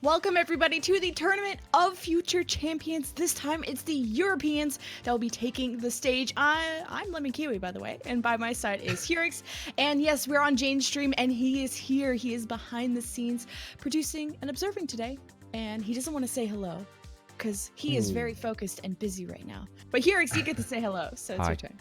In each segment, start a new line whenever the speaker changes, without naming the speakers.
Welcome everybody to the Tournament of Future Champions. This time it's the Europeans that will be taking the stage. I'm Lemon Kiwi, by the way, and by my side is Hurix. And yes, we're on Jane's stream, and he is here. He is behind the scenes producing and observing today, and he doesn't want to say hello because he is very focused and busy right now. But Hurix, you get to say hello, so it's your turn.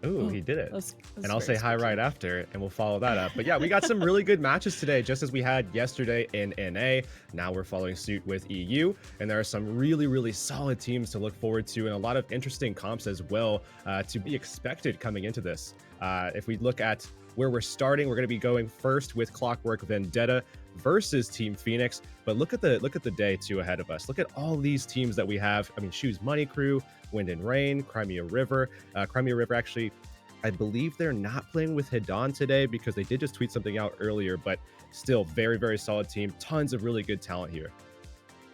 Oh, he did it. And I'll say hi
special.
right after, and we'll follow that up. But yeah, we got some really good matches today, just as we had yesterday in NA. Now we're following suit with EU, and there are some really solid teams to look forward to, and a lot of interesting comps as well to be expected coming into this. If we look at where we're starting, we're going to be going first with Clockwork Vendetta versus Team Phoenix. But look at the day two ahead of us. Look at all these teams that we have. I mean, Shoes Money Crew, Wind and Rain, Crimea River. Crimea River, actually, I believe they're not playing with Hidan today because they did just tweet something out earlier, but still very solid team. Tons of really good talent here.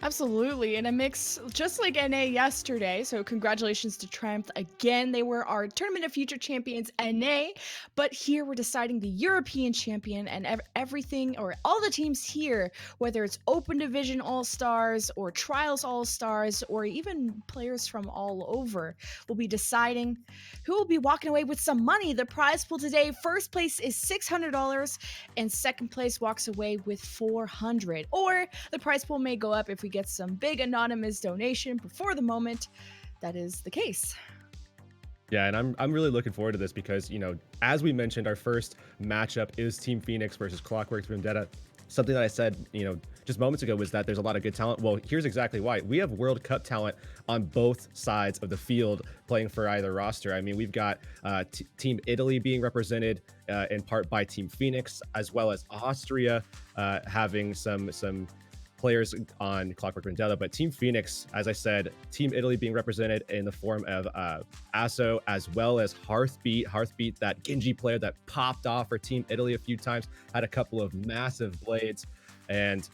Absolutely, in a mix just like NA yesterday, so congratulations to Triumph again. They were our Tournament of Future Champions NA, but here we're deciding the European champion, and everything, or all the teams here, whether it's Open Division All-Stars or Trials All-Stars or even players from all over, will be deciding who will be walking away with some money. The prize pool today, first place is $600 and second place walks away with $400, or the prize pool may go up if we get some big anonymous donation, but for the moment that is the case.
Yeah, and I'm really looking forward to this because, you know, as we mentioned, our first matchup is Team Phoenix versus Clockwork Vendetta. Something that I said, you know, just moments ago was that there's a lot of good talent. Well, here's exactly why. We have World Cup talent on both sides of the field playing for either roster. I mean, we've got Team Italy being represented in part by Team Phoenix, as well as Austria having some players on Clockwork Vendetta, but Team Phoenix, as I said, Team Italy being represented in the form of Asso, as well as Hearthbeat. Hearthbeat, that Genji player that popped off for Team Italy a few times, had a couple of massive blades. And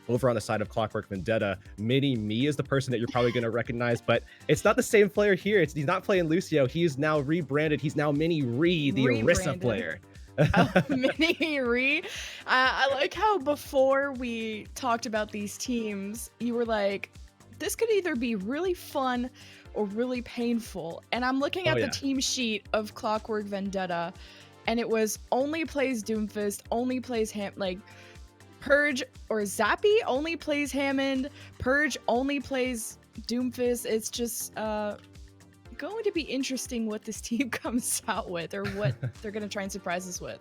over on the side of Clockwork Vendetta, Mini Me is the person that you're probably going to recognize, but it's not the same player here. He's not playing Lucio. He's now rebranded. He's now Mini Re, the Orisa player.
Mini Re. I like how before we talked about these teams, you were like, this could either be really fun or really painful. And I'm looking at the team sheet of Clockwork Vendetta, and it was only plays Doomfist, only plays Purge or Zappy only plays Hammond, Purge only plays Doomfist. It's just going to be interesting what this team comes out with, or what they're going to try and surprise us with.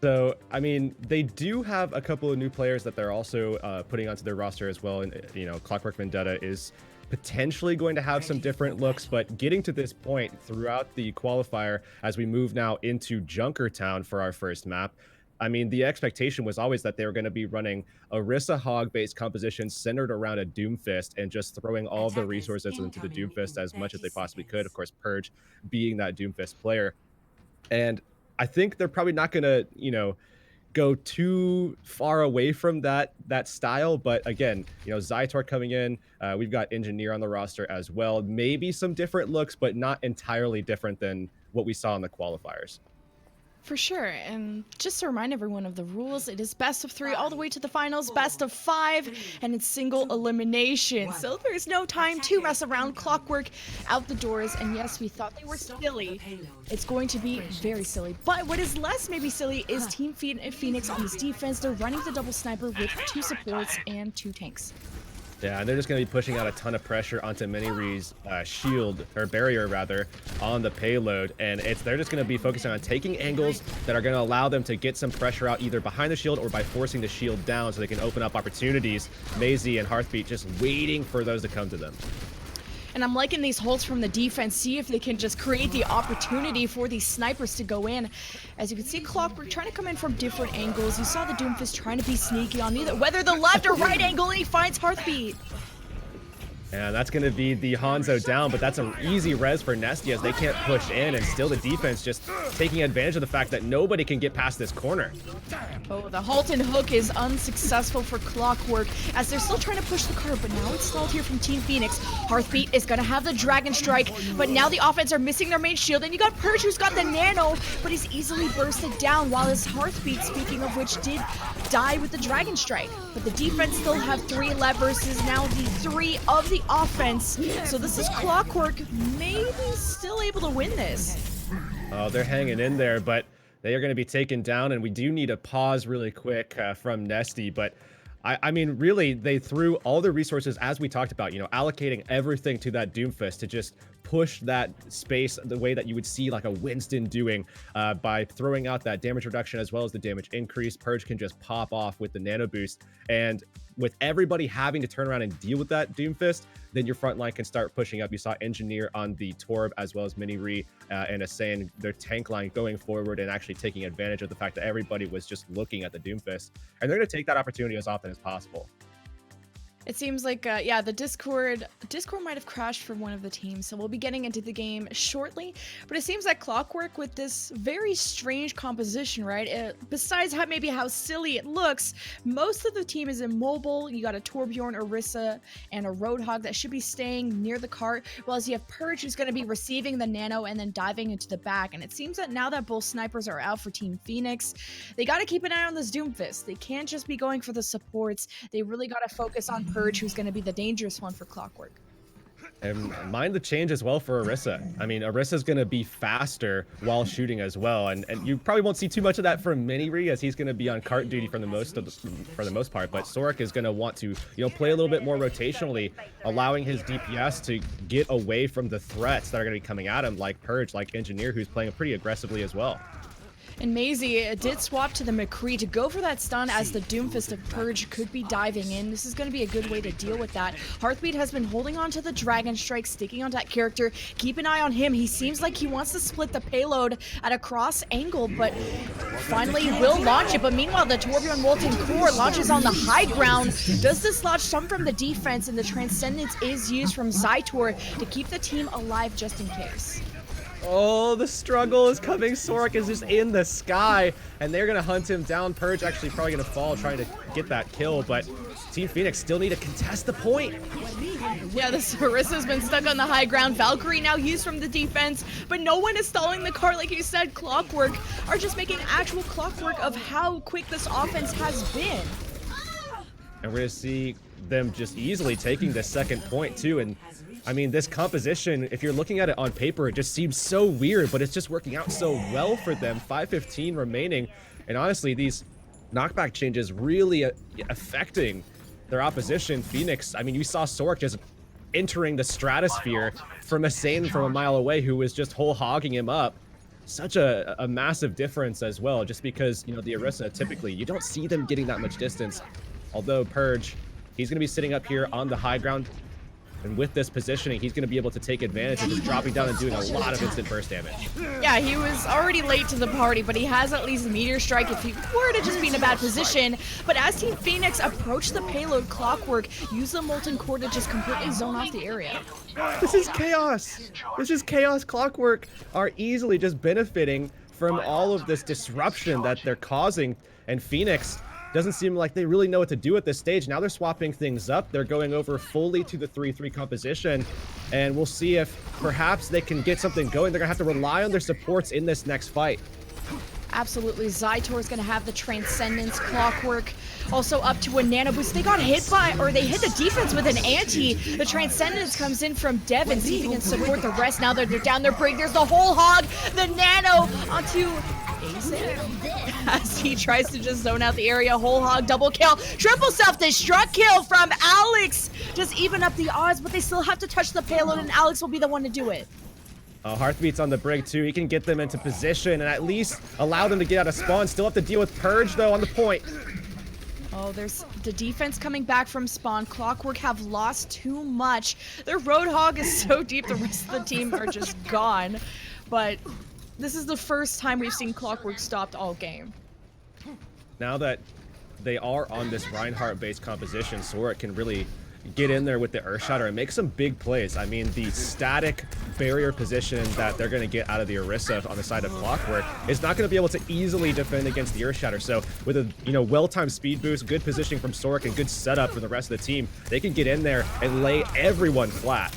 So, I mean, they do have a couple of new players that they're also putting onto their roster as well. And, you know, Clockwork Vendetta is potentially going to have some different looks, but getting to this point throughout the qualifier, as we move now into Junkertown for our first map, I mean, the expectation was always that they were going to be running Orisa hog-based compositions centered around a Doomfist and just throwing all of the resources into the Doomfist as much as they possibly could. Of course, Purge being that Doomfist player. And I think they're probably not going to, you know, go too far away from that style. But again, you know, Zytor coming in, we've got Engineer on the roster as well. Maybe some different looks, but not entirely different than what we saw in the qualifiers.
For sure, and just to remind everyone of the rules, it is best of 3 all the way to the finals, best of 5, and it's single elimination. So there's no time to mess around. Clockwork out the doors, and yes, we thought they were silly. It's going to be very silly. But what is less maybe silly is Team Phoenix on this defense. They're running the double sniper with 2 supports and 2 tanks.
Yeah, and they're just going to be pushing out a ton of pressure onto Mini-Re's shield, or barrier rather, on the payload. And they're just going to be focusing on taking angles that are going to allow them to get some pressure out either behind the shield or by forcing the shield down so they can open up opportunities. Maisie and Hearthbeat just waiting for those to come to them.
And I'm liking these holds from the defense. See if they can just create the opportunity for these snipers to go in. As you can see, Clockwork trying to come in from different angles. You saw the Doomfist trying to be sneaky on either, whether the left or right angle, and he finds Hearthbeat.
And that's going to be the Hanzo down, but that's an easy res for Nesty as they can't push in, and still the defense just taking advantage of the fact that nobody can get past this corner.
Oh, the halt and hook is unsuccessful for Clockwork as they're still trying to push the card, but now it's stalled here from Team Phoenix. Hearthbeat is going to have the Dragon Strike, but now the offense are missing their main shield, and you got Purge who's got the Nano, but he's easily bursted down, while his Hearthbeat, speaking of which, did die with the Dragon Strike. But the defense still have 3 left versus now the 3 of the offense. So this is Clockwork maybe still able to win this.
Oh, they're hanging in there, but they are going to be taken down, and we do need a pause really quick from Nesty. But I mean, really, they threw all their resources, as we talked about, you know, allocating everything to that Doomfist to just push that space the way that you would see like a Winston doing by throwing out that damage reduction as well as the damage increase. Purge can just pop off with the nano boost, and with everybody having to turn around and deal with that Doomfist, then your front line can start pushing up. You saw Engineer on the Torb as well as Mini-Re and Asayan, their tank line going forward and actually taking advantage of the fact that everybody was just looking at the Doomfist. And they're going to take that opportunity as often as possible.
It seems like, yeah, the Discord might have crashed for one of the teams, so we'll be getting into the game shortly. But it seems that Clockwork with this very strange composition, right? Besides maybe how silly it looks, most of the team is immobile. You got a Torbjorn, Orisa, and a Roadhog that should be staying near the cart, whereas you have Purge who's going to be receiving the Nano and then diving into the back. And it seems that now that both snipers are out for Team Phoenix, they got to keep an eye on this Doomfist. They can't just be going for the supports. They really got to focus on Purge, who's going to be the dangerous one for Clockwork.
And mind the change as well for Orisa. I mean, Orisa's going to be faster while shooting as well, and you probably won't see too much of that from Mini-Re as he's going to be on cart duty for the most part. But Soric is going to want to, you know, play a little bit more rotationally, allowing his DPS to get away from the threats that are going to be coming at him, like Purge, like Engineer, who's playing pretty aggressively as well.
And Maisie did swap to the McCree to go for that stun as the Doomfist of Purge could be diving in. This is going to be a good way to deal with that. Hearthbeat has been holding on to the Dragon Strike, sticking on that character. Keep an eye on him. He seems like he wants to split the payload at a cross angle, but finally will launch it. But meanwhile, the Torbjorn Molten Core launches on the high ground. Does this launch some from the defense, and the Transcendence is used from Zytor to keep the team alive just in case.
Oh, the struggle is coming. Soric is just in the sky, and they're going to hunt him down. Purge actually probably going to fall trying to get that kill, but Team Phoenix still need to contest the point.
Yeah, the Orisa's been stuck on the high ground. Valkyrie now used from the defense, but no one is stalling the cart. Like you said, Clockwork are just making actual clockwork of how quick this offense has been.
And we're going to see them just easily taking the second point, too, and I mean, this composition, if you're looking at it on paper, it just seems so weird, but it's just working out so well for them. 5:15 remaining, and honestly, these knockback changes really affecting their opposition. Phoenix, I mean, you saw Sork just entering the stratosphere from Asayan from a mile away, who was just whole hogging him up. Such a massive difference as well, just because, you know, the Orisa, typically, you don't see them getting that much distance. Although Purge, he's going to be sitting up here on the high ground. And with this positioning, he's going to be able to take advantage of just dropping down and doing a lot of instant burst damage.
Yeah, he was already late to the party, but he has at least a Meteor Strike if he were to just be in a bad position. But as Team Phoenix approach the payload, Clockwork use the Molten Core to just completely zone off the area.
This is chaos. This is chaos. Clockwork are easily just benefiting from all of this disruption that they're causing. And Phoenix doesn't seem like they really know what to do at this stage. Now they're swapping things up. They're going over fully to the 3-3 composition, and we'll see if perhaps they can get something going. They're gonna have to rely on their supports in this next fight.
Absolutely. Zytor is going to have the Transcendence. Clockwork also up to a Nano Boost. They got hit by, or they hit the defense with an anti. The Transcendence comes in from Devin, see if he can support the rest. Now that they're down their brig, there's the whole hog. The Nano onto as he tries to just zone out the area. Whole hog, double kill, triple self-destruct kill from Alex. Just even up the odds, but they still have to touch the payload, and Alex will be the one to do it.
Hearthbeat's on the brig too. He can get them into position and at least allow them to get out of spawn. Still have to deal with Purge though on the point.
Oh, there's the defense coming back from spawn. Clockwork have lost too much. Their Roadhog is so deep, the rest of the team are just gone. But this is the first time we've seen Clockwork stopped all game.
Now that they are on this Reinhardt-based composition, Soric can really get in there with the Earth Shatter and make some big plays. I mean, the static barrier position that they're going to get out of the Orisa on the side of Clockwork is not going to be able to easily defend against the Earth Shatter. So with a well-timed speed boost, good positioning from Sork, and good setup from the rest of the team, they can get in there and lay everyone flat.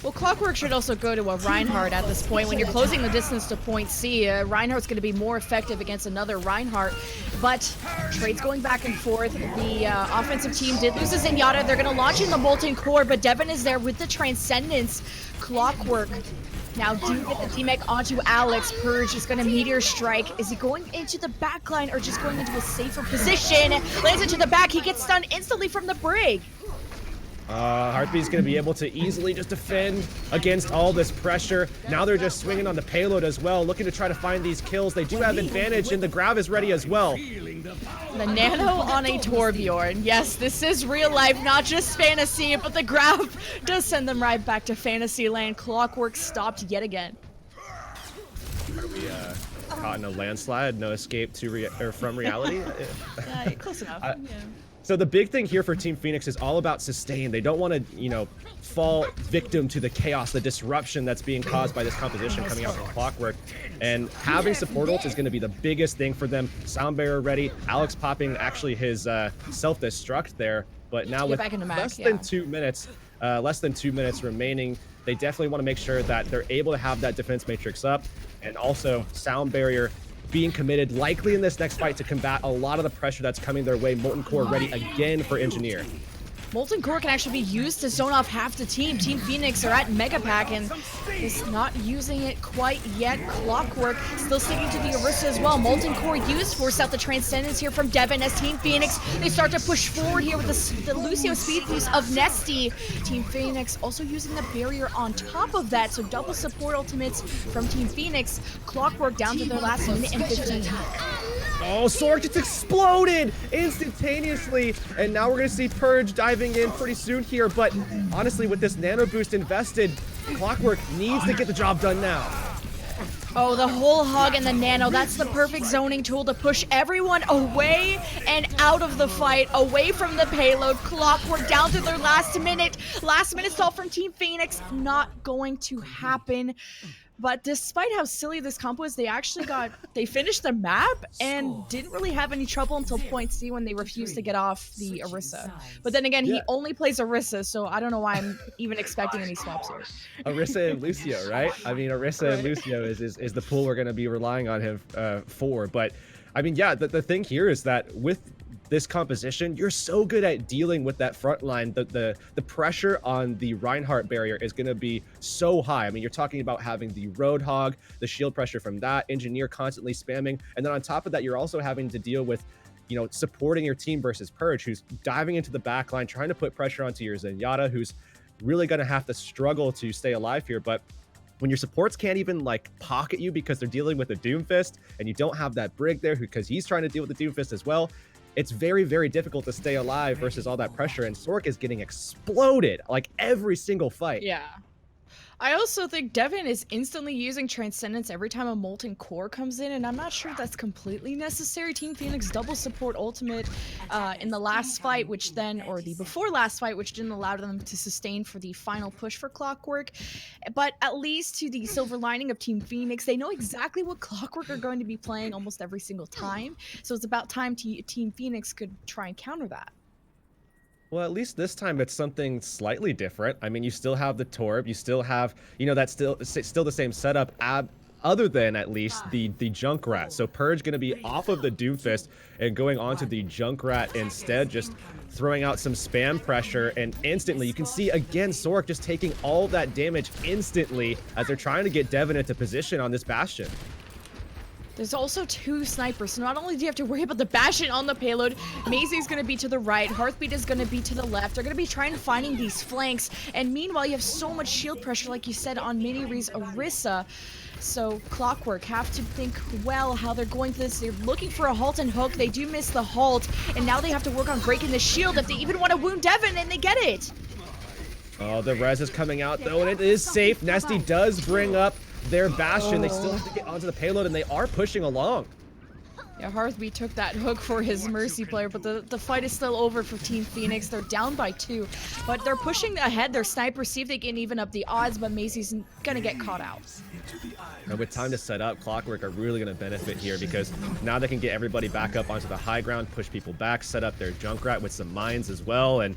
Well, Clockwork should also go to a Reinhardt at this point. When you're closing the distance to point C, Reinhardt's going to be more effective against another Reinhardt. But trades going back and forth. The offensive team did lose a Zenyatta. They're going to launch in the Molten Core, but Devin is there with the Transcendence. Clockwork now do get the teammate onto Alex. Purge is going to Meteor Strike. Is he going into the backline or just going into a safer position? Lands into the back. He gets stunned instantly from the Brig.
Heartbeat's going to be able to easily just defend against all this pressure. Now they're just swinging on the payload as well, looking to try to find these kills. They do have advantage, and the grab is ready as well.
The nano on a Torbjorn. Yes, this is real life, not just fantasy, but the grab does send them right back to fantasy land. Clockwork stopped yet again.
Are we caught in a landslide? No escape to from reality?
Yeah, close enough. Yeah.
So the big thing here for Team Phoenix is all about sustain. They don't want to, fall victim to the chaos, the disruption that's being caused by this composition coming out from Clockwork. And having support ults is going to be the biggest thing for them. Sound barrier ready. Alex popping actually his self-destruct there. But now with less than 2 minutes remaining, they definitely want to make sure that they're able to have that defense matrix up. And also sound barrier being committed likely in this next fight to combat a lot of the pressure that's coming their way. Molten Core ready again for Engineer.
Molten Core can actually be used to zone off half the team. Team Phoenix are at Mega Pack and is not using it quite yet. Clockwork still sticking to the Orisa as well. Molten Core used, force out the Transcendence here from Devin as Team Phoenix. They start to push forward here with the Lucio speed boost of Nesty. Team Phoenix also using the barrier on top of that, so double support ultimates from Team Phoenix. Clockwork down to their last minute and 15.
Oh, Sork just exploded instantaneously, and now we're going to see Purge diving in pretty soon here, but honestly, with this nano boost invested, Clockwork needs to get the job done now.
Oh, the whole hog and the nano, that's the perfect zoning tool to push everyone away and out of the fight, away from the payload. Clockwork down to their last minute. Last minute stall from Team Phoenix, not going to happen. But despite how silly this comp was, they finished the map and didn't really have any trouble until point C when they refused to get off the Orisa. But then again, he only plays Orisa, so I don't know why I'm even expecting any swaps here.
Orisa and Lucio, right? I mean, Orisa and Lucio is the pool we're going to be relying on him for. But I mean, yeah, the thing here is that with this composition, you're so good at dealing with that front line. The pressure on the Reinhardt barrier is going to be so high. I mean, you're talking about having the Roadhog, the shield pressure from that, Engineer constantly spamming, and then on top of that, you're also having to deal with, supporting your team versus Purge, who's diving into the back line, trying to put pressure onto your Zenyatta, who's really going to have to struggle to stay alive here. But when your supports can't even pocket you because they're dealing with the Doomfist, and you don't have that Brig there because he's trying to deal with the Doomfist as well, it's very, very difficult to stay alive versus all that pressure, and Sork is getting exploded every single fight.
Yeah. I also think Devin is instantly using Transcendence every time a Molten Core comes in, and I'm not sure that's completely necessary. Team Phoenix double support ultimate in the last fight, or the before last fight, which didn't allow them to sustain for the final push for Clockwork. But at least to the silver lining of Team Phoenix, they know exactly what Clockwork are going to be playing almost every single time. So it's about time Team Phoenix could try and counter that.
Well, at least this time it's something slightly different. I mean, you still have the Torb, you still have, that's still the same setup, other than at least the Junkrat. So Purge going to be off of the Doomfist and going onto the Junkrat instead, just throwing out some spam pressure, and instantly you can see again Sork just taking all that damage instantly as they're trying to get Devin into position on this Bastion.
There's also two snipers, so not only do you have to worry about the Bastion on the payload, Maisie's going to be to the right, Heartbeat is going to be to the left. They're going to be trying to finding these flanks, and meanwhile you have so much shield pressure, like you said, on Mini-Re's Orisa. So Clockwork have to think well how they're going to this. They're looking for a halt and hook. They do miss the halt, and now they have to work on breaking the shield if they even want to wound Devin, and they get it.
Oh, the res is coming out though, and it is safe. Nesty does bring up their Bastion. They still have to get onto the payload, and they are pushing along.
Yeah, Hearthbeat took that hook for his Mercy player, but the fight is still over for Team Phoenix. They're down by 2, but they're pushing ahead. Their snipers see if they can even up the odds, but Macy's gonna get caught out.
And with time to set up, Clockwork are really going to benefit here because now they can get everybody back up onto the high ground, push people back, set up their Junkrat with some mines as well. And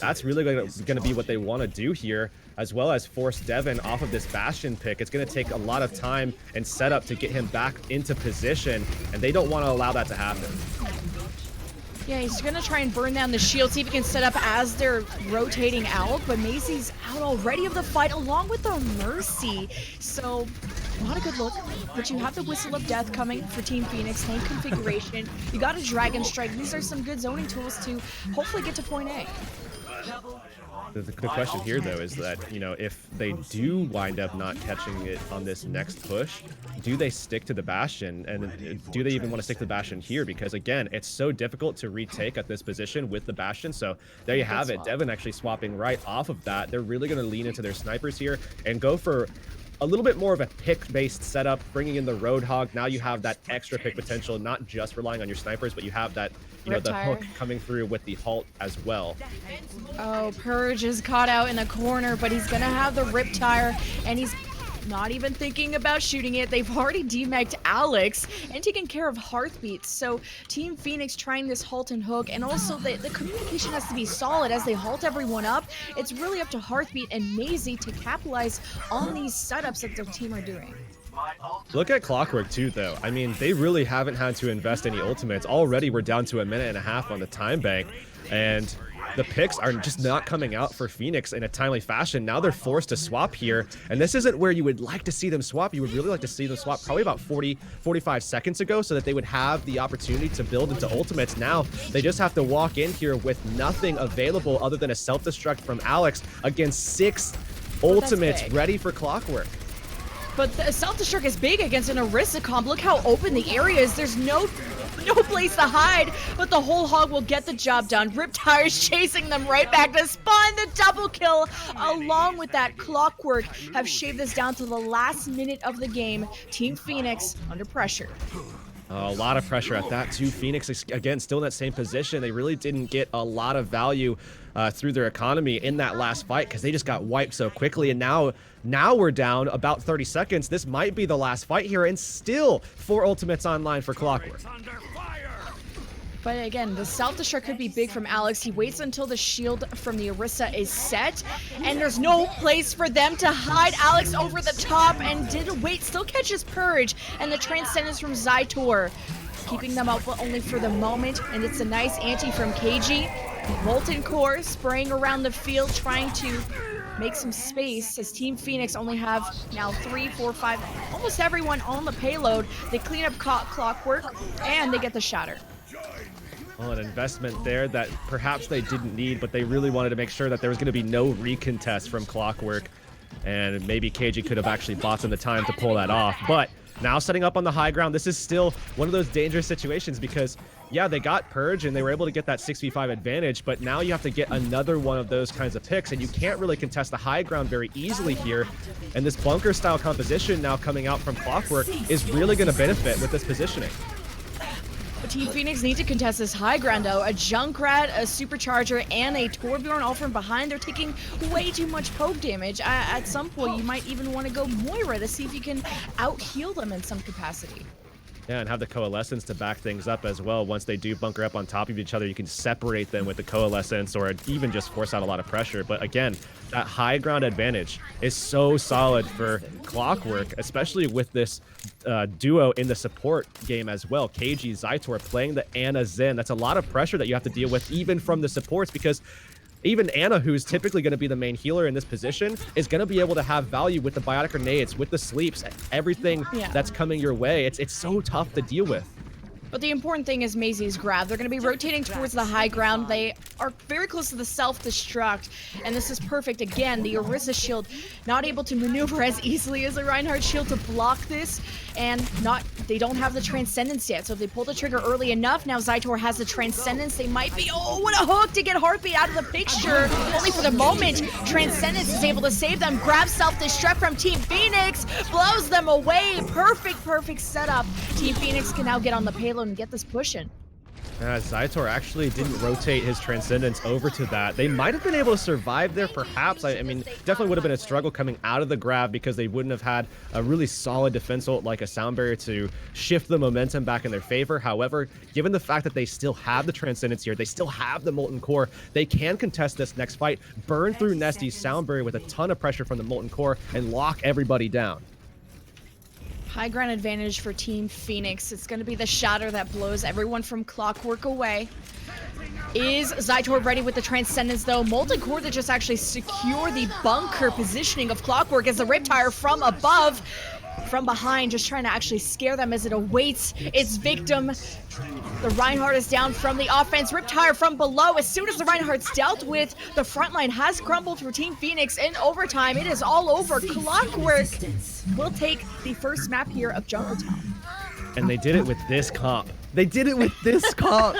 that's really going to be what they want to do here, as well as force Devin off of this Bastion pick. It's going to take a lot of time and setup to get him back into position, and they don't want to allow that to happen.
Yeah, he's gonna try and burn down the shield, see if he can set up as they're rotating out, but Macy's out already of the fight along with the Mercy. So, not a good look, but you have the Whistle of Death coming for Team Phoenix, same configuration. You got a Dragon Strike. These are some good zoning tools to hopefully get to point A.
The question here, though, is that, you know, if they do wind up not catching it on this next push, do they stick to the Bastion? And do they even want to stick to the Bastion here? Because, again, it's so difficult to retake at this position with the Bastion. So there you have it. Devin actually swapping right off of that. They're really going to lean into their snipers here and go for a little bit more of a pick-based setup, bringing in the Roadhog. Now you have that extra pick potential, not just relying on your snipers, but you have that, you know, the hook coming through with the halt as well.
Oh, Purge is caught out in a corner, but he's gonna have the Riptire, and he's not even thinking about shooting it. They've already demagged Alex and taken care of Hearthbeat. So Team Phoenix trying this halt and hook, and also the communication has to be solid as they halt everyone up. It's really up to Hearthbeat and Maisie to capitalize on these setups that their team are doing.
Look at Clockwork too, though. I mean, they really haven't had to invest any ultimates. Already we're down to 1.5 minutes on the time bank, and the picks are just not coming out for Phoenix in a timely fashion. Now they're forced to swap here, and this isn't where you would like to see them swap. You would really like to see them swap probably about 45 seconds ago so that they would have the opportunity to build into ultimates. Now they just have to walk in here with nothing available other than a self-destruct from Alex against 6 ultimates ready for Clockwork.
But the self-destruct is big against an Orisa comp. Look how open the area is. There's no place to hide, but the whole hog will get the job done. Riptire's chasing them right back to spawn the double kill. Along with that, Clockwork have shaved this down to the last minute of the game. Team Phoenix under pressure.
A lot of pressure at that too. Phoenix, again, still in that same position. They really didn't get a lot of value through their economy in that last fight because they just got wiped so quickly. And now we're down about 30 seconds. This might be the last fight here, and still 4 ultimates online for Clockwork.
But again, the self-destruct could be big from Alex. He waits until the shield from the Orisa is set, and there's no place for them to hide. Alex over the top and didn't wait, still catches Purge, and the Transcendence from Zytor, keeping them out but only for the moment. And it's a nice ante from KG. Molten Core spraying around the field, trying to make some space as Team Phoenix only have now 3, 4, 5, almost everyone on the payload. They clean up Clockwork, and they get the shatter.
Well, an investment there that perhaps they didn't need, but they really wanted to make sure that there was going to be no recontest from Clockwork. And maybe KG could have actually bought them the time to pull that off. But now setting up on the high ground, this is still one of those dangerous situations because, yeah, they got Purge and they were able to get that 6v5 advantage, but now you have to get another one of those kinds of picks, and you can't really contest the high ground very easily here. And this bunker style composition now coming out from Clockwork is really going to benefit with this positioning.
Team Phoenix need to contest this high ground though. A Junkrat, a Supercharger, and a Torbjorn all from behind. They're taking way too much poke damage. At some point, you might even want to go Moira to see if you can out-heal them in some capacity.
Yeah, and have the Coalescence to back things up as well. Once they do bunker up on top of each other, you can separate them with the Coalescence or even just force out a lot of pressure. But again, that high ground advantage is so solid for Clockwork, especially with this duo in the support game as well. KG, Zytor playing the Ana Zen. That's a lot of pressure that you have to deal with even from the supports, because even Ana, who's typically going to be the main healer in this position, is going to be able to have value with the biotic grenades, with the sleeps, everything that's coming your way. It's so tough to deal with.
But the important thing is Maisie's grab. They're going to be rotating towards the high ground. They are very close to the self-destruct, and this is perfect. Again, the Orisa shield not able to maneuver as easily as the Reinhardt shield to block this, and they don't have the Transcendence yet. So if they pull the trigger early enough, now Zytor has the Transcendence. They might be, oh, what a hook to get Heartbeat out of the picture. Only for the moment, Transcendence is able to save them. Grab self-destruct from Team Phoenix, blows them away. Perfect setup. Team Phoenix can now get on the payload and get this pushing.
Zytor actually didn't rotate his Transcendence over to that. They might have been able to survive there, perhaps. I mean, definitely would have been a struggle coming out of the grab because they wouldn't have had a really solid defense ult like a Sound Barrier to shift the momentum back in their favor. However, given the fact that they still have the Transcendence here, they still have the Molten Core, they can contest this next fight, burn through Nesty's Sound Barrier with a ton of pressure from the Molten Core, and lock everybody down.
High ground advantage for Team Phoenix. It's going to be the shatter that blows everyone from Clockwork away. Is Zytor ready with the Transcendence, though? Molten Core to just actually secure the bunker positioning of Clockwork as the Riptire from above, from behind, just trying to actually scare them as it awaits its victim. The Reinhardt is down from the offense. Riptire from below. As soon as the Reinhardt's dealt with, the front line has crumbled for Team Phoenix in overtime. It is all over. Clockwork will take the first map here of Junkertown.
And they did it with this comp. They did it with this comp.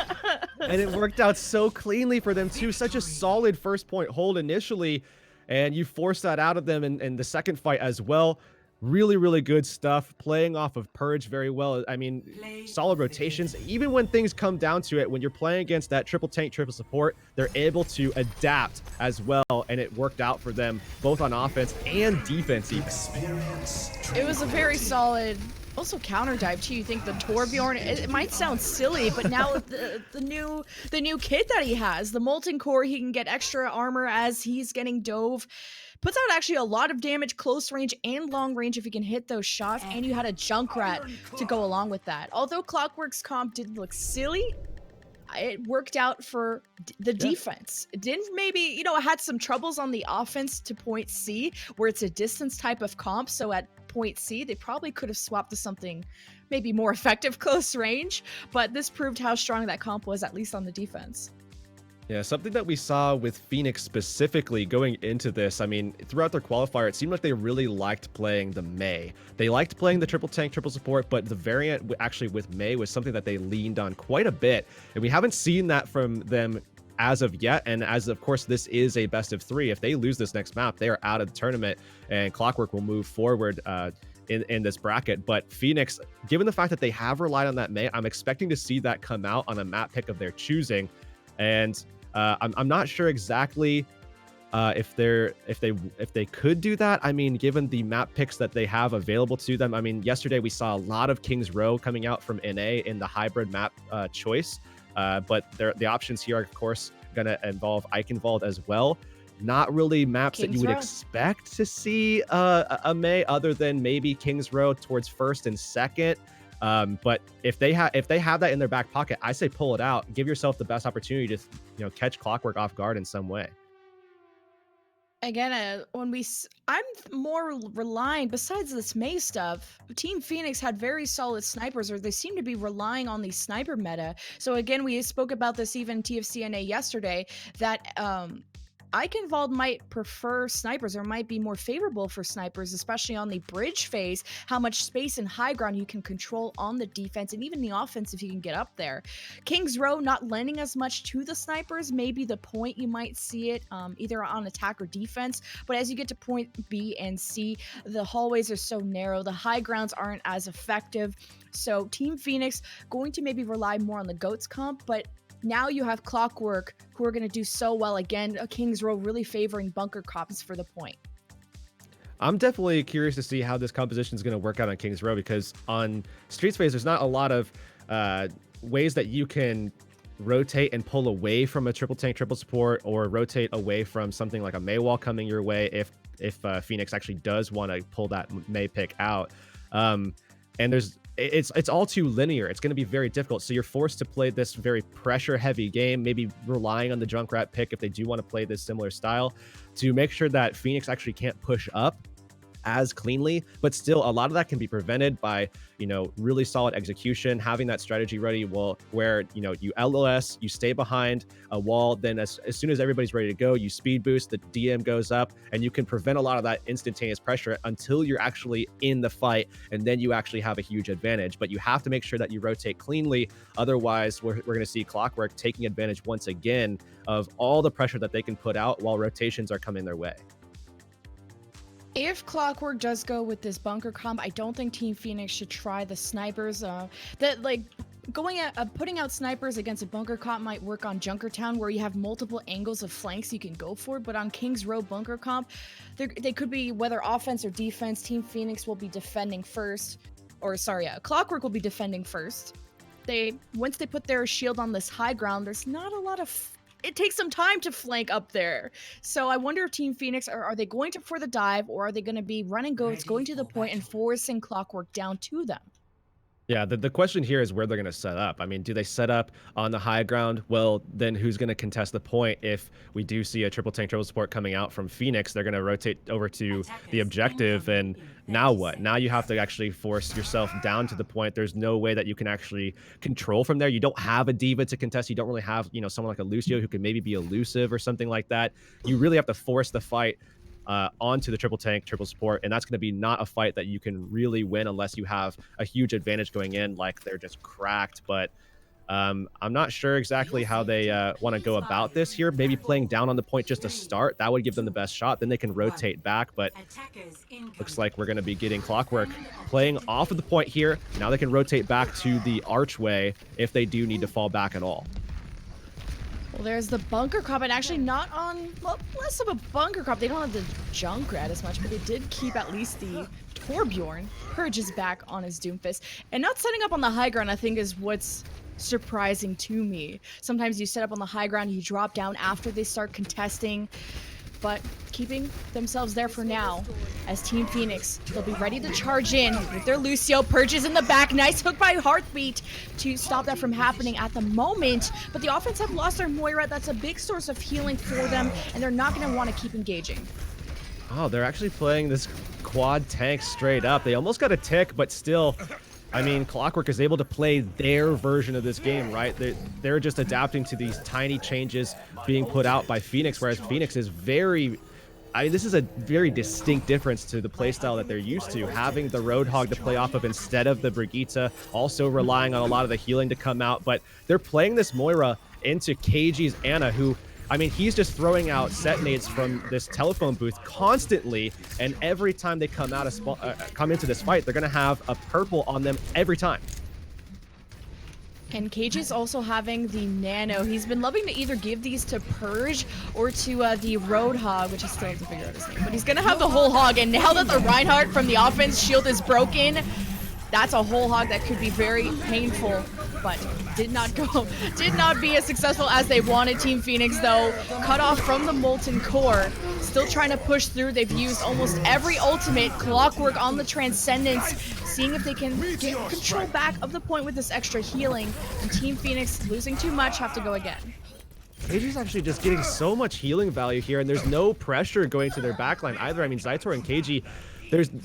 And it worked out so cleanly for them too. Such a solid first point hold initially. And you forced that out of them in the second fight as well. Really, really good stuff. Playing off of Purge very well. I mean, solid rotations. Even when things come down to it, when you're playing against that triple tank, triple support, they're able to adapt as well. And it worked out for them both on offense and defense even.
It was a very solid, also counter dive too. You think the Torbjorn, it might sound silly, but now with the new kit that he has, the Molten Core, he can get extra armor as he's getting dove. Puts out actually a lot of damage, close range and long range if you can hit those shots, and you had a Junkrat to go along with that. Although Clockwork's comp did look silly, it worked out for the defense. It didn't, maybe, you know, it had some troubles on the offense to point C, where it's a distance type of comp, so at point C, they probably could have swapped to something maybe more effective close range, but this proved how strong that comp was, at least on the defense.
Yeah, something that we saw with Phoenix specifically going into this, I mean, throughout their qualifier, it seemed like they really liked playing the Mei. They liked playing the triple tank, triple support, but the variant actually with Mei was something that they leaned on quite a bit. And we haven't seen that from them as of yet. And as of course, this is a best of 3. If they lose this next map, they are out of the tournament and Clockwork will move forward in this bracket. But Phoenix, given the fact that they have relied on that Mei, I'm expecting to see that come out on a map pick of their choosing. And I'm not sure exactly if they could do that. I mean, given the map picks that they have available to them. I mean, yesterday we saw a lot of King's Row coming out from NA in the hybrid map choice, but the options here are of course going to involve Eichenwald as well. Not really maps that you would expect to see a Mei, other than maybe King's Row towards first and second. But if they have that in their back pocket, I say pull it out. Give yourself the best opportunity to, you know, catch Clockwork off guard in some way.
Again, I'm more relying, besides this Mei stuff, Team Phoenix had very solid snipers, or they seem to be relying on the sniper meta. So again, we spoke about this even TFCNA yesterday, that Eichenwald might prefer snipers, or might be more favorable for snipers, especially on the bridge phase, how much space and high ground you can control on the defense and even the offense if you can get up there. King's Row not lending as much to the snipers, maybe the point you might see it either on attack or defense, but as you get to point B and C, the hallways are so narrow, the high grounds aren't as effective. So Team Phoenix going to maybe rely more on the GOATS comp, but now you have Clockwork, who are going to do so well. Again, a King's Row really favoring bunker cops for the point.
I'm definitely curious to see how this composition is going to work out on King's Row, because on Street Space, there's not a lot of ways that you can rotate and pull away from a triple tank, triple support, or rotate away from something like a Mei wall coming your way if Phoenix actually does want to pull that Mei pick out. And it's all too linear. It's going to be very difficult. So you're forced to play this very pressure heavy game, maybe relying on the Junkrat pick if they do want to play this similar style, to make sure that Phoenix actually can't push up as cleanly. But still, a lot of that can be prevented by, you know, really solid execution, having that strategy ready, where, you know, you LOS, you stay behind a wall, then as soon as everybody's ready to go, you speed boost, the DM goes up, and you can prevent a lot of that instantaneous pressure until you're actually in the fight, and then you actually have a huge advantage. But you have to make sure that you rotate cleanly, otherwise we're going to see Clockwork taking advantage once again of all the pressure that they can put out while rotations are coming their way.
If Clockwork does go with this bunker comp, I don't think Team Phoenix should try the snipers. Going at putting out snipers against a bunker comp might work on Junkertown, where you have multiple angles of flanks you can go for. But on King's Row bunker comp, they could be whether offense or defense. Team Phoenix will be defending first, or sorry, Clockwork will be defending first. Once they put their shield on this high ground, there's not a lot of. It takes some time to flank up there. So I wonder if Team Phoenix are they going for the dive, or are they going to be running goats, going to the point and forcing Clockwork down to them?
Yeah, the question here is where they're going to set up. I mean, do they set up on the high ground? Well, then who's going to contest the point if we do see a triple tank, triple support coming out from Phoenix? They're going to rotate over to the objective, and now what? Now you have to actually force yourself down to the point. There's no way that you can actually control from there. You don't have a diva to contest. You don't really have, someone like a Lucio who can maybe be elusive or something like that. You really have to force the fight onto the triple tank, triple support, and that's going to be not a fight that you can really win unless you have a huge advantage going in, like they're just cracked. But I'm not sure exactly how they want to go about this here. Maybe playing down on the point just to start, that would give them the best shot. Then they can rotate back, but looks like we're going to be getting Clockwork playing off of the point here. Now they can rotate back to the archway if they do need to fall back at all.
Well, there's the bunker crop, and actually not on, well, less of a bunker crop. They don't have the Junkrat as much, but they did keep at least the Torbjorn. Purge is back on his Doomfist. And not setting up on the high ground, I think, is what's surprising to me. Sometimes you set up on the high ground, you drop down after they start contesting, but keeping themselves there for now as Team Phoenix. They'll be ready to charge in with their Lucio. Purges in the back. Nice hook by Heartbeat to stop that from happening at the moment. But the offense have lost their Moira. That's a big source of healing for them, and they're not going to want to keep engaging. Oh,
they're actually playing this quad tank straight up. They almost got a tick, but still, I mean, Clockwork is able to play their version of this game, right? They're just adapting to these tiny changes being put out by Phoenix, whereas Phoenix is this is a very distinct difference to the playstyle that they're used to, having the Roadhog to play off of instead of the Brigitte, also relying on a lot of the healing to come out. But they're playing this Moira into KG's Ana, who, I mean, he's just throwing out set nades from this telephone booth constantly, and every time they come into this fight, they're going to have a purple on them every time.
And KG's also having the Nano. He's been loving to either give these to Purge or to the Roadhog, which I still have to figure out his name. But he's going to have the whole hog, and now that the Reinhardt from the offense shield is broken, that's a whole hog that could be very painful, but did not be as successful as they wanted. Team Phoenix, though, cut off from the Molten Core, still trying to push through. They've used almost every ultimate. Clockwork on the Transcendence, seeing if they can get control back of the point with this extra healing. And Team Phoenix, losing too much, have to go again.
KG's actually just getting so much healing value here, and there's no pressure going to their backline either. I mean, Zytor and KG,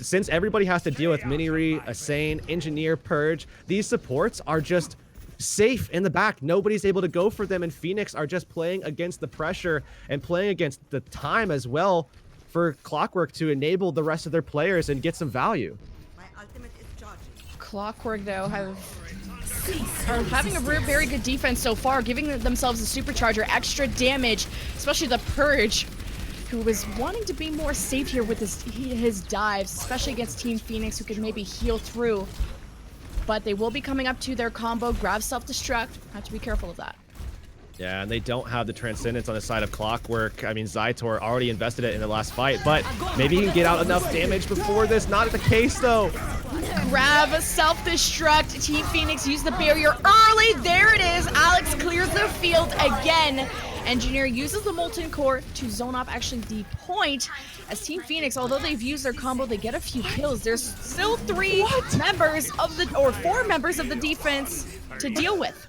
since everybody has to deal with Miniri, Asane, Engineer, Purge, these supports are just safe in the back. Nobody's able to go for them, and Phoenix are just playing against the pressure and playing against the time as well for Clockwork to enable the rest of their players and get some value.
Clockwork, though, are having a very good defense so far, giving themselves a supercharger, extra damage, especially the Purge, who was wanting to be more safe here with his dives, especially against Team Phoenix, who could maybe heal through. But they will be coming up to their combo, grab self-destruct. Have to be careful of that.
Yeah, and they don't have the Transcendence on the side of Clockwork. I mean, Zytor already invested it in the last fight, but maybe he can get out enough damage before this. Not the case, though.
Grab a self-destruct. Team Phoenix use the barrier early. There it is. Alex clears the field again. Engineer uses the Molten Core to zone off actually the point. As Team Phoenix, although they've used their combo, they get a few kills. There's still four members of the defense to deal with.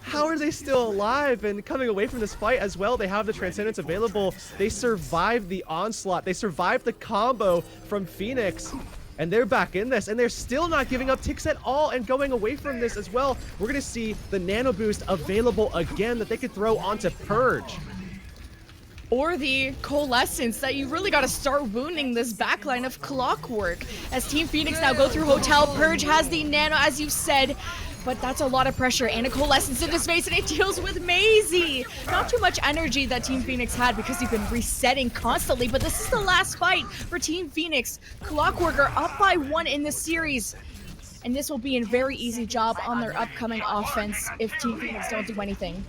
How are they still alive and coming away from this fight as well? They have the Transcendence available. They survived the onslaught. They survived the combo from Phoenix. And they're back in this, and they're still not giving up ticks at all and going away from this as well. We're going to see the Nano Boost available again that they could throw onto Purge.
Or the Coalescence that you really got to start wounding this backline of Clockwork. As Team Phoenix now go through Hotel, Purge has the Nano, as you said, but that's a lot of pressure and a Coalescence in his face, and it deals with Maisie. Not too much energy that Team Phoenix had because he's been resetting constantly, but this is the last fight for Team Phoenix. Clockwork are up by 1 in the series. And this will be a very easy job on their upcoming offense if Team Phoenix don't do anything.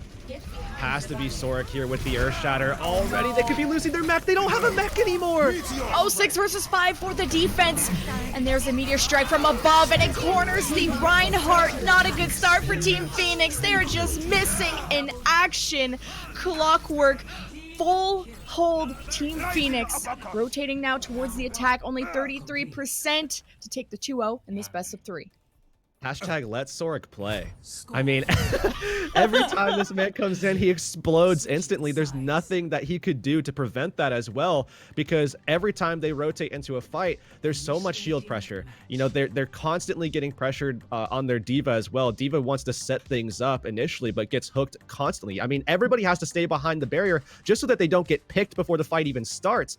Has to be Soric here with the Earth Shatter. Already they could be losing their mech. They don't have a mech anymore.
Oh, 6 versus 5 for the defense. And there's a Meteor Strike from above, and it corners the Reinhardt. Not a good start for Team Phoenix. They are just missing in action. Clockwork full hold Team Phoenix. Rotating now towards the attack. Only 33% to take the 2-0 in this best of 3.
Hashtag let Soric play. I mean, every time this man comes in, he explodes instantly. There's nothing that he could do to prevent that as well, because every time they rotate into a fight, there's so much shield pressure. You know, they're constantly getting pressured on their D.Va as well. D.Va wants to set things up initially, but gets hooked constantly. I mean, everybody has to stay behind the barrier just so that they don't get picked before the fight even starts.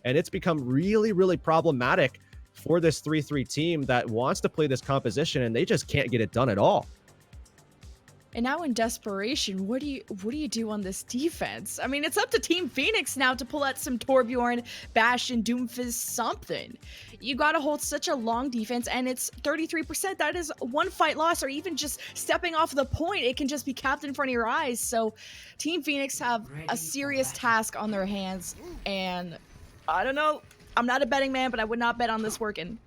And it's become really, really problematic for this 3-3 team that wants to play this composition, and they just can't get it done at all.
And now in desperation, what do you do on this defense? I mean, it's up to Team Phoenix now to pull out some Torbjorn, Bastion, Doomfist, something. You gotta hold such a long defense, and it's 33%. That is one fight loss, or even just stepping off the point. It can just be capped in front of your eyes. So Team Phoenix have a serious task on their hands, and I don't know. I'm not a betting man, but I would not bet on this working.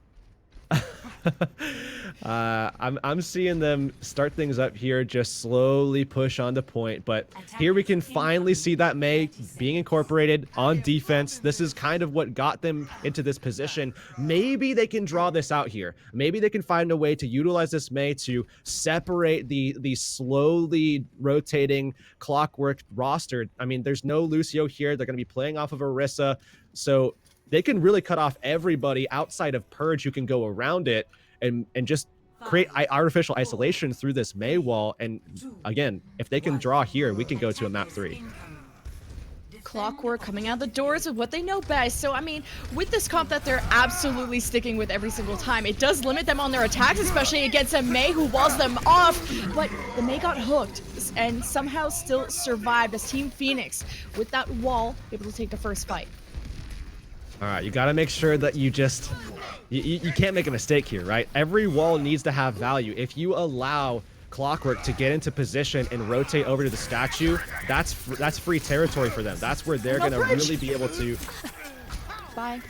I'm seeing them start things up here, just slowly push on the point, but here we can finally see that Mei being incorporated on defense. This is kind of what got them into this position. Maybe they can draw this out here. Maybe they can find a way to utilize this Mei to separate the slowly rotating Clockwork roster. I mean, there's no Lucio here. They're going to be playing off of Orisa, so they can really cut off everybody outside of Purge who can go around it and just create artificial isolation through this Mei wall. And again, if they can draw here, we can go to a map 3.
Clockwork coming out the doors with what they know best. So, I mean, with this comp that they're absolutely sticking with every single time, it does limit them on their attacks, especially against a Mei who walls them off. But the Mei got hooked and somehow still survived as Team Phoenix, with that wall, able to take the first fight.
All right, you got to make sure that you can't make a mistake here, right? Every wall needs to have value. If you allow Clockwork to get into position and rotate over to the statue, that's free territory for them. That's where they're going to really be able to...
Bye.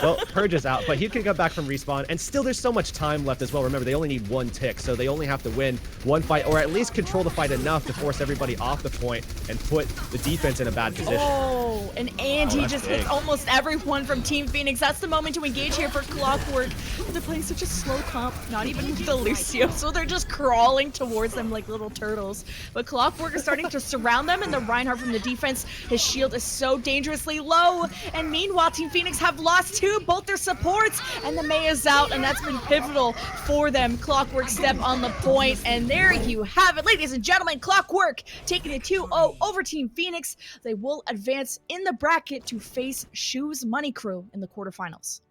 Well, Purge is out, but he can come back from respawn, and still there's so much time left as well. Remember, they only need 1 tick, so they only have to win 1 fight, or at least control the fight enough to force everybody off the point and put the defense in a bad position.
Oh, and Andy just hits almost everyone from Team Phoenix. That's the moment to engage here for Clockwork. They're playing such a slow comp, not even with the Lucio, so they're just crawling towards them like little turtles. But Clockwork is starting to surround them, and the Reinhardt from the defense, his shield is so dangerously low. And meanwhile, Team Phoenix have lost both their supports, and the Mei is out, and that's been pivotal for them. Clockwork step on the point, and there you have it, ladies and gentlemen. Clockwork taking a 2-0 over Team Phoenix. They will advance in the bracket to face Shoes Money Crew in the quarterfinals.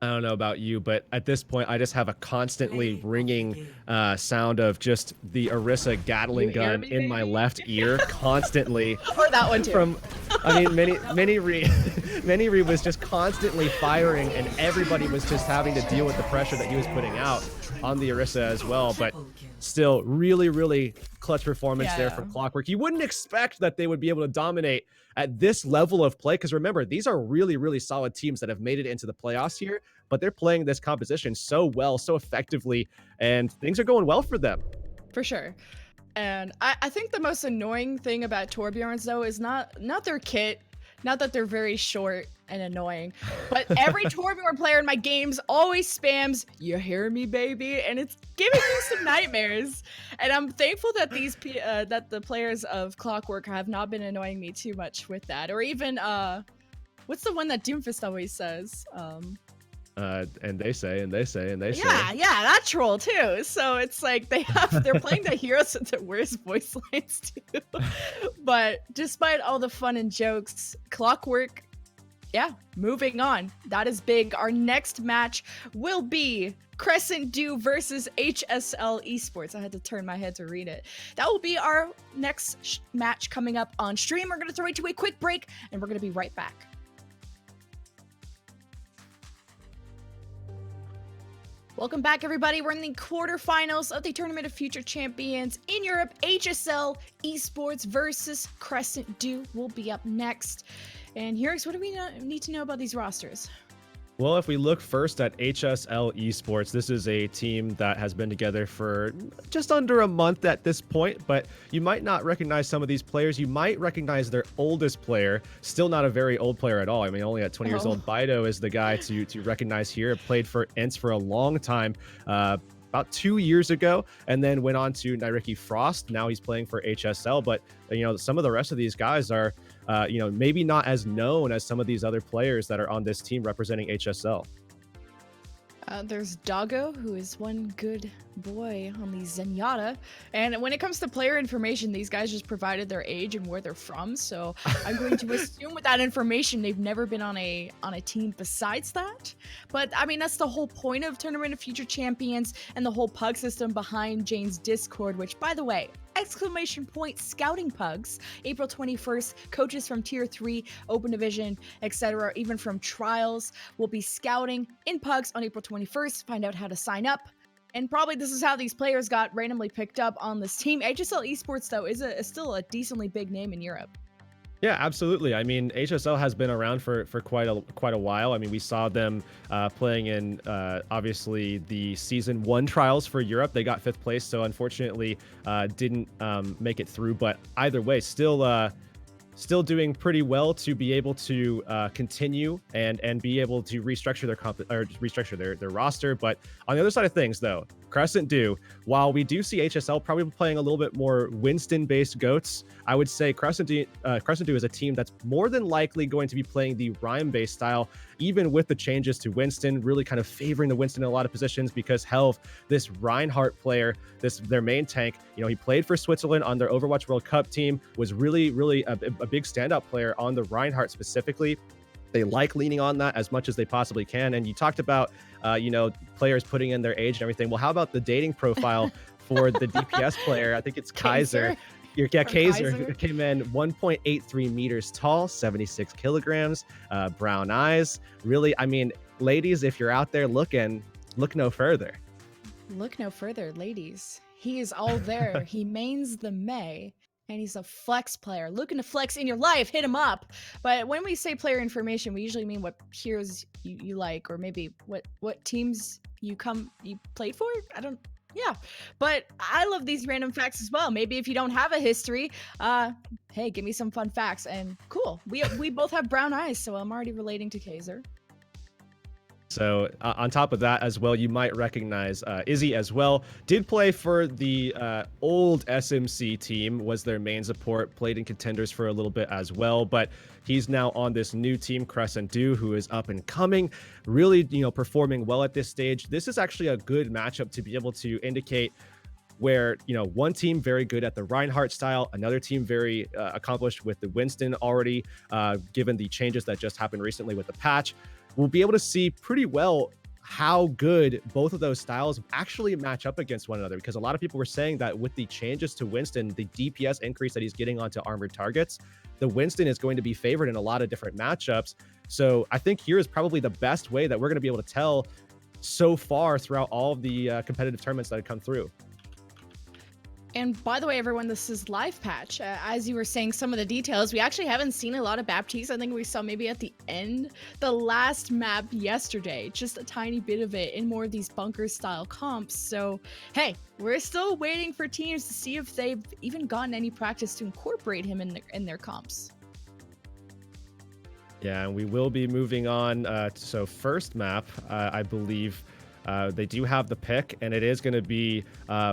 I don't know about you, but at this point, I just have a constantly ringing sound of just the Orisa Gatling gun in my left ear constantly.
Or that one too.
I mean, Mini Re was just constantly firing, and everybody was just having to deal with the pressure that he was putting out on the Orisa as well. But still, really, really clutch performance there from Clockwork. You wouldn't expect that they would be able to dominate at this level of play, because remember, these are really, really solid teams that have made it into the playoffs here, but they're playing this composition so well, so effectively, and things are going well for them.
For sure. And I think the most annoying thing about Torbjorns, though, is not their kit. Not that they're very short and annoying, but every Torbjorn player in my games always spams, "You hear me, baby?" And it's giving me some nightmares. And I'm thankful that that the players of Clockwork have not been annoying me too much with that. Or even, what's the one that Doomfist always says?
And they say. Yeah,
that troll too. So it's like they're playing the heroes with the worst voice lines too. But despite all the fun and jokes, Clockwork, moving on. That is big. Our next match will be Crescent Dew versus HSL Esports. I had to turn my head to read it. That will be our next match coming up on stream. We're going to throw it to a quick break, and we're going to be right back. Welcome back, everybody. We're in the quarterfinals of the Tournament of Future Champions in Europe. HSL Esports versus Crescent Dew will be up next. And Heroes, what do we need to know about these rosters?
Well, if we look first at HSL Esports, this is a team that has been together for just under a month at this point, but you might not recognize some of these players. You might recognize their oldest player, still not a very old player at all. I mean, only at 20 years old. Bido is the guy to recognize here. Played for ENCE for a long time. About 2 years ago, and then went on to Nyriki Frost. Now he's playing for HSL, but some of the rest of these guys are maybe not as known as some of these other players that are on this team representing HSL.
There's Doggo, who is one good boy on the Zenyatta. And when it comes to player information, these guys just provided their age and where they're from. So I'm going to assume with that information, they've never been on a team besides that. But I mean, that's the whole point of Tournament of Future Champions and the whole pug system behind Jane's Discord, which, by the way, !scouting pugs, April 21st. Coaches from Tier 3, Open Division, etc., even from Trials, will be scouting in pugs on April 21st. Find out how to sign up. And probably this is how these players got randomly picked up on this team. HSL Esports, though, is still a decently big name in Europe.
Yeah, absolutely. I mean, HSL has been around for quite a while. I mean, we saw them playing in obviously the Season 1 trials for Europe. They got 5th place, so unfortunately didn't make it through. But either way, still doing pretty well to be able to continue and be able to restructure their roster. But on the other side of things, though, Crescent Dew, while we do see HSL probably playing a little bit more Winston-based goats, I would say Crescent Dew is a team that's more than likely going to be playing the Rhyme-based style, even with the changes to Winston, really kind of favoring the Winston in a lot of positions because Helv, this Reinhardt player, their main tank, he played for Switzerland on their Overwatch World Cup team, was really a big standout player on the Reinhardt specifically. They like leaning on that as much as they possibly can. And you talked about, players putting in their age and everything. Well, how about the dating profile for the DPS player? I think it's Kaiser. Kaiser came in 1.83 meters tall, 76 kilograms, brown eyes. Really, I mean, ladies, if you're out there looking, look no further.
Look no further, ladies. He is all there. He mains the Mei. And he's a flex player. Looking to flex in your life, hit him up. But when we say player information, we usually mean what heroes you like, or maybe what teams you played for. Yeah. But I love these random facts as well. Maybe if you don't have a history, hey, give me some fun facts. And cool, we both have brown eyes, so I'm already relating to Kaiser.
So on top of that as well, you might recognize Izzy as well. Did play for the old SMC team, was their main support, played in contenders for a little bit as well, but he's now on this new team, Crescent Dew, who is up and coming, really, performing well at this stage. This is actually a good matchup to be able to indicate where, one team very good at the Reinhardt style, another team very accomplished with the Winston already, given the changes that just happened recently with the patch. We'll be able to see pretty well how good both of those styles actually match up against one another, because a lot of people were saying that with the changes to Winston, the DPS increase that he's getting onto armored targets, the Winston is going to be favored in a lot of different matchups. So I think here is probably the best way that we're going to be able to tell so far throughout all of the competitive tournaments that have come through.
And by the way, everyone, this is live patch. As you were saying some of the details, we actually haven't seen a lot of Baptiste. I think we saw maybe at the end, the last map yesterday, just a tiny bit of it in more of these bunker style comps. So, hey, we're still waiting for teams to see if they've even gotten any practice to incorporate him in their comps.
Yeah, and we will be moving on. So first map, I believe, they do have the pick, and it is going to be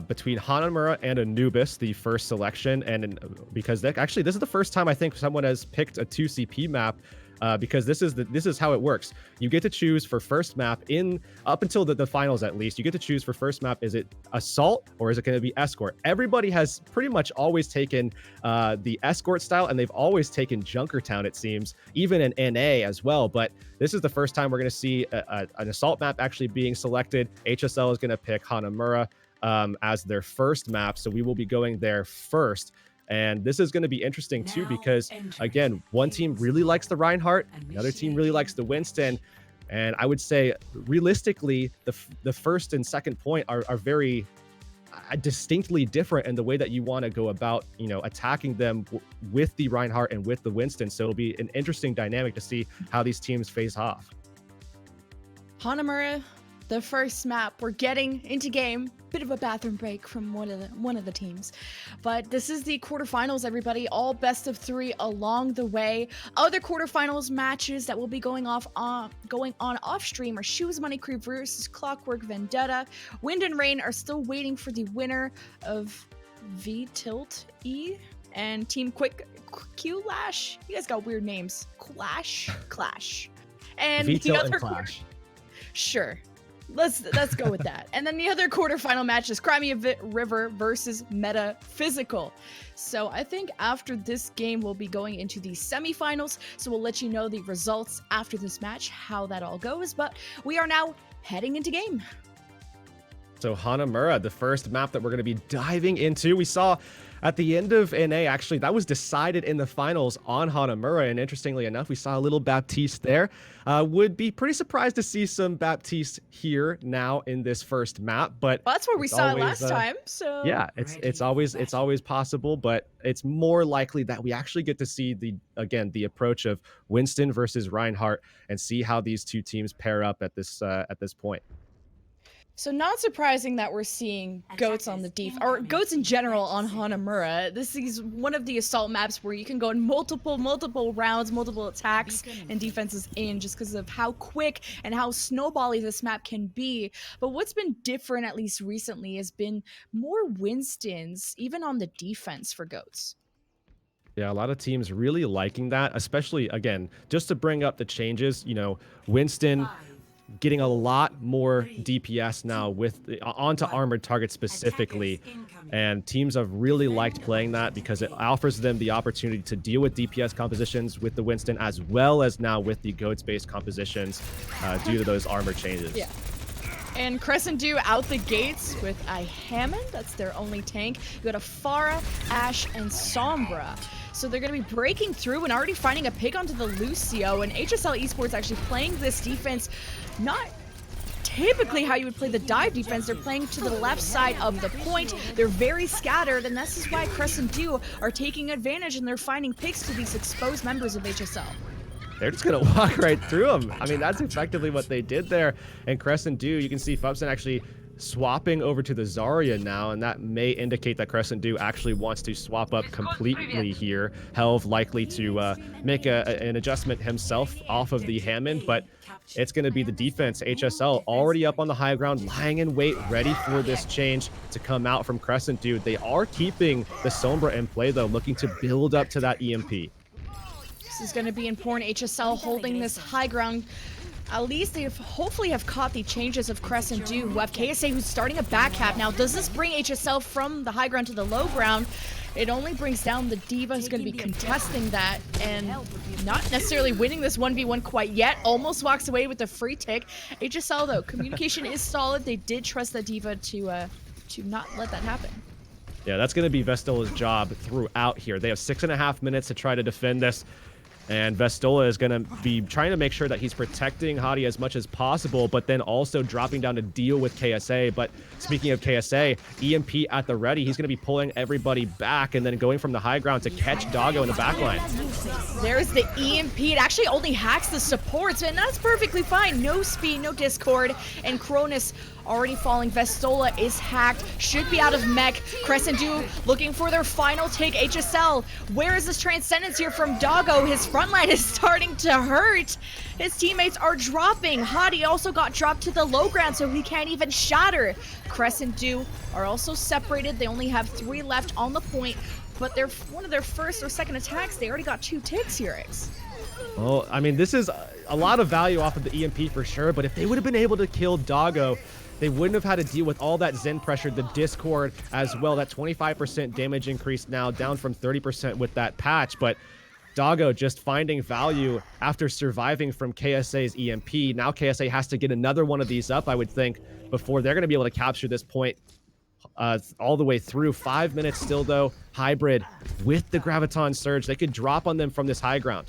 between Hanamura and Anubis, the first selection. And because this is the first time I think someone has picked a 2CP map, because this is how it works. You get to choose for first map up until the finals, at least. You get to choose for first map. Is it assault or is it going to be escort? Everybody has pretty much always taken the escort style, and they've always taken Junkertown, it seems, even in NA as well. But this is the first time we're going to see an assault map actually being selected. HSL is going to pick Hanamura as their first map, so we will be going there first. And this is going to be interesting too, because again, one team really likes the Reinhardt, the other team really likes the Winston. And I would say realistically, the first and second point are very distinctly different in the way that you want to go about, attacking them with the Reinhardt and with the Winston. So it'll be an interesting dynamic to see how these teams face off.
Hanamura, the first map, we're getting into game. Bit of a bathroom break from one of the teams, but this is the quarterfinals, everybody. All best of 3 along the way. Other quarterfinals matches that will be going on off stream are Shoes Money Crew versus Clockwork Vendetta. Wind and Rain are still waiting for the winner of V Tilt E and Team Quick Q Lash. You guys got weird names. Clash. And
V Tilt
the other
and Clash.
Sure. Let's go with that. And then the other quarterfinal match is Crimea River versus Metaphysical. So I think after this game, we'll be going into the semifinals. So we'll let you know the results after this match, how that all goes. But we are now heading into game.
So Hanamura, the first map that we're going to be diving into. We saw at the end of NA, actually, that was decided in the finals on Hanamura. And interestingly enough, we saw a little Baptiste there. Would be pretty surprised to see some Baptiste here now in this first map. But
well, that's where we saw it last time. So
yeah, it's always possible, but it's more likely that we actually get to see the approach of Winston versus Reinhardt and see how these two teams pair up at this point.
So not surprising that we're seeing goats on the or goats in general on Hanamura. This is one of the assault maps where you can go in multiple rounds, multiple attacks and defenses in, just because of how quick and how snowbally this map can be. But what's been different, at least recently, has been more Winstons, even on the defense for goats.
Yeah, a lot of teams really liking that, especially, again, just to bring up the changes, Winston getting a lot more DPS now onto armored targets specifically, and teams have really liked playing that because it offers them the opportunity to deal with DPS compositions with the Winston as well as now with the goats-based compositions due to those armor changes.
Yeah. And Crescent Dew out the gates with a Hammond. That's their only tank. You got a Pharah, Ashe, and Sombra. So they're going to be breaking through and already finding a pick onto the Lucio. And HSL Esports actually playing this defense not typically how you would play the dive defense. They're playing to the left side of the point. They're very scattered, and this is why Crescent Dew are taking advantage, and they're finding picks to these exposed members of HSL.
They're just going to walk right through them. I mean, that's effectively what they did there. And Crescent Dew, you can see Fubson actually swapping over to the Zarya now, and that may indicate that Crescent Dew actually wants to swap up completely here. Helv likely to make an adjustment himself off of the Hammond, but it's going to be the defense. HSL already up on the high ground, lying in wait, ready for this change to come out from Crescent Dew. They are keeping the Sombra in play, though, looking to build up to that EMP.
This is going to be important. HSL holding this high ground. At least they hopefully have caught the changes of Crescent Dew, who have KSA who's starting a back cap. Now, does this bring HSL from the high ground to the low ground? It only brings down the Diva, who's going to be contesting that and not necessarily winning this 1v1 quite yet. Almost walks away with the free tick. HSL, though, communication is solid. They did trust the Diva to not let that happen.
Yeah, that's going to be Vestola's job throughout here. They have 6.5 minutes to try to defend this. And Vestola is going to be trying to make sure that he's protecting Hadi as much as possible, but then also dropping down to deal with KSA. But speaking of KSA, EMP at the ready. He's going to be pulling everybody back and then going from the high ground to catch Doggo in the backline.
There's the EMP. It actually only hacks the supports, and that's perfectly fine. No speed, no Discord, and Cronus already falling. Vestola is hacked, should be out of mech. Crescent Dew looking for their final take. HSL, where is this transcendence here from Doggo? His front line is starting to hurt. His teammates are dropping. Hadi also got dropped to the low ground, so he can't even shatter. Crescent Dew are also separated. They only have 3 left on the point, but they're one of their first or second attacks. They already got 2 ticks here, X.
Well, I mean, this is a lot of value off of the EMP for sure, but if they would have been able to kill Doggo, they wouldn't have had to deal with all that Zen pressure, the Discord as well. That 25% damage increase now down from 30% with that patch. But Doggo just finding value after surviving from KSA's EMP. Now KSA has to get another one of these up, I would think, before they're going to be able to capture this point all the way through. 5 minutes still, though. Hybrid with the Graviton Surge. They could drop on them from this high ground.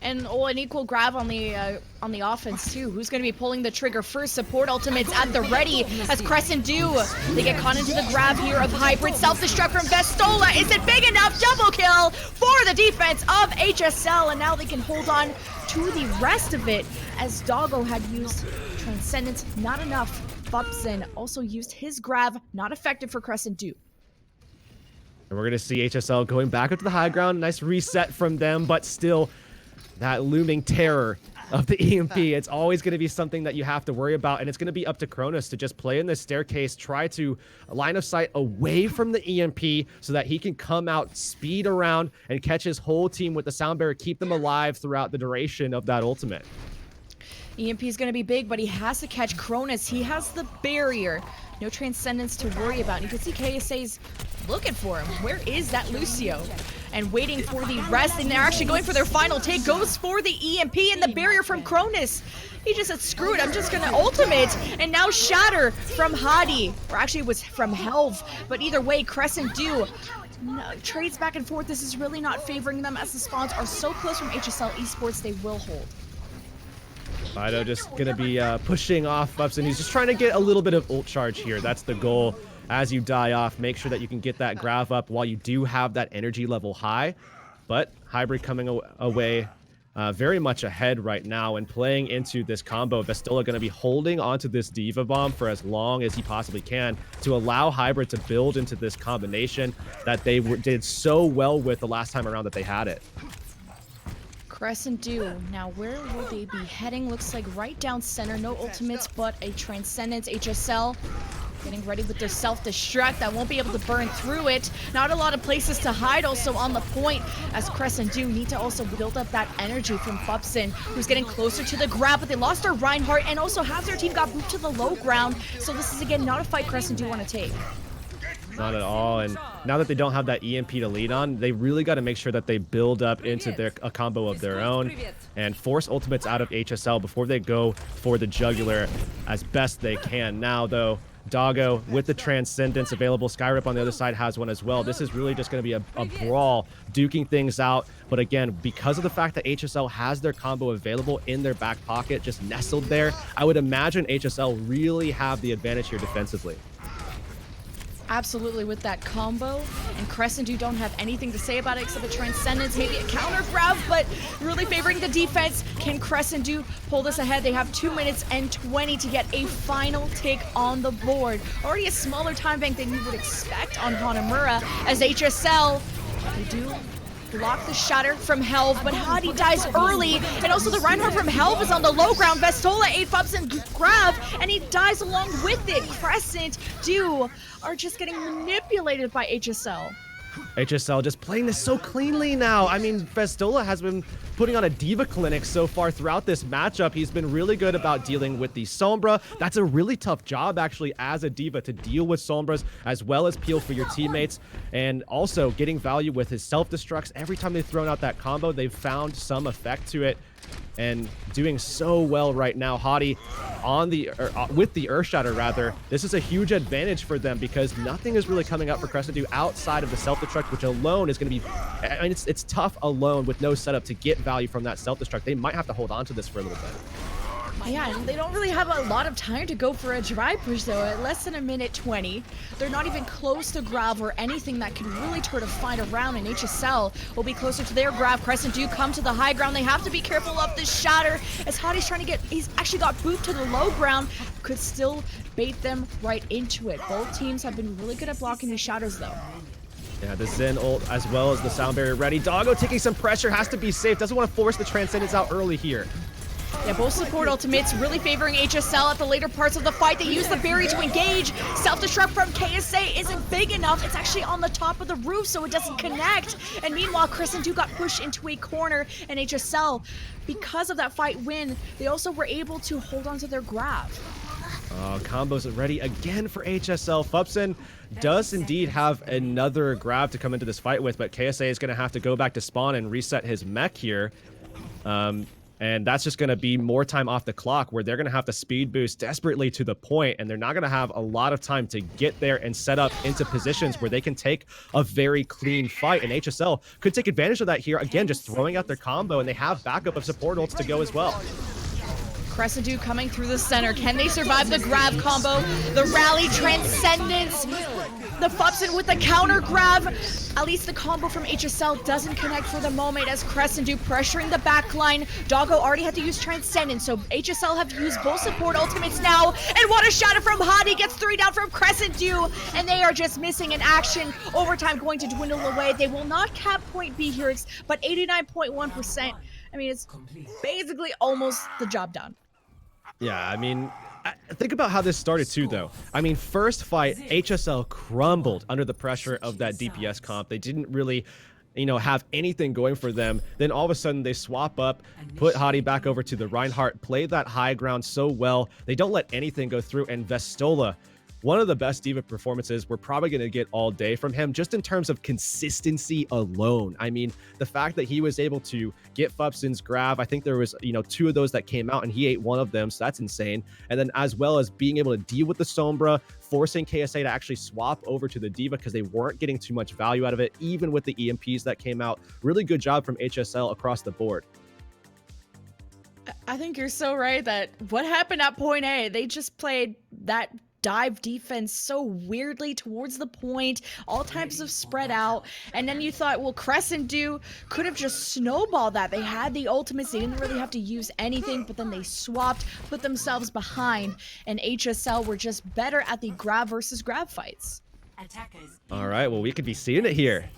And an equal grab on the offense too. Who's going to be pulling the trigger first? Support ultimates at the ready as Crescent Dew. They get caught into the grab here of Hybrid. Self-destruct from Vestola. Is it big enough? Double kill for the defense of HSL. And now they can hold on to the rest of it as Doggo had used Transcendence. Not enough. Fupson also used his grab. Not effective for Crescent Dew.
And we're going to see HSL going back up to the high ground. Nice reset from them, but still that looming terror of the EMP. It's always going to be something that you have to worry about, and it's going to be up to Cronus to just play in this staircase, try to line of sight away from the EMP so that he can come out, speed around, and catch his whole team with the sound barrier, keep them alive throughout the duration of that ultimate.
EMP is going to be big, but he has to catch Cronus. He has the barrier. No Transcendence to worry about. And you can see KSA's looking for him. Where is that Lucio? And waiting for the rest, and they're actually going for their final take. Goes for the EMP and the barrier from Cronus. He just said, screw it, I'm just gonna ultimate. And now Shatter from Hadi, or actually it was from Helv. But either way, Crescent Dew trades back and forth. This is really not favoring them as the spawns are so close from HSL Esports, they will hold.
Fido just going to be pushing off Fupson. He's just trying to get a little bit of ult charge here. That's the goal. As you die off, make sure that you can get that grab up while you do have that energy level high. But Hybrid coming away very much ahead right now and playing into this combo. Vestola going to be holding onto this Diva Bomb for as long as he possibly can to allow Hybrid to build into this combination that they did so well with the last time around that they had it.
Crescent Dew. Now, where will they be heading? Looks like right down center. No ultimates, but a Transcendence. HSL getting ready with their self-destruct. That won't be able to burn through it. Not a lot of places to hide also on the point, as Crescent Dew need to also build up that energy from Fupson, who's getting closer to the grab, but they lost their Reinhardt, and also half their team got moved to the low ground. So this is, again, not a fight Crescent Dew want to take.
Not at all. And now that they don't have that EMP to lead on, they really got to make sure that they build up into a combo of their own and force ultimates out of HSL before they go for the jugular as best they can. Now, though, Doggo with the Transcendence available. Skyrip on the other side has one as well. This is really just going to be a brawl, duking things out. But again, because of the fact that HSL has their combo available in their back pocket, just nestled there, I would imagine HSL really have the advantage here defensively.
Absolutely, with that combo, and Crescent Dew don't have anything to say about it except the Transcendence, maybe a counter grab, but really favoring the defense. Can Crescent Dew pull this ahead? They have 2 minutes and 20 to get a final take on the board. Already a smaller time bank than you would expect on Hanamura, as HSL, they do block the shatter from Helv, but Hadi dies early, and also the Reinhardt from Helv is on the low ground. Vestola 8 Fupson grab, and he dies along with it. Crescent Dew are just getting manipulated by HSL.
HSL just playing this so cleanly now. I mean, Vestola has been putting on a diva clinic so far throughout this matchup. He's been really good about dealing with the Sombra. That's a really tough job, actually, as a diva, to deal with Sombras as well as peel for your teammates, and also getting value with his self-destructs. Every time they've thrown out that combo, they've found some effect to it, and doing so well right now. Hadi on the with the Earthshatter, rather. This is a huge advantage for them because nothing is really coming up for Crescent Dew outside of the self-destruct, which alone is going to be, I mean, it's tough alone with no setup to get value from that self-destruct. They might have to hold on to this for a little bit.
Yeah, they don't really have a lot of time to go for a dry push, though. At less than a minute 20, they're not even close to grab or anything that can really turn a fight around, and HSL will be closer to their grab. Crescent Dew come to the high ground. They have to be careful of this shatter, as Hadi's trying to get, he's actually got booped to the low ground, could still bait them right into it. Both teams have been really good at blocking these shatters, though.
Yeah, the Zen ult as well as the sound barrier ready. Doggo taking some pressure, has to be safe, doesn't want to force the Transcendence out early here.
Yeah, both support ultimates really favoring HSL at the later parts of the fight. They use the berry to engage. Self-destruct from KSA isn't big enough. It's actually on the top of the roof, so it doesn't connect. And meanwhile, Crescent Dew got pushed into a corner, and HSL, because of that fight win, they also were able to hold on to their grab.
Combos ready again for HSL. Fupson does indeed have another grab to come into this fight with, but KSA is going to have to go back to spawn and reset his mech here. And that's just going to be more time off the clock where they're going to have to speed boost desperately to the point, and they're not going to have a lot of time to get there and set up into positions where they can take a very clean fight. And HSL could take advantage of that here. Again, just throwing out their combo, and they have backup of support ults to go as well.
Crescent Dew coming through the center. Can they survive the grab combo? The rally transcendence. The Fupson with the counter grab. At least the combo from HSL doesn't connect for the moment as Crescent Dew pressuring the backline. Doggo already had to use Transcendence, so HSL have to use both support ultimates now. And what a shot from Hadi, gets 3 down from Crescent Dew, and they are just missing in action. Overtime going to dwindle away. They will not cap point B here, but 89.1%. I mean, it's basically almost the job done.
Yeah, I mean, think about how this started too, though. I mean, first fight, HSL crumbled under the pressure of that DPS comp. They didn't really, have anything going for them. Then all of a sudden they swap up, put Hadi back over to the Reinhardt, play that high ground so well. They don't let anything go through, and Vestola, one of the best D.Va performances we're probably going to get all day from him, just in terms of consistency alone. I mean, the fact that he was able to get Fupson's grab, I think there was, 2 of those that came out, and he ate one of them, so that's insane. And then as well as being able to deal with the Sombra, forcing KSA to actually swap over to the D.Va because they weren't getting too much value out of it, even with the EMPs that came out. Really good job from HSL across the board.
I think you're so right that what happened at point A, they just played that dive defense so weirdly towards the point, all types of spread out, and then you thought, well, Crescent Dew could have just snowballed that. They had the ultimates, they didn't really have to use anything, but then they swapped, put themselves behind, and HSL were just better at the grab versus grab fights.
All right, well, we could be seeing it here.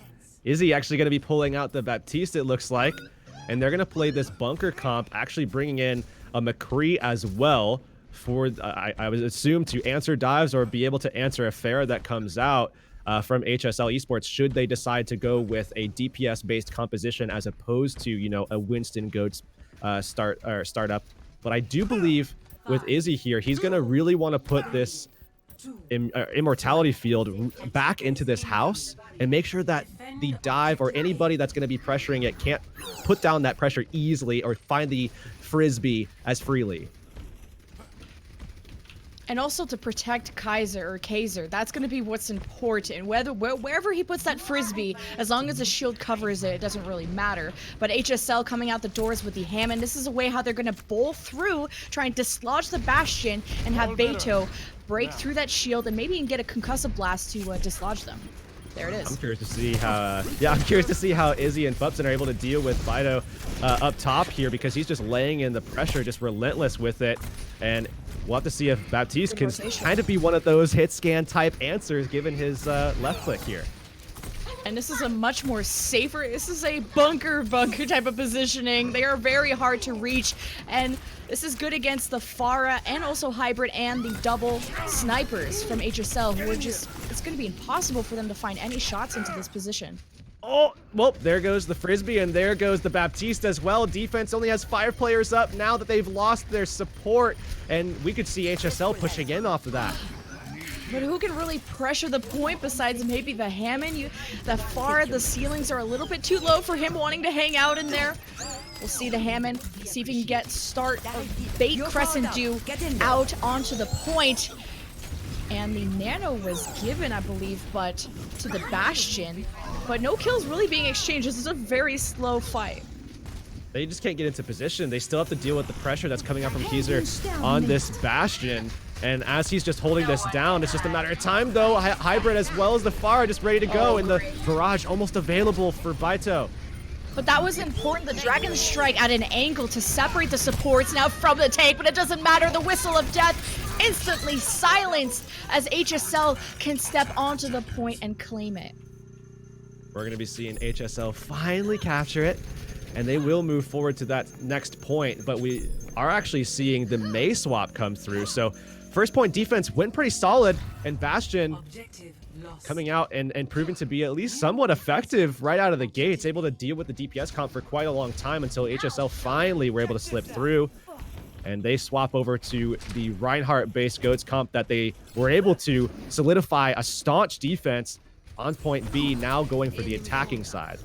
Izzy actually going to be pulling out the Baptiste, it looks like, and they're going to play this bunker comp, actually bringing in a McCree as well, for I would assume to answer dives or be able to answer a Pharah that comes out from HSL Esports, should they decide to go with a DPS based composition as opposed to a Winston Goats startup. But I do believe with Izzy here, he's gonna really want to put this immortality field back into this house and make sure that the dive or anybody that's going to be pressuring it can't put down that pressure easily or find the frisbee as freely.
And also to protect Kaiser, that's going to be what's important. Wherever he puts that frisbee, as long as the shield covers it, it doesn't really matter. But HSL coming out the doors with the Hammond, this is a way how they're going to bowl through, try and dislodge the Bastion, and have Beto break through that shield, and maybe even get a concussive blast to dislodge them. There it is.
I'm curious to see how Izzy and Fupson are able to deal with Fido up top here, because he's just laying in the pressure, just relentless with it. And we'll have to see if Baptiste can kind of be one of those hit scan type answers given his left click here.
And this is a much more safer, this is a bunker type of positioning. They are very hard to reach, and this is good against the Pharah and also Hybrid and the double snipers from HSL, who are just, it's going to be impossible for them to find any shots into this position.
Oh, well, there goes the frisbee, and there goes the Baptiste as well. Defense only has 5 players up now that they've lost their support, and we could see HSL pushing in off of that.
But who can really pressure the point besides maybe the Hammond? The Pharah, the ceilings are a little bit too low for him wanting to hang out in there. We'll see the Hammond, see if he can bait Crescent Dew out onto the point. And the Nano was given, I believe, but to the Bastion. But no kills really being exchanged. This is a very slow fight.
They just can't get into position. They still have to deal with the pressure that's coming out from Kaiser on this Bastion. And as he's just holding this down, it's just a matter of time, though. Hybrid as well as the Pharah just ready to go, and the barrage almost available for Baito.
But that was important, the Dragon Strike at an angle to separate the supports now from the tank, but it doesn't matter. The Whistle of Death instantly silenced as HSL can step onto the point and claim it.
We're going to be seeing HSL finally capture it, and they will move forward to that next point, but we are actually seeing the Mei swap come through. So first point defense went pretty solid, and Bastion coming out and proving to be at least somewhat effective right out of the gates, able to deal with the DPS comp for quite a long time until HSL finally were able to slip through. And they swap over to the Reinhardt-based Goats comp that they were able to solidify a staunch defense on point B, now going for the attacking side.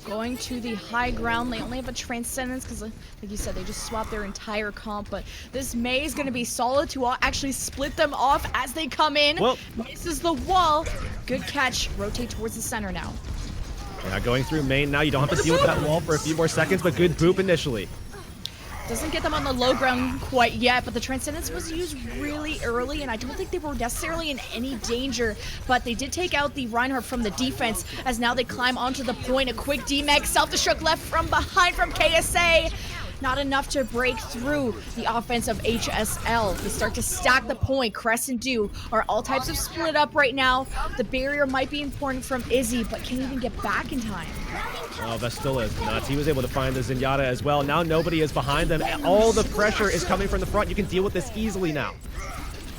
Going to the high ground. They only have a Transcendence because, like you said, they just swapped their entire comp. But this Mei is going to be solid to actually split them off as they come in.
Well,
misses the wall. Good catch. Rotate towards the center now.
Yeah, going through main now. You don't have to deal with that wall for a few more seconds, but good boop initially.
Doesn't get them on the low ground quite yet, but the Transcendence was used really early, and I don't think they were necessarily in any danger, but they did take out the Reinhardt from the defense, as now they climb onto the point. A quick D-Meg, self-destruct left from behind from KSA. Not enough to break through the offense of HSL. They start to stack the point. Crescent Dew are all types of split up right now. The barrier might be important from Izzy, but can't even get back in time.
Oh, Vestilla is nuts. He was able to find the Zenyatta as well. Now nobody is behind them. All the pressure is coming from the front. You can deal with this easily now.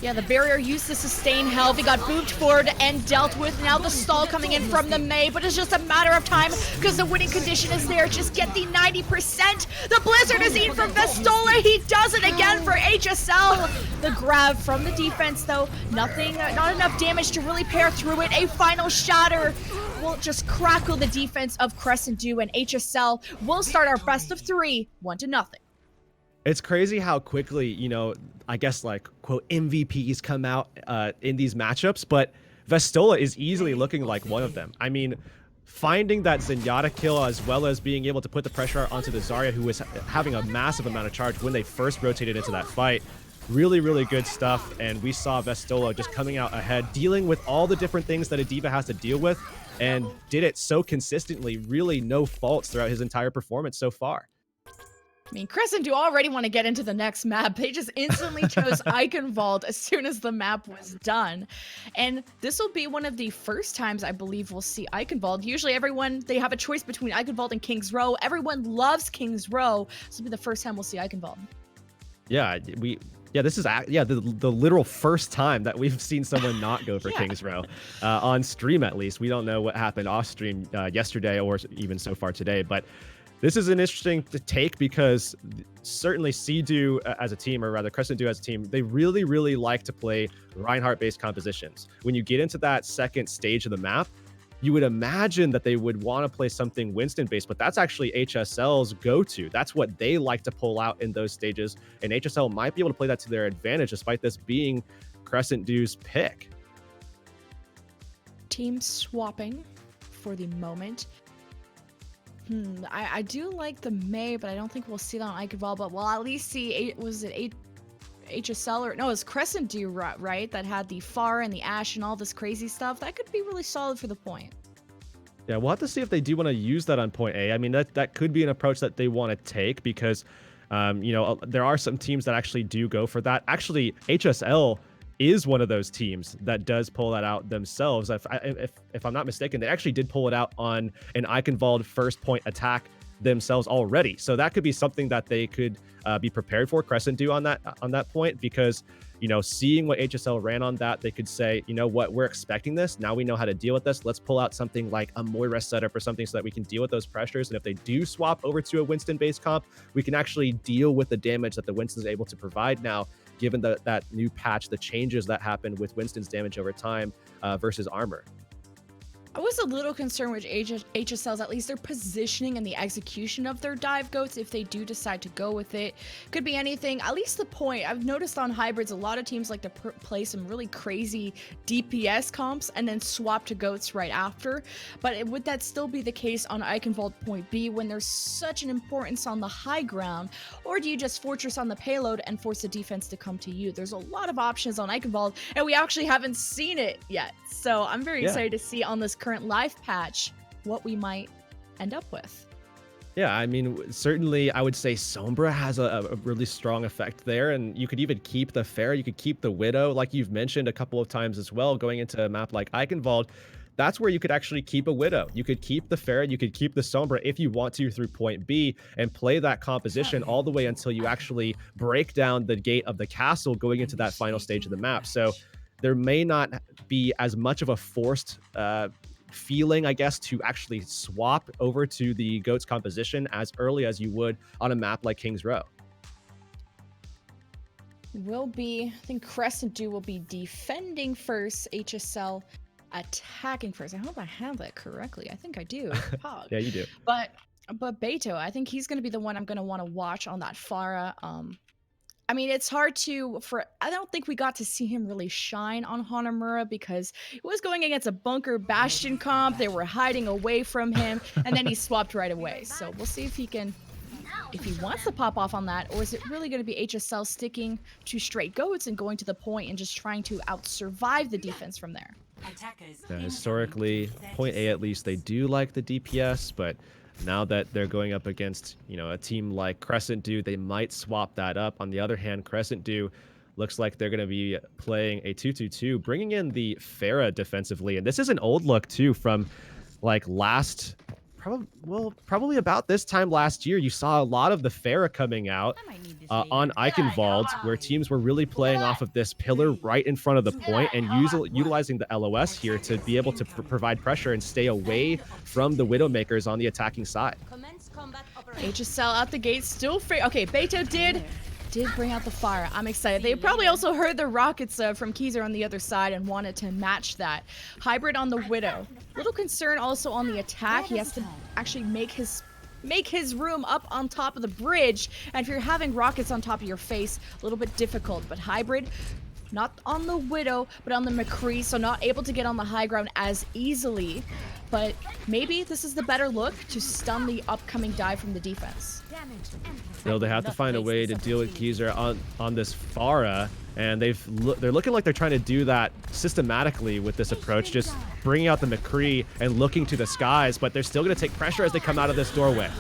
Yeah, the barrier used to sustain health. He got booped forward and dealt with. Now the stall coming in from the Mei, but it's just a matter of time because the winning condition is there. Just get the 90%. The Blizzard is in from Vestola. He does it again for HSL. The grab from the defense, though. Nothing, not enough damage to really pair through it. A final shatter will just crackle the defense of Crescent Dew, and HSL will start our best of 3, 1-0.
It's crazy how quickly, you know, I guess like quote MVPs come out in these matchups, but Vestola is easily looking like one of them. I mean, finding that Zenyatta kill as well as being able to put the pressure onto the Zarya, who was having a massive amount of charge when they first rotated into that fight. Really, really good stuff. And we saw Vestola just coming out ahead, dealing with all the different things that a diva has to deal with, and did it so consistently, really no faults throughout his entire performance so far.
I mean, Crescent Dew already want to get into the next map. They just instantly chose Eichenwald as soon as the map was done. And this will be one of the first times I believe we'll see Eichenwald. Usually everyone, they have a choice between Eichenwald and King's Row. Everyone loves King's Row. This will be the first time we'll see Eichenwald.
Yeah, this is the literal first time that we've seen someone not go for King's Row on stream. At least we don't know what happened off stream yesterday or even so far today, but this is an interesting take because certainly Sea-Doo as a team, or rather Crescent Dew as a team, they really, really like to play Reinhardt-based compositions. When you get into that second stage of the map, you would imagine that they would want to play something Winston-based, but that's actually HSL's go-to. That's what they like to pull out in those stages, and HSL might be able to play that to their advantage, despite this being Crescent Dew's pick.
Team swapping for the moment. I do like the Mei, but I don't think we'll see that on Eichenwald, but we'll at least see, HSL, or no, it's Crescent Dew, right? That had the Far and the Ash and all this crazy stuff. That could be really solid for the point.
Yeah, we'll have to see if they do want to use that on point A. I mean, that could be an approach that they want to take because, you know, there are some teams that actually do go for that. Actually, HSL is one of those teams that does pull that out themselves. If I'm not mistaken, they actually did pull it out on an Eichenwald first point attack themselves already. So that could be something that they could be prepared for, Crescent Dew on that point, because, you know, seeing what HSL ran on that, they could say, you know what, we're expecting this. Now we know how to deal with this. Let's pull out something like a Moira setup or something so that we can deal with those pressures. And if they do swap over to a Winston-based comp, we can actually deal with the damage that the Winston's able to provide now, given that new patch, the changes that happened with Winston's damage over time versus armor.
I was a little concerned with HSL's, at least their positioning and the execution of their dive goats if they do decide to go with it. Could be anything, at least the point. I've noticed on hybrids, a lot of teams like to play some really crazy DPS comps and then swap to goats right after. But would that still be the case on Eichenwald point B when there's such an importance on the high ground? Or do you just fortress on the payload and force the defense to come to you? There's a lot of options on Eichenwald, and we actually haven't seen it yet. So I'm very excited to see on this current live patch what we might end up with.
Yeah, I mean, certainly I would say Sombra has a really strong effect there, and you could even keep the Pharah, you could keep the Widow, like you've mentioned a couple of times as well, going into a map like Eichenwald. That's where you could actually keep a Widow. You could keep the Pharah, you could keep the Sombra if you want to through point B and play that composition all the way until you actually break down the gate of the castle going into that final stage of the map. So there may not be as much of a forced feeling, I guess, to actually swap over to the GOAT's composition as early as you would on a map like King's Row.
I think Crescent Dew will be defending first. HSL attacking first. I hope I have that correctly. I think I do. Pog.
Yeah, you do.
But Beto, I think he's gonna be the one I'm gonna want to watch on that Pharah. I mean, it's hard I don't think we got to see him really shine on Hanamura because he was going against a bunker Bastion comp. They were hiding away from him, and then he swapped right away. So we'll see if he wants to pop off on that, or is it really going to be HSL sticking to straight goats and going to the point and just trying to out-survive the defense from there?
Yeah, historically, point A at least, they do like the DPS, but now that they're going up against, a team like Crescent Dew, they might swap that up. On the other hand, Crescent Dew looks like they're going to be playing a 2-2-2, bringing in the Pharah defensively. And this is an old look, too, from like probably about this time last year. You saw a lot of the Pharah coming out on Eichenwald, where teams were really playing off of this pillar right in front of the point and utilizing the LOS here to be able to provide pressure and stay away from the Widowmakers on the attacking side.
HSL out the gate, still okay, Beto did bring out the fire. I'm excited. They probably also heard the rockets from Keyser on the other side and wanted to match that. Hybrid on the Widow. Little concern also on the attack. He has to actually make his room up on top of the bridge. And if you're having rockets on top of your face, a little bit difficult. But Hybrid, not on the Widow, but on the McCree, so not able to get on the high ground as easily. But maybe this is the better look to stun the upcoming dive from the defense.
They have to find a way to deal with Keyser on this Pharah, and they're looking like they're trying to do that systematically with this approach, just bringing out the McCree and looking to the skies, but they're still going to take pressure as they come out of this doorway.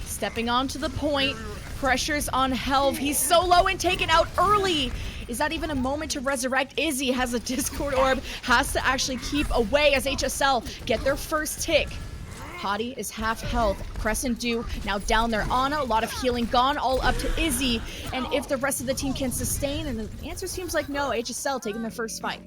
Stepping onto the point, pressures on Helv. He's so low and taken out early. Is that even a moment to resurrect? Izzy has a Discord orb, has to actually keep away as HSL get their first tick. Hottie is half health. Crescent Dew now down there. Ana, a lot of healing gone, all up to Izzy. And if the rest of the team can sustain, and the answer seems like no, HSL taking their first fight.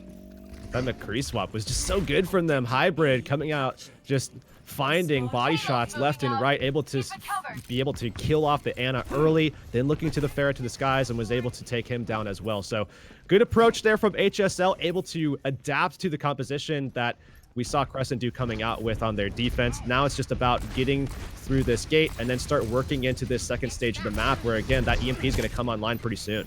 That McCree swap was just so good from them. Hybrid coming out, just finding body shots left and right, able to kill off the Ana early, then looking to the Pharah to the skies and was able to take him down as well. So good approach there from HSL, able to adapt to the composition that we saw Crescent Dew coming out with on their defense. Now it's just about getting through this gate and then start working into this second stage of the map where, again, that EMP is going to come online pretty soon.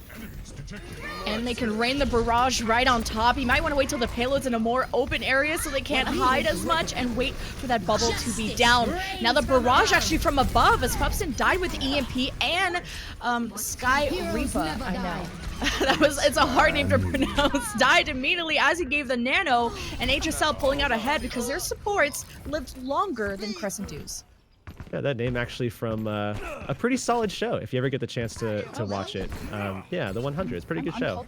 And they can rain the barrage right on top. You might want to wait till the payload's in a more open area so they can't hide as much and wait for that bubble to be down. Now the barrage actually from above as Pupson died with EMP and Sky Reaper. I know. It's a hard name to pronounce. Died immediately as he gave the nano, and HSL pulling out ahead because their supports lived longer than Crescent Dew's.
Yeah, that name actually from a pretty solid show if you ever get the chance to watch it. Yeah, the 100. It's a pretty good show.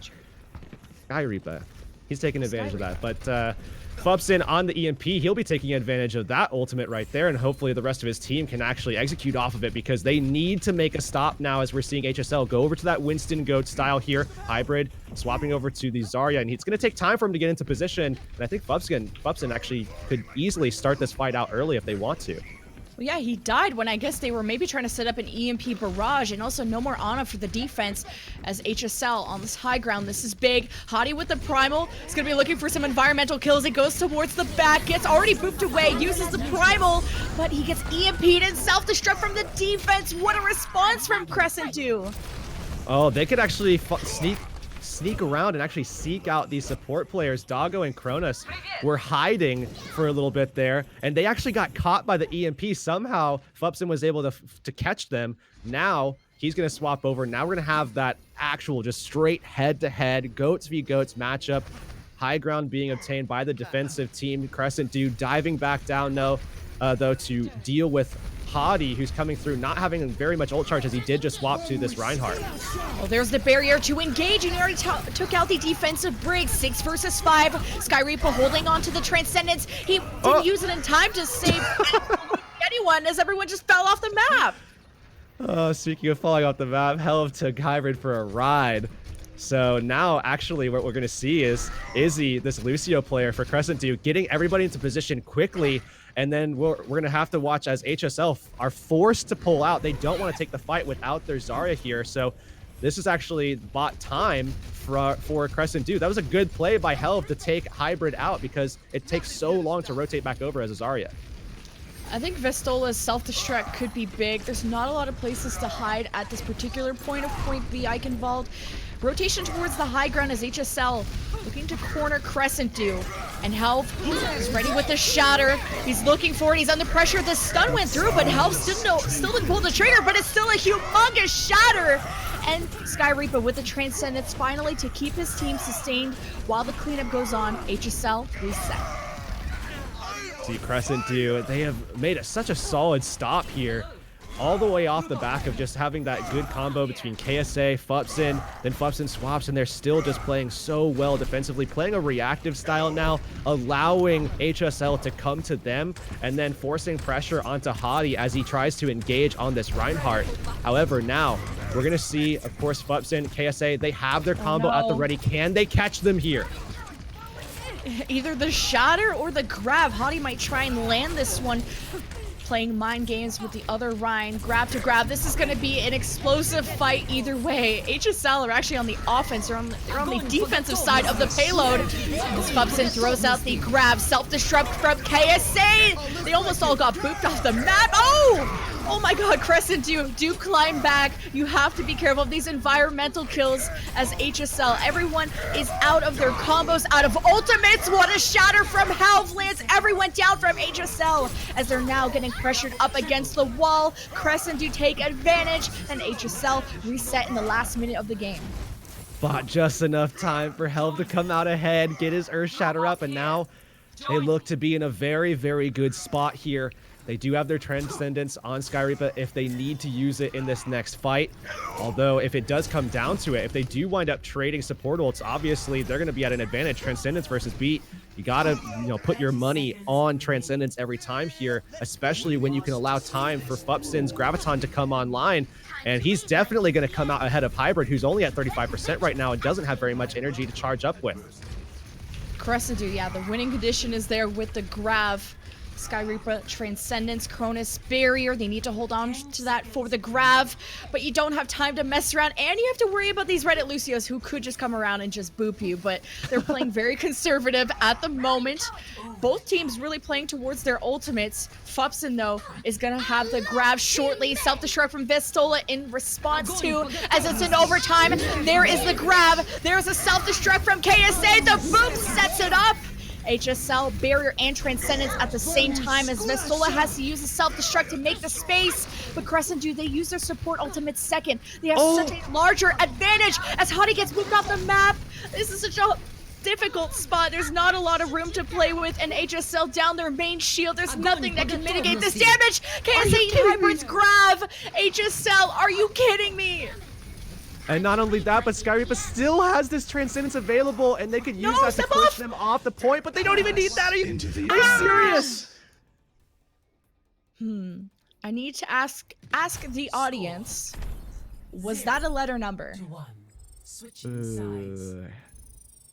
Sky Reaper. He's taking advantage of that. But Fubson on the EMP, he'll be taking advantage of that ultimate right there, and hopefully the rest of his team can actually execute off of it because they need to make a stop now as we're seeing HSL go over to that Winston Goat style here. Hybrid swapping over to the Zarya, and it's going to take time for him to get into position, and I think Fubson actually could easily start this fight out early if they want to.
Well, yeah, he died when I guess they were maybe trying to set up an EMP barrage, and also no more Ana for the defense as HSL on this high ground. This is big. Hottie with the primal. He's going to be looking for some environmental kills. It goes towards the back, gets already booped away, uses the primal, but he gets EMP'd and self-destruct from the defense. What a response from Crescent Dew.
Oh, they could actually sneak around and actually seek out these support players. Doggo and Kronos were hiding for a little bit there, and they actually got caught by the EMP. Somehow, Fubson was able to catch them. Now, he's going to swap over. Now we're going to have that actual just straight head-to-head goats v goats matchup. High ground being obtained by the defensive team. Crescent Dew diving back down, though, to deal with Hottie, who's coming through, not having very much ult charge as he did just swap to this Reinhardt.
Well, there's the barrier to engage, and he already took out the defensive brig. 6 versus 5. Sky Reaper holding on to the Transcendence. He didn't use it in time to save anyone as everyone just fell off the map.
Speaking of falling off the map, Helv took Hybrid for a ride. So now, actually, what we're going to see is Izzy, this Lucio player for Crescent Dew, getting everybody into position quickly. And then we're going to have to watch as HSL are forced to pull out. They don't want to take the fight without their Zarya here. So this is actually bought time for Crescent Dew. That was a good play by Helv to take Hybrid out because it takes so long to rotate back over as a Zarya.
I think Vestola's self-destruct could be big. There's not a lot of places to hide at this particular point of point B Eichenwald. Rotation towards the high ground as HSL looking to corner Crescent Dew. And Helv is ready with the shatter. He's looking for it. He's under pressure. The stun went through, but Helv still didn't pull the trigger, but it's still a humongous shatter. And Sky Reaper with the Transcendence finally to keep his team sustained while the cleanup goes on. HSL reset.
See, Crescent Dew, they have made such a solid stop here, all the way off the back of just having that good combo between KSA, Fupsin, then Fupsin swaps, and they're still just playing so well defensively, playing a reactive style now, allowing HSL to come to them, and then forcing pressure onto Hadi as he tries to engage on this Reinhardt. However, now, we're going to see, of course, Fupsin, KSA, they have their combo at the ready. Can they catch them here?
Either the shatter or the grab. Hadi might try and land this one. Playing mind games with the other Ryan. Grab to grab. This is going to be an explosive fight either way. HSL are actually on the offense. They're on the defensive side of the payload. As Fupsin throws out the grab. Self-destruct from KSA. They almost all got booped off the map. Oh my god, Crescent Dew, do climb back. You have to be careful of these environmental kills as HSL. Everyone is out of their combos, out of ultimates. What a shatter from Helv lands everyone down from HSL as they're now getting pressured up against the wall. Crescent Dew take advantage and HSL reset in the last minute of the game.
But just enough time for Helv to come out ahead, get his Earth Shatter up, and now they look to be in a very, very good spot here. They do have their Transcendence on Sky Reaper if they need to use it in this next fight. Although, if it does come down to it, if they do wind up trading support ults, obviously they're going to be at an advantage. Transcendence versus Beat, you got to put your money on Transcendence every time here, especially when you can allow time for Fupsin's Graviton to come online. And he's definitely going to come out ahead of Hybrid, who's only at 35% right now and doesn't have very much energy to charge up with.
Crescent Dew, yeah, the winning condition is there with the Grav. Sky Reaper, Transcendence, Cronus, Barrier. They need to hold on to that for the Grav, but you don't have time to mess around, and you have to worry about these Reddit Lucios who could just come around and just boop you, but they're playing very conservative at the moment. Both teams really playing towards their ultimates. Fupsin, though, is going to have the Grav shortly. Self-destruct from Vestola in response to, as it's in overtime. There is the Grav. There's a self-destruct from KSA. The boom sets it up. HSL, Barrier, and Transcendence at the same time as Vestola has to use the self-destruct to make the space. But Crescent Dew, they use their support ultimate second. They have such a larger advantage as Hadi gets moved off the map. This is such a difficult spot. There's not a lot of room to play with, and HSL down their main shield. There's nothing that can mitigate this damage. KSA Hybrid's Grav. HSL, are you kidding me?
And not only that, but Sky Reaper still has this Transcendence available, and they could use that to push them off the point, but they don't even need that. Are you serious?
I need to ask the audience, was that a letter number?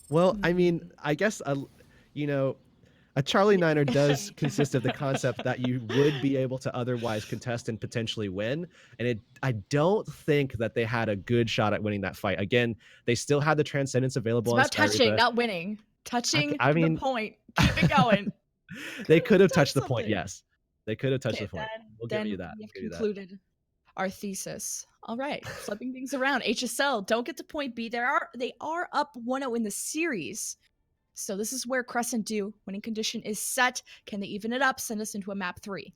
Well, I mean, I guess, a Charlie Niner does consist of the concept that you would be able to otherwise contest and potentially win. And I don't think that they had a good shot at winning that fight. Again, they still had the Transcendence available.
It's about touching, not winning. Touching the point. Keep it going.
They could have touched the point, yes. They could have touched the point. We'll give you that.
We've concluded our thesis. All right, flipping things around. HSL don't get to point B. They are up 1-0 in the series. So this is where Crescent Dew, winning condition is set. Can they even it up, send us into a map 3?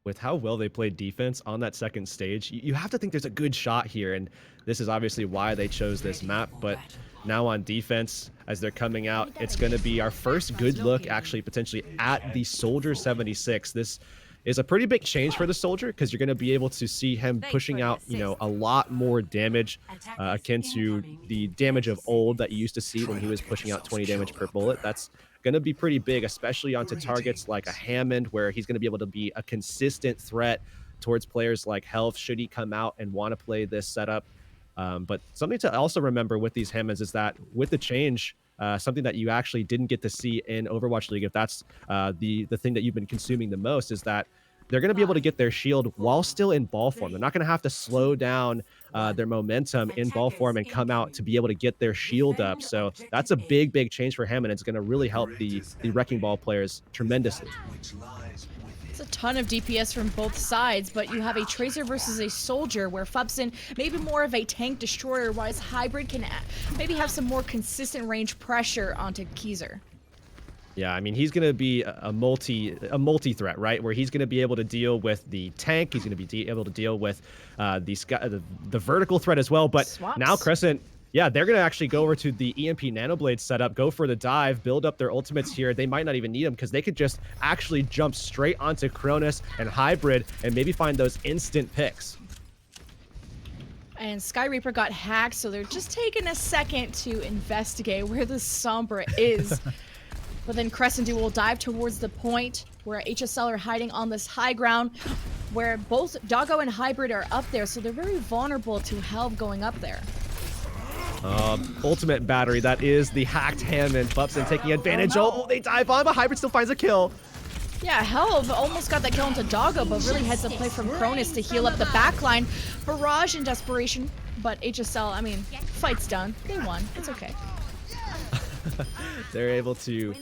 With how well they played defense on that second stage, you have to think there's a good shot here, and this is obviously why they chose this map. But now on defense, as they're coming out, it's going to be our first good look, actually, potentially at the Soldier 76. This is a pretty big change for the Soldier, because you're going to be able to see him pushing out, a lot more damage akin to the damage of old that you used to see when he was pushing out 20 damage per bullet. That's going to be pretty big, especially onto targets like a Hammond, where he's going to be able to be a consistent threat towards players like Helv should he come out and want to play this setup. But something to also remember with these Hammonds is that with the change, something that you actually didn't get to see in Overwatch League, if that's the thing that you've been consuming the most, is that they're going to be able to get their shield while still in ball form. They're not going to have to slow down their momentum in ball form and come out to be able to get their shield up. So that's a big change for him, and it's going to really help the Wrecking Ball players tremendously.
It's a ton of DPS from both sides, but you have a Tracer versus a Soldier where Fubsin maybe more of a tank destroyer, whilst Hybrid can maybe have some more consistent range pressure onto Keyser.
Yeah, I mean, he's going to be a multi-threat, right? Where he's going to be able to deal with the tank, he's going to be able to deal with the vertical threat as well. But
Swaps.
Now Crescent, yeah, they're going to actually go over to the EMP Nanoblade setup, go for the dive, build up their ultimates here. They might not even need them because they could just actually jump straight onto Cronus and Hybrid and maybe find those instant picks.
And Sky Reaper got hacked, so they're just taking a second to investigate where the Sombra is. But then Crescent Dew will dive towards the point where HSL are hiding on this high ground, where both Doggo and Hybrid are up there, so they're very vulnerable to Helv going up there.
Ultimate battery, that is the hacked Hammond. Fubsin taking advantage. Oh, they dive on, but Hybrid still finds a kill.
Yeah, Helv almost got that kill into Doggo, but really heads the play from Cronus to heal up the backline. Barrage in desperation, but HSL, I mean, fight's done. They won. It's okay.
They're able to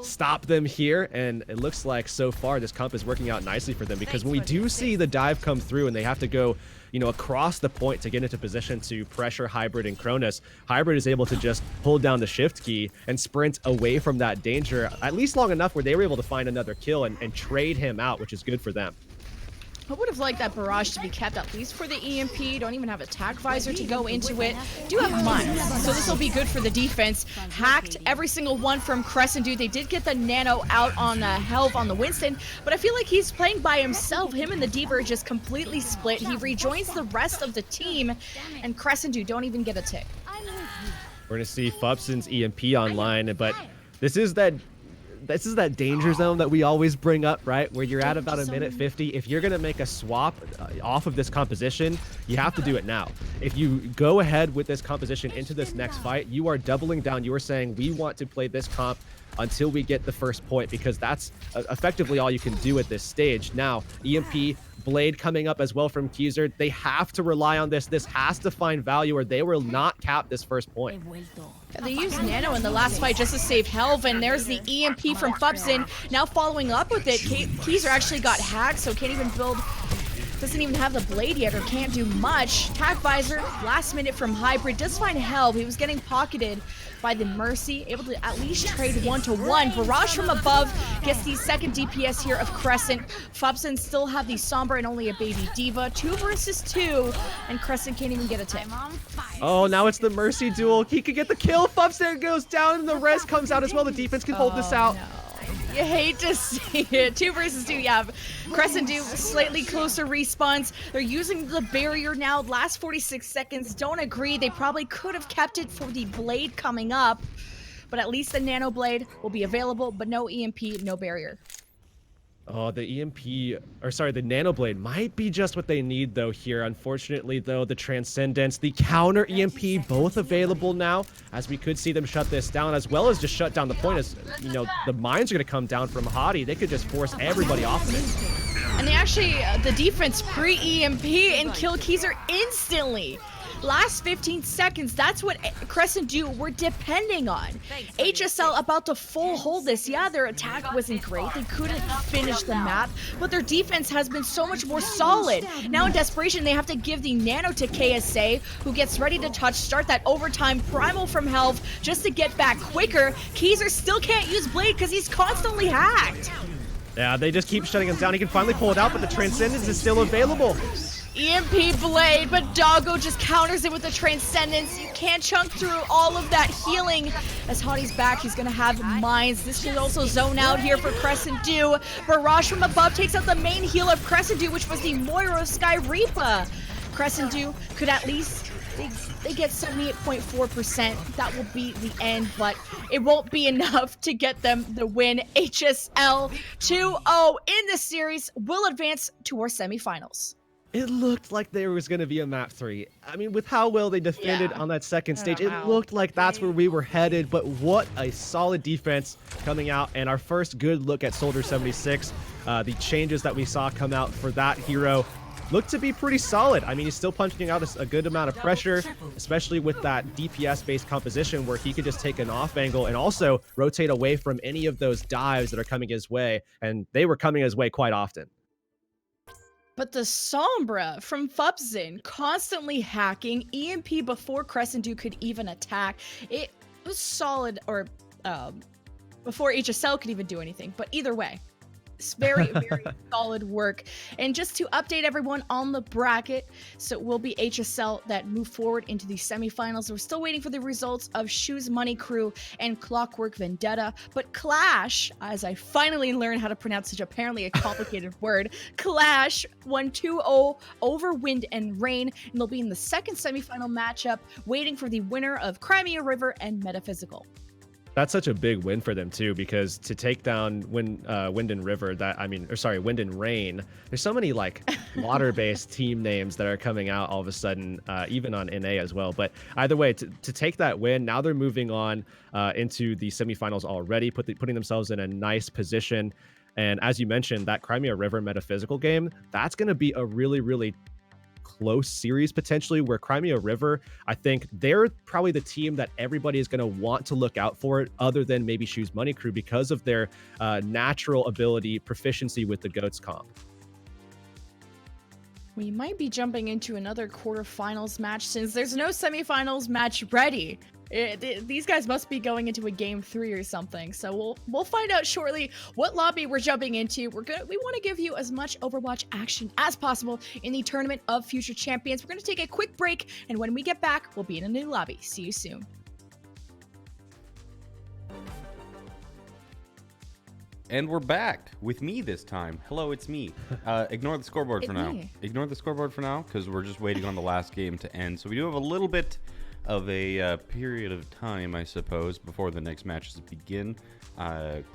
stop them here, and it looks like so far this comp is working out nicely for them, because when we do see the dive come through and they have to go, you know, across the point to get into position to pressure Hybrid and Cronus, Hybrid is able to just hold down the shift key and sprint away from that danger, at least long enough where they were able to find another kill and trade him out, which is good for them.
I would have liked that barrage to be kept at least for the EMP. Don't even have attack visor to go into it. Do have mines, so this will be good for the defense. Hacked every single one from Crescent Dew. They did get the nano out on Helv on the Winston, but I feel like he's playing by himself. Him and the D.Va are just completely split. He rejoins the rest of the team, and Crescent Dew don't even get a tick.
We're gonna see Fubsin's EMP online, but this is that danger zone that we always bring up, right? Where you're at about a minute 50. If you're going to make a swap off of this composition, you have to do it now. If you go ahead with this composition into this next fight, you are doubling down. You are saying, we want to play this comp until we get the first point, because that's effectively all you can do at this stage. Now, EMP, Blade coming up as well from Keyser. They have to rely on this. This has to find value, or they will not cap this first point.
They used Nano in the last fight just to save Helv, and there's the EMP from Fubsin. Now following up with it, Keyser actually got hacked, so can't even build, doesn't even have the blade yet, or can't do much. Attack visor, last minute from Hybrid, does find Helv. He was getting pocketed by the Mercy, able to at least trade 1-to-1. Barrage from above gets the second DPS here of Crescent. Fubsin still have the Sombra and only a baby D.Va. 2 versus 2, and Crescent can't even get a tick.
Oh, now it's the Mercy duel. He could get the kill. Fubsin goes down, and the res comes out as well. The defense can hold this out.
No. You hate to see it. 2 versus 2, you have Crescent Dew, slightly closer respawns. They're using the barrier now. Last 46 seconds. Don't agree. They probably could have kept it for the blade coming up. But at least the nano blade will be available, but no EMP, no barrier.
Oh, the EMP, or sorry, the Nanoblade might be just what they need, though, here. Unfortunately, though, the Transcendence, the counter EMP, both available now, as we could see them shut this down, as well as just shut down the point, as, you know, the mines are going to come down from Hottie. They could just force everybody off of it.
And they actually, the defense pre-EMP and kill Keyser instantly. Last 15 seconds, that's what Crescent Dew were depending on. HSL about to full hold this. Yeah, their attack wasn't great. They couldn't finish the map, but their defense has been so much more solid. Now in desperation, they have to give the nano to KSA, who gets ready to touch, start that overtime primal from Helv just to get back quicker. Keyser still can't use Blade because he's constantly hacked.
Yeah, they just keep shutting him down. He can finally pull it out, but the Transcendence is still available.
EMP Blade, but Doggo just counters it with the Transcendence. You can't chunk through all of that healing. As Hottie's back, he's gonna have mines. This should also zone out here for Crescent Dew. Barrage from above takes out the main heal of Crescent Dew, which was the Moira of Sky Reaper. Crescent Dew could at least, they get 78.4%. That will be the end, but it won't be enough to get them the win. HSL 2-0 in the series will advance to our semifinals.
It looked like there was going to be a map 3. I mean, with how well they defended on that second stage, it looked like that's where we were headed, but what a solid defense coming out, and our first good look at Soldier 76. The changes that we saw come out for that hero looked to be pretty solid. I mean, he's still punching out a good amount of pressure, especially with that DPS-based composition where he could just take an off angle and also rotate away from any of those dives that are coming his way, and they were coming his way quite often.
But the Sombra from Fubzin constantly hacking EMP before Crescent Dew could even attack. It was solid, or before HSL could even do anything. But either way, it's very, very solid work. And just to update everyone on the bracket, so it will be HSL that move forward into the semifinals. We're still waiting for the results of Shoes Money Crew and Clockwork Vendetta. But Clash, as I finally learned how to pronounce such apparently a complicated word, Clash won 2-0 over Wind and Rain, and they'll be in the second semifinal matchup, waiting for the winner of Crimea River and Metaphysical.
That's such a big win for them too, because to take down Wind and River, Wind and Rain, there's so many like water-based team names that are coming out all of a sudden, even on NA as well. But either way, to take that win, now they're moving on into the semifinals already, putting themselves in a nice position. And as you mentioned, that Crimea River Metaphysical game, that's going to be a really, really close series potentially, where Crimea River, I think they're probably the team that everybody is going to want to look out for, other than maybe Shoes Money Crew, because of their natural ability, proficiency with the GOATS comp.
We might be jumping into another quarterfinals match since there's no semifinals match ready. These guys must be going into a game 3 or something. So we'll find out shortly what lobby we're jumping into. We want to give you as much Overwatch action as possible in the Tournament of Future Champions. We're going to take a quick break, and when we get back, we'll be in a new lobby. See you soon.
And we're back with me this time. Hello, it's me. Ignore the scoreboard for now. Ignore the scoreboard for now, because we're just waiting on the last game to end. So we do have a little bit of a period of time, I suppose, before the next matches begin.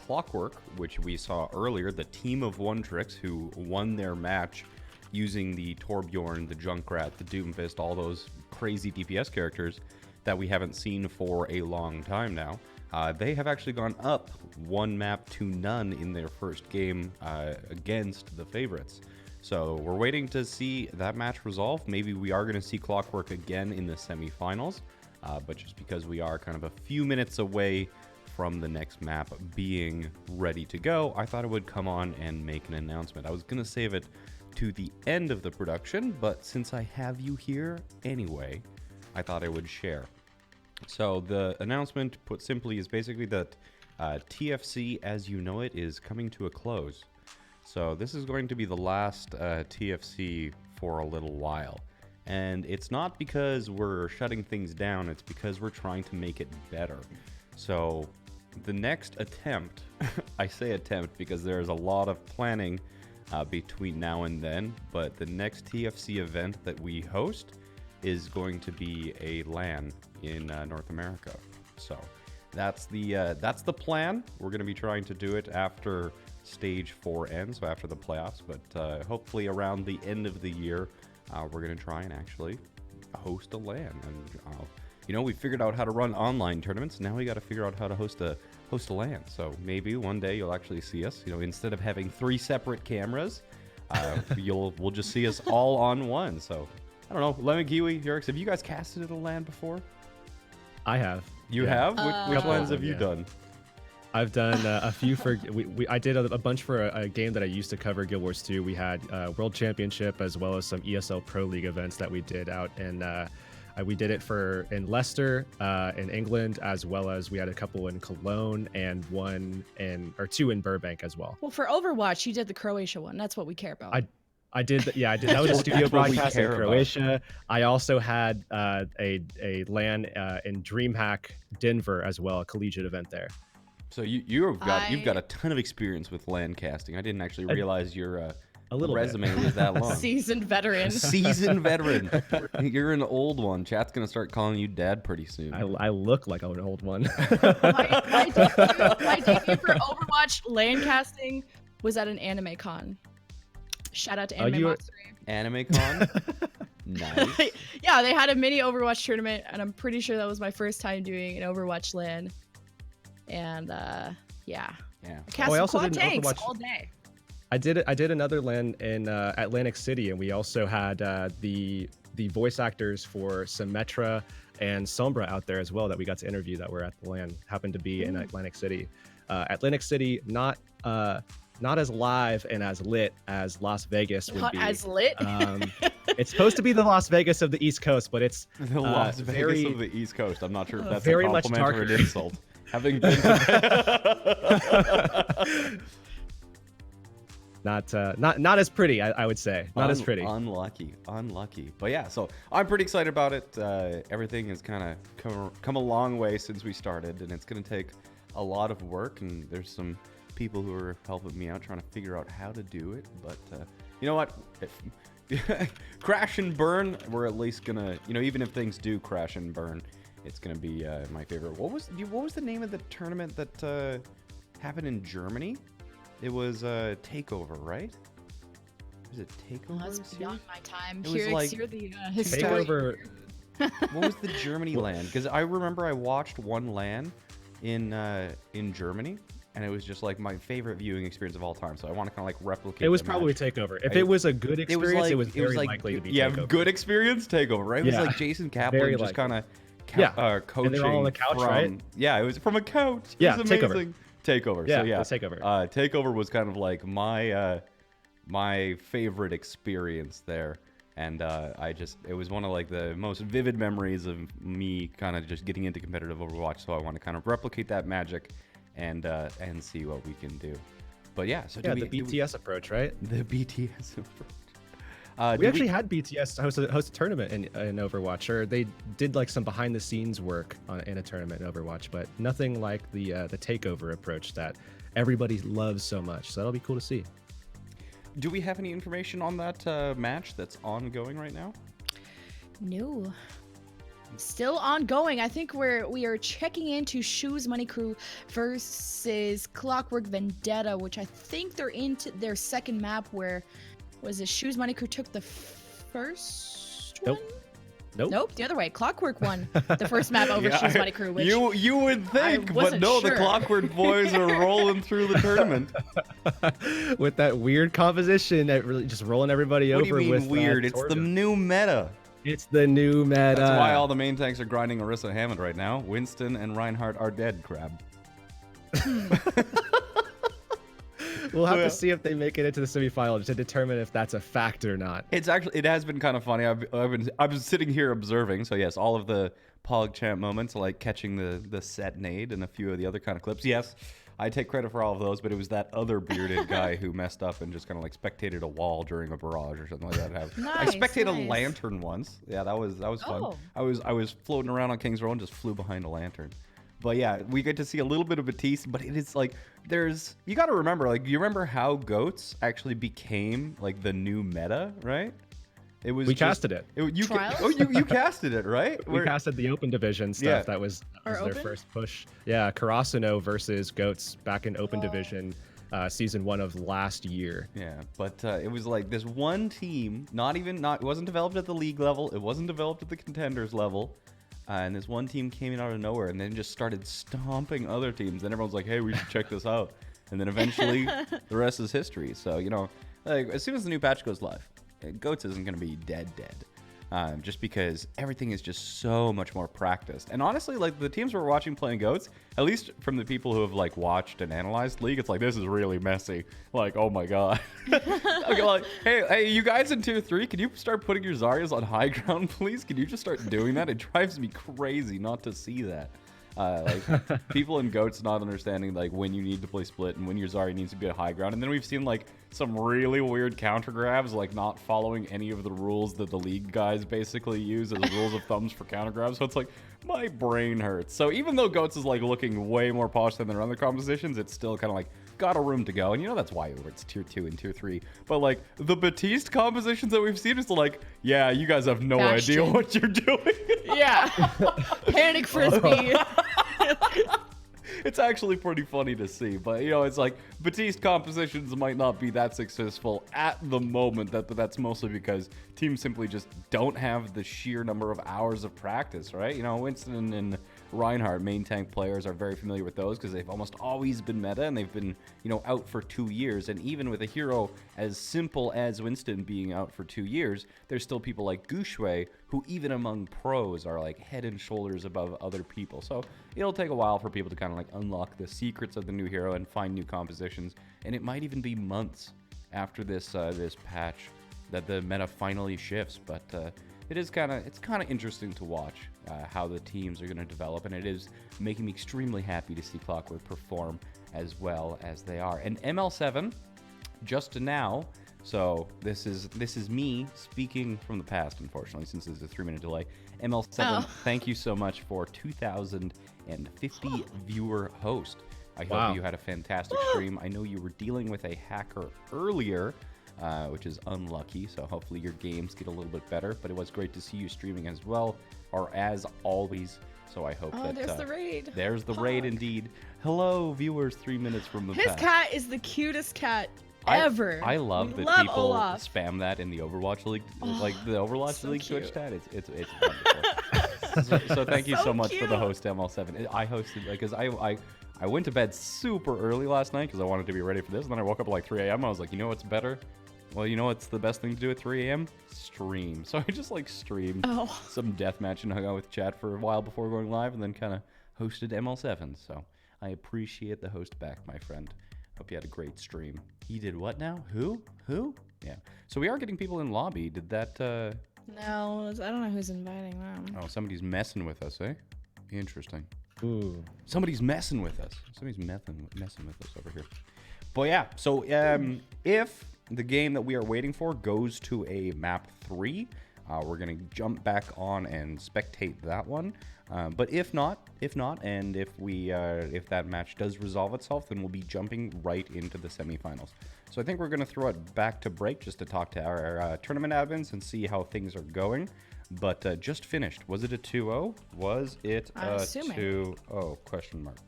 Clockwork, which we saw earlier, the team of One Tricks, who won their match using the Torbjorn, the Junkrat, the Doomfist, all those crazy DPS characters that we haven't seen for a long time now. They have actually gone up 1 map to none in their first game against the favorites. So we're waiting to see that match resolve. Maybe we are going to see Clockwork again in the semifinals, but just because we are kind of a few minutes away from the next map being ready to go, I thought I would come on and make an announcement. I was going to save it to the end of the production, but since I have you here anyway, I thought I would share. So the announcement, put simply, is basically that TFC as you know it is coming to a close. So this is going to be the last TFC for a little while. And it's not because we're shutting things down, it's because we're trying to make it better. So the next attempt, I say attempt because there's a lot of planning between now and then, but the next TFC event that we host is going to be a LAN in North America. So that's the plan. We're going to be trying to do it after Stage 4 ends, so after the playoffs, but hopefully around the end of the year, we're going to try and actually host a LAN. And we figured out how to run online tournaments. Now we got to figure out how to host a LAN. So maybe one day you'll actually see us. Instead of having 3 separate cameras, we'll just see us all on one. So I don't know, Lemon Kiwi, Yerix, have you guys casted at a LAN before?
I have.
You have? Which LANs have you done?
I've done a few for. I did a bunch for a game that I used to cover, Guild Wars 2. We had World Championship as well as some ESL Pro League events that we did out, and we did it in Leicester, in England, as well as we had a couple in Cologne and 2 in Burbank as well.
Well, for Overwatch, you did the Croatia one. That's what we care about.
I did. I did. That was a studio broadcast in Croatia. I also had a LAN in DreamHack Denver as well, a collegiate event there.
So you've got a ton of experience with LAN casting. I didn't actually realize your resume was that long.
Seasoned veteran.
Seasoned veteran. You're an old one. Chat's gonna start calling you dad pretty soon.
I look like an old one.
My debut for Overwatch LAN casting was at an anime con. Shout out to Anime Mastery.
Anime con? Nice.
Yeah, they had a mini Overwatch tournament, and I'm pretty sure that was my first time doing an Overwatch LAN. And yeah. I casted quad tanks all day.
I did another LAN in Atlantic City, and we also had the voice actors for Symmetra and Sombra out there as well that we got to interview that were at the LAN. Happened to be in Atlantic City. Atlantic City, not as live and as lit as Las Vegas would
Not
be.
as lit.
It's supposed to be the Las Vegas of the East Coast, but it's
The Las Vegas of the East Coast. I'm not sure if that's
very
a
much
compliment or an
darker.
insult. Having been to
not as pretty, I would say. Not as pretty.
Unlucky. But yeah, so I'm pretty excited about it. Everything has kind of come a long way since we started, and it's going to take a lot of work. And there's some people who are helping me out trying to figure out how to do it. But you know what? Crash and burn. We're at least gonna, even if things do crash and burn, it's gonna be my favorite. What was the name of the tournament that happened in Germany? It was Takeover, right? Was it Takeover?
That's beyond my time.
It was like
Hear the history.
Takeover.
What was the Germany LAN? Because I remember I watched one LAN in Germany, and it was just like my favorite viewing experience of all time. So I want to kind of like replicate.
It was
the
probably
match.
Takeover. If it was a good experience, it was very likely to be Takeover.
Good experience, Takeover, right? It was
Yeah,
like Jason Kaplan just kind of coaching.
And they're all on the couch,
from,
right?
Yeah, it was from a couch.
Yeah,
It was amazing.
Takeover.
So
Yeah, it was Takeover.
Takeover was kind of like my favorite experience there. And it was one of like the most vivid memories of me kind of just getting into competitive Overwatch. So I want to kind of replicate that magic and see what we can do. But yeah, so
the BTS approach, right?
The BTS approach.
We actually had BTS host a tournament in Overwatch, or they did like some behind the scenes work in a tournament in Overwatch, but nothing like the takeover approach that everybody loves so much. So that'll be cool to see.
Do we have any information on that match that's ongoing right now?
No. Still ongoing. I think we are checking into Shoes Money Crew versus Clockwork Vendetta, which I think they're into their second map. Where was it? Shoes Money Crew took the first one. Nope. The other way. Clockwork won the first map over Shoes Money Crew. Which
you would think, but no,
sure.
The Clockwork boys are rolling through the tournament
with that weird composition that really just rolling everybody over.
What do you mean
with
weird? It's the new meta.
It's the new meta.
That's why all the main tanks are grinding Orisa Hammond right now. Winston and Reinhardt are dead, Crab.
We'll have to see if they make it into the semifinal to determine if that's a fact or not.
It has been kind of funny. I've been sitting here observing. So yes, all of the PogChamp moments, like catching the set nade and a few of the other kind of clips. Yes, I take credit for all of those, but it was that other bearded guy who messed up and just kind of like spectated a wall during a barrage or something like that. I spectated a lantern once. Yeah, that was fun.
Oh.
I was floating around on King's Row and just flew behind a lantern. But yeah, we get to see a little bit of Batiste, but it is like you got to remember, like, you remember how goats actually became like the new meta, right? We
casted it.
You casted it, right?
We casted the open division stuff. Yeah. That was their first push. Yeah, Karasuno versus Goats back in open division, season 1 of last year.
Yeah, but it was like this one team, it wasn't developed at the league level, it wasn't developed at the contenders level. And this one team came in out of nowhere and then just started stomping other teams. And everyone's like, hey, we should check this out. And then eventually the rest is history. So, like, as soon as the new patch goes live, Goats isn't going to be dead. Just because everything is just so much more practiced. And honestly, like, the teams we're watching playing Goats, at least from the people who have like watched and analyzed League, it's like, this is really messy. Like, oh my god. Okay, like, hey, you guys in tier 3, can you start putting your Zaryas on high ground, please? Can you just start doing that? It drives me crazy not to see that. Like, people in Goats not understanding like when you need to play split and when your Zarya needs to be at high ground. And then we've seen like some really weird counter grabs, like not following any of the rules that the league guys basically use as rules of thumbs for counter grabs. So it's like, my brain hurts. So even though Goats is like looking way more posh than their other compositions, it's still kind of like got a room to go. And that's why it's tier 2 and tier 3. But like the Batiste compositions that we've seen is like, yeah, you guys have no idea what you're doing.
Yeah. Panic Frisbee.
It's actually pretty funny to see, but it's like Batiste compositions might not be that successful at the moment. That's mostly because teams simply just don't have the sheer number of hours of practice, right? Winston and Reinhardt, main tank players, are very familiar with those because they've almost always been meta, and they've been, out for 2 years. And even with a hero as simple as Winston being out for 2 years, there's still people like Gushui who, even among pros, are like head and shoulders above other people. So it'll take a while for people to kind of like unlock the secrets of the new hero and find new compositions. And it might even be months after this patch that the meta finally shifts. But it's kind of interesting to watch how the teams are going to develop, and it is making me extremely happy to see Clockwork perform as well as they are. And ML7 just now, so this is me speaking from the past, unfortunately, since there's a 3-minute delay. ML7, Thank you so much for 2,050 viewer host. I hope you had a fantastic stream. I know you were dealing with a hacker earlier, which is unlucky, so hopefully your games get a little bit better, but it was great to see you streaming as well, or as always, so I hope that...
there's the raid.
There's the raid indeed. Hello, viewers, 3 minutes from the past.
His cat is the cutest cat ever.
I love that people spam that in the Overwatch League, like the Overwatch League
cute.
Twitch chat. It's wonderful. so thank you so much for the host, ML7. I hosted, because I went to bed super early last night because I wanted to be ready for this, and then I woke up at like 3 a.m. and I was like, you know what's better? Well, you know what's the best thing to do at 3 a.m.? Stream. So I just streamed some deathmatch and hung out with chat for a while before going live, and then kind of hosted ML7. So I appreciate the host back, my friend. Hope you had a great stream. He did what now? Who? Yeah. So we are getting people in lobby. Did that...
No, I don't know who's inviting them.
Oh, somebody's messing with us, eh? Interesting.
Ooh.
Somebody's messing with us. Somebody's messing with us over here. But yeah, so if the game that we are waiting for goes to a map 3, we're going to jump back on and spectate that one. But if not, and if that match does resolve itself, then we'll be jumping right into the semifinals. So I think we're going to throw it back to break just to talk to our tournament admins and see how things are going. But just finished. Was it a 2-0? Was it a 2-0? Question mark.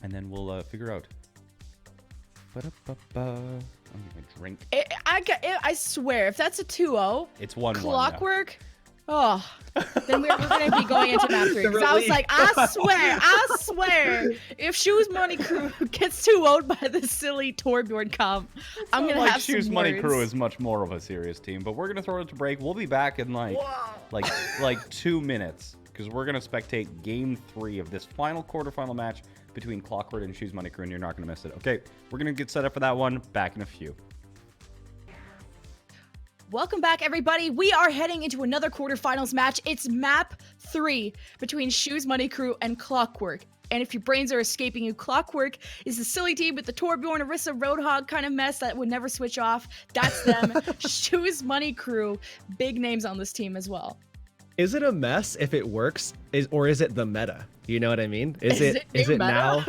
And then we'll figure out. I'm gonna drink.
I swear, if that's a 2-0,
it's 1-1.
Clockwork. Oh, then we're going to be going into map 3. Because I was like, I swear, if Shoes Money Crew gets 2-0'd by the silly Torbjorn comp, I'm going to have some
Shoes Money
words.
Crew is much more of a serious team, but we're going to throw it to break. We'll be back in like 2 minutes, because we're going to spectate game 3 of this final quarterfinal match between Clockwork and Shoes Money Crew, and you're not going to miss it. Okay, we're going to get set up for that one. Back in a few.
Welcome back, everybody. We are heading into another quarterfinals match. It's map 3 between Shoes Money Crew and Clockwork. And if your brains are escaping you, Clockwork is the silly team with the Torbjorn, Orisa, Roadhog kind of mess that would never switch off. That's them. Shoes Money Crew, big names on this team as well.
Is it a mess if it works, or is it the meta? You know what I mean? Is it
meta?
now?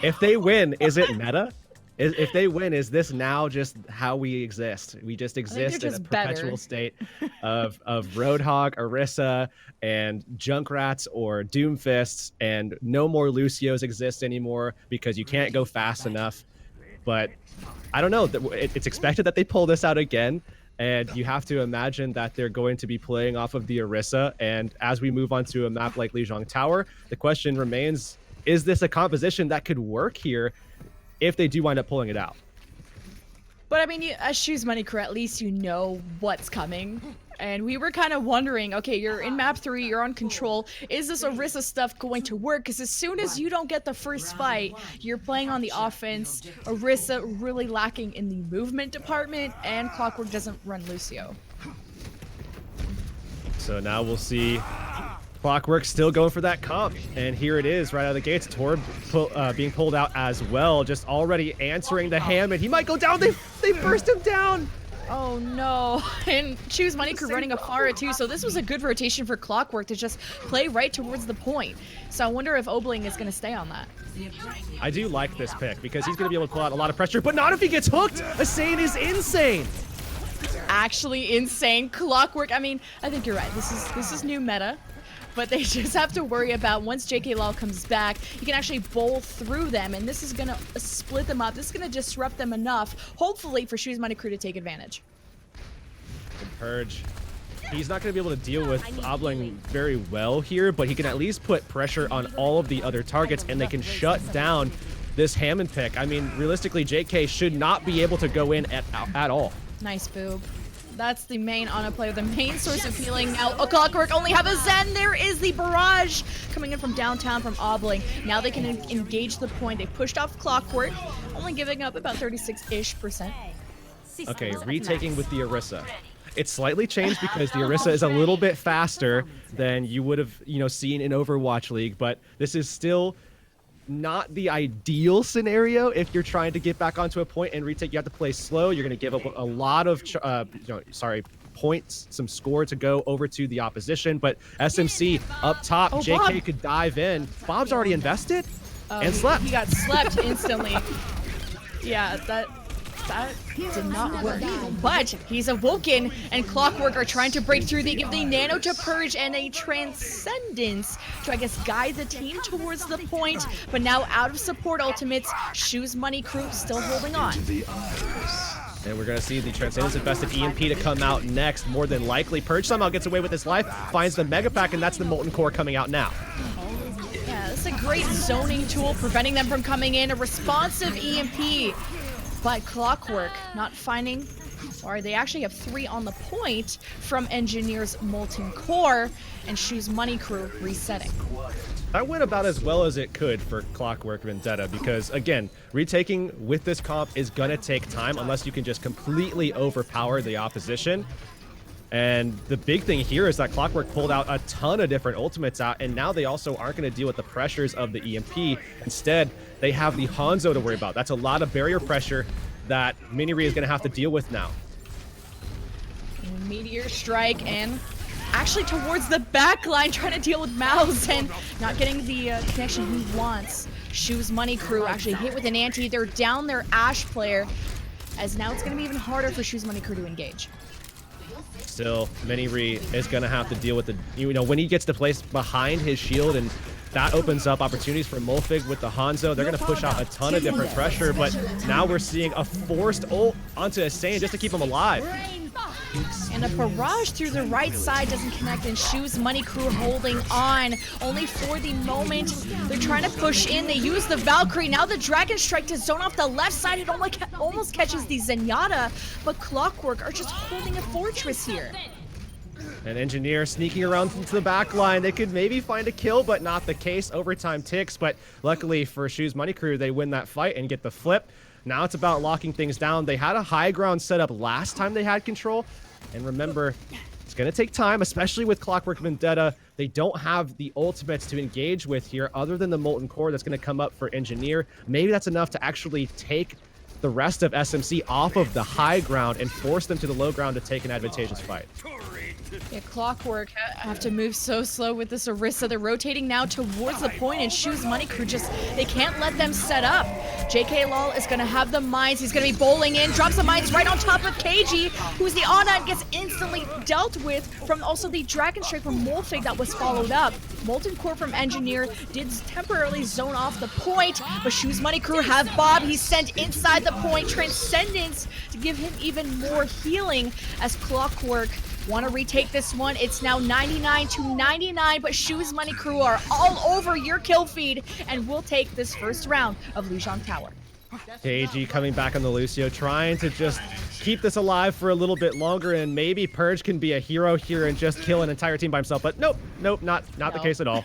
If they win, is it meta? If they win, is this now just how we exist? We just exist in a perpetual state of Roadhog, Orisa, and Junkrats or Doomfists, and no more Lucios exist anymore because you can't go fast enough. But I don't know. It's expected that they pull this out again, and you have to imagine that they're going to be playing off of the Orisa. And as we move on to a map like Lijiang Tower, the question remains, is this a composition that could work here if they do wind up pulling it out?
But I mean, as Shoes Money Crew, at least you know what's coming. And we were kind of wondering, okay, you're in map 3, you're on control. Is this Orisa stuff going to work? Because as soon as you don't get the first fight, you're playing on the offense. Orisa really lacking in the movement department, and Clockwork doesn't run Lucio.
So now we'll see Clockwork still going for that comp, and here it is right out of the gates. Torb being pulled out as well, just already answering the Hammond. He might go down. They burst him down.
Oh no, and Shoes Money Crew running a Pharah too, so this was a good rotation for Clockwork to just play right towards the point. So I wonder if Obling is going to stay on that.
I do like this pick because he's going to be able to pull out a lot of pressure, but not if he gets hooked. Insane is insane.
Actually insane. Clockwork, I mean, I think you're right. This is new meta. But they just have to worry about once JK Lal comes back, he can actually bowl through them, and this is going to split them up. This is going to disrupt them enough, hopefully, for Shoes Money Crew to take advantage.
Good purge. He's not going to be able to deal with Obling very well here, but he can at least put pressure on all of the other targets, and they can shut down this Hammond pick. I mean, realistically, JK should not be able to go in at all.
Nice boob. That's the main Ana player, the main source of healing. Now, Clockwork only have a Zen. There is the barrage coming in from downtown from Obling. Now they can engage the point. They pushed off Clockwork, only giving up about 36-ish%.
Okay, retaking with the Orisa. It's slightly changed because the Orisa is a little bit faster than you would have, seen in Overwatch League, but this is still not the ideal scenario if you're trying to get back onto a point and retake. You have to play slow. You're going to give up a lot of, points, some score to go over to the opposition. But SMC up top, JK
Bob
could dive in. Bob's already invested and slept.
He got slept instantly. Yeah, that did not work. But he's awoken, and Clockwork are trying to break through. They give the Nano to Purge and a Transcendence to, I guess, guide the team towards the point. But now out of support ultimates, Shoes Money Crew still holding on.
And we're going to see the Transcendence invested EMP to come out next, more than likely. Purge somehow gets away with his life, finds the Mega Pack, and that's the Molten Core coming out now.
Yeah, this is a great zoning tool, preventing them from coming in. A responsive EMP. But Clockwork not finding, or they actually have 3 on the point from Engineer's Molten Core, and Shoes Money Crew resetting.
That went about as well as it could for Clockwork Vendetta because, again, retaking with this comp is going to take time unless you can just completely overpower the opposition. And the big thing here is that Clockwork pulled out a ton of different ultimates out, and now they also aren't going to deal with the pressures of the EMP. Instead, they have the Hanzo to worry about. That's a lot of barrier pressure that Miniri is going to have to deal with now.
Meteor Strike and actually towards the back line, trying to deal with Mouse and not getting the connection he wants. Shoes Money Crew actually hit with an anti. They're down their Ashe player, as now it's going to be even harder for Shoes Money Crew to engage.
Still, Miniri is going to have to deal with the, when he gets to place behind his shield, and that opens up opportunities for Molfig with the Hanzo. They're going to push out a ton of different pressure, but now we're seeing a forced ult onto Insane just to keep him alive.
And a barrage through the right side doesn't connect, and Shoes Money Crew holding on only for the moment. They're trying to push in. They use the Valkyrie. Now the Dragon Strike to zone off the left side. It almost catches the Zenyatta, but Clockwork are just holding a fortress here.
An Engineer sneaking around into the back line. They could maybe find a kill, but not the case. Overtime ticks, but luckily for Shoes Money Crew, they win that fight and get the flip. Now it's about locking things down. They had a high ground set up last time they had control. And remember, it's going to take time, especially with Clockwork Vendetta. They don't have the ultimates to engage with here other than the Molten Core that's going to come up for Engineer. Maybe that's enough to actually take the rest of SMC off of the high ground and force them to the low ground to take an advantageous fight.
Yeah, Clockwork have to move so slow with this Orisa. They're rotating now towards the point, and Shoes Money Crew they can't let them set up. JK Lol is going to have the mines. He's going to be bowling in, drops the mines right on top of KG, who's the Ana, and gets instantly dealt with from also the Dragon Strike from Molfig that was followed up. Molten Core from Engineer did temporarily zone off the point, but Shoes Money Crew have Bob. He's sent inside the point. Transcendence to give him even more healing as Clockwork want to retake this one. It's now 99-99, but Shoes Money Crew are all over your kill feed and will take this first round of Lijiang Tower.
KG coming back on the Lucio, trying to just keep this alive for a little bit longer, and maybe Purge can be a hero here and just kill an entire team by himself, but nope, not the case at all.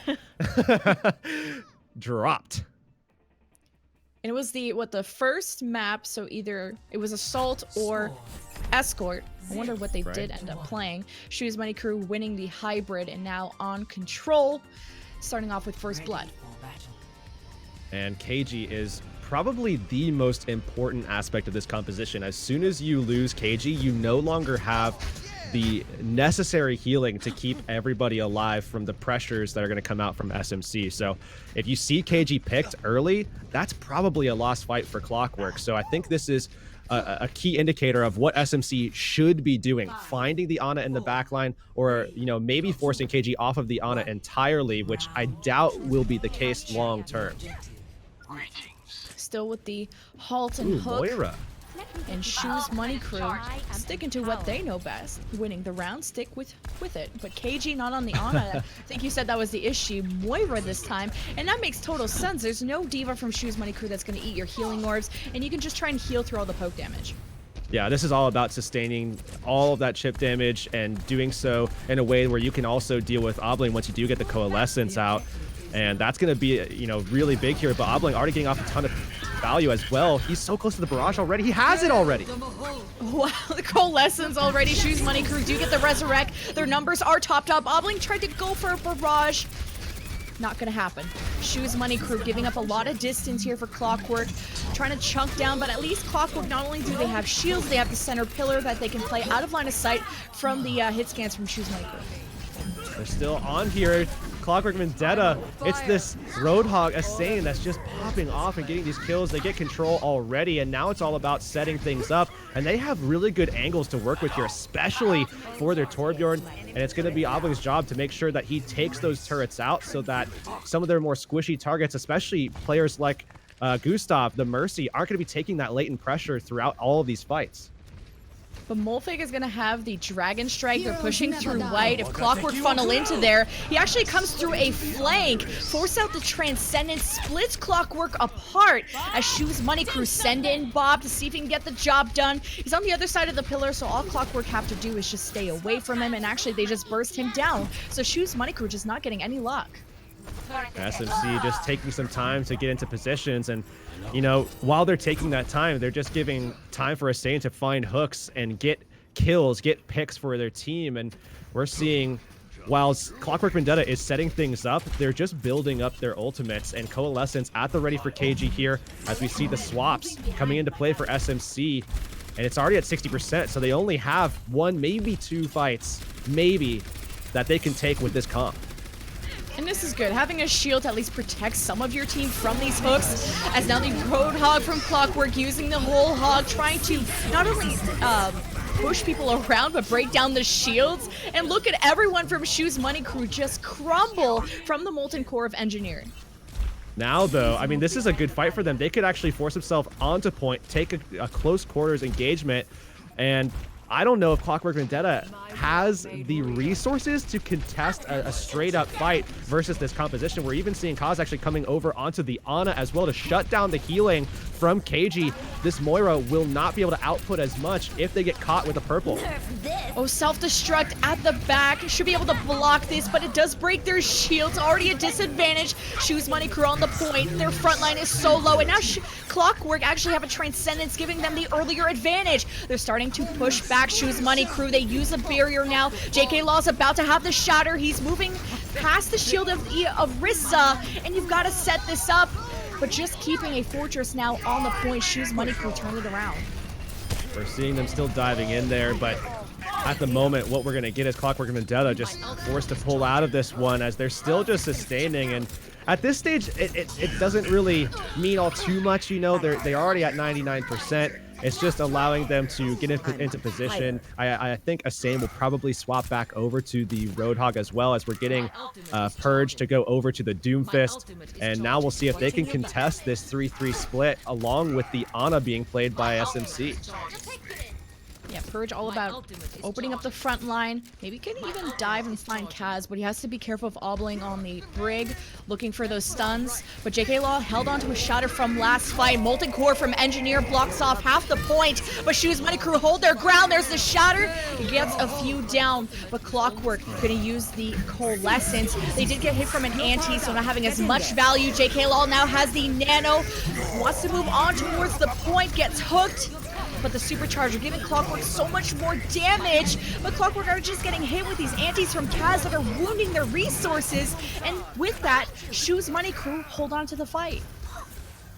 Dropped.
And it was the first map, so either it was Assault or Escort. I wonder what they did end up playing. Shoes Money Crew winning the hybrid and now on control, starting off with First Blood.
And KG is probably the most important aspect of this composition. As soon as you lose KG, you no longer have the necessary healing to keep everybody alive from the pressures that are going to come out from SMC. So if you see KG picked early, that's probably a lost fight for Clockwork. So I think this is a key indicator of what SMC should be doing, finding the Ana in the backline, or maybe forcing KG off of the Ana entirely, which I doubt will be the case long term.
Still with the halt and hook.
Moira.
And Shoes Money Crew sticking to what they know best, winning the round, stick with it. But KG not on the Ana. I think you said that was the issue. Moira this time, and that makes total sense. There's no diva from Shoes Money Crew that's going to eat your healing orbs, and you can just try and heal through all the poke damage.
Yeah, this is all about sustaining all of that chip damage and doing so in a way where you can also deal with Obling once you do get the Coalescence out. And that's going to be, you know, really big here. But Obling already getting off a ton of value as well. He's so close to the barrage already. He has it already.
Wow, the Coalescence already. Shoes Money Crew do get the Resurrect. Their numbers are topped up. Obling tried to go for a barrage. Not gonna happen. Shoes Money Crew giving up a lot of distance here for Clockwork, trying to chunk down, but at least Clockwork, not only do they have shields, they have the center pillar that they can play out of line of sight from the hit scans from Shoes Money Crew.
They're still on here. Clockwork Vendetta, it's this Roadhog Asane that's just popping off and getting these kills. They get control already, and now it's all about setting things up. And they have really good angles to work with here, especially for their Torbjorn. And it's going to be Obling's job to make sure that he takes those turrets out so that some of their more squishy targets, especially players like Gustav, the Mercy, aren't going to be taking that latent pressure throughout all of these fights.
But Molfig is going to have the Dragon Strike. They're pushing through white. If Clockwork funnel into there, he actually comes through a flank, force out the Transcendence, splits Clockwork apart as Shoes Money Crew send in Bob to see if he can get the job done. He's on the other side of the pillar, so all Clockwork have to do is just stay away from him, and actually they just burst him down. So Shoes Money Crew just not getting any luck.
SMC just taking some time to get into positions, and you know, while they're taking that time, they're just giving time for Asane to find hooks and get kills, get picks for their team. And we're seeing, while Clockwork Vendetta is setting things up, they're just building up their ultimates, and Coalescence at the ready for KG here as we see the swaps coming into play for SMC. And it's already at 60%, so they only have one, maybe two fights, maybe, that they can take with this comp.
And this is good. Having a shield at least protects some of your team from these hooks. As now the Roadhog from Clockwork using the whole hog, trying to not only push people around, but break down the shields. And look at everyone from Shoes Money Crew just crumble from the Molten Core of Engineering.
Now, though, I mean, this is a good fight for them. They could actually force themselves onto point, take a close quarters engagement, and I don't know if Clockwork Vendetta has the resources to contest a straight-up fight versus this composition. We're even seeing Kaz actually coming over onto the Ana as well to shut down the healing from KG. This Moira will not be able to output as much if they get caught with a purple.
Oh, self-destruct at the back. Should be able to block this, but it does break their shields. Already a disadvantage. Shoes Money Crew on the point. Their front line is so low, and now Clockwork actually have a Transcendence, giving them the earlier advantage. They're starting to push back. Shoes Money Crew, they use a barrier now. JK Law's about to have the shatter. He's moving past the shield of Rissa, and you've got to set this up. But just keeping a fortress now on the point, Shoes Money Crew turn it around.
We're seeing them still diving in there, but at the moment, what we're going to get is Clockwork Vendetta just forced to pull out of this one as they're still just sustaining. And at this stage, it doesn't really mean all too much, you know. They're already at 99%. It's just allowing them to get into position. I think Asane will probably swap back over to the Roadhog as well, as we're getting Purge to go over to the Doomfist. And now we'll see if they can contest this 3-3 split along with the Ana being played by SMC.
Yeah, Purge all about opening up the front line. Maybe can even dive and find Kaz, but he has to be careful of Obling on the Brig, looking for those stuns. But JK Law held on to a shatter from last fight. Molten Core from Engineer blocks off half the point, but Shoes Money Crew hold their ground. There's the shatter. He gets a few down, but Clockwork gonna use the Coalescence. They did get hit from an anti, so not having as much value. JK Law now has the Nano, wants to move on towards the point, gets hooked. But the Supercharger giving Clockwork so much more damage, but Clockwork are just getting hit with these antis from Kaz that are wounding their resources, and with that, Shoes Money Crew hold on to the fight.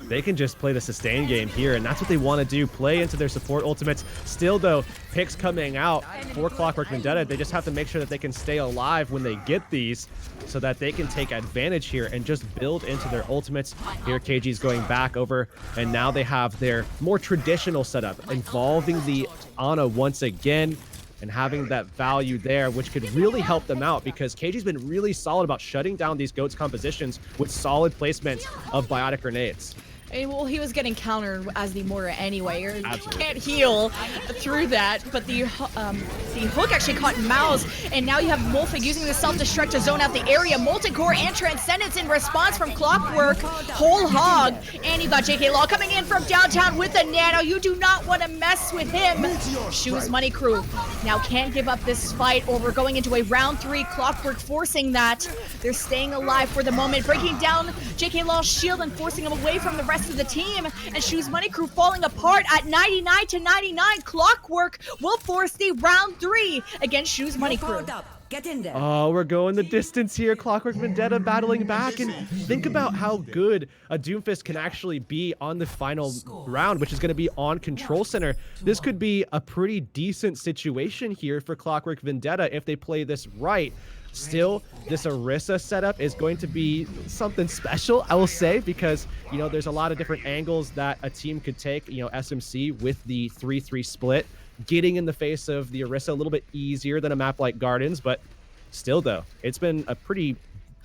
They can just play the sustain game here, and that's what they want to do, play into their support ultimates. Still, though, picks coming out for Clockwork Vendetta. They just have to make sure that they can stay alive when they get these so that they can take advantage here and just build into their ultimates. Here, KG's going back over, and now they have their more traditional setup, involving the Ana once again, and having that value there, which could really help them out, because KG's been really solid about shutting down these GOATS compositions with solid placement of biotic grenades.
Well, he was getting countered as the Moira anyway. You
Absolutely.
can't heal through that, but the hook actually caught Mouse, and now you have Molfig using the self-destruct to zone out the area. Molten Core and Transcendence in response from Clockwork. Whole hog, and you got JK Law coming in from downtown with the nano. You do not want to mess with him. Shoes Money Crew now can't give up this fight, or we're going into a round 3. Clockwork forcing that. They're staying alive for the moment, breaking down JK Law's shield and forcing him away from the rest of the team, and Shoes Money Crew falling apart at 99 to 99. Clockwork will force the round 3 against Shoes Money Crew.
Get in there.
Oh, we're going the distance here. Clockwork Vendetta battling back, and think about how good a Doomfist can actually be on the final round, which is going to be on Control Center. This could be a pretty decent situation here for Clockwork Vendetta if they play this right. Still, this Orisa setup is going to be something special, I will say, because, you know, there's a lot of different angles that a team could take. You know, SMC with the 3-3 split, getting in the face of the Orisa a little bit easier than a map like Gardens, but still, though, it's been a pretty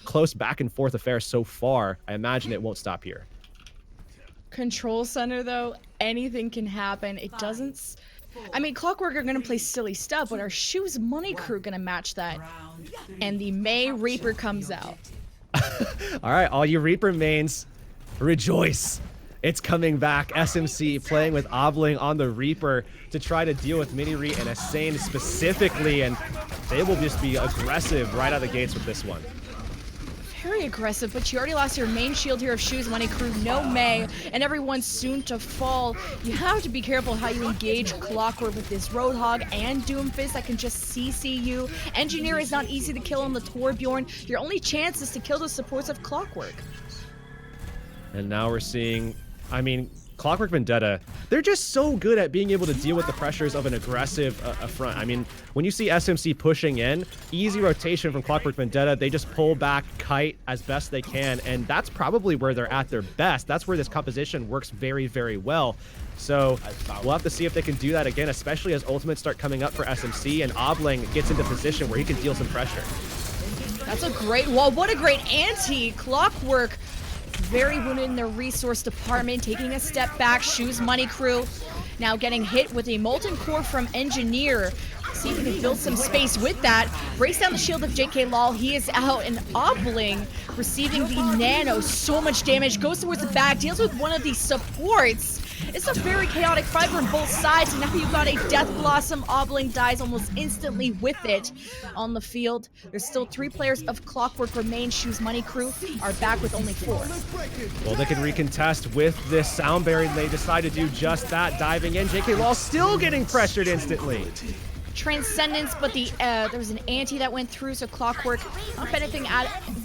close back and forth affair so far. I imagine it won't stop here.
Control Center, though, anything can happen. It doesn't... I mean, Clockwork are going to play silly stuff, but our Shoes Money Crew going to match that? And the May Reaper comes out.
All right, all you Reaper mains, rejoice. It's coming back. SMC playing with Obling on the Reaper to try to deal with Mini Re and Asane specifically, and they will just be aggressive right out of the gates with this one.
Very aggressive, but you already lost your main shield here of Shoes Money Crew, no May, and everyone's soon to fall. You have to be careful how you engage Clockwork with this Roadhog and Doomfist that can just CC you. Engineer is not easy to kill on the Torbjorn. Your only chance is to kill the supports of Clockwork.
And now we're seeing, I mean, Clockwork Vendetta, they're just so good at being able to deal with the pressures of an aggressive front. I mean, when you see SMC pushing in, easy rotation from Clockwork Vendetta, they just pull back, kite as best they can, and that's probably where they're at their best. That's where this composition works very, very well. So we'll have to see if they can do that again, especially as ultimates start coming up for SMC and Obling gets into position where he can deal some pressure.
That's a great wall. What a great ante. Clockwork very wounded in their resource department, taking a step back. Shoes Money Crew now getting hit with a Molten Core from Engineer. See if he can build some space with that. Breaks down the shield of JK Law. He is out, and Obling receiving the nano. So much damage. Goes towards the back. Deals with one of the supports. It's a very chaotic fight from both sides, and now you've got a Death Blossom. Obling dies almost instantly with it on the field. There's still 3 players of Clockwork remain. Shoes Money Crew are back with only 4.
Well, they can recontest with this Sound Barrier, and they decide to do just that, diving in. JK Law still getting pressured instantly.
Transcendence, but there was an anti that went through, so Clockwork not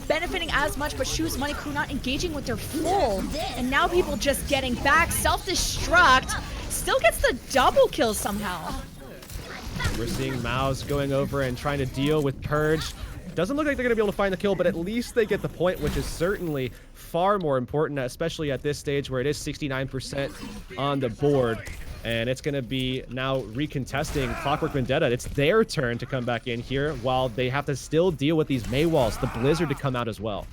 benefiting as much, but Shoes Money Crew not engaging with their full, and now people just getting back. Self-destruct, still gets the double kill somehow.
We're seeing Mouse going over and trying to deal with Purge. Doesn't look like they're going to be able to find the kill, but at least they get the point, which is certainly far more important, especially at this stage where it is 69% on the board. And it's going to be now recontesting Clockwork Vendetta. It's their turn to come back in here while they have to still deal with these May walls, the Blizzard to come out as well.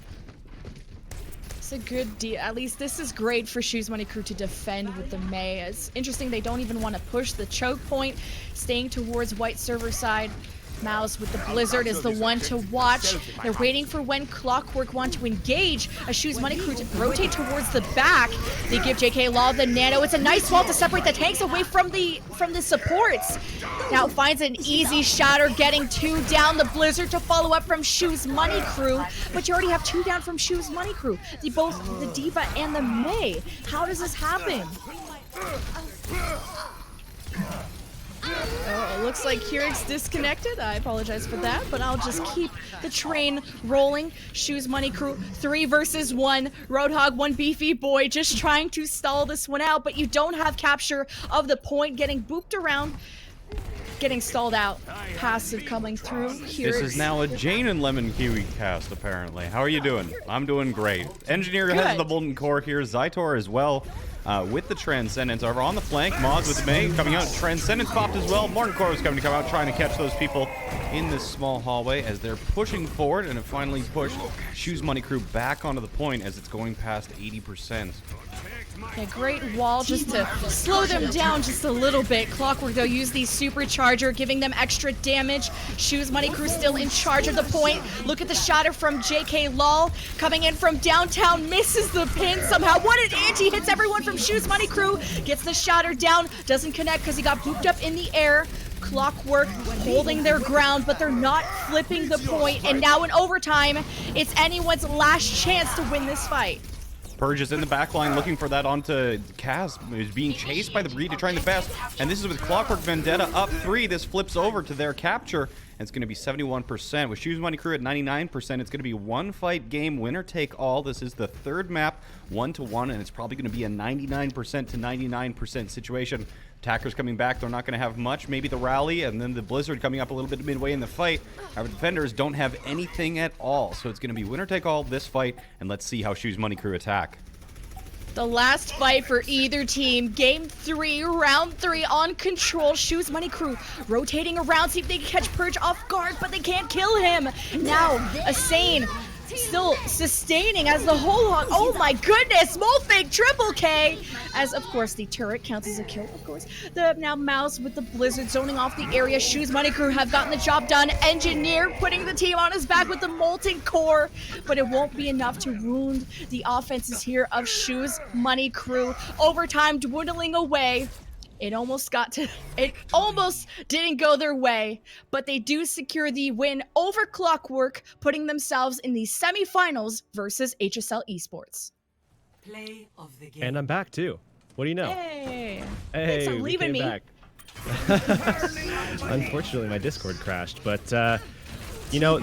It's a good deal. At least this is great for Shoes Money Crew to defend with the May. It's interesting they don't even want to push the choke point, staying towards white server side. Mouse with the Blizzard is the one to watch. They're waiting for when Clockwork want to engage. A Shoes Money Crew to rotate towards the back. They give JK Law the nano. It's a nice wall to separate the tanks away from the supports. Now finds an easy shatter, getting 2 down. The Blizzard to follow up from Shoes Money Crew, but you already have 2 down from Shoes Money Crew. Both the Diva and the May. How does this happen? Oh, it looks like Keurig disconnected. I apologize for that, but I'll just keep the train rolling. Shoes Money Crew, 3 versus 1. Roadhog, 1 beefy boy, just trying to stall this one out, but you don't have capture of the point, getting booped around, getting stalled out. Passive coming through. Keurig.
This is now a Jane and Lemon Kiwi cast, apparently. How are you doing? I'm doing great. Engineer
Good.
has the Molten Core here. Zytor as well. With the Transcendence over on the flank. Moz with the May coming out. Transcendence popped as well. Molten Core is coming to come out, trying to catch those people in this small hallway as they're pushing forward, and it finally pushed Shoes Money Crew back onto the point as it's going past 80%.
A great wall just to slow them down just a little bit. Clockwork, though, used the supercharger, giving them extra damage. Shoes Money Crew still in charge of the point. Look at the shatter from JK Lol. Coming in from downtown, misses the pin somehow. What an anti, hits everyone from Shoes Money Crew. Gets the shatter down, doesn't connect because he got booped up in the air. Clockwork holding their ground, but they're not flipping the point. And now in overtime, it's anyone's last chance to win this fight.
Purge is in the back line looking for that onto Kaz. He's being chased by the Breed to trying the best. And this is with Clockwork Vendetta up 3. This flips over to their capture. And it's going to be 71%. With Shoes Money Crew at 99%, it's going to be one fight game, winner take all. This is the third map, 1-1, and it's probably going to be a 99% to 99% situation. Attackers coming back, they're not going to have much. Maybe the rally, and then the Blizzard coming up a little bit midway in the fight. Our defenders don't have anything at all, so it's going to be winner take all this fight, and let's see how Shoes Money Crew attack.
The last fight for either team. Game 3, round 3 on control. Shoes Money Crew rotating around, see if they can catch Purge off guard, but they can't kill him. Now, Asane still sustaining as the whole hog. Oh my goodness, Molfig triple K. As of course the turret counts as a kill, of course. The now Mouse with the Blizzard zoning off the area. Shoes Money Crew have gotten the job done. Engineer putting the team on his back with the molten core, but it won't be enough to ruin the offenses here of Shoes Money Crew. Overtime dwindling away. It almost didn't go their way, but they do secure the win over Clockwork, putting themselves in the semifinals versus HSL Esports.
Play of the game.
And I'm back too. What do you know?
Hey,
Hey,
thanks for leaving me.
back. Unfortunately, my Discord crashed, but you know,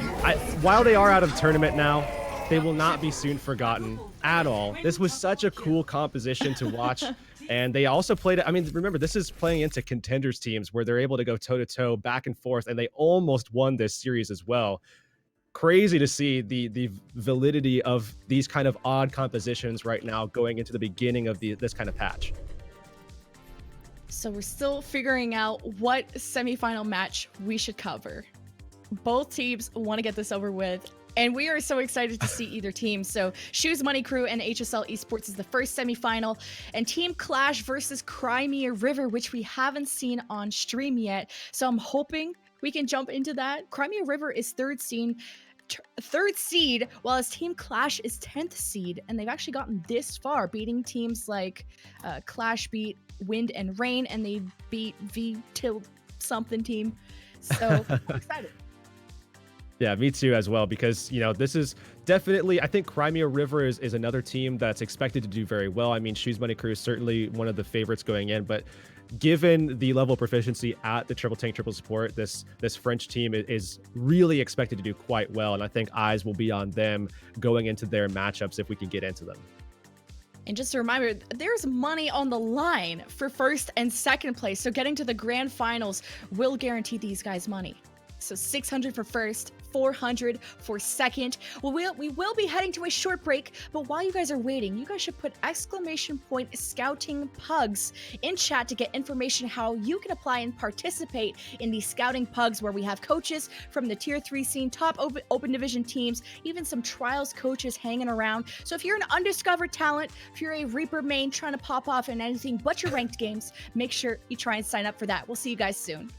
while they are out of the tournament now, they will not be soon forgotten at all. This was such a cool composition to watch. And they also played, I mean, remember, this is playing into contenders teams where they're able to go toe-to-toe, back and forth, and they almost won this series as well. Crazy to see the validity of these kind of odd compositions right now going into the beginning of this kind of patch.
So we're still figuring out what semifinal match we should cover. Both teams want to get this over with, and we are so excited to see either team. So Shoes Money Crew and HSL Esports is the first semifinal, and Team Clash versus Crimea River, which we haven't seen on stream yet. So I'm hoping we can jump into that. Crimea River is third seed, while his Team Clash is 10th seed, and they've actually gotten this far, beating teams like Clash beat Wind and Rain, and they beat V-something team. So I'm excited.
Yeah, me too as well, because, you know, this is definitely, I think Crimea River is another team that's expected to do very well. I mean, Shoes Money Crew is certainly one of the favorites going in, but given the level of proficiency at the triple tank, triple support, this French team is really expected to do quite well, and I think eyes will be on them going into their matchups if we can get into them.
And just a reminder, there's money on the line for first and second place, so getting to the grand finals will guarantee these guys money. So 600 for first, 400 for second. Well, we will be heading to a short break, but while you guys are waiting, you guys should put ! scouting pugs in chat to get information how you can apply and participate in these scouting pugs, where we have coaches from the tier 3 scene, top open division teams, even some trials coaches hanging around. So if you're an undiscovered talent, if you're a Reaper main trying to pop off in anything but your ranked games, make sure you try and sign up for that. We'll see you guys soon.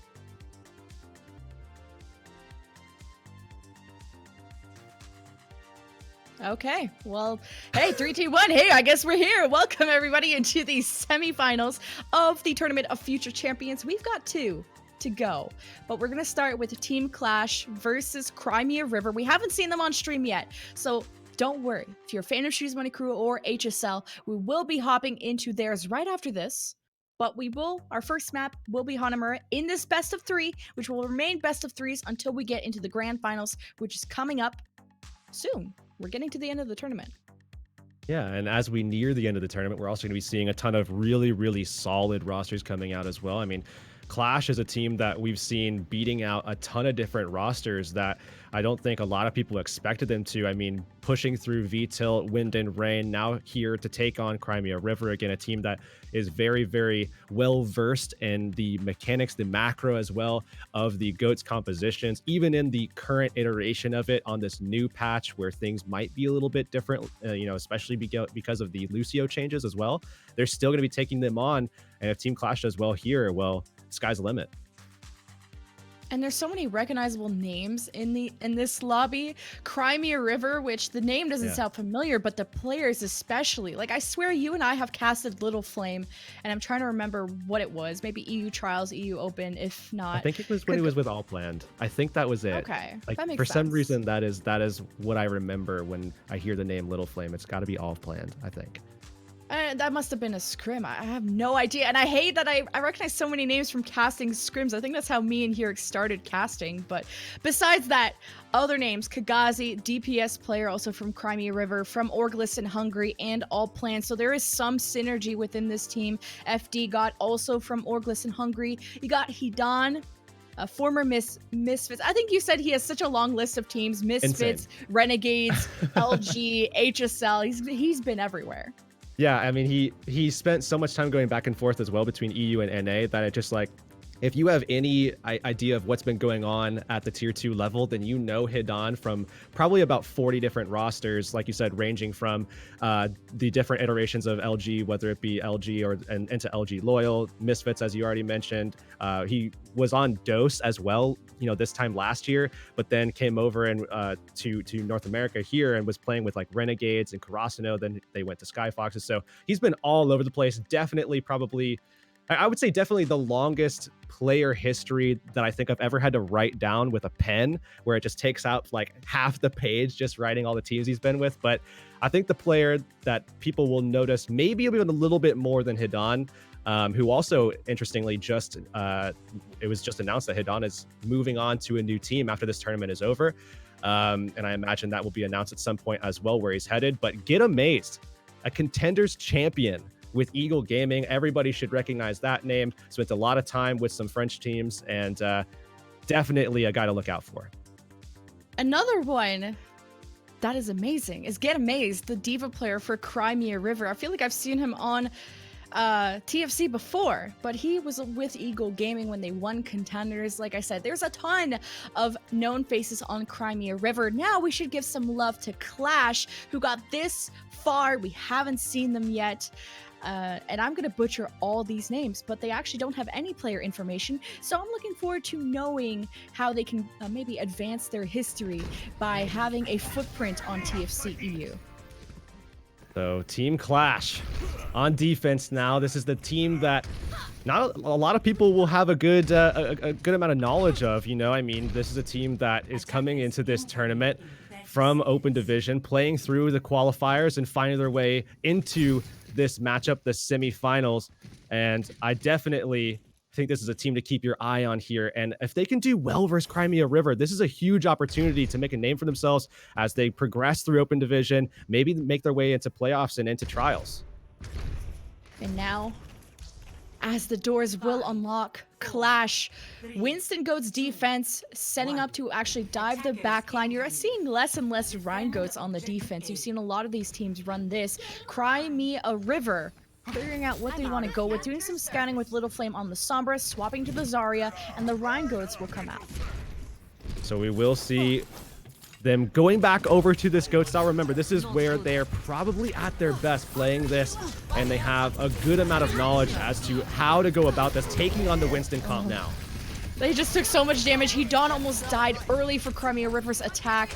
Okay, well, hey, 3, 2, 1, hey, I guess we're here. Welcome everybody into the semifinals of the Tournament of Future Champions. We've got 2 to go, but we're gonna start with Team Clash versus Crimea River. We haven't seen them on stream yet, so don't worry. If you're a fan of Shoes Money Crew or HSL, we will be hopping into theirs right after this. But our first map will be Hanamura in this best of 3, which will remain best of 3s until we get into the grand finals, which is coming up soon. We're getting to the end of the tournament.
Yeah, and as we near the end of the tournament, we're also going to be seeing a ton of really, really solid rosters coming out as well. I mean, Clash is a team that we've seen beating out a ton of different rosters that I don't think a lot of people expected them to. I mean, pushing through V-Tilt, Wind and Rain, now here to take on Crimea River, again, a team that is very, very well versed in the mechanics, the macro as well of the GOATS compositions, even in the current iteration of it on this new patch where things might be a little bit different, especially because of the Lucio changes as well. They're still going to be taking them on. And if Team Clash does well here, well, sky's the limit.
And there's so many recognizable names in this lobby. Crimea River, which the name doesn't sound familiar, but the players especially. Like, I swear you and I have casted Little Flame, and I'm trying to remember what it was. Maybe EU Trials, EU Open, if not.
I think it was when he was with All Planned. I think that was it.
Okay,
like,
that makes
for
sense.
some reason, that is what I remember when I hear the name Little Flame. It's got to be All Planned, I think.
That must have been a scrim. I have no idea. And I hate that I recognize so many names from casting scrims. I think that's how me and Hirix started casting. But besides that, other names, Kagazi, DPS player, also from Crimea River, from Orglis in Hungary, and All Planned. So there is some synergy within this team. FD got also from Orglis in Hungary. You got Hidan, former Misfits. I think you said he has such a long list of teams. Misfits,
Insane.
Renegades, LG, HSL. He's been everywhere.
Yeah, I mean, he spent so much time going back and forth as well between EU and NA that it just like, if you have any idea of what's been going on at the tier 2 level, then you know Hidan from probably about 40 different rosters, like you said, ranging from the different iterations of LG, whether it be LG or into LG Loyal, Misfits, as you already mentioned. He was on Dose as well, this time last year, but then came over and to North America here and was playing with like Renegades and Karasuno. Then they went to Skyfoxes. So he's been all over the place. Definitely, probably, I would say definitely the longest player history that I think I've ever had to write down with a pen, where it just takes out like half the page just writing all the teams he's been with. But I think the player that people will notice maybe even a little bit more than Hidan, who also, interestingly, it was just announced that Hidan is moving on to a new team after this tournament is over. And I imagine that will be announced at some point as well where he's headed. But get amazed, a contenders champion with Eagle Gaming. Everybody should recognize that name. Spent a lot of time with some French teams, and definitely a guy to look out for.
Another one that is amazing is Get Amazed, the Diva player for Crimea River. I feel like I've seen him on TFC before, but he was with Eagle Gaming when they won contenders. Like I said, there's a ton of known faces on Crimea River. Now we should give some love to Clash, who got this far. We haven't seen them yet. And I'm going to butcher all these names, but they actually don't have any player information. So I'm looking forward to knowing how they can maybe advance their history by having a footprint on TFC EU.
So Team Clash on defense now. This is the team that not a lot of people will have a good amount of knowledge of. I mean, this is a team that is coming into this tournament from Open Division, playing through the qualifiers and finding their way into this matchup, the semifinals. And I definitely think this is a team to keep your eye on here. And if they can do well versus Crimea River, this is a huge opportunity to make a name for themselves as they progress through Open Division, maybe make their way into playoffs and into trials.
And now, as the doors will unlock, Clash, Winston Goat's defense, setting up to actually dive the backline. You're seeing less and less Rhine Goats on the defense. You've seen a lot of these teams run this. Crimea River, figuring out what they want to go with, doing some scouting with Little Flame on the Sombra, swapping to the Zarya, and the Rhine Goats will come out.
So we will see them going back over to this GOAT style. Remember, this is where they're probably at their best playing this, and they have a good amount of knowledge as to how to go about this, taking on the Winston comp now.
They just took so much damage. Hidan almost died early for Crimea River's attack.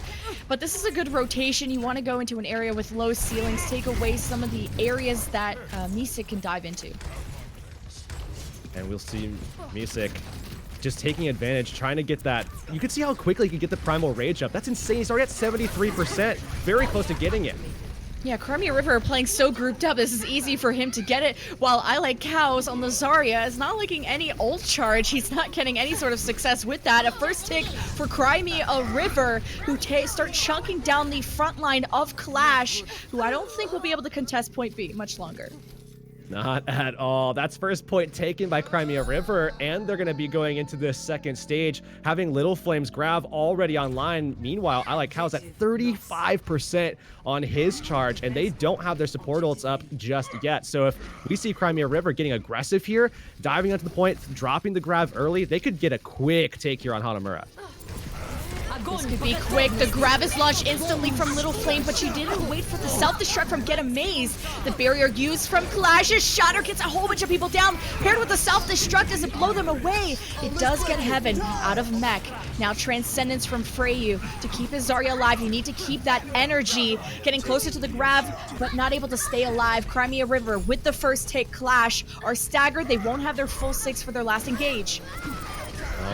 But this is a good rotation. You want to go into an area with low ceilings, take away some of the areas that Misik can dive into.
And we'll see Misik just taking advantage, trying to get that. You can see how quickly he can get the Primal Rage up. That's insane. He's already at 73%. Very close to getting it.
Yeah, Crimea River are playing so grouped up. This is easy for him to get it, while I Like Cows on the Zarya is not liking any ult charge. He's not getting any sort of success with that. A first tick for Crimea River, who start chunking down the front line of Clash, who I don't think will be able to contest point B much longer.
Not at all. That's first point taken by Crimea River, and they're going to be going into this second stage, having Little Flames grab already online. Meanwhile, I Like Cow's at 35% on his charge, and they don't have their support ults up just yet. So if we see Crimea River getting aggressive here, diving onto the point, dropping the grab early, they could get a quick take here on Hanamura.
This could be quick. The grab is launched instantly from Little Flame, but she didn't wait for the self-destruct from Get Amazed. The barrier used from Clash's Shatter gets a whole bunch of people down. Paired with the self-destruct, does it blow them away? It does get Heaven out of mech. Now Transcendence from Freyu. To keep his Zarya alive, you need to keep that energy. Getting closer to the grab, but not able to stay alive. Crimea River with the first take. Clash are staggered. They won't have their full 6 for their last engage.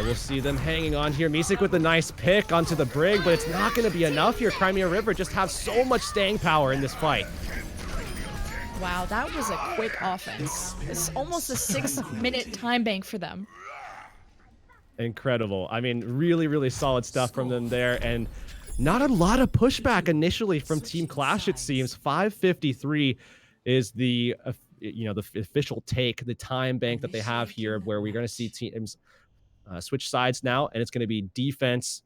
We'll see them hanging on here. Misik with a nice pick onto the brig, but it's not going to be enough here. Crimea River just have so much staying power in this fight.
Wow, that was a quick offense. It's almost a 6-minute time bank for them.
Incredible. I mean, really, really solid stuff from them there. And not a lot of pushback initially from Team Clash, it seems. 5:53 is the, the official take, the time bank that they have here, where we're going to see teams switch sides now, and it's going to be defense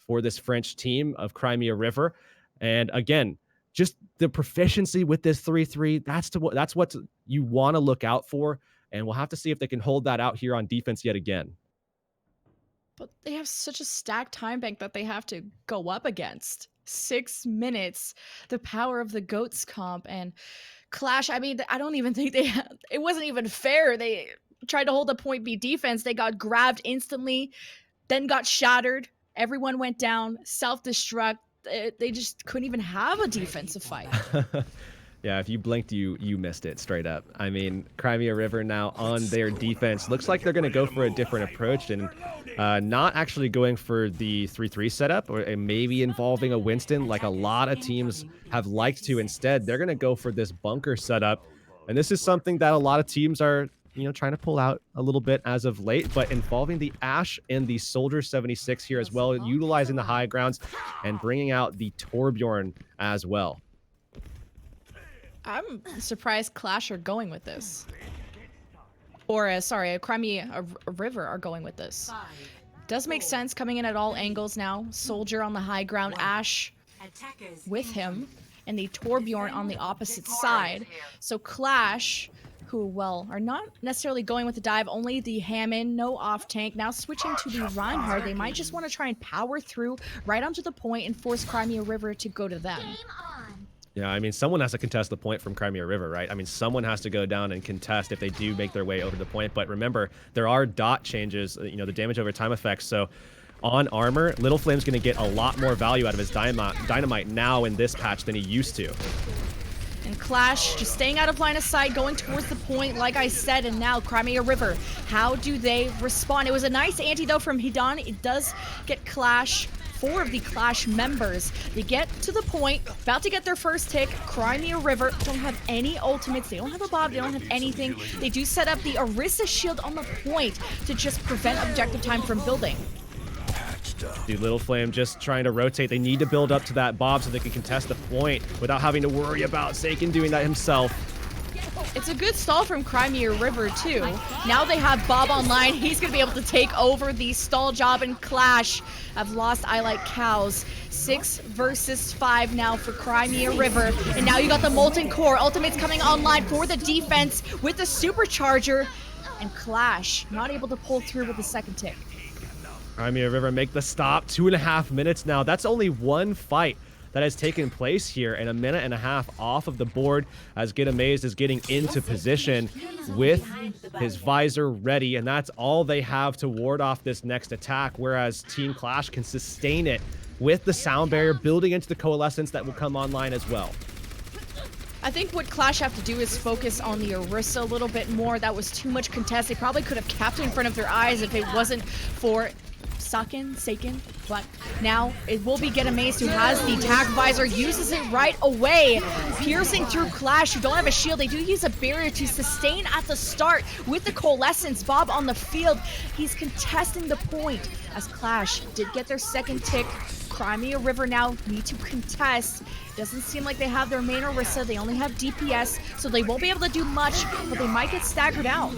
for this French team of Crimea River. And again, just the proficiency with this 3-3, that's what you want to look out for, and we'll have to see if they can hold that out here on defense yet again.
But they have such a stacked time bank that they have to go up against. 6 minutes, the power of the GOATS comp, and Clash, I mean, I don't even think it wasn't even fair. They tried to hold a point B defense. They got grabbed instantly, then got shattered. Everyone went down, self-destruct. They just couldn't even have a defensive fight.
Yeah, if you blinked, you missed it straight up. I mean, Crimea River now on their defense. Looks like they're going to go for a different approach and not actually going for the 3-3 setup or maybe involving a Winston like a lot of teams have liked to. Instead, they're going to go for this bunker setup. And this is something that a lot of teams are trying to pull out a little bit as of late, but involving the Ashe and the Soldier 76 here as well, utilizing the high grounds and bringing out the Torbjorn as well.
I'm surprised Clash are going with this. Or, sorry, Crimea River are going with this. Does make sense coming in at all angles now. Soldier on the high ground, Ashe with him, and the Torbjorn on the opposite side. So Clash, who, well, are not necessarily going with the dive, only the Hammond, no off tank. Now switching to the Reinhardt, they might just want to try and power through right onto the point and force Crimea River to go to them.
Yeah, I mean, someone has to contest the point from Crimea River, right? I mean, someone has to go down and contest if they do make their way over the point. But remember, there are dot changes, the damage over time effects. So on armor, Little Flame's going to get a lot more value out of his dynamite now in this patch than he used to.
And Clash just staying out of line of sight, going towards the point, like I said, and now Crimea River. How do they respond? It was a nice anti, though, from Hidan. It does get Clash. 4 of the Clash members. They get to the point, about to get their first tick. Crimea River don't have any ultimates. They don't have a Bob. They don't have anything. They do set up the Orisa shield on the point to just prevent objective time from building.
Dude, Little Flame just trying to rotate. They need to build up to that Bob so they can contest the point without having to worry about Saken doing that himself.
It's a good stall from Crimea River, too. Now they have Bob online. He's going to be able to take over the stall job, and Clash have lost I Like Cows. 6 versus 5 now for Crimea River. And now you got the Molten Core. Ultimate's coming online for the defense with the Supercharger. And Clash not able to pull through with the second tick.
Crimea River make the stop. 2.5 minutes now. That's only one fight that has taken place here, and 1.5 minutes off of the board as Get Amazed is getting into position with his visor ready, and that's all they have to ward off this next attack, whereas Team Clash can sustain it with the sound barrier building into the coalescence that will come online as well.
I think what Clash have to do is focus on the Orisa a little bit more. That was too much contest. They probably could have kept it in front of their eyes if it wasn't for Saken, but now it will be Get Amazed who has the tag visor, uses it right away, piercing through Clash, who don't have a shield. They do use a barrier to sustain at the start with the coalescence. Bob on the field, he's contesting the point as Clash did get their second tick. Crimea River now need to contest. Doesn't seem like they have their main Orisa. They only have DPS, so they won't be able to do much, but they might get staggered out.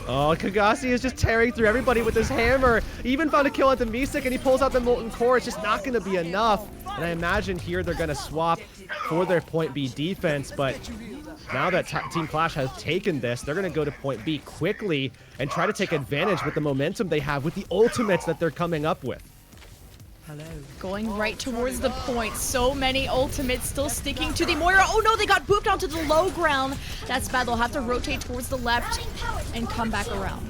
Oh, Kagasi is just tearing through everybody with his hammer. He even found a kill at the Misik, and he pulls out the Molten Core. It's just not going to be enough. And I imagine here they're going to swap for their point B defense, but now that Team Clash has taken this, they're going to go to point B quickly and try to take advantage with the momentum they have with the ultimates that they're coming up with.
Going right towards the point. So many ultimates still sticking to the Moira. Oh no, they got booped onto the low ground. That's bad. They'll have to rotate towards the left and come back around.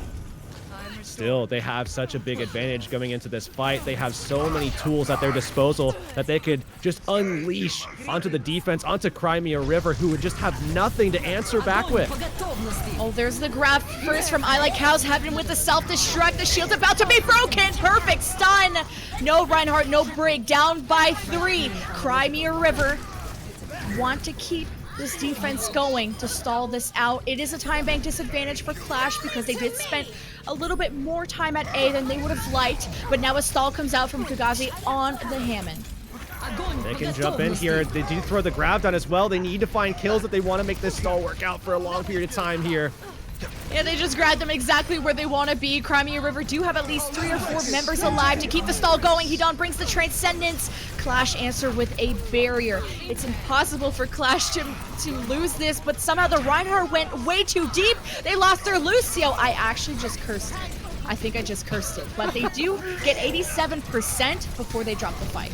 Still, they have such a big advantage going into this fight. They have so many tools at their disposal that they could just unleash onto the defense, onto Crimea River, who would just have nothing to answer back with.
Oh, there's the grab first from I Like Cows, having with the self-destruct. The shield's about to be broken. Perfect stun. No Reinhardt, no Brig. Down by 3. Crimea River want to keep this defense going to stall this out. It is a time bank disadvantage for Clash because they did spend a little bit more time at A than they would have liked, but now a stall comes out from Kagazi on the Hammond.
They can jump in here. They do throw the grab down as well. They need to find kills if they want to make this stall work out for a long period of time here.
Yeah, they just grabbed them exactly where they want to be. Crimea River do have at least 3 or 4 members alive to keep the stall going. Hedon brings the Transcendence. Clash answer with a barrier. It's impossible for Clash to lose this, but somehow the Reinhardt went way too deep. They lost their Lucio. I actually just cursed it. I think I just cursed it, but they do get 87% before they drop the fight.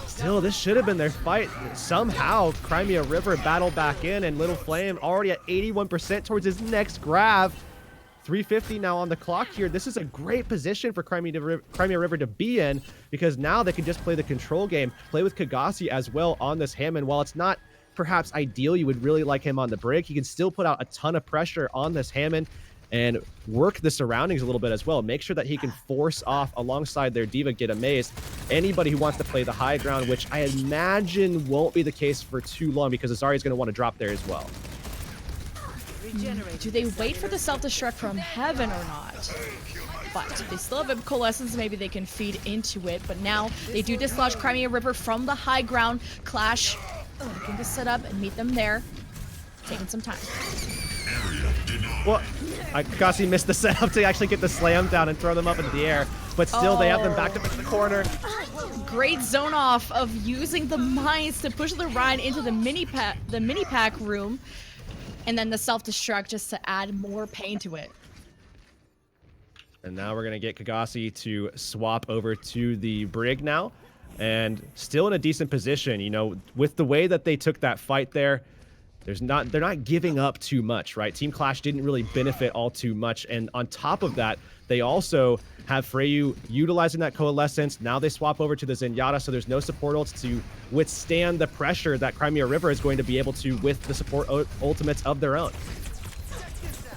Still, this should have been their fight. Somehow, Crimea River battled back in, and Little Flame already at 81% towards his next grab. 350 now on the clock here. This is a great position for Crimea River to be in, because now they can just play the control game, play with Kagasi as well on this Hammond. While it's not perhaps ideal, you would really like him on the Brig, he can still put out a ton of pressure on this Hammond and work the surroundings a little bit as well. Make sure that he can force off alongside their Diva Get Amazed anybody who wants to play the high ground, which I imagine won't be the case for too long because Azari is going to want to drop there as well.
Do they wait for the self-destruct from heaven or not? But they still have a Coalescence, maybe they can feed into it, but now they do dislodge Crimea River from the high ground. Clash looking to set up and meet them there. Taking some time.
Well, Kagasi missed the setup to actually get the slam down and throw them up into the air, but still they have them backed up into the corner.
Great zone off of using the mines to push the Rhine into the mini pack room, and then the self-destruct just to add more pain to it.
And now we're going to get Kagasi to swap over to the Brig now, and still in a decent position. You know, with the way that they took that fight there, they're not giving up too much, right? Team Clash didn't really benefit all too much, and on top of that, they also have Freyu utilizing that Coalescence. Now they swap over to the Zenyatta, so there's no support ults to withstand the pressure that Crimea River is going to be able to with the support ultimates of their own.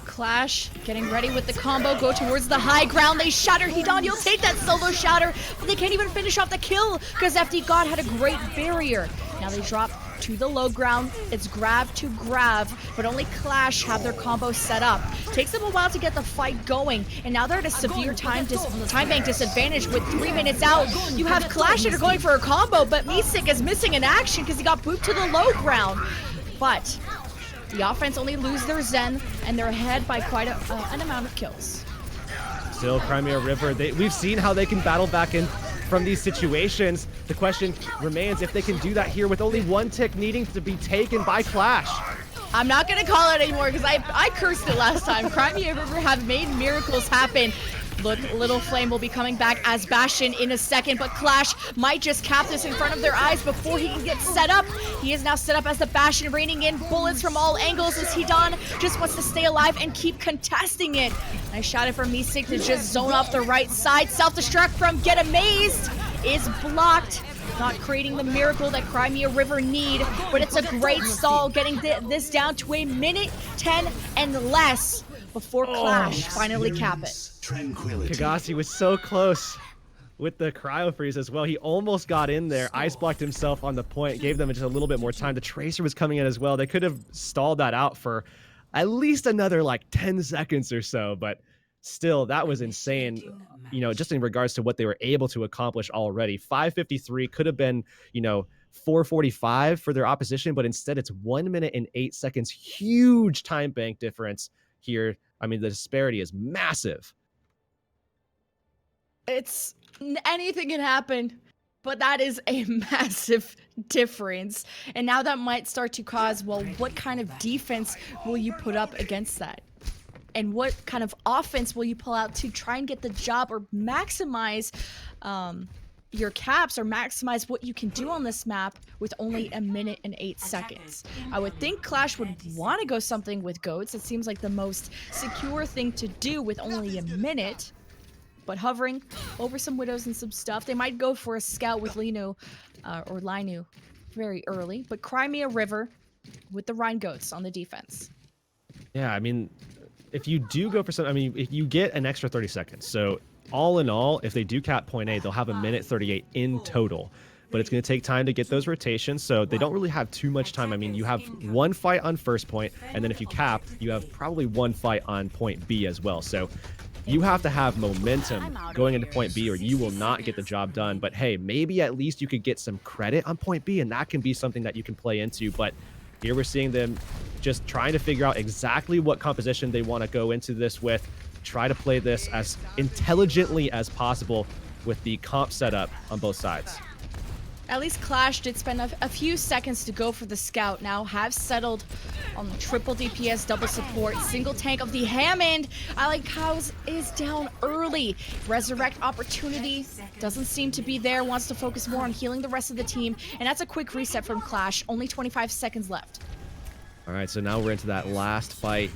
Clash getting ready with the combo, go towards the high ground. They shatter Hedon. You'll take that solo shatter, but they can't even finish off the kill because FD God had a great barrier. Now they drop to the low ground. It's grab to grab, but only Clash have their combo set up. Takes them a while to get the fight going, and now they're at a severe time bank disadvantage with 3 minutes out. You have Clash that are going for a combo, but Misik is missing in action because he got booped to the low ground. But the offense only lose their Zen, and they're ahead by quite an amount of kills.
Still, Crimea River, we've seen how they can battle back in from these situations. The question remains if they can do that here with only 1 tick needing to be taken by Clash.
I'm not going to call it anymore because I cursed it last time. Crimea River have made miracles happen. Look, Little Flame will be coming back as Bastion in a second, but Clash might just cap this in front of their eyes before he can get set up. He is now set up as the Bastion, raining in bullets from all angles as Hedon just wants to stay alive and keep contesting it. Nice shot it from Misik to just zone off the right side. Self-destruct from Get Amazed is blocked. Not creating the miracle that Crimea River need, but it's a great stall, getting this down to a minute 10 and less before Clash finally cap it.
Kagasi was so close with the cryo freeze as well. He almost got in there, ice blocked himself on the point, gave them just a little bit more time. The Tracer was coming in as well. They could have stalled that out for at least another like 10 seconds or so, but still, that was insane, you know, just in regards to what they were able to accomplish already. 5:53 could have been, you know, 4:45 for their opposition, but instead it's 1 minute and 8 seconds. Huge time bank difference here. I mean, the disparity is massive.
It's anything can happen, but that is a massive difference. And now that might start to cause, well, what kind of defense will you put up against that? And what kind of offense will you pull out to try and get the job or maximize your caps or maximize what you can do on this map with only 1 minute and 8 seconds? I would think Clash would want to go something with goats. It seems like the most secure thing to do with only a minute. But hovering over some widows and some stuff, they might go for a scout with Linu or Linu very early. But Crimea River with the Rhine goats on the defense.
Yeah, I mean, if you do go for some, I mean, if you get an extra 30 seconds. So all in all, if they do cap point A, they'll have 1 minute 38 in total. But it's going to take time to get those rotations, so they don't really have too much time. I mean, you have one fight on first point, and then if you cap, you have probably one fight on point B as well. So you have to have momentum going into point B or you will not get the job done. But hey, maybe at least you could get some credit on point B, and that can be something that you can play into. But here we're seeing them just trying to figure out exactly what composition they want to go into this with, try to play this as intelligently as possible with the comp setup on both sides.
At least Clash did spend a few seconds to go for the scout. Now have settled on the triple DPS, double support, single tank of the Hammond. I like Cows is down early. Resurrect opportunity doesn't seem to be there. Wants to focus more on healing the rest of the team. And that's a quick reset from Clash. Only 25 seconds left. All
right, so now we're into that last fight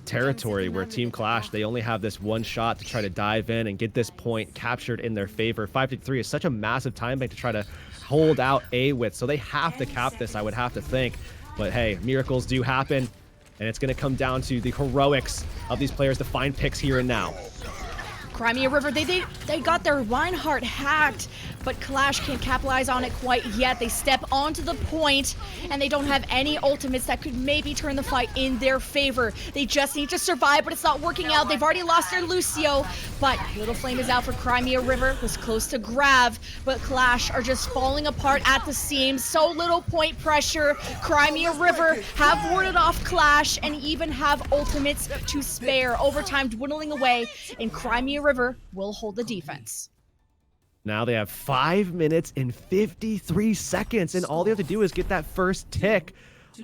territory where Team Clash, they only have this one shot to try to dive in and get this point captured in their favor. 5-3 is such a massive time bank to try to hold out A with, so they have to cap this, I would have to think. But hey, miracles do happen, and it's going to come down to the heroics of these players to find picks here and now.
Crimea River, they got their Reinhardt hacked, but Clash can't capitalize on it quite yet. They step onto the point, and they don't have any ultimates that could maybe turn the fight in their favor. They just need to survive, but it's not working out. They've already lost their Lucio, but Little Flame is out for Crimea River. Was close to grab, but Clash are just falling apart at the seams. So little point pressure. Crimea River have warded off Clash and even have ultimates to spare. Overtime dwindling away, and Crimea River will hold the defense.
Now they have 5 minutes and 53 seconds, and all they have to do is get that first tick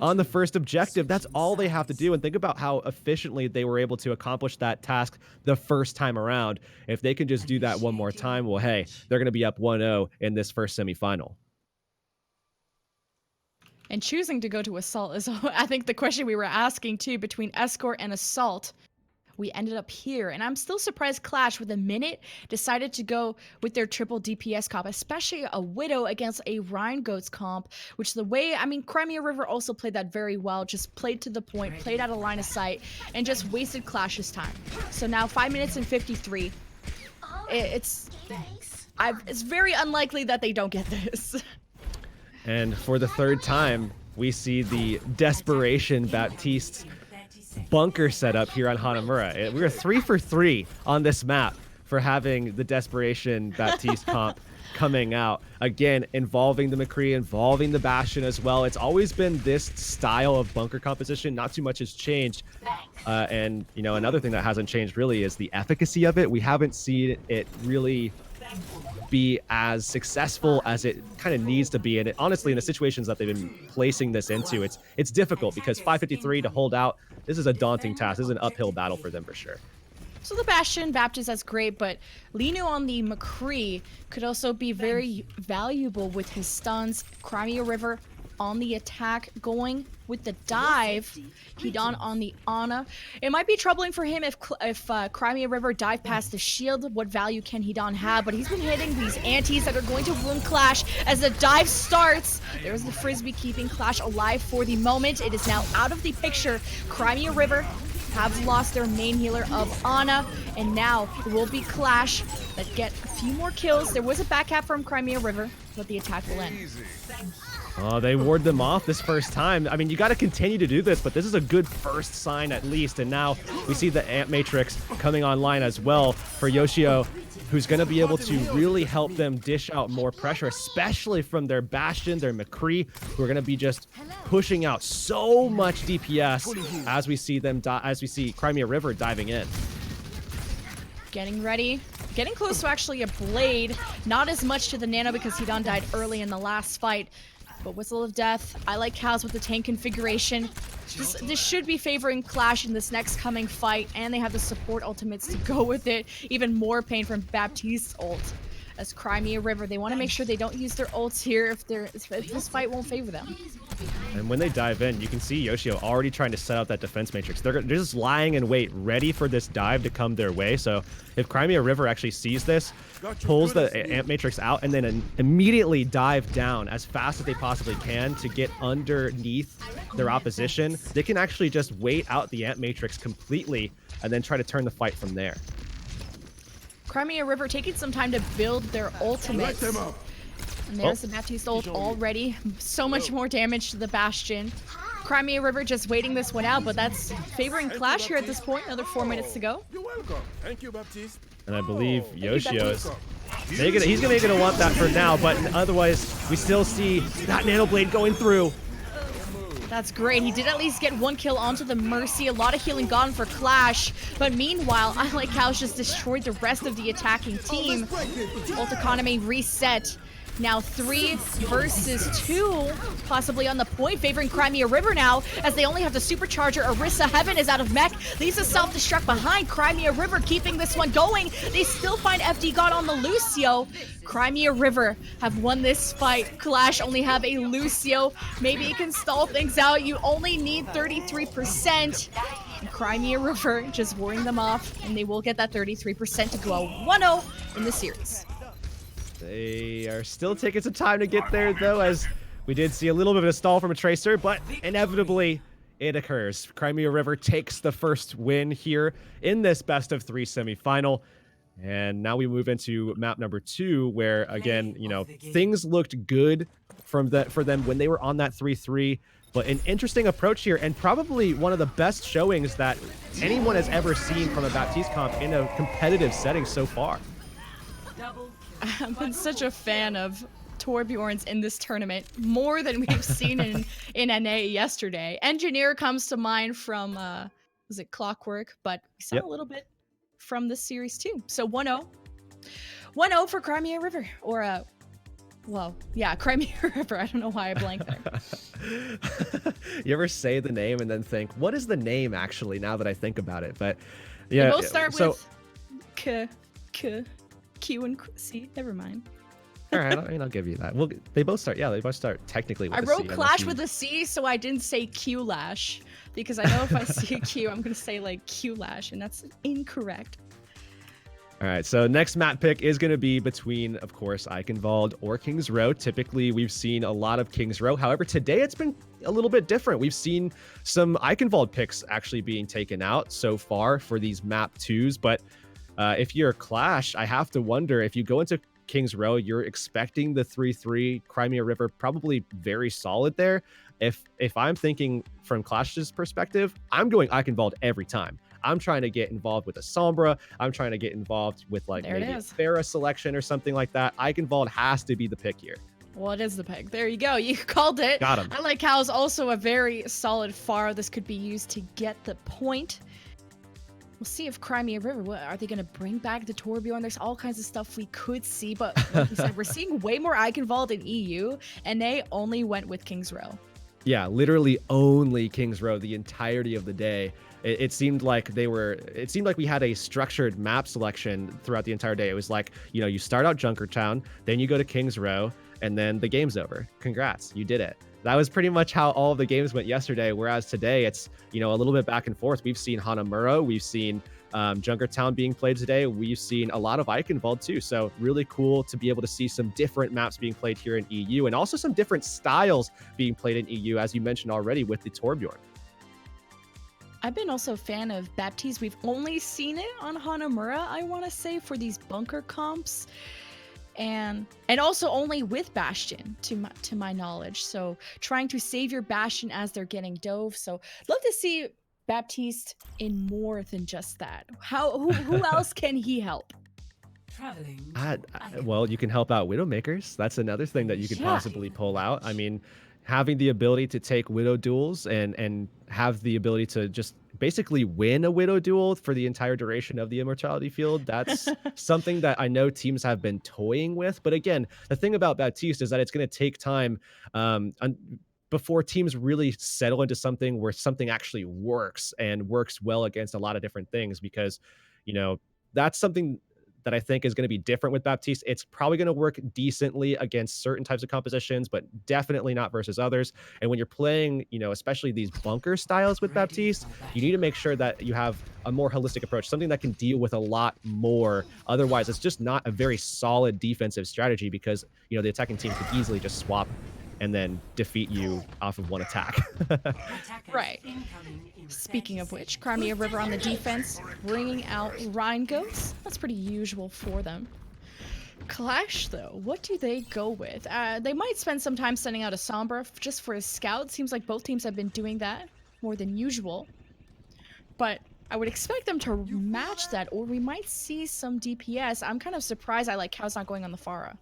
on the first objective. That's all they have to do, and think about how efficiently they were able to accomplish that task the first time around. If they can just do that one more time, well, hey, they're going to be up 1-0 in this first semifinal.
And choosing to go to Assault is, I think, the question we were asking, too, between Escort and Assault. We ended up here, and I'm still surprised Clash, with a minute, decided to go with their triple DPS comp, especially a Widow against a Rhine Goats comp, which the way, I mean, Crimea River also played that very well, just played to the point, played out of line of sight, and just wasted Clash's time. So now 5 minutes and 53. It's very unlikely that they don't get this.
And for the third time, we see the Desperation Baptiste bunker setup here on Hanamura. We were 3 for 3 on this map for having the Desperation Baptiste comp coming out. Again, involving the McCree, involving the Bastion as well. It's always been this style of bunker composition. Not too much has changed. And, you know, another thing that hasn't changed really is the efficacy of it. We haven't seen it really be as successful as it kind of needs to be. And it, honestly, in the situations that they've been placing this into, it's difficult because 553 to hold out, this is a daunting task. This is an uphill battle for them for sure.
So the Bastion, Baptist, that's great, but Linu on the McCree could also be very valuable with his stuns. Crimea River on the attack, going with the dive. Hidon on the Ana. It might be troubling for him if Crimea River dive past the shield. What value can Hidon have? But he's been hitting these antis that are going to ruin Clash as the dive starts. There's the Frisbee keeping Clash alive for the moment. It is now out of the picture. Crimea River have lost their main healer of Ana, and now it will be Clash that get a few more kills. There was a back cap from Crimea River, but the attack will end.
Oh, they ward them off this first time. I mean, you got to continue to do this, but this is a good first sign at least. And now we see the Amp Matrix coming online as well for Yoshio, who's going to be able to really help them dish out more pressure, especially from their Bastion, their McCree, who are going to be just pushing out so much DPS as we see them, as we see Crimea River diving in.
Getting ready. Getting close to actually a Blade. Not as much to the Nano because he died early in the last fight. But Whistle of Death, I like Cows with the tank configuration. This should be favoring Clash in this next coming fight, and they have the support ultimates to go with it. Even more pain from Baptiste's ult. As Crimea River, they want to make sure they don't use their ults here if this fight won't favor them.
And when they dive in, you can see Yoshio already trying to set out that defense matrix. They're just lying in wait, ready for this dive to come their way. So if Crimea River actually sees this, pulls the amp matrix out, and then immediately dive down as fast as they possibly can to get underneath their opposition, they can actually just wait out the amp matrix completely and then try to turn the fight from there.
Crimea River taking some time to build their ultimates. And there's the Baptiste ult already. So much more damage to the Bastion. Crimea River just waiting this one out, but that's favoring Clash here at this point. Another 4 minutes to go.
You're welcome. Thank you, Baptiste.
And I believe Yoshio is... He's gonna want that for now, but otherwise we still see that Nano Blade going through.
That's great. He did at least get 1 kill onto the Mercy. A lot of healing gone for Clash. But meanwhile, I Like Cows just destroyed the rest of the attacking team. Ult economy reset. Now 3 versus 2, possibly on the point, favoring Crimea River now, as they only have the supercharger. Orisa Heaven is out of mech, leaves a self-destruct behind. Crimea River keeping this one going. They still find FD God on the Lucio. Crimea River have won this fight. Clash only have a Lucio. Maybe it can stall things out. You only need 33%. And Crimea River just warring them off, and they will get that 33% to go 1-0 in the series.
They are still taking some time to get there, though, as we did see a little bit of a stall from a Tracer, but inevitably it occurs. Crimea River takes the first win here in this best-of-3 semifinal. And now we move into map number 2, where, again, you know, things looked good for them when they were on that 3-3. But an interesting approach here, and probably one of the best showings that anyone has ever seen from a Baptiste comp in a competitive setting so far.
I've been such a fan of Torbjorn's in this tournament, more than we've seen in NA yesterday. Engineer comes to mind from, was it Clockwork? But we saw a little bit from this series too. So 1-0. 1-0 for Crimea River. Or, well, yeah, Crimea River. I don't know why I blanked there.
You ever say the name and then think, what is the name actually, now that I think about it? But yeah.
They both start with Q and C. Never mind.
All right, I mean, I'll give you that. Well, they both start technically with
I
a
wrote
C.
Clash with a C, so I didn't say Q-Lash, because I know if I see a Q, I'm going to say, like, Q-Lash, and that's incorrect.
All right, so next map pick is going to be between, of course, Eichenwald or Kings Row. Typically, we've seen a lot of Kings Row. However, today it's been a little bit different. We've seen some Eichenwald picks actually being taken out so far for these map 2s, but if you're Clash, I have to wonder, if you go into Kings Row, you're expecting the 3-3 Crimea River, probably very solid there. If I'm thinking from Clash's perspective, I'm going Eichenwald every time. I'm trying to get involved with a Sombra. I'm trying to get involved with like maybe a Pharah selection or something like that. Eichenwald has to be the pick here.
Well, it is the pick. There you go. You called it.
Got him.
I Like Cows also a very solid Pharah. This could be used to get the point. We'll see if Crimea River, are they going to bring back the Torbjorn? There's all kinds of stuff we could see, but like you said, we're seeing way more Eichenwald in EU, and they only went with Kings Row.
Yeah, literally only Kings Row the entirety of the day. It seemed like we had a structured map selection throughout the entire day. It was like, you know, you start out Junkertown, then you go to Kings Row, and then the game's over. Congrats, you did it. That was pretty much how all of the games went yesterday, whereas today it's, you know, a little bit back and forth. We've seen Hanamura, we've seen Junkertown being played today. We've seen a lot of Eichenwald too. So really cool to be able to see some different maps being played here in EU, and also some different styles being played in EU, as you mentioned already with the Torbjorn.
I've been also a fan of Baptiste. We've only seen it on Hanamura, I want to say, for these bunker comps. and also only with Bastion to my knowledge. So trying to save your Bastion as they're getting dove. So love to see Baptiste in more than just that. Who else can he help?
Well, you can help out Widowmakers. That's another thing that you could possibly pull out. I mean, having the ability to take Widow duels and have the ability to just basically win a Widow duel for the entire duration of the Immortality field, that's something that I know teams have been toying with. But again, the thing about Baptiste is that it's going to take time before teams really settle into something where something actually works and works well against a lot of different things, because, you know, that's something that I think is going to be different with Baptiste. It's probably going to work decently against certain types of compositions, but definitely not versus others. And when you're playing, you know, especially these bunker styles with Baptiste, you need to make sure that you have a more holistic approach, something that can deal with a lot more. Otherwise, it's just not a very solid defensive strategy, because, you know, the attacking team could easily just swap and then defeat you off of one attack.
Right. Speaking of which, Crimea River on the defense, bringing out Rhinegoats. That's pretty usual for them. Clash, though, what do they go with? They might spend some time sending out a Sombra just for a scout. Seems like both teams have been doing that more than usual. But I would expect them to match that, or we might see some DPS. I'm kind of surprised I like Cow's not going on the Pharah.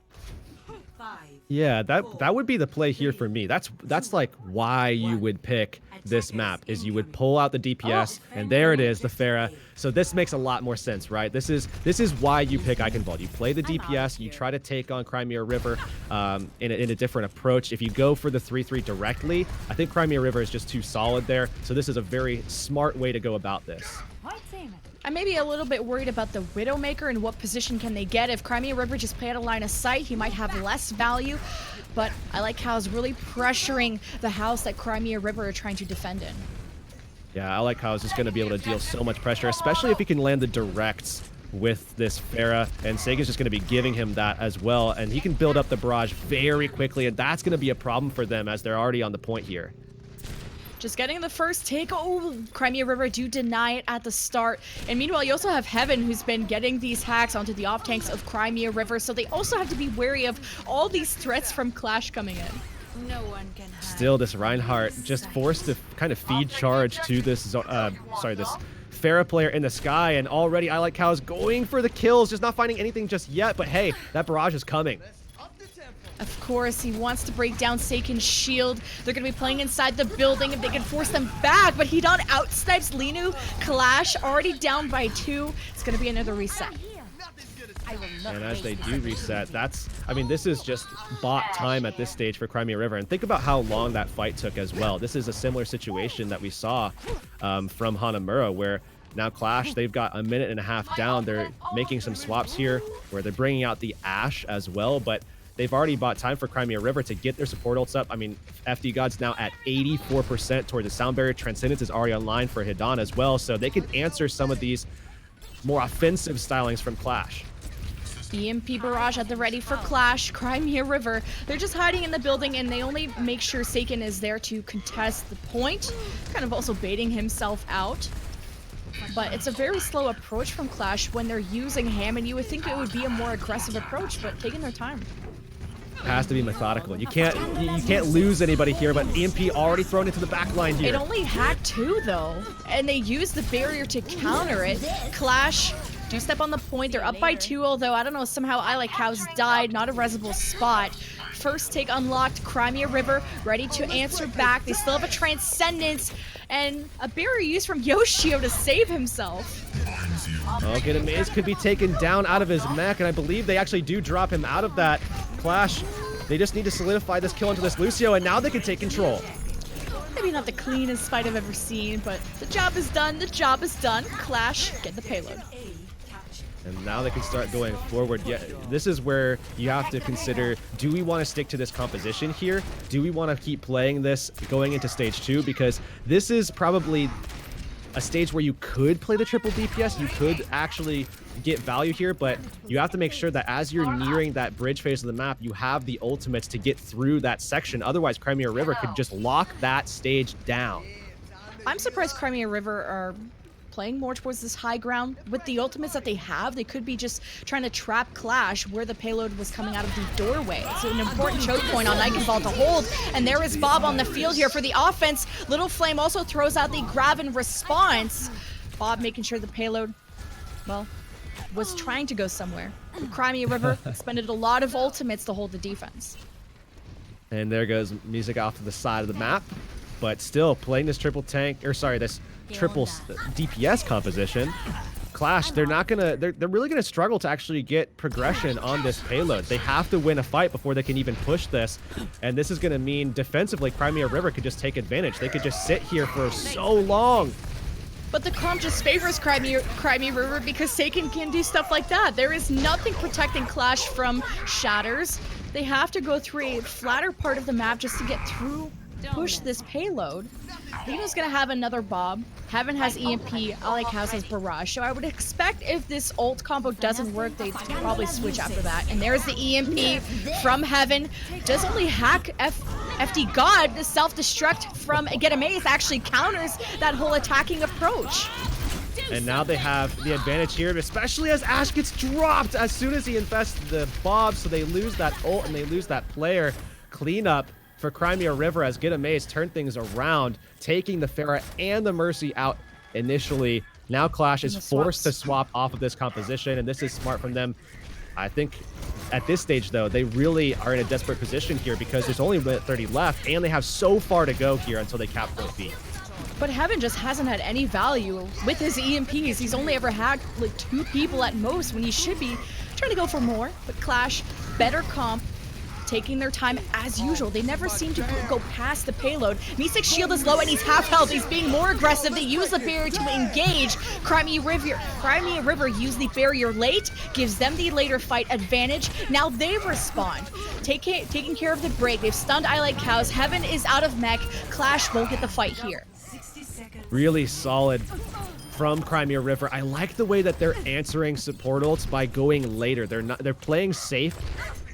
Yeah, that would be the play here for me. That's like why you would pick this map, is you would pull out the DPS, and there it is, the Pharah. So this makes a lot more sense, right? This is why you pick Eichenwald. You play the DPS, you try to take on Crimea River in a different approach. If you go for the 3-3 directly, I think Crimea River is just too solid there. So this is a very smart way to go about this.
I may be a little bit worried about the Widowmaker and what position can they get. If Crimea River just play out a line of sight, he might have less value. But I like how it's really pressuring the house that Crimea River are trying to defend in.
Yeah, I like how it's just going to be able to deal so much pressure, especially if he can land the directs with this Pharah, and Sagan's just going to be giving him that as well, and he can build up the barrage very quickly, and that's going to be a problem for them as they're already on the point here.
Just getting the first take. Oh, Crimea River do deny it at the start. And meanwhile, you also have Heaven, who's been getting these hacks onto the off tanks of Crimea River. So they also have to be wary of all these threats from Clash coming in.
No one can hide.
Still, this Reinhardt just forced to kind of feed charge to this, this Pharah player in the sky. And already I like Cow's going for the kills, just not finding anything just yet. But hey, that barrage is coming.
Of course, he wants to break down Saken's shield. They're going to be playing inside the building if they can force them back, but Hedon outsnipes Linu. Clash already down by 2. It's going to be another reset.
And as they do reset, this is just bot time at this stage for Crimea River. And think about how long that fight took as well. This is a similar situation that we saw from Hanamura, where now Clash, they've got a minute and a half down. They're making some swaps here where they're bringing out the Ashe as well, but they've already bought time for Crimea River to get their support ults up. I mean, FD God's now at 84% toward the Sound Barrier. Transcendence is already online for Hedon as well, so they can answer some of these more offensive stylings from Clash.
EMP barrage at the ready for Clash. Crimea River, they're just hiding in the building, and they only make sure Saken is there to contest the point, kind of also baiting himself out. But it's a very slow approach from Clash when they're using Ham, and you would think it would be a more aggressive approach, but taking their time.
Has to be methodical. You can't lose anybody here, but EMP already thrown into the back line here.
It only hacked 2 though, and they use the barrier to counter it. Clash do step on the point. They're up by 2, although I don't know, somehow I like Cow's died, not a resable spot. First take unlocked. Crimea River ready to answer back. They still have a Transcendence and a barrier used from Yoshio to save himself.
Okay, the maze could be taken down out of his mech, and I believe they actually do drop him out of that. Clash, they just need to solidify this kill into this Lucio, and now they can take control.
Maybe not the cleanest fight I've ever seen, but the job is done. The job is done. Clash, get the payload.
And now they can start going forward. Yeah, this is where you have to consider, do we want to stick to this composition here? Do we want to keep playing this going into stage 2? Because this is probably a stage where you could play the triple DPS. You could actually get value here, but you have to make sure that as you're nearing that bridge phase of the map, you have the ultimates to get through that section. Otherwise, Crimea River could just lock that stage down.
I'm surprised Crimea River are playing more towards this high ground. With the ultimates that they have, they could be just trying to trap Clash where the payload was coming out of the doorway. It's an important choke point on Nightball to hold, and there is Bob on the field here for the offense. Little Flame also throws out the grab in response. Bob making sure the payload, well, was trying to go somewhere. Crimea River expended a lot of ultimates to hold the defense.
And there goes music off to the side of the map, but still playing this triple tank, or sorry, this triple DPS composition. Clash, they're really gonna struggle to actually get progression on this payload. They have to win a fight before they can even push this, and this is gonna mean defensively Crimea River could just take advantage. They could just sit here for so long.
But the comp just favors Crimea River because Seiken can do stuff like that. There is nothing protecting Clash from shatters. They have to go through a flatter part of the map just to get through, push this payload. Lino's gonna have another Bob. Heaven has EMP, House has Barrage. So I would expect if this ult combo doesn't work, they'd probably switch after that. And there's the EMP from Heaven. Does only hack FD God. The self-destruct from Get Amazed actually counters that whole attacking approach.
And now they have the advantage here, especially as Ash gets dropped as soon as he invests the Bob, so they lose that ult and they lose that player. Cleanup for Crimea River as Get Amazed turn things around, taking the Pharah and the Mercy out initially. Now Clash is forced to swap off of this composition, and this is smart from them. I think at this stage, though, they really are in a desperate position here because there's only 30 left, and they have so far to go here until they cap both B.
But Heaven just hasn't had any value with his EMPs. He's only ever had like 2 people at most when he should be trying to go for more. But Clash, better comp, taking their time as usual. They never seem to go past the payload. Misek's shield is low and he's half health. He's being more aggressive. They use the barrier to engage. Crimea River use the barrier late, gives them the later fight advantage. Now they respond, taking care of the break. They've stunned Cows. Heaven is out of mech. Clash won't get the fight here.
Really solid from Crimea River. I like the way that they're answering support ults by going later. They're playing safe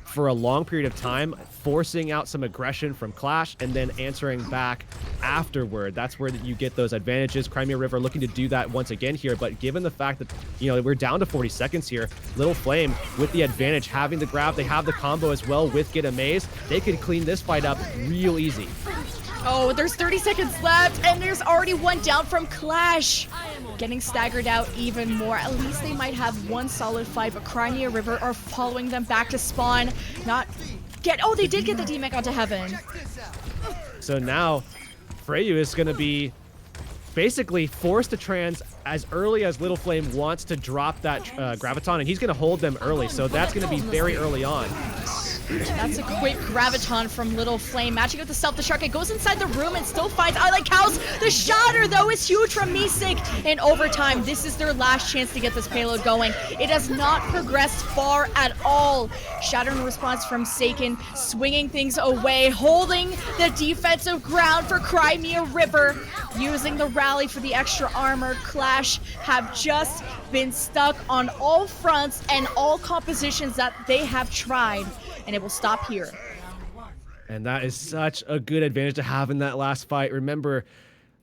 for a long period of time, forcing out some aggression from Clash and then answering back afterward. That's where you get those advantages. Crimea River looking to do that once again here, but given the fact that, you know, we're down to 40 seconds here, Little Flame with the advantage, having the grab, they have the combo as well with Get Amazed. They could clean this fight up real easy.
Oh, there's 30 seconds left, and there's already one down from Clash. Getting staggered out even more. At least they might have one solid fight, but Crimea River are following them back to spawn. Oh, they did get the D-Mech onto Heaven.
So now, Freyu is going to be basically forced to trans as early as Little Flame wants to drop that Graviton, and he's going to hold them early, so that's going to be very early on.
That's a quick Graviton from Little Flame. Matching with the self-destruct. It goes inside the room and still finds Cows. The shatter, though, is huge from Misek. In overtime, this is their last chance to get this payload going. It has not progressed far at all. Shatter in response from Seiken, swinging things away, holding the defensive ground for Crimea River. Using the rally for the extra armor, Clash have just been stuck on all fronts and all compositions that they have tried. And it will stop here.
And that is such a good advantage to have in that last fight. Remember,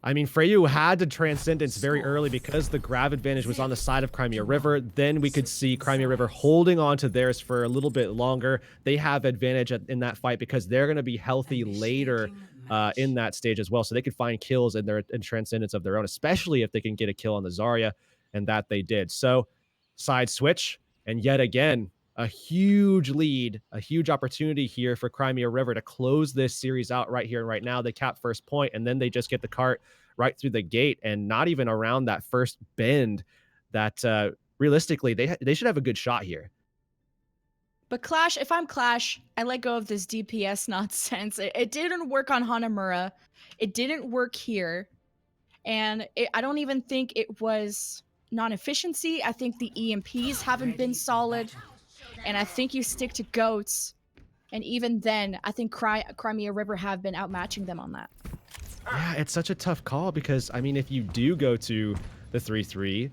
I mean, Freyu had to Transcendence very early because the grab advantage was on the side of Crimea River. Then we could see Crimea River holding on to theirs for a little bit longer. They have advantage in that fight because they're going to be healthy later in that stage as well. So they could find kills in Transcendence of their own, especially if they can get a kill on the Zarya, and that they did. So side switch, and yet again, a huge lead, a huge opportunity here for Crimea River to close this series out right here and right now. They cap first point, and then they just get the cart right through the gate and not even around that first bend that realistically they should have a good shot here.
But Clash, if I'm Clash, I let go of this DPS nonsense. It didn't work on Hanamura. It didn't work here. And I don't even think it was non-efficiency. I think the EMPs haven't been solid. And I think you stick to goats. And even then, I think Crimea River have been outmatching them on that.
Yeah, it's such a tough call because, I mean, if you do go to the 3-3,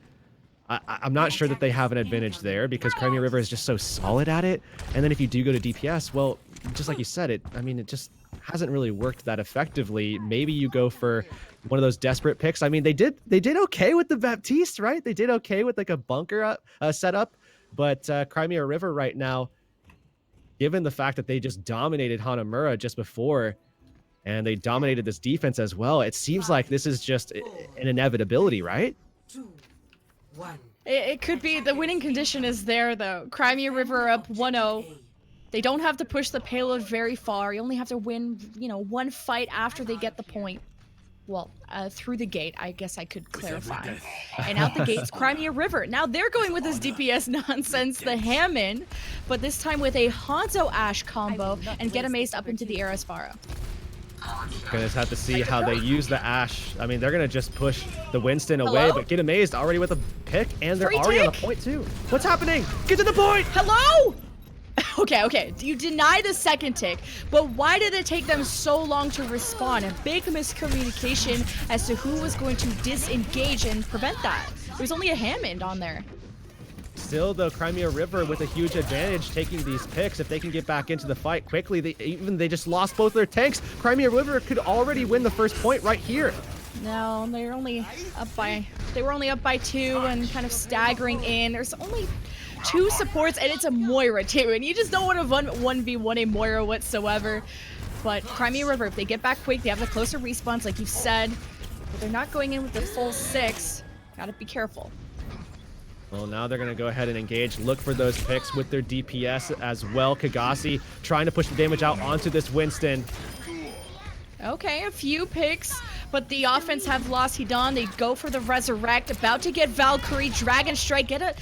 I'm not sure that they have an advantage there because Crimea River is just so solid at it. And then if you do go to DPS, well, just like you said, it just hasn't really worked that effectively. Maybe you go for one of those desperate picks. I mean, they did okay with the Baptiste, right? They did okay with like a bunker setup, but Crimea River right now, given the fact that they just dominated Hanamura just before, and they dominated this defense as well, it seems like this is just an inevitability, right?
2, 1.
It could be. The winning condition is there, though. Crimea River up 1-0. They don't have to push the payload very far. You only have to win, you know, one fight after they get the point. Well, through the gate, I guess I could clarify. And out the gates, Crimea River. Now they're going with this DPS nonsense, the Hammond, but this time with a Hanzo Ash combo and get amazed up into the Aerosfaro.
Gonna just have to see how they use the Ash. I mean, they're gonna just push the Winston away, but get amazed already with a pick, and they're already on a point too. What's happening? Get to the point!
Hello? Okay, you deny the second tick, but why did it take them so long to respond? A big miscommunication as to who was going to disengage and prevent that. There was only a Hammond on there.
Still, though, Crimea River with a huge advantage taking these picks. If they can get back into the fight quickly, they just lost both their tanks. Crimea River could already win the first point right here.
No, they were only up by 2 and kind of staggering in. There's only 2 supports, and it's a Moira too, and you just don't want to 1v1 a Moira whatsoever. But Crimea River, if they get back quick, they have the closer respawns, like you said, but they're not going in with the full 6. Gotta be careful.
Well, now they're going to go ahead and engage, look for those picks with their DPS as well. Kagasi trying to push the damage out onto this Winston.
Okay, a few picks, but the offense have lost Hidan. They go for the Resurrect, about to get Valkyrie, Dragon Strike, get a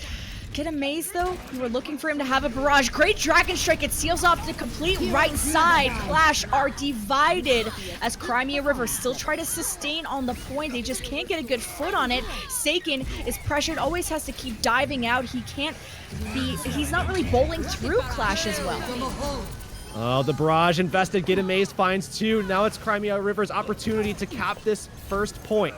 maze though. You were looking for him to have a barrage. Great Dragon Strike, it seals off the complete right side. Clash are divided as Crimea River still try to sustain on the point. They just can't get a good foot on it. Seiken is pressured, always has to keep diving out. He's not really bowling through Clash as well.
Oh, the barrage invested, get amazed, finds 2. Now it's Crimea River's opportunity to cap this first point.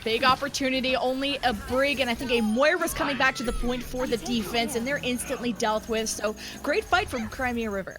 Big opportunity, only a Brig, and I think a Moira's coming back to the point for the defense, and they're instantly dealt with. So great fight from Crimea River.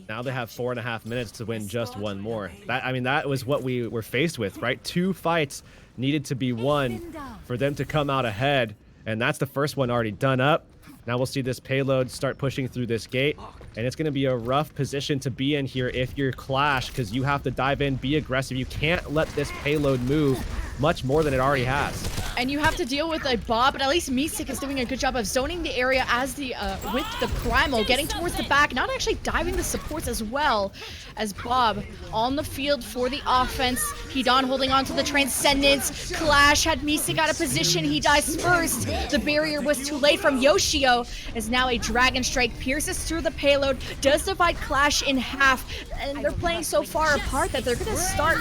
Now they have 4.5 minutes to win just one more. That was what we were faced with, right? 2 fights needed to be won for them to come out ahead, and that's the first one already done up. Now we'll see this payload start pushing through this gate, and it's going to be a rough position to be in here if you're Clash, because you have to dive in, be aggressive. You can't let this payload move much more than it already has.
And you have to deal with a Bob, but at least Misik is doing a good job of zoning the area as with the Primal, getting towards the back, not actually diving the supports as well as Bob on the field for the offense. Hidan holding on to the Transcendence. Clash had Misik out of position. He dies first. The barrier was too late from Yoshio, as now a Dragon Strike pierces through the payload, does divide Clash in half, and they're playing so far apart that they're going to start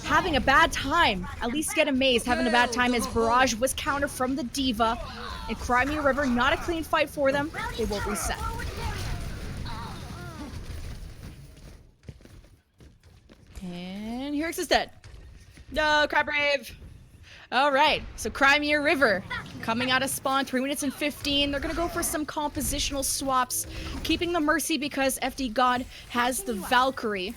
having a bad time. At least get amazed, having a bad time as Barrage was countered from the Diva. And Crimea River, not a clean fight for them. They will reset. And Hirix is dead. No, Crabbrave. All right, so Crimea River coming out of spawn, 3 minutes and 15. They're gonna go for some compositional swaps, keeping the Mercy because FD God has the Valkyrie.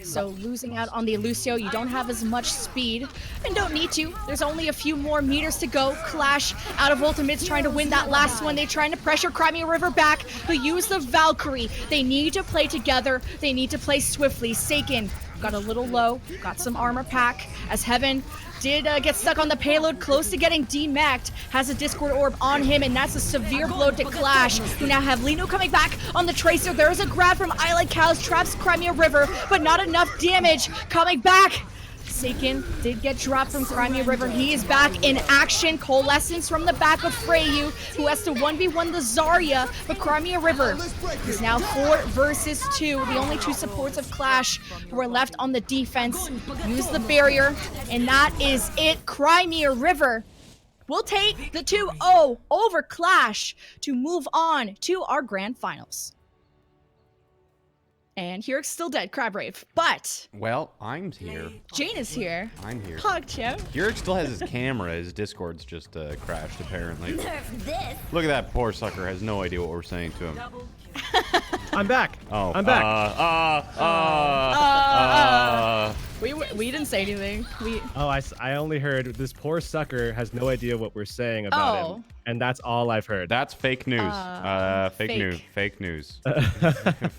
So losing out on the Lucio, you don't have as much speed and don't need to. There's only a few more meters to go. Clash out of ultimates trying to win that last one. They're trying to pressure Crimea River back, who use the Valkyrie. They need to play together. They need to play swiftly. Seiken got a little low, got some armor pack as Heaven did get stuck on the payload, close to getting demacked, has a Discord Orb on him, and that's a severe blow to Clash, who now have Lino coming back on the Tracer. There's a grab from Island Cows, traps Crimea River, but not enough damage. Coming back, Seiken did get dropped from Crimea River. He is back in action. Coalescence from the back of Freyu, who has to 1v1 the Zarya, but Crimea River is now 4 versus 2. The only 2 supports of Clash who are left on the defense. Use the barrier, and that is it. Crimea River will take the 2-0 over Clash to move on to our grand finals. And Hirix still dead, Crabbrave. But
well, I'm here.
Jane is here.
I'm here.
PogChamp.
Hirix still has his camera. His Discord's just crashed, apparently. Look at that poor sucker. Has no idea what we're saying to him.
I'm back.
Oh,
I'm back.
We didn't say anything.
I only heard this poor sucker has no idea what we're saying about him, and that's all I've heard.
That's fake news. Fake
fake.
news. Fake news.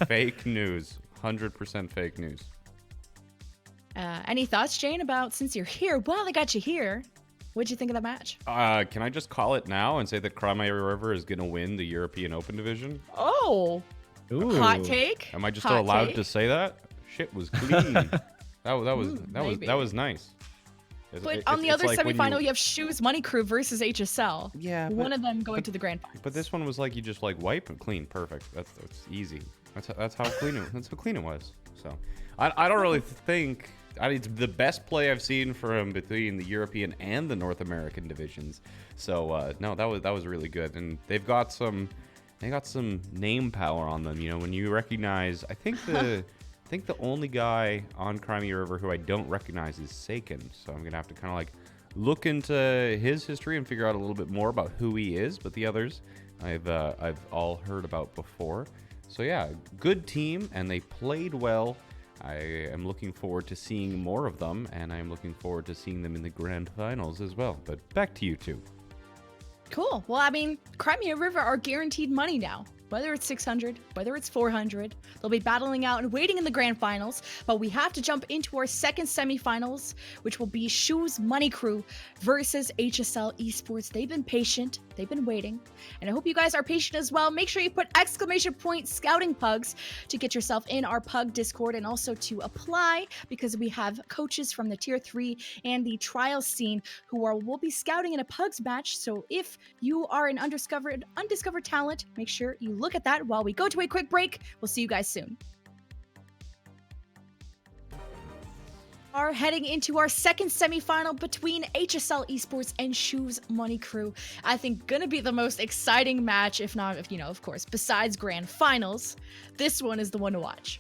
Fake news. 100% fake news.
Any thoughts, Jane, about since you're here? Well, they got you here. What'd you think of the match?
Can I just call it now and say that Crimea River is going to win the European Open division?
Oh,
Ooh.
hot take.
Am I just
Hot
allowed
take?
to say that? Shit was clean. that was nice.
But on the other semifinal, you have Shoes Money Crew versus HSL.
Yeah,
one of them going to the grand finals.
But this one was like you just like wipe and clean, perfect. That's easy. That's how clean it was. So I don't really think it's the best play I've seen for him between the European and the North American divisions. So no, that was really good, and they got some name power on them. You know, when you recognize, I think the only guy on Crimea River who I don't recognize is Saken. So I'm gonna have to kind of like look into his history and figure out a little bit more about who he is. But the others, I've all heard about before. So yeah, good team, and they played well. I am looking forward to seeing more of them, and I'm looking forward to seeing them in the grand finals as well. But back to you two.
Cool. Well, I mean, Crimea River are guaranteed money now. Whether it's 600, whether it's 400, they'll be battling out and waiting in the grand finals. But we have to jump into our second semifinals, which will be Shoes Money Crew versus HSL Esports. They've been patient. They've been waiting. And I hope you guys are patient as well. Make sure you put ! Scouting Pugs to get yourself in our Pug Discord, and also to apply, because we have coaches from the Tier 3 and the trial scene who will be scouting in a Pugs match. So if you are an undiscovered talent, make sure you look at that while we go to a quick break. We'll see you guys soon. Are heading into our second semifinal between HSL Esports and Shoes Money Crew. I think gonna be the most exciting match, if not, of course, besides grand finals. This one is the one to watch.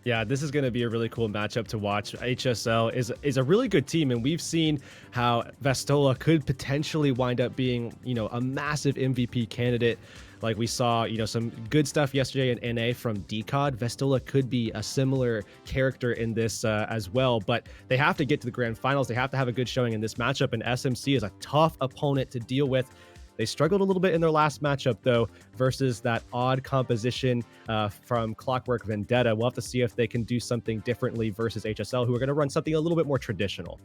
Yeah, this is going to be a really cool matchup to watch. HSL is a really good team, and we've seen how Vestola could potentially wind up being, a massive MVP candidate. Like we saw, some good stuff yesterday in NA from Decod. Vestola could be a similar character in this as well, but they have to get to the grand finals. They have to have a good showing in this matchup, and SMC is a tough opponent to deal with. They struggled a little bit in their last matchup, though, versus that odd composition from Clockwork Vendetta. We'll have to see if they can do something differently versus HSL, who are going to run something a little bit more traditional.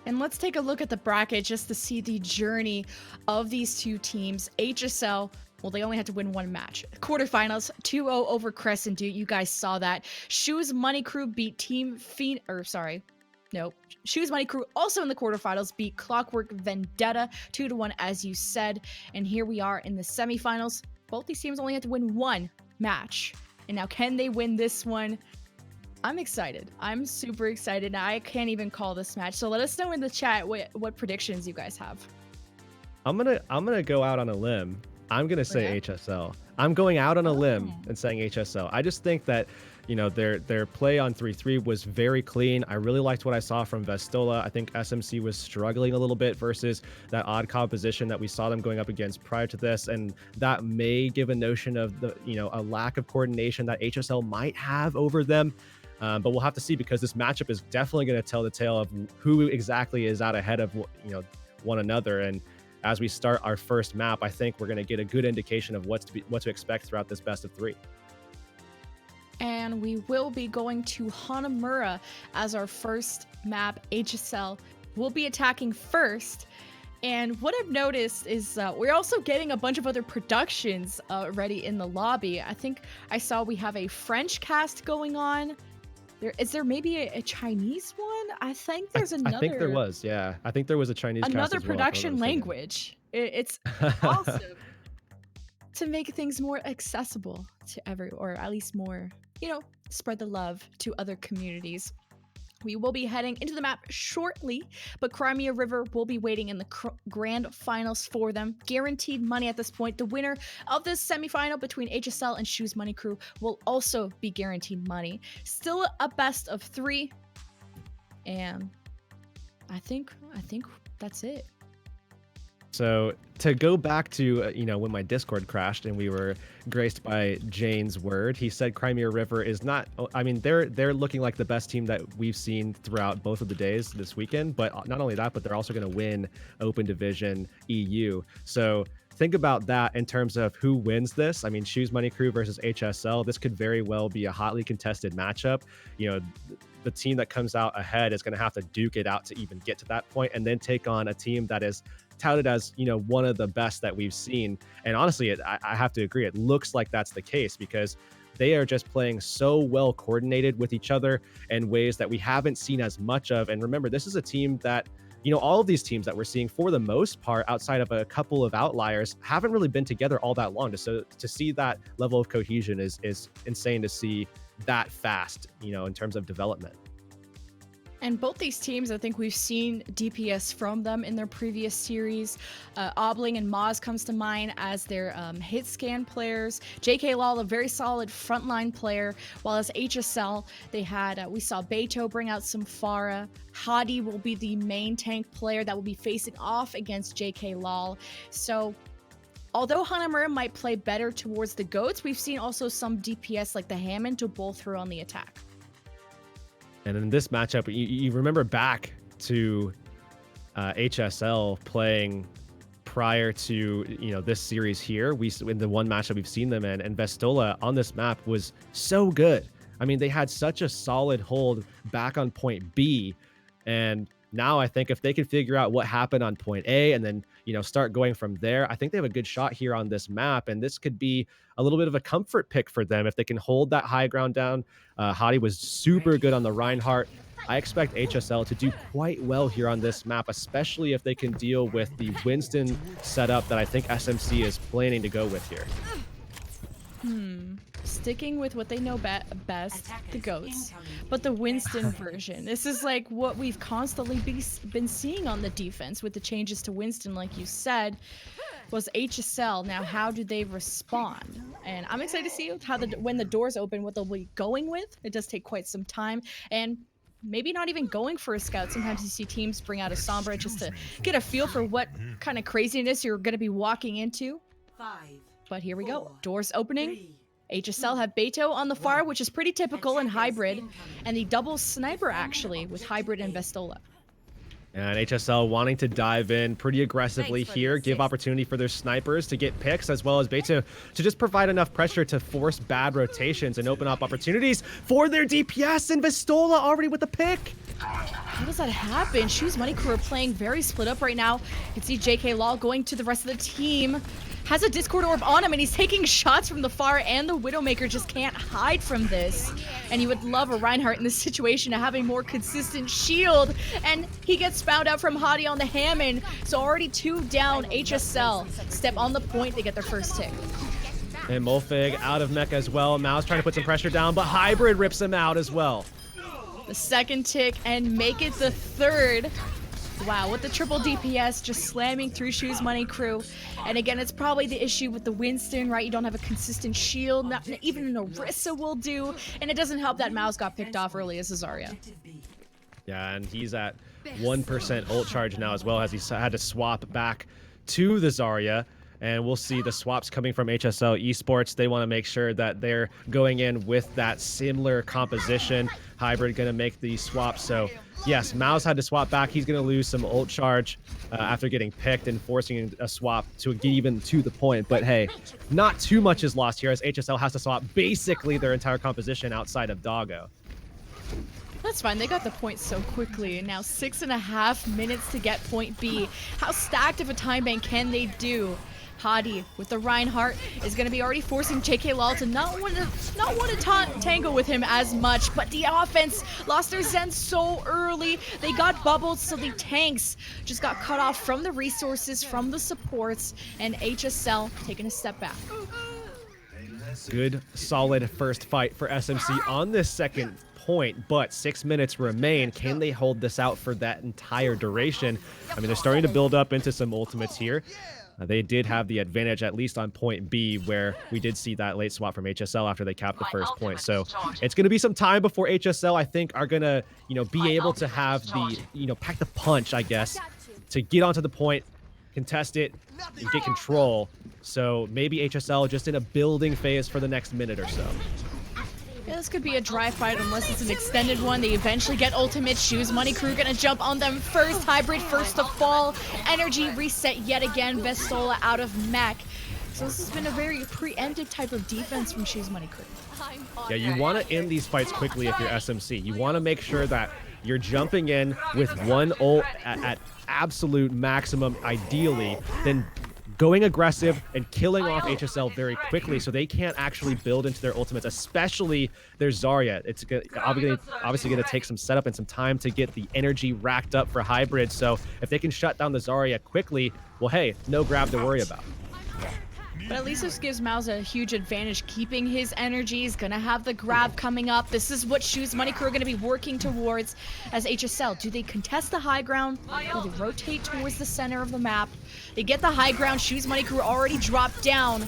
And let's take a look at the bracket just to see the journey of these two teams. HSL, well, they only had to win one match. Quarterfinals, 2-0 over Crescent Dew. You guys saw that. Shoes Money Crew beat Shoes Money Crew also in the quarterfinals beat Clockwork Vendetta 2-1, as you said. And here we are in the semifinals. Both these teams only had to win one match. And now, can they win this one? I'm excited. I'm super excited. I can't even call this match. So let us know in the chat what predictions you guys have.
I'm gonna go out on a limb. I'm gonna say HSL. I'm going out on a limb and saying HSL. I just think that, their play on 3-3 was very clean. I really liked what I saw from Vestola. I think SMC was struggling a little bit versus that odd composition that we saw them going up against prior to this, and that may give a notion of a lack of coordination that HSL might have over them. But we'll have to see, because this matchup is definitely going to tell the tale of who exactly is out ahead of one another. And as we start our first map, I think we're going to get a good indication of what to expect throughout this best of 3.
And we will be going to Hanamura as our first map. HSL will be attacking first. And what I've noticed is we're also getting a bunch of other productions ready in the lobby. I think I saw we have a French cast going on. Is there maybe a Chinese one? I think there's another.
I think there was, yeah. I think there was a Chinese cast
another
as well,
production language. It's awesome to make things more accessible to or at least more, spread the love to other communities. We will be heading into the map shortly, but Crimea River will be waiting in the grand finals for them. Guaranteed money at this point. The winner of this semifinal between HSL and Shoes Money Crew will also be guaranteed money. Still a best of 3. And I think that's it.
So to go back to, when my Discord crashed and we were graced by Jane's word, he said Crimea River is not, I mean, they're looking like the best team that we've seen throughout both of the days this weekend. But not only that, but they're also going to win Open Division EU. So think about that in terms of who wins this. I mean, Shoes Money Crew versus HSL. This could very well be a hotly contested matchup. The team that comes out ahead is going to have to duke it out to even get to that point, and then take on a team that is touted as one of the best that we've seen. And honestly, I have to agree, it looks like that's the case, because they are just playing so well coordinated with each other in ways that we haven't seen as much of. And remember, this is a team that all of these teams that we're seeing, for the most part, outside of a couple of outliers, haven't really been together all that long. So to see that level of cohesion is insane to see that fast, in terms of development.
And both these teams, I think we've seen DPS from them in their previous series. Obling and Maz comes to mind as their hit scan players. JK Lal, a very solid frontline player, while as HSL, they had, we saw Beto bring out some Pharah. Hadi will be the main tank player that will be facing off against JK Lal. So although Hanamura might play better towards the GOATs, we've seen also some DPS like the Hammond to bowl through on the attack.
And in this matchup, you remember back to HSL playing prior to this series here. In the one matchup we've seen them in, and Vestola on this map was so good. I mean, they had such a solid hold back on point B, and now I think if they can figure out what happened on point A and then start going from there, I think they have a good shot here on this map, and this could be a little bit of a comfort pick for them if they can hold that high ground down. Hadi was super good on the Reinhardt. I expect HSL to do quite well here on this map, especially if they can deal with the Winston setup that I think SMC is planning to go with here.
Sticking with what they know best, the GOATs, but the Winston version. This is like what we've constantly been seeing on the defense with the changes to Winston, like you said, was HSL. Now, how do they respond? And I'm excited to see how when the doors open, what they'll be going with. It does take quite some time, and maybe not even going for a scout. Sometimes you see teams bring out a Sombra just to get a feel for what kind of craziness you're going to be walking into. But here we go. Doors opening. HSL have Beto on the far, which is pretty typical in hybrid, and the double sniper actually with hybrid and Vestola.
And HSL wanting to dive in pretty aggressively here, give opportunity for their snipers to get picks, as well as Beto to just provide enough pressure to force bad rotations and open up opportunities for their DPS, and Vestola already with the pick.
How does that happen? Shoes Money Crew are playing very split up right now. You can see JK Law going to the rest of the team. Has a Discord orb on him, and he's taking shots from the far, and the Widowmaker just can't hide from this. And you would love a Reinhardt in this situation to have a more consistent shield, and he gets found out from Hadi on the Hammond. So already 2 down. HSL step on the point, they get their first tick.
And Molfig out of mecha as well. Mao's trying to put some pressure down, but Hybrid rips him out as well.
The second tick, and make it the third. Wow, with the triple DPS just slamming through Shoes Money Crew. And again, it's probably the issue with the Winston, right? You don't have a consistent shield. Not even an Orisa will do. And it doesn't help that Mouse got picked off early as a Zarya.
Yeah, and he's at 1% ult charge now as well, as he had to swap back to the Zarya. And we'll see the swaps coming from HSL Esports. They want to make sure that they're going in with that similar composition. Hybrid going to make the swap. So yes, Mao's had to swap back. He's going to lose some ult charge after getting picked and forcing a swap to get even to the point. But hey, not too much is lost here, as HSL has to swap basically their entire composition outside of Doggo.
That's fine. They got the point so quickly. And now 6.5 minutes to get point B. How stacked of a time bank can they do? Hadi with the Reinhardt is going to be already forcing JK Lal to not want to tangle with him as much, but the offense lost their Zen so early. They got bubbled, so the tanks just got cut off from the resources, from the supports, and HSL taking a step back.
Good, solid first fight for SMC on this second point, but 6 minutes remain. Can they hold this out for that entire duration? I mean, they're starting to build up into some ultimates here. They did have the advantage, at least on point B, where we did see that late swap from HSL after they capped the first point. So it's going to be some time before HSL, I think, are going to, be able to have the, pack the punch, I guess, to get onto the point, contest it, and get control. So maybe HSL just in a building phase for the next minute or so.
Yeah, this could be a dry fight unless it's an extended one. They eventually get ultimate. Shoes Money Crew gonna jump on them first. Hybrid first to fall. Energy reset yet again. Vestola out of mech. So this has been a very preemptive type of defense from Shoes Money Crew.
Yeah, you want to end these fights quickly if you're SMC. You want to make sure that you're jumping in with one ult at absolute maximum, ideally, then going aggressive and killing off HSL very quickly so they can't actually build into their ultimates, especially their Zarya. It's obviously going to take some setup and some time to get the energy racked up for Hybrid. So if they can shut down the Zarya quickly, well, hey, no grab to worry about.
But at least this gives Mouse a huge advantage, keeping his energy. He's gonna have the grab coming up. This is what Shoes Money Crew are gonna be working towards as HSL. Do they contest the high ground? Or they rotate towards the center of the map? They get the high ground. Shoes Money Crew already dropped down,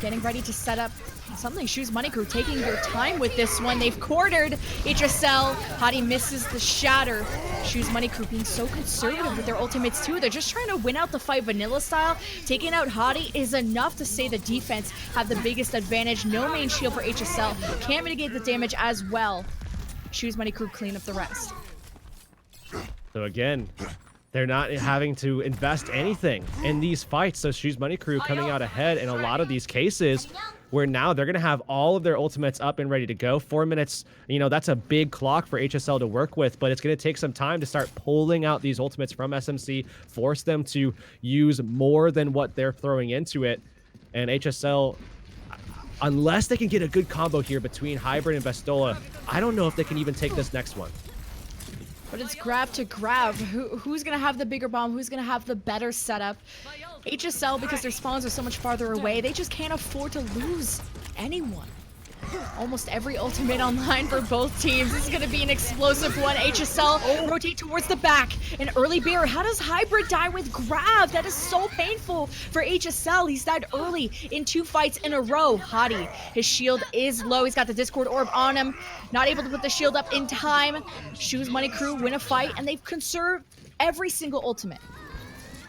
getting ready to set up something. Shoes Money Crew taking their time with this one. They've cornered HSL. Hadi misses the shatter. Shoes Money Crew being so conservative with their ultimates too. They're just trying to win out the fight vanilla style. Taking out Hadi is enough to say the defense have the biggest advantage. No main shield for HSL. Can't mitigate the damage as well. Shoes Money Crew clean up the rest.
So again, they're not having to invest anything in these fights. So Shoes Money Crew coming out ahead in a lot of these cases, where now they're going to have all of their ultimates up and ready to go. 4 minutes, you know, that's a big clock for HSL to work with, but it's going to take some time to start pulling out these ultimates from SMC, force them to use more than what they're throwing into it. And HSL, unless they can get a good combo here between Hybrid and Vestola, I don't know if they can even take this next one.
But it's grab to grab. Who's going to have the bigger bomb? Who's going to have the better setup? HSL, because their spawns are so much farther away, they just can't afford to lose anyone. Almost every ultimate online for both teams. This is going to be an explosive one. HSL rotate towards the back. An early bear. How does Hybrid die with grab? That is so painful for HSL. He's died early in 2 fights in a row. Hadi, his shield is low. He's got the Discord orb on him. Not able to put the shield up in time. Shoes Money Crew win a fight, and they've conserved every single ultimate.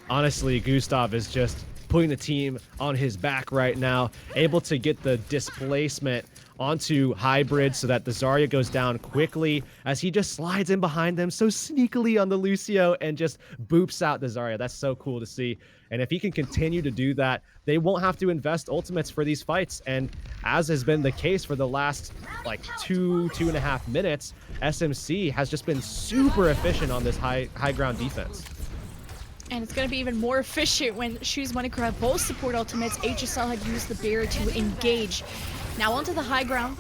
Honestly, Gustav is just putting the team on his back right now, able to get the displacement onto Hybrid so that the Zarya goes down quickly as he just slides in behind them so sneakily on the Lucio and just boops out the Zarya. That's so cool to see. And if he can continue to do that, they won't have to invest ultimates for these fights. And as has been the case for the last like 2.5 minutes, SMC has just been super efficient on this high ground defense.
And it's going to be even more efficient when Shoes Money Crew have both support ultimates. HSL had used the barrier to engage. Now onto the high ground.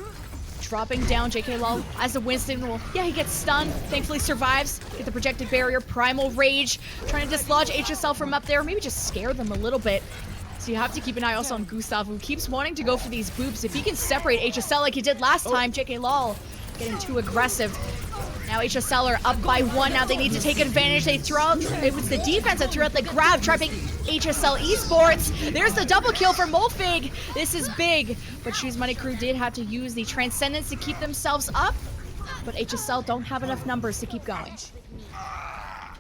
Dropping down JK Lol as the Winston will, yeah, he gets stunned. Thankfully survives. Get the projected barrier. Primal Rage. Trying to dislodge HSL from up there. Maybe just scare them a little bit. So you have to keep an eye also on Gustav, who keeps wanting to go for these boops. If he can separate HSL like he did last time, JK Lol getting too aggressive. Now HSL are up by 1. Now they need to take advantage. They throw out, it was the defense that threw out the grab, trapping HSL Esports. There's the double kill for Molfig. This is big, but Shoes Money Crew did have to use the Transcendence to keep themselves up, but HSL don't have enough numbers to keep going.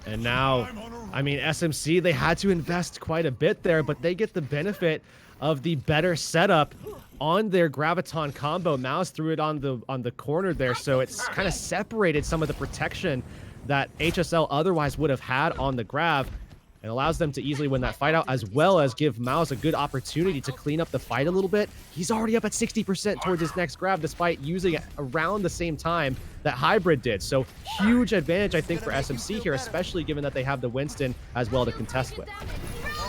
And now, I mean, SMC, they had to invest quite a bit there, but they get the benefit of the better setup on their Graviton combo. Mouse threw it on the corner there, so it's kind of separated some of the protection that HSL otherwise would have had on the grab, and allows them to easily win that fight out, as well as give Mouse a good opportunity to clean up the fight a little bit. He's already up at 60% towards his next grab, despite using it around the same time that Hybrid did. So huge advantage, I think, for SMC here, especially given that they have the Winston as well to contest with.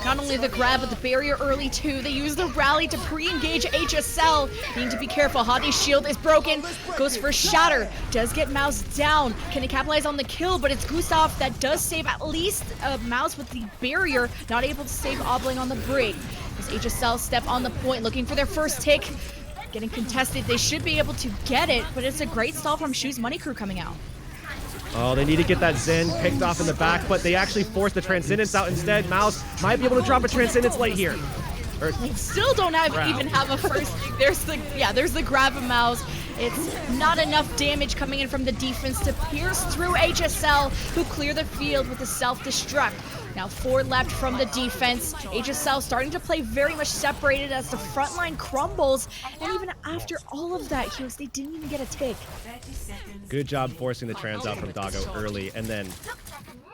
Not only the grab, but the barrier early too. They use the rally to pre-engage HSL. Need to be careful. Hadi's shield is broken. Goes for Shatter. Does get Mouse down. Can he capitalize on the kill? But it's Gustav that does save at least Mouse with the barrier. Not able to save Obling on the brig. As HSL step on the point, looking for their first tick. Getting contested. They should be able to get it, but it's a great stall from Shoes Money Crew coming out.
Oh, they need to get that Zen picked off in the back, but they actually forced the Transcendence out instead. Mouse might be able to drop a Transcendence late here.
They still don't even have a first. There's the grab of Mouse. It's not enough damage coming in from the defense to pierce through HSL, who clear the field with a self-destruct. Now 4 left from the defense. HSL starting to play very much separated as the front line crumbles. And even after all of that, Heroes, they didn't even get a take.
Good job forcing the trans out from Doggo early, and then,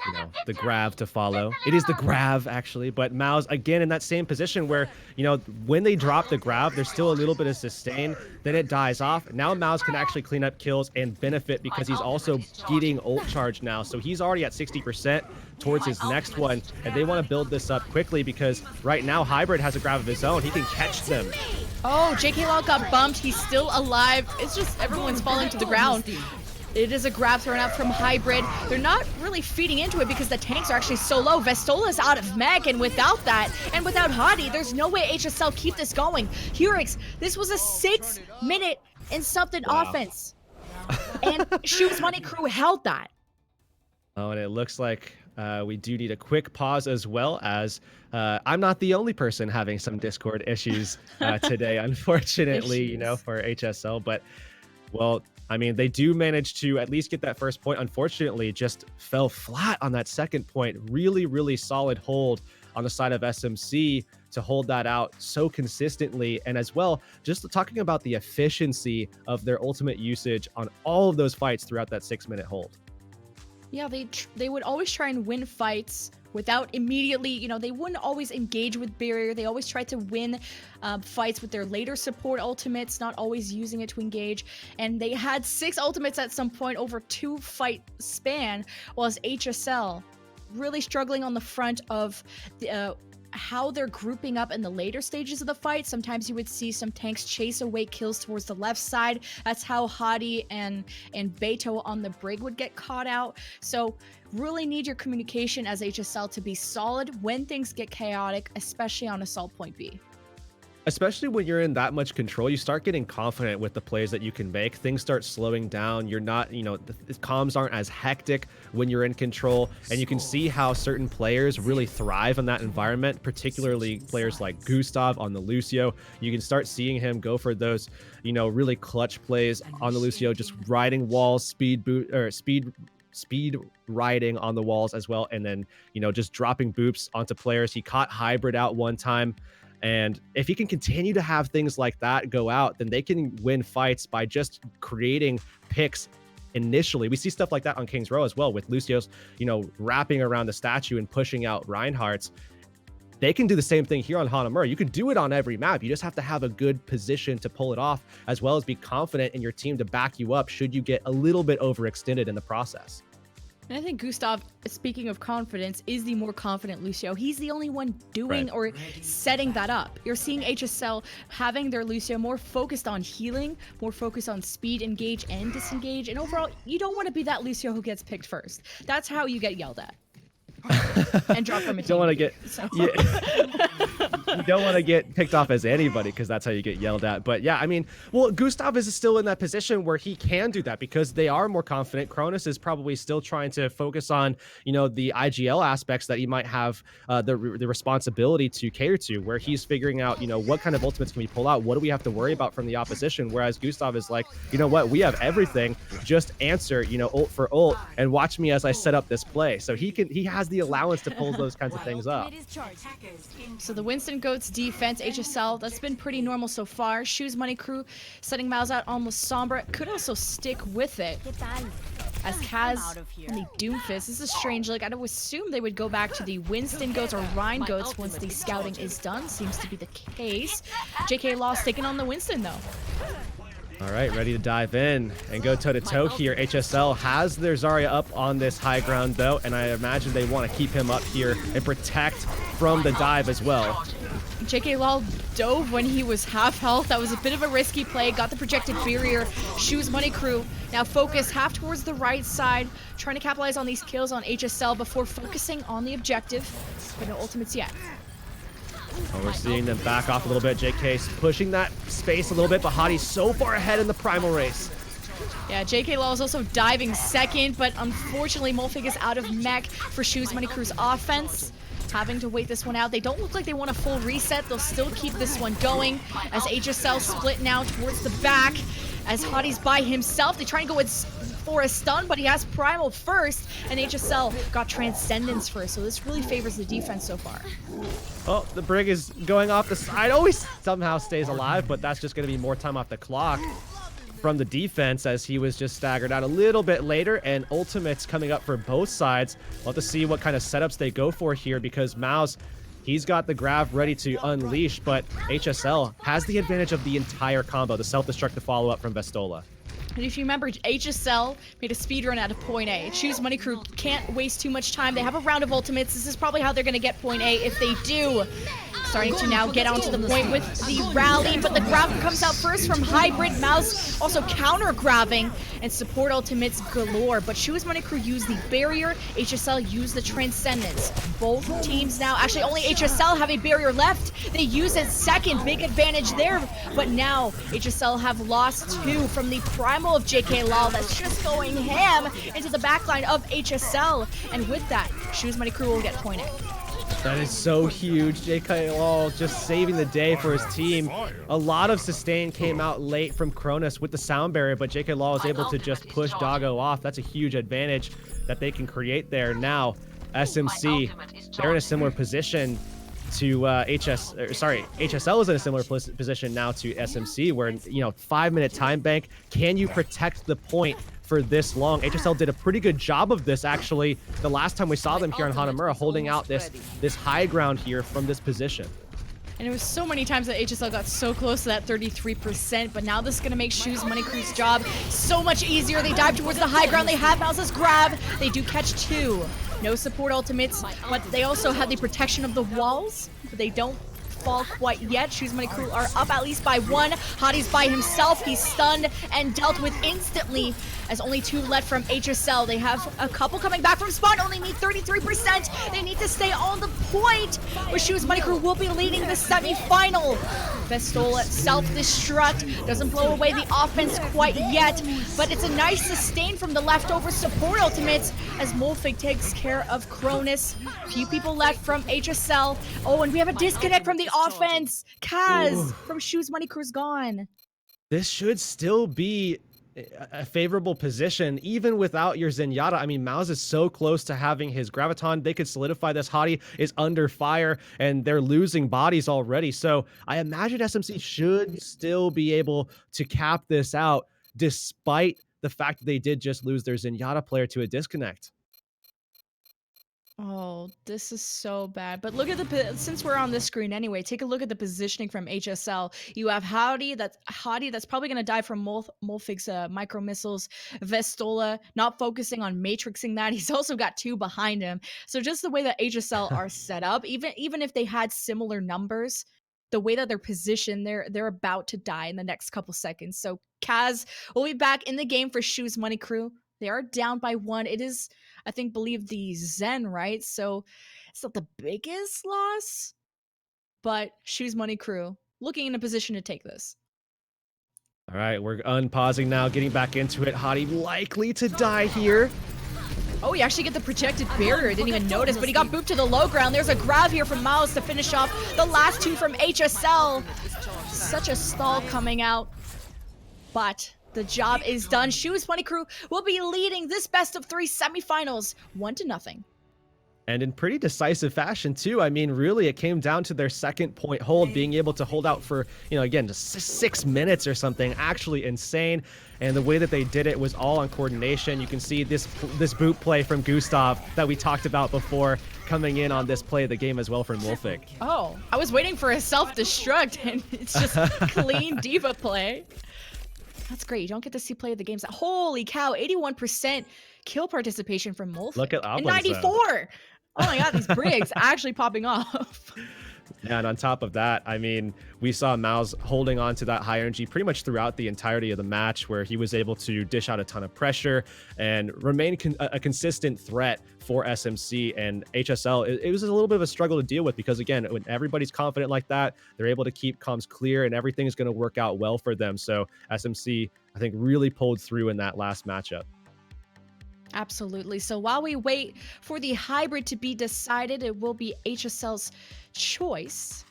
you know, the grab to follow. It is the grab, actually, but Mao's again in that same position where, you know, when they drop the grab, there's still a little bit of sustain, then it dies off. Now Mao's can actually clean up kills and benefit because he's also getting ult charge now, so he's already at 60% towards his next one, and they want to build this up quickly because right now Hybrid has a grab of his own. He can catch them.
Oh, JK Law got bumped. He's still alive. It's just everyone's falling to the ground. It is a grab thrown out from Hybrid. They're not really feeding into it because the tanks are actually so low. Vestola's out of mech, and without that, and without Hadi, there's no way HSL keep this going. Hurix, this was a 6-minute and something offense. And Shoes Money Crew held that.
Oh, and it looks like we do need a quick pause as well, as I'm not the only person having some Discord issues today, unfortunately, you know, for HSL. But, well, I mean, they do manage to at least get that first point. Unfortunately, just fell flat on that second point. Really, really solid hold on the side of SMC to hold that out so consistently. And as well, just talking about the efficiency of their ultimate usage on all of those fights throughout that 6-minute hold.
Yeah, they would always try and win fights without immediately, you know, they wouldn't always engage with barrier. They always try to win fights with their later support ultimates, not always using it to engage. And they had 6 ultimates at some point over 2 fight span, while HSL really struggling on the front of the how they're grouping up in the later stages of the fight. Sometimes you would see some tanks chase away kills towards the left side. That's how Hadi and Beto on the brig would get caught out. So really need your communication as HSL to be solid when things get chaotic, especially on Assault Point B.
Especially when you're in that much control, you start getting confident with the plays that you can make. Things start slowing down. You're not, you know, the comms aren't as hectic when you're in control. And you can see how certain players really thrive in that environment, particularly players like Gustav on the Lucio. You can start seeing him go for those, you know, really clutch plays on the Lucio, just riding walls, speed riding on the walls as well. And then, you know, just dropping boops onto players. He caught Hybrid out one time. And if he can continue to have things like that go out, then they can win fights by just creating picks initially. We see stuff like that on King's Row as well, with Lucio's, you know, wrapping around the statue and pushing out Reinhardt's. They can do the same thing here on Hanamura. You can do it on every map. You just have to have a good position to pull it off, as well as be confident in your team to back you up should you get a little bit overextended in the process.
And I think Gustav, speaking of confidence, is the more confident Lucio. He's the only one doing or setting that up. You're seeing HSL having their Lucio more focused on healing, more focused on speed, engage, and disengage. And overall, you don't want to be that Lucio who gets picked first. That's how you get yelled at. And drop from a team.
Don't want to get you don't want to get picked off as anybody, because that's how you get yelled at. But yeah, I mean, well, Gustav is still in that position where he can do that because they are more confident. Cronus is probably still trying to focus on, you know, the IGL aspects that he might have the responsibility to cater to, where he's figuring out, you know, what kind of ultimates can we pull out, what do we have to worry about from the opposition, whereas Gustav is like, you know what, we have everything, just answer, you know, ult for ult and watch me as I set up this play. So he has the allowance to pull those kinds of things up.
So the Winston Goats defense, HSL, that's been pretty normal so far. Shoes Money Crew setting Miles out almost Sombra. Could also stick with it. As Kaz and the Doomfist, this is strange. Like, I'd assume they would go back to the Winston Goats or Rhine Goats once the scouting is done. Seems to be the case. JK Law sticking on the Winston, though.
All right, ready to dive in and go toe-to-toe here. HSL has their Zarya up on this high ground, though, and I imagine they want to keep him up here and protect from the dive as well.
JK Law dove when he was half health. That was a bit of a risky play. Got the projected barrier. Shoes Money Crew now focus half towards the right side, trying to capitalize on these kills on HSL before focusing on the objective. But no ultimates yet.
Oh, we're seeing them back off a little bit. JK's pushing that space a little bit, but Hadi's so far ahead in the primal race.
Yeah, JK Law is also diving second, but unfortunately Molfig is out of mech for Shoes Money Crew's offense. Having to wait this one out. They don't look like they want a full reset. They'll still keep this one going as HSL split now towards the back. As Hadi's by himself, they try and go with for a stun, but he has Primal first, and HSL got Transcendence first, so this really favors the defense so far.
Oh, the Brig is going off the side. Always somehow stays alive, but that's just going to be more time off the clock from the defense as he was just staggered out a little bit later, and ultimates coming up for both sides. We'll have to see what kind of setups they go for here because Maus, he's got the Grav ready to unleash, but HSL has the advantage of the entire combo, the self-destructive follow-up from Vestola.
And if you remember, HSL made a speedrun at a point A. Choose Money Crew can't waste too much time. They have a round of ultimates. This is probably how they're going to get point A if they do. Starting to now get onto the point with the rally, but the grab comes out first from Hybrid. Mouse also counter-grabbing and support ultimates galore, but Choose Money Crew use the barrier, HSL use the Transcendence. Both teams now, actually only HSL have a barrier left. They use it second, big advantage there, but now HSL have lost 2 from the primal of JK Lal that's just going ham into the backline of HSL, and with that, Choose Money Crew will get point A.
That is so huge. JK Lal just saving the day for his team. A lot of sustain came out late from Cronus with the sound barrier, but JK Lal was able to just push Doggo off. That's a huge advantage that they can create there. Now, SMC, they're in a similar position to HSL is in a similar position now to SMC, where, 5-minute time bank. Can you protect the point for this long? HSL did a pretty good job of this, actually, the last time we saw them here on Hanamura, holding out this high ground here from this position.
And it was so many times that HSL got so close to that 33%, but now this is going to make Choose Money Crew's job so much easier. They dive towards the high ground. They have Mouse's grab. They do catch 2. No support ultimates, but they also have the protection of the walls, but they don't fall quite yet. Choose Money Crew are up at least by 1. Hadi's by himself. He's stunned and dealt with instantly as only 2 left from HSL. They have a couple coming back from spawn, only need 33%. They need to stay on the point, where Choose Money Crew will be leading the semi-final. Vestola self-destruct, doesn't blow away the offense quite yet, but it's a nice sustain from the leftover support ultimates as Molfig takes care of Cronus. Few people left from HSL. Oh, and we have a disconnect from the offense. Kaz from Choose Money Crew's gone.
This should still be a favorable position, even without your Zenyatta. I mean, Maus is so close to having his Graviton. They could solidify this. Hadi is under fire, and they're losing bodies already. So I imagine SMC should still be able to cap this out, despite the fact that they did just lose their Zenyatta player to a disconnect.
Oh, this is so bad. But look at since we're on this screen anyway, take a look at the positioning from HSL. You have Hadi that's probably going to die from Molfig's micro missiles. Vestola not focusing on matrixing that. He's also got 2 behind him. So just the way that HSL are set up, even if they had similar numbers, the way that they're positioned, they're about to die in the next couple seconds. So Kaz will be back in the game for Choose Money Crew. They are down by 1. It is, I believe the Zen, right? So it's not the biggest loss, but Choose Money Crew looking in a position to take this.
All right, we're unpausing now, getting back into it. Hadi likely to die here.
Oh, he actually get the projected barrier. Didn't even notice, but he got booped to the low ground. There's a grab here from Miles to finish off the last 2 from HSL. Such a stall coming out, but the job is done. Choose Money Crew will be leading this best of 3 semifinals 1-0.
And in pretty decisive fashion, too. I mean, really, it came down to their second point hold, being able to hold out for, again, just 6 minutes or something. Actually insane. And the way that they did it was all on coordination. You can see this boot play from Gustav that we talked about before coming in on this play of the game as well from Molfig.
Oh, I was waiting for a self-destruct, and it's just clean diva play. That's great. You don't get to see play of the games. Holy cow, 81% kill participation from Molfig.
Look at
and 94. Oh my god, these Brigs actually popping off.
Yeah, and on top of that, I mean, we saw Maus holding on to that high energy pretty much throughout the entirety of the match, where he was able to dish out a ton of pressure and remain a consistent threat for SMC. And HSL, it was a little bit of a struggle to deal with, because again, when everybody's confident like that, they're able to keep comms clear and everything is going to work out well for them. So SMC, I think, really pulled through in that last matchup.
Absolutely. So while we wait for the hybrid to be decided, it will be HSL's choice.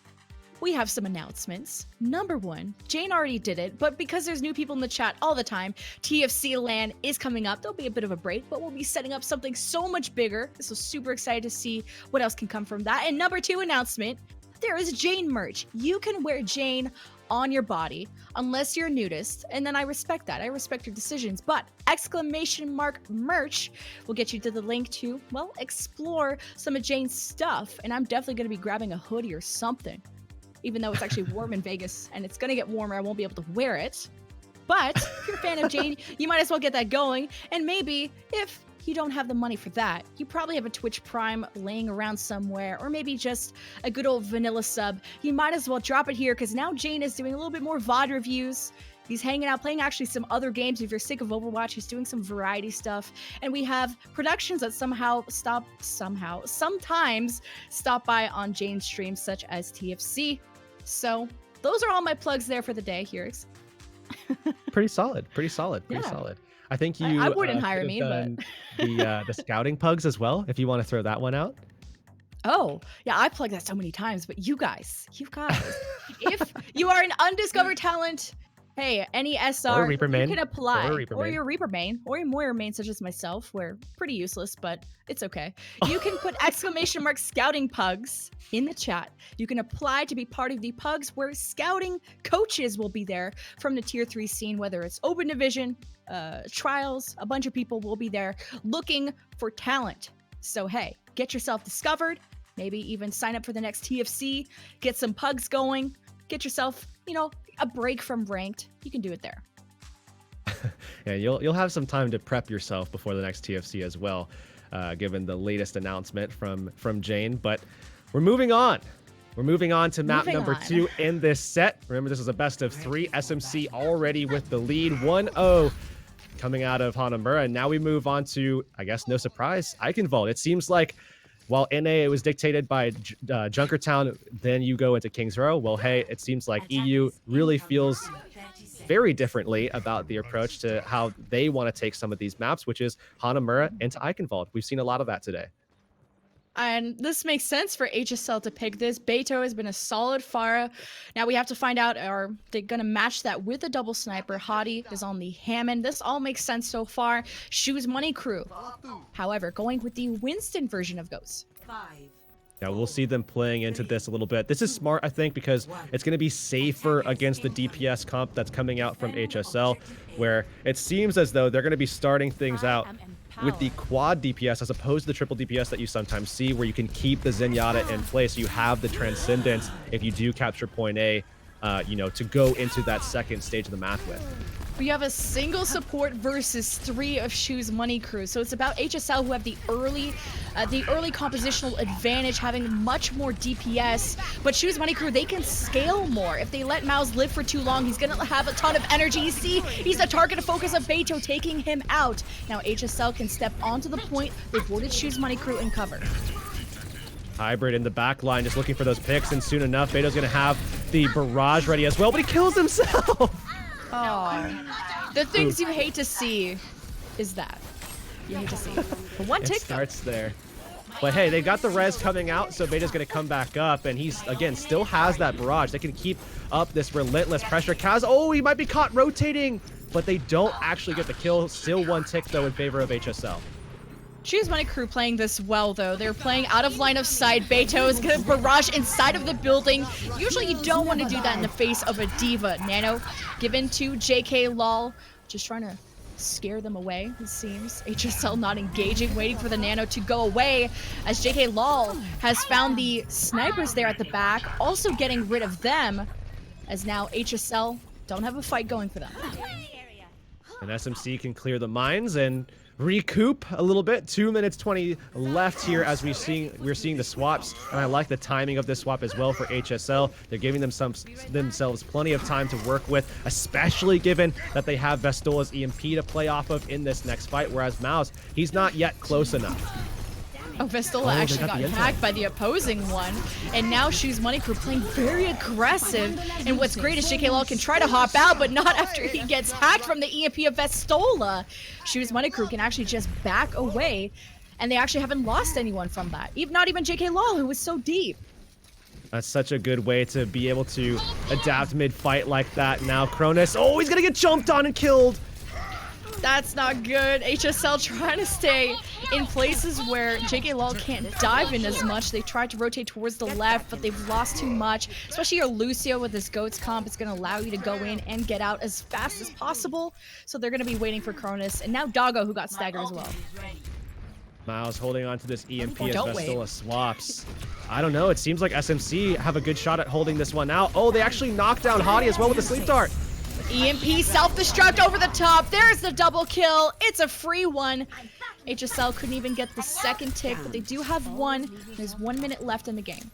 we have some announcements. Number one, Jane already did it, but because there's new people in the chat all the time, TFC LAN is coming up. There'll be a bit of a break, but we'll be setting up something so much bigger. So super excited to see what else can come from that. And number two announcement, there is Jane merch. You can wear Jane on your body unless you're a nudist, and then I respect that. I respect your decisions, but exclamation mark merch will get you to the link to, well, explore some of Jane's stuff. And I'm definitely going to be grabbing a hoodie or something, even though it's actually warm in Vegas and it's going to get warmer. I won't be able to wear it, but if you're a fan of Jane, you might as well get that going. And maybe if you don't have the money for that, you probably have a Twitch Prime laying around somewhere, or maybe just a good old vanilla sub. You might as well drop it here, because now Jane is doing a little bit more VOD reviews. He's hanging out, playing actually some other games. If you're sick of Overwatch, he's doing some variety stuff. And we have productions that sometimes stop by on Jane's streams, such as TFC. So those are all my plugs there for the day. Here's
Pretty solid. I think you
I wouldn't hire
could
me,
have done the scouting pugs as well, if you want to throw that one out.
Oh, yeah, I plugged that so many times, but you guys, if you are an undiscovered talent, hey, any SR,
Reaper main.
you can apply.
Or
Your Reaper main, or your Moira main, such as myself. We're pretty useless, but it's okay. You can put exclamation mark scouting pugs in the chat. You can apply to be part of the pugs, where scouting coaches will be there from the tier 3 scene, whether it's open division, trials. A bunch of people will be there looking for talent. So hey, get yourself discovered, maybe even sign up for the next TFC, get some pugs going, get yourself, a break from ranked. You can do it there.
Yeah, you'll have some time to prep yourself before the next TFC as well, given the latest announcement from Jane. But we're moving on. We're moving on to map number 2 in this set. Remember, this is a best of 3. SMC already with the lead, 1-0 coming out of Hanamura. And now we move on to, I guess, no surprise, Eichenwald. It seems like while NA was dictated by Junkertown, then you go into King's Row. Well, hey, it seems like EU really feels very differently about the approach to how they want to take some of these maps, which is Hanamura into Eichenwald. We've seen a lot of that today.
And this makes sense for HSL to pick this. Beto has been a solid Pharah. Now we have to find out, are they going to match that with a double sniper? Hottie is on the Hammond. This all makes sense so far. Shoes Money Crew, however, going with the Winston version of Ghost.
Yeah, we'll see them playing into this a little bit. This is smart, I think, because it's going to be safer against the DPS comp that's coming out from HSL, where it seems as though they're going to be starting things out with the quad DPS as opposed to the triple DPS that you sometimes see, where you can keep the Zenyatta in place. You have the Transcendence if you do capture point A, to go into that second stage of the map with.
We have a single support versus 3 of Shoes Money Crew. So it's about HSL, who have the early compositional advantage, having much more DPS. But Shoes Money Crew, they can scale more. If they let Mouse live for too long, he's gonna have a ton of energy. You see, he's the target of focus of Beto, taking him out. Now HSL can step onto the point. They've boarded Shoes Money Crew in cover.
Hybrid in the back line, just looking for those picks, and soon enough, Beto's gonna have the barrage ready as well, but he kills himself!
Oh, the things you hate to see is that. You hate to see. But one tick
starts there. But hey, they got the res coming out, so Beta's going to come back up, and he's, again, still has that barrage. They can keep up this relentless pressure. Kaz, oh, he might be caught rotating, but they don't actually get the kill. Still one tick, though, in favor of HSL.
Choose Money Crew playing this well, though. They're playing out of line of sight. Beto is going to barrage inside of the building. Usually you don't want to do that in the face of a diva. Nano given to JK Lol. Just trying to scare them away, it seems. HSL not engaging, waiting for the Nano to go away, as JK Lol has found the snipers there at the back, also getting rid of them, as now HSL don't have a fight going for them.
And SMC can clear the mines and recoup a little bit. 2 minutes 20 left here as we're seeing the swaps, and I like the timing of this swap as well for HSL. They're giving themselves plenty of time to work with, especially given that they have Vestola's EMP to play off of in this next fight, whereas Mouse, he's not yet close enough.
Oh, Vestola actually got hacked by the opposing one, and now Shoes Money Crew playing very aggressive. And what's great is JK Lol can try to hop out, but not after he gets hacked from the EMP of Vestola. Shoes Money Crew can actually just back away, and they actually haven't lost anyone from that. Not even JK Lol, who was so deep.
That's such a good way to be able to adapt mid-fight like that. Now Cronus, oh, he's gonna get jumped on and killed.
That's not good. HSL trying to stay in places where JK Lol can't dive in as much. They tried to rotate towards the left, but they've lost too much. Especially your Lucio with his GOATS comp. It's going to allow you to go in and get out as fast as possible. So they're going to be waiting for Cronus. And now Doggo, who got staggered as well.
Miles holding on to this EMP as Vestola swaps. I don't know. It seems like SMC have a good shot at holding this one out. Oh, they actually knocked down Hottie as well with the sleep dart.
EMP self-destruct over the top. There's the double kill. It's a free one. HSL couldn't even get the second tick, but they do have one. There's 1 minute left in the game.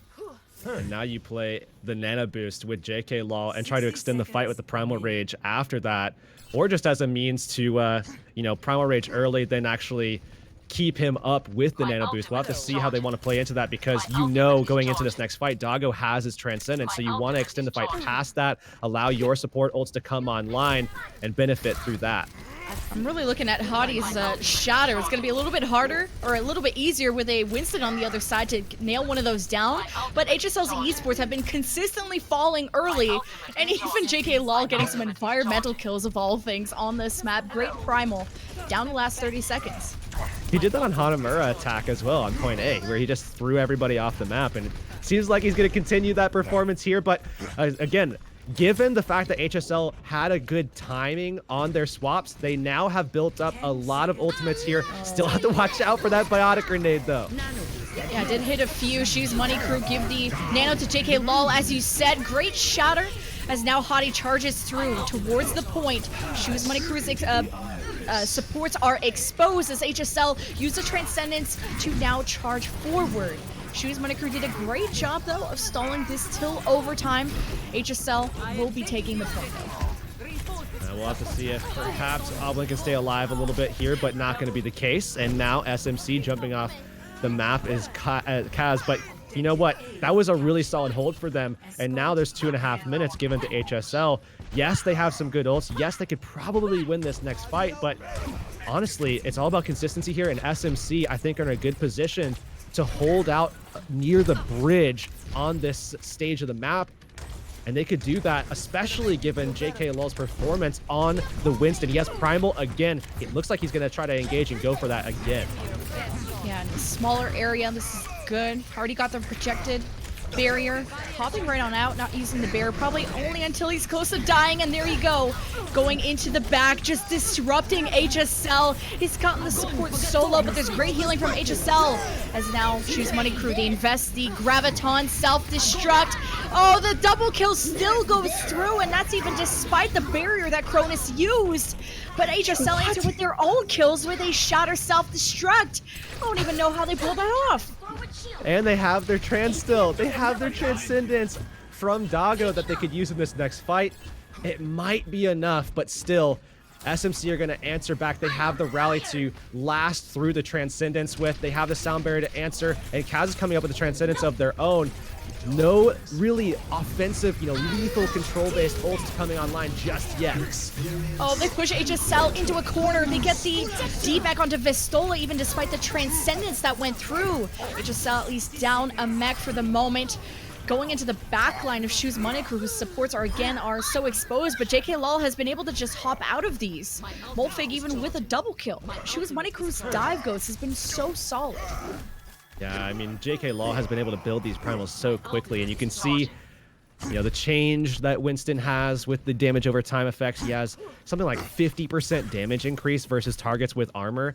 And now you play the Nana boost with JK Law and try to extend the fight with the Primal Rage after that, or just as a means to, you know, Primal Rage early, then actually keep him up with the Nano boost. We'll have to see how they want to play into that, because you know going into this next fight, Doggo has his Transcendence, so you want to extend the fight past that, allow your support ults to come online and benefit through that.
I'm really looking at Hottie's Shatter. It's going to be a little bit harder, or a little bit easier with a Winston on the other side to nail one of those down. But HSL's Esports have been consistently falling early, and even JK Lol getting some environmental kills of all things on this map. Great Primal down the last 30 seconds.
He did that on Hanamura attack as well on point A, where he just threw everybody off the map, and it seems like he's going to continue that performance here. But again, given the fact that HSL had a good timing on their swaps, they now have built up a lot of ultimates here. Still have to watch out for that biotic grenade, though.
Yeah, did hit a few. Shoes Money Crew give the nano to JK Lol, as you said. Great Shatter, as now Hottie charges through towards the point. Shoes Money Crew's supports are exposed as HSL use the Transcendence to now charge forward. Shoes Money Crew did a great job, though, of stalling this till overtime. HSL will be taking the point, though.
We'll have to see if perhaps Oblin can stay alive a little bit here, but not going to be the case. And now SMC jumping off the map is Kaz, but you know what? That was a really solid hold for them, and now there's 2.5 minutes given to HSL. Yes, they have some good ults. Yes, they could probably win this next fight, but honestly, it's all about consistency here, and SMC, I think, are in a good position to hold out near the bridge on this stage of the map. And they could do that, especially given JK Lul's performance on the Winston. He has Primal again. It looks like he's going to try to engage and go for that again.
Yeah, in a smaller area, this is good. Already got the projected barrier. Hopping right on out, not using the barrier, probably only until he's close to dying, and there you go. Going into the back, just disrupting HSL. He's gotten the support solo, but there's great healing from HSL. As now, Shoes Money Crew, they invest the Graviton self-destruct. Oh, the double kill still goes through, and that's even despite the barrier that Cronus used. But HSL answered with their own kills with a Shatter self-destruct. I don't even know how they pulled that off.
And they have their trans still. They have their Transcendence from Doggo that they could use in this next fight. It might be enough, but still, SMC are going to answer back. They have the rally to last through the Transcendence with. They have the sound barrier to answer, and Kaz is coming up with the Transcendence of their own. No really offensive, lethal control-based ults coming online just yet.
Oh, they push HSL into a corner. They get the D back onto Vestola, even despite the Transcendence that went through. HSL at least down a mech for the moment. Going into the back line of Shoes Money Crew, whose supports are so exposed, but JK Lol has been able to just hop out of these. Molfig even with a double kill. Shoes Money Crew's dive ghost has been so solid.
Yeah, I mean, JK Law has been able to build these primals so quickly, and you can see, the change that Winston has with the damage over time effects. He has something like 50% damage increase versus targets with armor.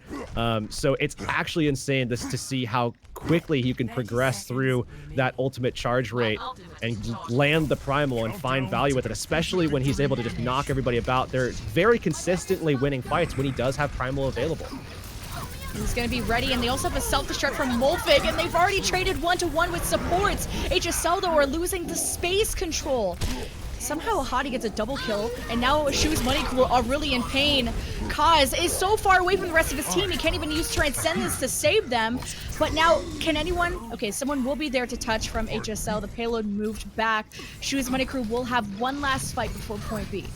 So it's actually insane to see how quickly you can progress through that ultimate charge rate and land the primal and find value with it, especially when he's able to just knock everybody about. They're very consistently winning fights when he does have primal available.
He's going to be ready, and they also have a self-destruct from Molfig, and they've already traded 1-to-1 with supports. HSL, though, are losing the space control. Somehow Hottie gets a double kill, and now Shoes Money Crew are really in pain. Kaz is so far away from the rest of his team, he can't even use Transcendence to save them. But now, can anyone? Okay, someone will be there to touch from HSL. The payload moved back. Shoes Money Crew will have one last fight before point B.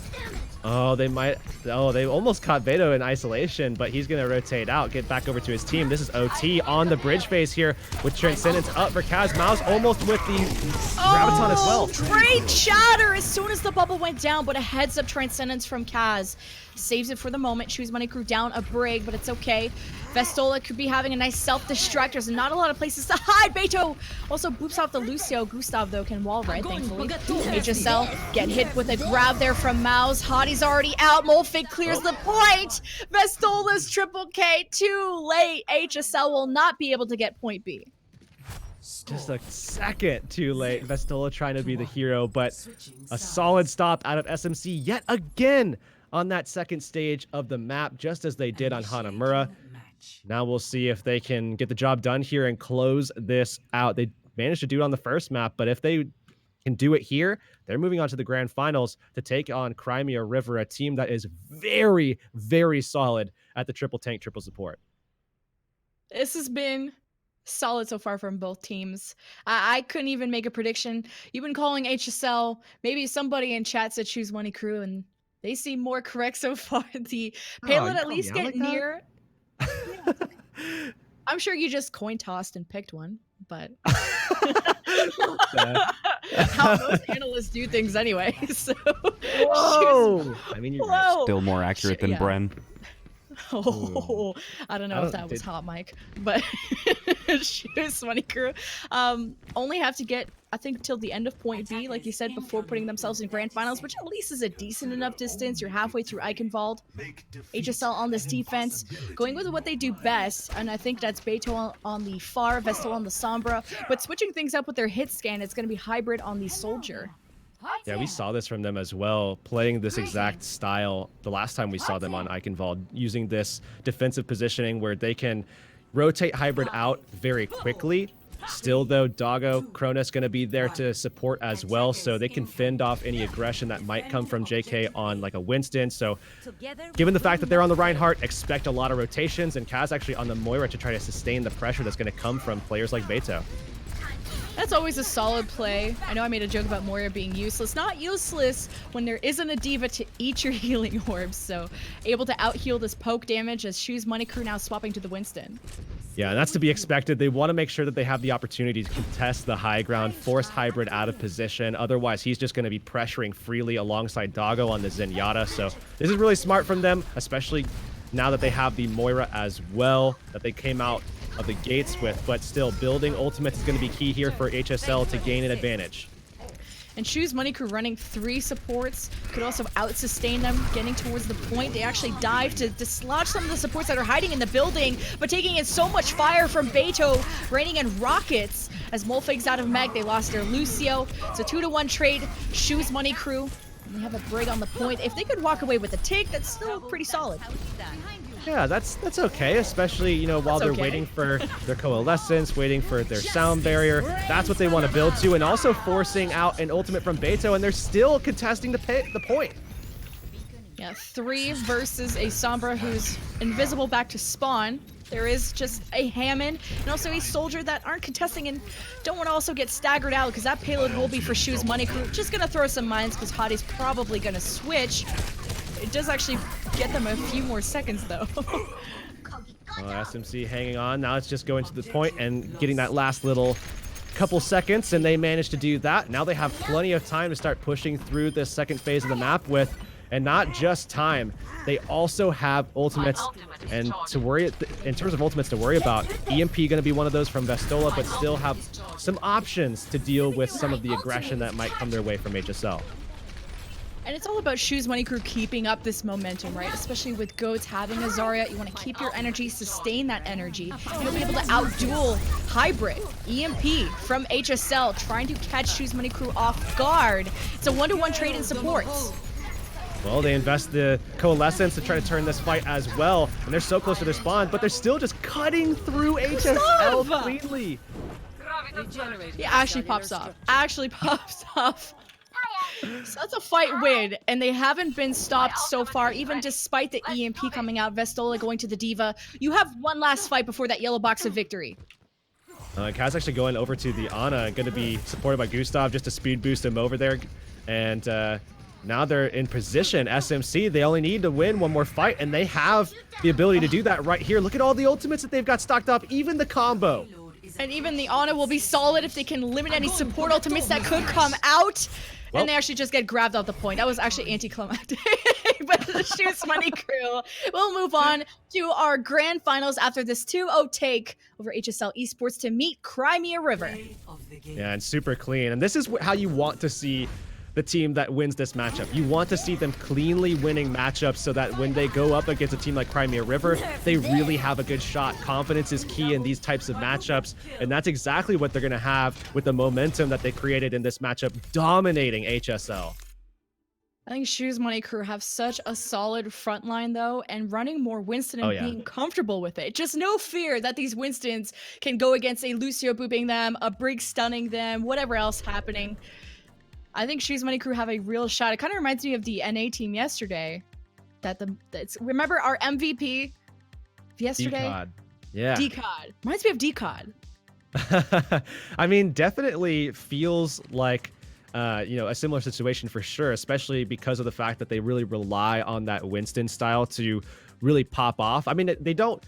Oh, they might. Oh, they almost caught Beto in isolation, but he's going to rotate out, get back over to his team. This is OT on the bridge phase here with Transcendence up for Kaz. Mouse almost with the Graviton as well.
Great shatter as soon as the bubble went down, but a heads up Transcendence from Kaz. Saves it for the moment. Choose Money Crew down a brig, but it's okay. Vestola could be having a nice self-destruct. There's not a lot of places to hide. Beto also boops off the Lucio. Gustav, though, can wall right, thankfully. HSL get hit with a grab there from Mouse. Hottie's already out. Molfig clears the point. Vestola's triple K. Too late. HSL will not be able to get point B.
Just a second too late. Vestola trying to be the hero, but a solid stop out of SMC yet again on that second stage of the map, just as they did on Hanamura. Now we'll see if they can get the job done here and close this out. They managed to do it on the first map, but if they can do it here, they're moving on to the grand finals to take on Crimea River, a team that is very, very solid at the triple tank, triple support.
This has been solid so far from both teams. I couldn't even make a prediction. You've been calling HSL. Maybe somebody in chat said choose Money Crew, and they seem more correct so far. The Payload at least get near. Yeah. I'm sure you just coin tossed and picked one, but how most analysts do things anyway. So,
whoa! I mean, you're
still more accurate than Bren.
Oh, I don't know if that was hot, Mike, but choose Money Crew. Only have to get, I think, till the end of point B, like you said, before putting themselves in grand finals, which at least is a decent enough distance. You're halfway through Eichenwald. HSL on this defense, going with what they do best, and I think that's Beto on the far, Vestal on the Sombra, but switching things up with their hit scan, it's going to be hybrid on the Soldier.
Yeah, we saw this from them as well, playing this exact style the last time we saw them on Eichenwald, using this defensive positioning where they can rotate hybrid out very quickly. Still, though, Doggo, Cronus going to be there to support as well, so they can fend off any aggression that might come from JK on like a Winston. So given the fact that they're on the Reinhardt, expect a lot of rotations, and Kaz actually on the Moira to try to sustain the pressure that's going to come from players like Beto.
That's always a solid play. I know I made a joke about Moira being useless. Not useless when there isn't a diva to eat your healing orbs, so able to out-heal this poke damage as Shoes Money Crew now swapping to the Winston.
Yeah, and that's to be expected. They want to make sure that they have the opportunity to contest the high ground, force hybrid out of position. Otherwise, he's just going to be pressuring freely alongside Doggo on the Zenyatta. So this is really smart from them, especially now that they have the Moira as well, that they came out of the gates with. But still, building ultimates is going to be key here for HSL to gain an advantage.
And Shoes Money Crew running 3 supports could also out-sustain them, getting towards the point. They actually dive to dislodge some of the supports that are hiding in the building, but taking in so much fire from Beto, raining in rockets. As Molfig's out of Meg, they lost their Lucio. It's a 2-to-1 trade. Shoes Money Crew, and they have a brig on the point. If they could walk away with a take, that's still pretty solid.
Yeah, that's okay, especially, you know, while they're waiting for their coalescence, waiting for their sound barrier. That's what they want to build to, and also forcing out an ultimate from Beto, and they're still contesting the point.
Yeah, 3 versus a Sombra who's invisible back to spawn. There is just a Hammond and also a Soldier that aren't contesting and don't want to also get staggered out, because that payload will be for Shoes Money Crew. Just going to throw some mines because Hottie's probably going to switch. It does actually get them a few more seconds, though.
SMC hanging on. Now it's just going to the point and getting that last little couple seconds, and they managed to do that. Now they have plenty of time to start pushing through this second phase of the map with, and not just time, they also have ultimates. And to worry, in terms of ultimates to worry about, EMP going to be one of those from Vestola, but still have some options to deal with some of the aggression that might come their way from HSL.
And it's all about Shoes Money Crew keeping up this momentum, right? Especially with Goats having a Zarya. You want to keep your energy, sustain that energy. You'll be able to outduel Hybrid, EMP from HSL, trying to catch Shoes Money Crew off guard. It's a 1-to-1 trade in supports.
Well, they invest the coalescence to try to turn this fight as well. And they're so close to their spawn, but they're still just cutting through HSL cleanly.
He actually pops off. Actually pops off. So that's a fight win, and they haven't been stopped so far, even despite the EMP coming out. Vestola going to the Diva. You have one last fight before that yellow box of victory.
Kaz actually going over to the Ana, going to be supported by Gustav just to speed boost him over there. And now they're in position. SMC, they only need to win one more fight, and they have the ability to do that right here. Look at all the ultimates that they've got stocked up, even the combo.
And even the Ana will be solid if they can limit any support ultimates that could come out.
Well,
and they actually just get grabbed off the point. That was actually anticlimactic. But the Shoes Money crew will move on to our grand finals after this 2-0 take over HSL Esports to meet Crimea River.
Yeah, and super clean. And this is how you want to see the team that wins this matchup. You want to see them cleanly winning matchups so that when they go up against a team like Crimea River, they really have a good shot. Confidence is key in these types of matchups, and that's exactly what they're going to have with the momentum that they created in this matchup, dominating HSL.
I think Shoes Money crew have such a solid front line though, and running more Winston and being comfortable with it. Just no fear that these Winstons can go against a Lucio booping them, a Brig stunning them, whatever else happening. I think Shoes Money crew have a real shot. It kind of reminds me of the NA team yesterday. Remember our MVP yesterday?
D-Cod. Yeah.
D-Cod. Reminds me of D-Cod.
I mean, definitely feels like a similar situation for sure, especially because of the fact that they really rely on that Winston style to really pop off. I mean, they don't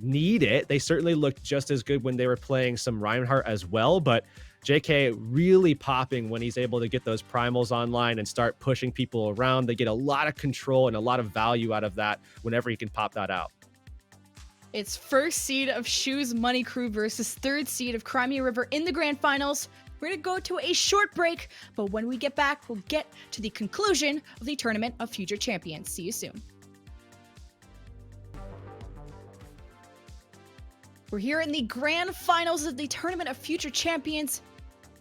need it. They certainly looked just as good when they were playing some Reinhardt as well, but JK really popping when he's able to get those primals online and start pushing people around. They get a lot of control and a lot of value out of that whenever he can pop that out.
It's first seed of Shoes Money crew versus third seed of Crimea River in the grand finals. We're going to go to a short break, but when we get back, we'll get to the conclusion of the Tournament of Future Champions. See you soon. We're here in the grand finals of the Tournament of Future Champions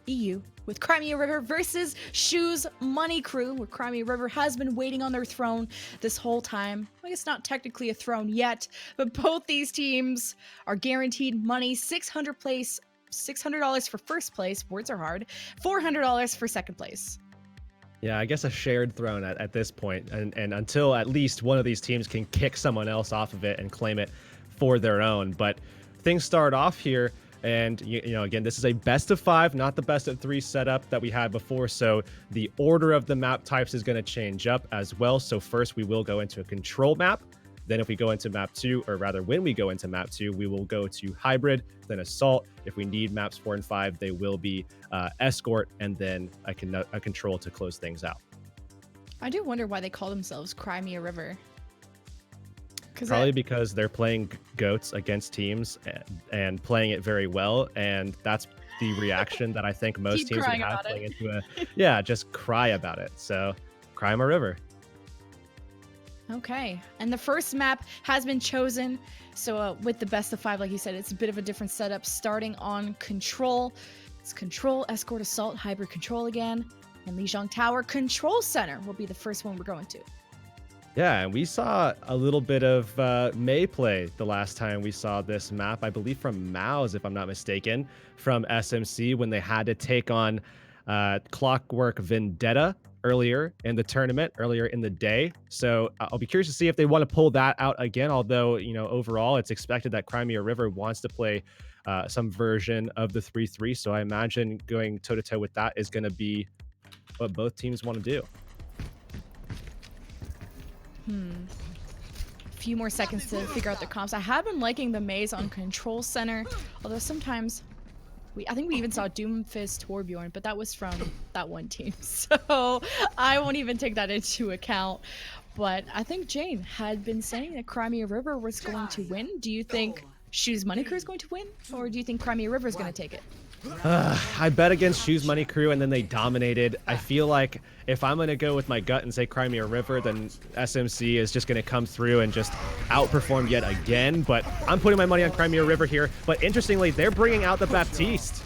EU with Crimea River versus Shoes Money crew, where Crimea River has been waiting on their throne this whole time. I guess not technically a throne yet, but both these teams are guaranteed money. $600 for first place, words are hard, $400 for second place.
Yeah, I guess a shared throne at this point, and until at least one of these teams can kick someone else off of it and claim it for their own. But things start off here, and again, this is a best of 5, not the best of 3 setup that we had before, so the order of the map types is going to change up as well. So first we will go into a control map. Then if we go into map 2, or rather when we go into map 2, we will go to hybrid, then assault. If we need maps 4 and 5, they will be escort, and then a control to close things out.
I do wonder why they call themselves Crimea River.
Probably because they're playing goats against teams and playing it very well, and that's the reaction that I think most teams would have playing into just cry about it. So Crimea River.
Okay, and the first map has been chosen. So with the best of 5, like you said, it's a bit of a different setup. Starting on control, it's control, escort, assault, hybrid control again, and Lijiang Tower Control Center will be the first one we're going to.
Yeah, and we saw a little bit of May play the last time we saw this map, I believe from Mao's, if I'm not mistaken, from SMC when they had to take on Clockwork Vendetta earlier in the tournament, earlier in the day. So I'll be curious to see if they want to pull that out again, although, overall it's expected that Crimea River wants to play some version of the 3-3. So I imagine going toe-to-toe with that is going to be what both teams want to do.
A few more seconds to figure out the comps. I have been liking the maze on Control Center, although sometimes I think we even saw Doomfist Torbjorn, but that was from that one team, so I won't even take that into account. But I think Jane had been saying that Crimea River was going to win. Do you think Shoes Money Crew is going to win, or do you think Crimea River is going to take it?
I bet against Shoes Money Crew, and then they dominated. I feel like if I'm going to go with my gut and say Crimea River, then SMC is just going to come through and just outperform yet again. But I'm putting my money on Crimea River here. But interestingly, they're bringing out the Baptiste.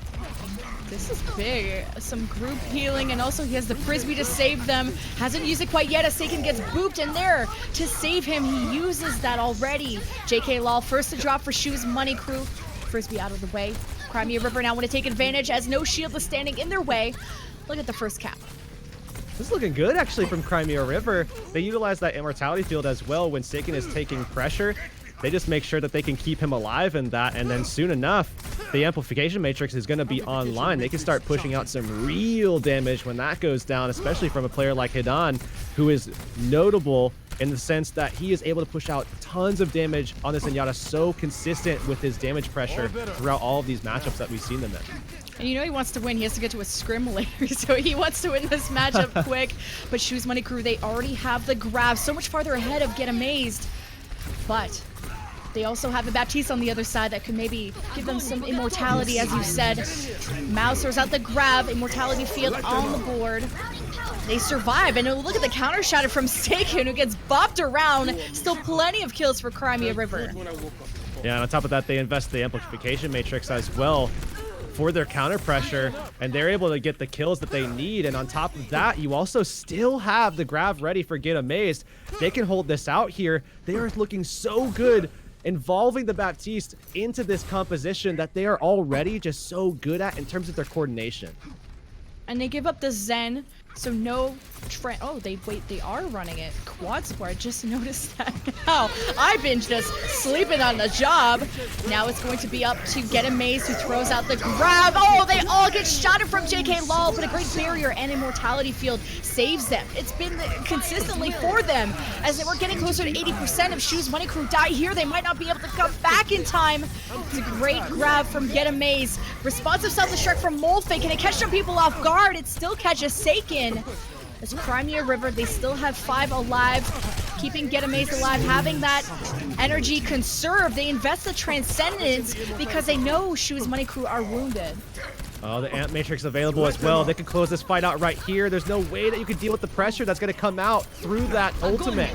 This is big. Some group healing, and also he has the Frisbee to save them. Hasn't used it quite yet as Seiken gets booped, and there to save him, he uses that already. JK Lol first to drop for Shoes Money Crew. Frisbee out of the way. Crimea River now want to take advantage as no shield is standing in their way. Look at the first cap.
This is looking good, actually, from Crimea River. They utilize that immortality field as well when Seiken is taking pressure. they just make sure that they can keep him alive in that, and then soon enough, the amplification matrix is going to be online. They can start pushing out some real damage when that goes down, especially from a player like Hidan, who is notable in the sense that he is able to push out tons of damage on this Zenyatta, so consistent with his damage pressure throughout all of these matchups that we've seen them in.
And you know he wants to win. He has to get to a scrim later, so he wants to win this matchup quick. But Shoes Money Crew, they already have the grab so much farther ahead of Get Amazed. But they also have the Baptiste on the other side that could maybe give them some immortality, as you said. Mouse throws out the grab, immortality field on the board. They survive, and look at the counter shot from Staken, who gets bopped around. Still plenty of kills for Crimea River.
Yeah, and on top of that, they invest the amplification matrix as well for their counter pressure, and they're able to get the kills that they need. And on top of that, you also still have the grab ready for Get Amazed. They can hold this out here. They are looking so good, involving the Baptiste into this composition that they are already just so good at in terms of their coordination.
And they give up the Zen, so no oh, they are running it. Quad support, I just noticed that now. I've been just sleeping on the job. Now it's going to be up to Get Amazed, who throws out the grab. Oh, they all get shotted from JK Lol, but a great barrier and immortality field saves them. It's been consistently for them, as they were getting closer to 80% of Shoes Money Crew die here. They might not be able to come back in time. It's a great grab from Get Amazed. Responsive self-destruct from Molefake. Can it catch some people off guard? It still catches Saken. As Crimea River, they still have 5 alive, keeping Get Amazed alive, having that energy conserved. They invest the Transcendence because they know Shoes Money Crew are wounded.
Oh, the Amp Matrix available as well. They can close this fight out right here. There's no way that you can deal with the pressure that's going to come out through that ultimate.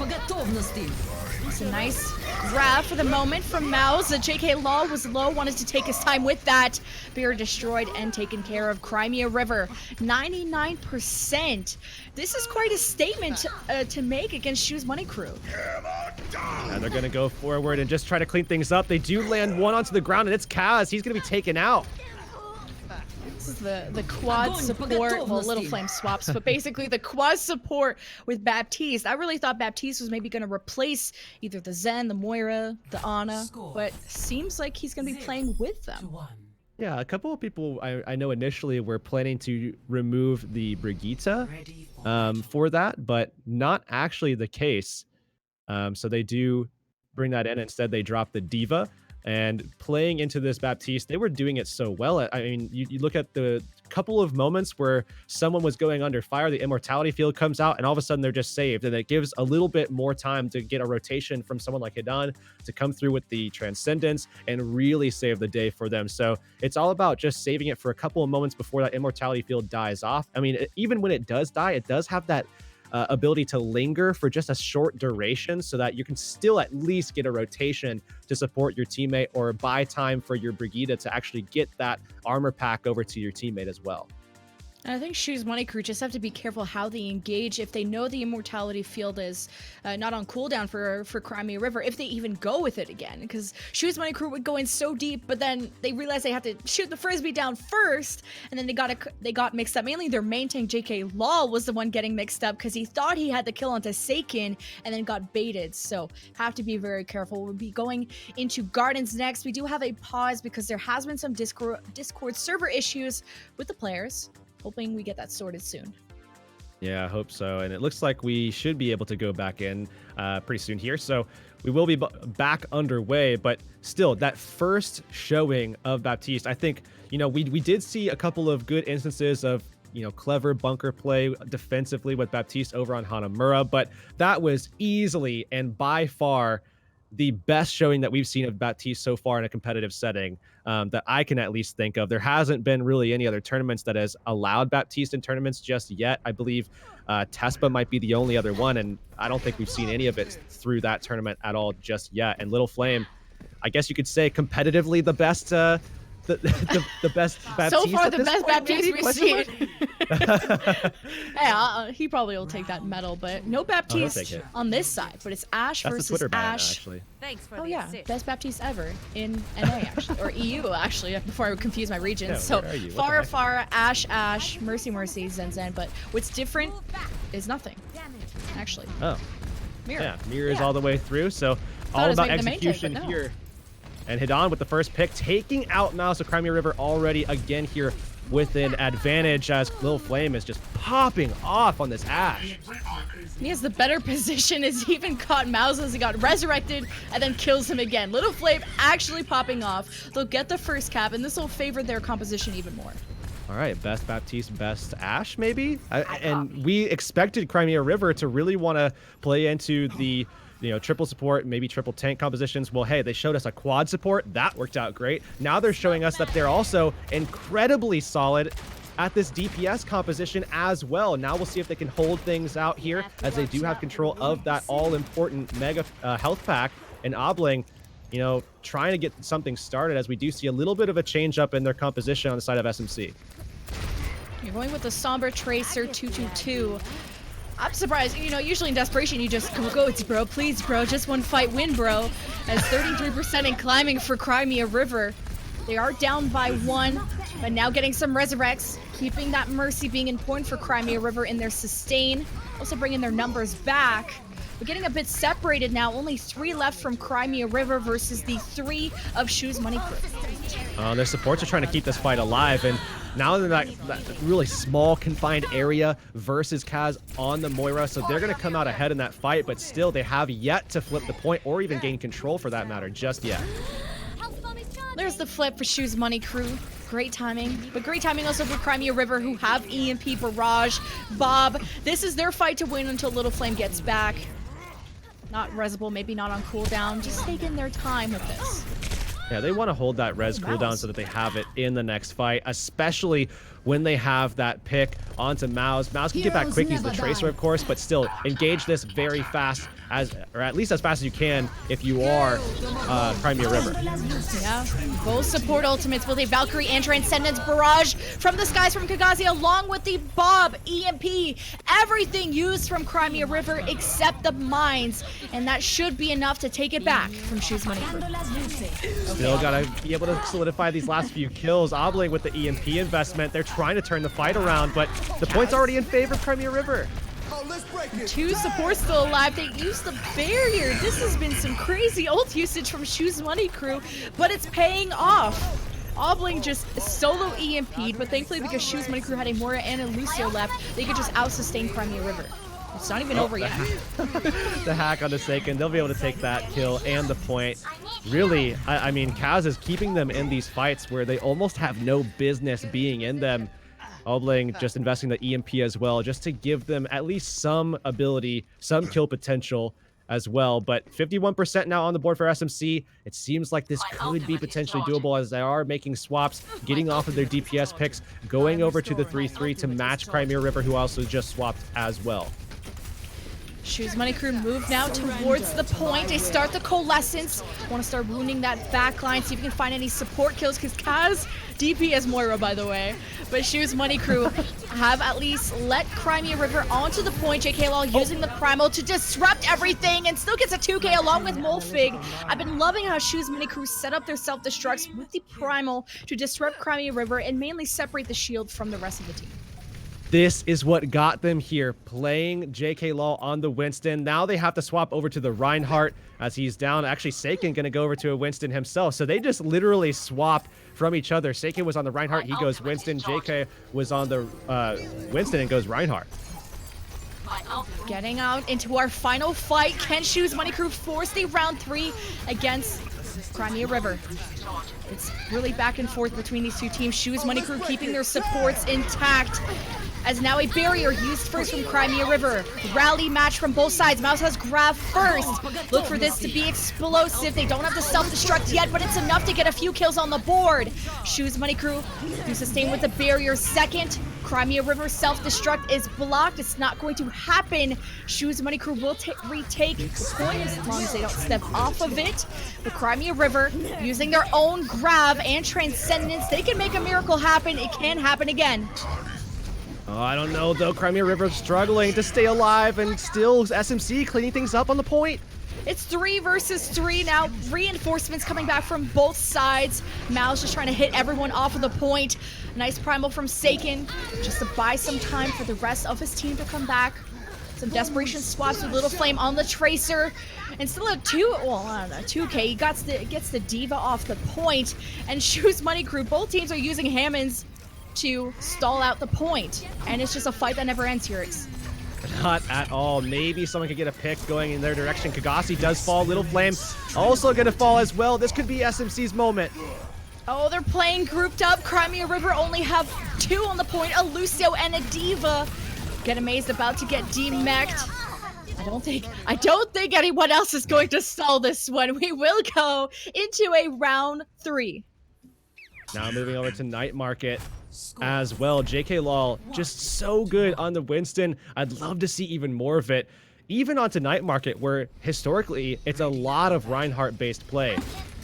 It's a nice grab for the moment from Mouse. JK Law was low, wanted to take his time with that. Beer destroyed and taken care of. Crimea River, 99%. This is quite a statement to make against Shoes Money Crew.
And they're going to go forward and just try to clean things up. They do land one onto the ground, and it's Kaz. He's going to be taken out.
This is the quad support, well, Little Flame swaps, but basically the quad support with Baptiste. I really thought Baptiste was maybe going to replace either the Zen, the Moira, the Ana, but seems like he's going to be playing with them.
Yeah, a couple of people I know initially were planning to remove the Brigitte for that, but not actually the case. So they do bring that in. Instead, they drop the Diva. And playing into this Baptiste, they were doing it so well. I mean, you look at the couple of moments where someone was going under fire, the immortality field comes out, and all of a sudden they're just saved. And it gives a little bit more time to get a rotation from someone like Hidan to come through with the Transcendence and really save the day for them. So it's all about just saving it for a couple of moments before that immortality field dies off. I mean, even when it does die, it does have that ability to linger for just a short duration so that you can still at least get a rotation to support your teammate or buy time for your Brigitte to actually get that armor pack over to your teammate as well.
And I think Shoes Money Crew just have to be careful how they engage. If they know the immortality field is not on cooldown for Crimea River, if they even go with it again, because Shoes Money Crew would go in so deep, but then they realized they have to shoot the frisbee down first, and then they got mixed up. Mainly their main tank JK Law was the one getting mixed up because he thought he had the kill onto Saken and then got baited. So have to be very careful. We'll be going into Gardens next. We do have a pause because there has been some Discord server issues with the players. Hoping we get that sorted soon.
Yeah, I hope so. And it looks like we should be able to go back in pretty soon here. So we will be back underway. But still, that first showing of Baptiste, I think, we did see a couple of good instances of, clever bunker play defensively with Baptiste over on Hanamura. But that was easily and by far the best showing that we've seen of Baptiste so far in a competitive setting that I can at least think of. There hasn't been really any other tournaments that has allowed Baptiste in tournaments just yet. I believe Tespa might be the only other one, and I don't think we've seen any of it through that tournament at all just yet. And Little Flame, I guess you could say competitively the best the best Baptiste.
So far, the best
point,
Baptiste
maybe?
we've seen. Yeah, he probably will take that medal, but no Baptiste on this side. But it's Ash
That's
versus
the Twitter ban,
Ash.
actually.
Thanks for
Oh
the
yeah,
assist.
best Baptiste ever in NA actually, or EU actually. Before I would confuse my regions.
Yeah,
So
where are you? What the
Farah,
heck?
Farah, Ash, Mercy, Zen Zen. But what's different is nothing, actually.
Oh.
Mirror.
Yeah, mirrors
Yeah.
all the way through. So
Thought it
all
was
about
maybe the main kick,
execution
but no.
here. And Hidon with the first pick, taking out Mouse of Crimea River already again here with an advantage as Little Flame is just popping off on this Ashe.
He has the better position as he even caught Mouse as he got resurrected and then kills him again. Little Flame actually popping off. They'll get the first cap, and this will favor their composition even more.
All right, best Baptiste, best Ashe, maybe? And we expected Crimea River to really want to play into the triple support, maybe triple tank compositions. Well, hey, they showed us a quad support. That worked out great. Now they're showing us that they're also incredibly solid at this DPS composition as well. Now we'll see if they can hold things out here as they do have control of that all-important mega health pack. And Obling, trying to get something started as we do see a little bit of a change up in their composition on the side of SMC.
You're going with the Somber Tracer 222. I'm surprised, usually in desperation, you just go, it's bro, please, bro, just one fight win, bro. As 33% in climbing for Crimea River. They are down by 1, but now getting some resurrects, keeping that Mercy being important for Crimea River in their sustain, also bringing their numbers back. We're getting a bit separated now, only 3 left from Crimea River versus the 3 of Shoes Money Crew.
Their supports are trying to keep this fight alive, and now they're that really small, confined area versus Kaz on the Moira, so they're going to come out ahead in that fight, but still, they have yet to flip the point or even gain control for that matter just yet.
There's the flip for Shoes Money Crew. Great timing, but great timing also for Crimea River, who have EMP Barrage. Bob, this is their fight to win until Little Flame gets back. Not resable, maybe not on cooldown, just taking their time with this.
Yeah, they want to hold that res cooldown so that they have it in the next fight, especially when they have that pick onto Mouse. Mouse can get back quick, he's the Tracer, of course, but still engage this very fast, or at least as fast as you can if you are Crimea River.
Yeah, both support ultimates with a Valkyrie and Transcendence Barrage from the skies from Kagazi, along with the Bob, EMP, everything used from Crimea River except the mines, and that should be enough to take it back from Shoes Money Crew.
Still gotta be able to solidify these last few kills. Obling with the EMP investment, they're trying to turn the fight around, but the point's already in favor of Crimea River.
2 supports still alive. They used the barrier. This has been some crazy ult usage from Shoes Money Crew, but it's paying off. Obling just solo EMP'd, but thankfully because Shoes Money Crew had a Moira and a Lucio left, they could just out-sustain Crimea River. It's not even over yet.
The hack on the Seiken, they'll be able to take that kill and the point. Really, I mean, Kaz is keeping them in these fights where they almost have no business being in them. Obling just investing the EMP as well, just to give them at least some ability, some kill potential as well. But 51% now on the board for SMC. It seems like this could be potentially doable as they are making swaps, getting off of their DPS picks, going over to the 3-3 to match Crimea River, who also just swapped as well.
Shoes Money Crew move now towards the point. They start the coalescence. Want to start wounding that back line, see if you can find any support kills, because Kaz DP as Moira, by the way. But Shoes Money Crew have at least let Crimea River onto the point. JK Law using the Primal to disrupt everything and still gets a 2K along with Molfig. I've been loving how Shoes Money Crew set up their self-destructs with the Primal to disrupt Crimea River and mainly separate the shield from the rest of the team.
This is what got them here, playing JK Law on the Winston. Now they have to swap over to the Reinhardt as he's down. Actually, Seiken going to go over to a Winston himself. So they just literally swap from each other. Seiken was on the Reinhardt, he goes Winston. JK was on the Winston and goes Reinhardt.
Getting out into our final fight. Can Shoes Money Crew force the round 3 against Crimea River? It's really back and forth between these two teams. Shoes Money Crew keeping their supports intact, as now a barrier used first from Crimea River. Rally match from both sides. Mouse has grab first. Look for this to be explosive. They don't have the self-destruct yet, but it's enough to get a few kills on the board. Shoes Money Crew do sustain with the barrier second. Crimea River self-destruct is blocked. It's not going to happen. Shoes Money Crew will retake the point as long as they don't step off of it. But Crimea River using their own grab and transcendence, they can make a miracle happen. It can happen again.
Oh, I don't know, though. Crimea River struggling to stay alive, and still SMC cleaning things up on the point.
It's 3 versus 3 now. Reinforcements coming back from both sides. Mao's just trying to hit everyone off of the point. Nice primal from Seiken, just to buy some time for the rest of his team to come back. Some desperation swaps with Little Flame on the Tracer. And still at 2K, he gets the Diva off the point. And Shoes Money Crew, both teams are using Hammonds to stall out the point. And it's just a fight that never ends here.
Not at all. Maybe someone could get a pick going in their direction. Kagasi does fall. Little Flame also going to fall as well. This could be SMC's moment.
Oh, they're playing grouped up. Crimea River only have 2 on the point, a Lucio and a Diva. Get Amazed about to get demeched. I don't think anyone else is going to stall this one. We will go into a round 3.
Now moving over to Night Market as well. JK Law just so good on the Winston. I'd love to see even more of it. Even onto Night Market, where historically it's a lot of Reinhardt-based play.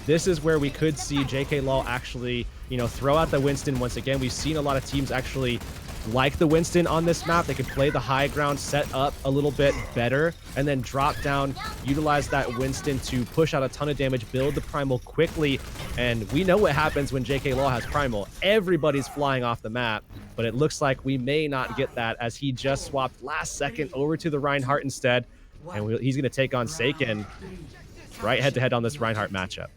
This is where we could see JK Law actually, throw out the Winston once again. We've seen a lot of teams actually like the Winston on this map. They can play the high ground, set up a little bit better, and then drop down, utilize that Winston to push out a ton of damage, build the Primal quickly. And we know what happens when JK Law has Primal. Everybody's flying off the map, but it looks like we may not get that as he just swapped last second over to the Reinhardt instead. And he's going to take on Seiken right head-to-head on this Reinhardt matchup.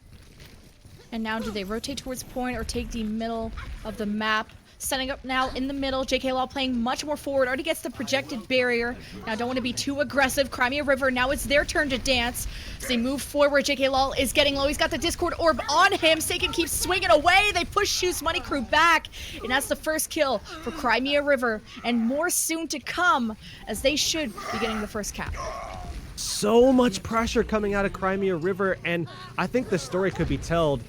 And now do they rotate towards point or take the middle of the map? Setting up now in the middle. JK Law playing much more forward. Already gets the projected barrier. Now don't want to be too aggressive. Crimea River, now it's their turn to dance. So they move forward. JK Law is getting low. He's got the Discord Orb on him. Seiken keeps swinging away. They push Shoes Money Crew back. And that's the first kill for Crimea River. And more soon to come, as they should be getting the first cap.
So much pressure coming out of Crimea River, and I think the story could be told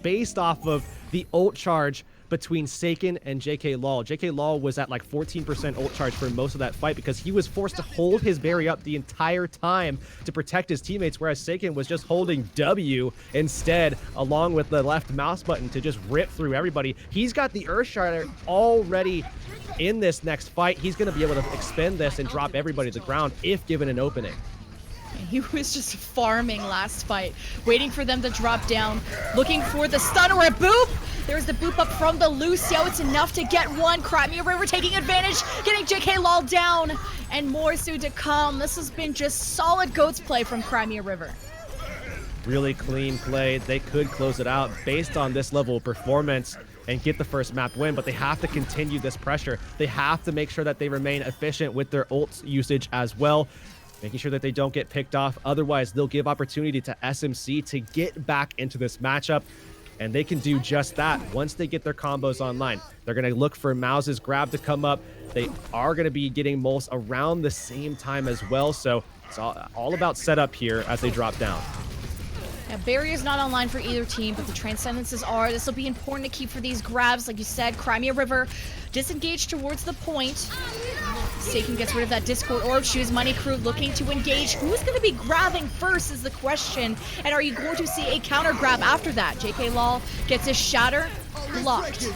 based off of the ult charge between Seiken and JK Law. JK Law was at like 14% ult charge for most of that fight because he was forced to hold his berry up the entire time to protect his teammates, whereas Seiken was just holding W instead, along with the left mouse button to just rip through everybody. He's got the Earthshatter already in this next fight. He's going to be able to expend this and drop everybody to the ground if given an opening.
He was just farming last fight, waiting for them to drop down, looking for the stun or a boop. There's the boop up from the Lucio. It's enough to get one. Crimea River taking advantage, getting JK Law down, and more soon to come. This has been just solid GOATS play from Crimea River.
Really clean play. They could close it out based on this level of performance and get the first map win, but they have to continue this pressure. They have to make sure that they remain efficient with their ult usage as well, making sure that they don't get picked off. Otherwise, they'll give opportunity to SMC to get back into this matchup, and they can do just that once they get their combos online. They're going to look for Mouse's grab to come up. They are going to be getting Moles around the same time as well, so it's all about setup here as they drop down.
Now, barrier's not online for either team, but the transcendences are. This will be important to keep for these grabs. Like you said, Crimea River disengaged towards the point. Seiken gets rid of that Discord Orb. Shoes Money Crew looking to engage. Who's going to be grabbing first is the question. And are you going to see a counter grab after that? JK Law gets his shatter. Blocked.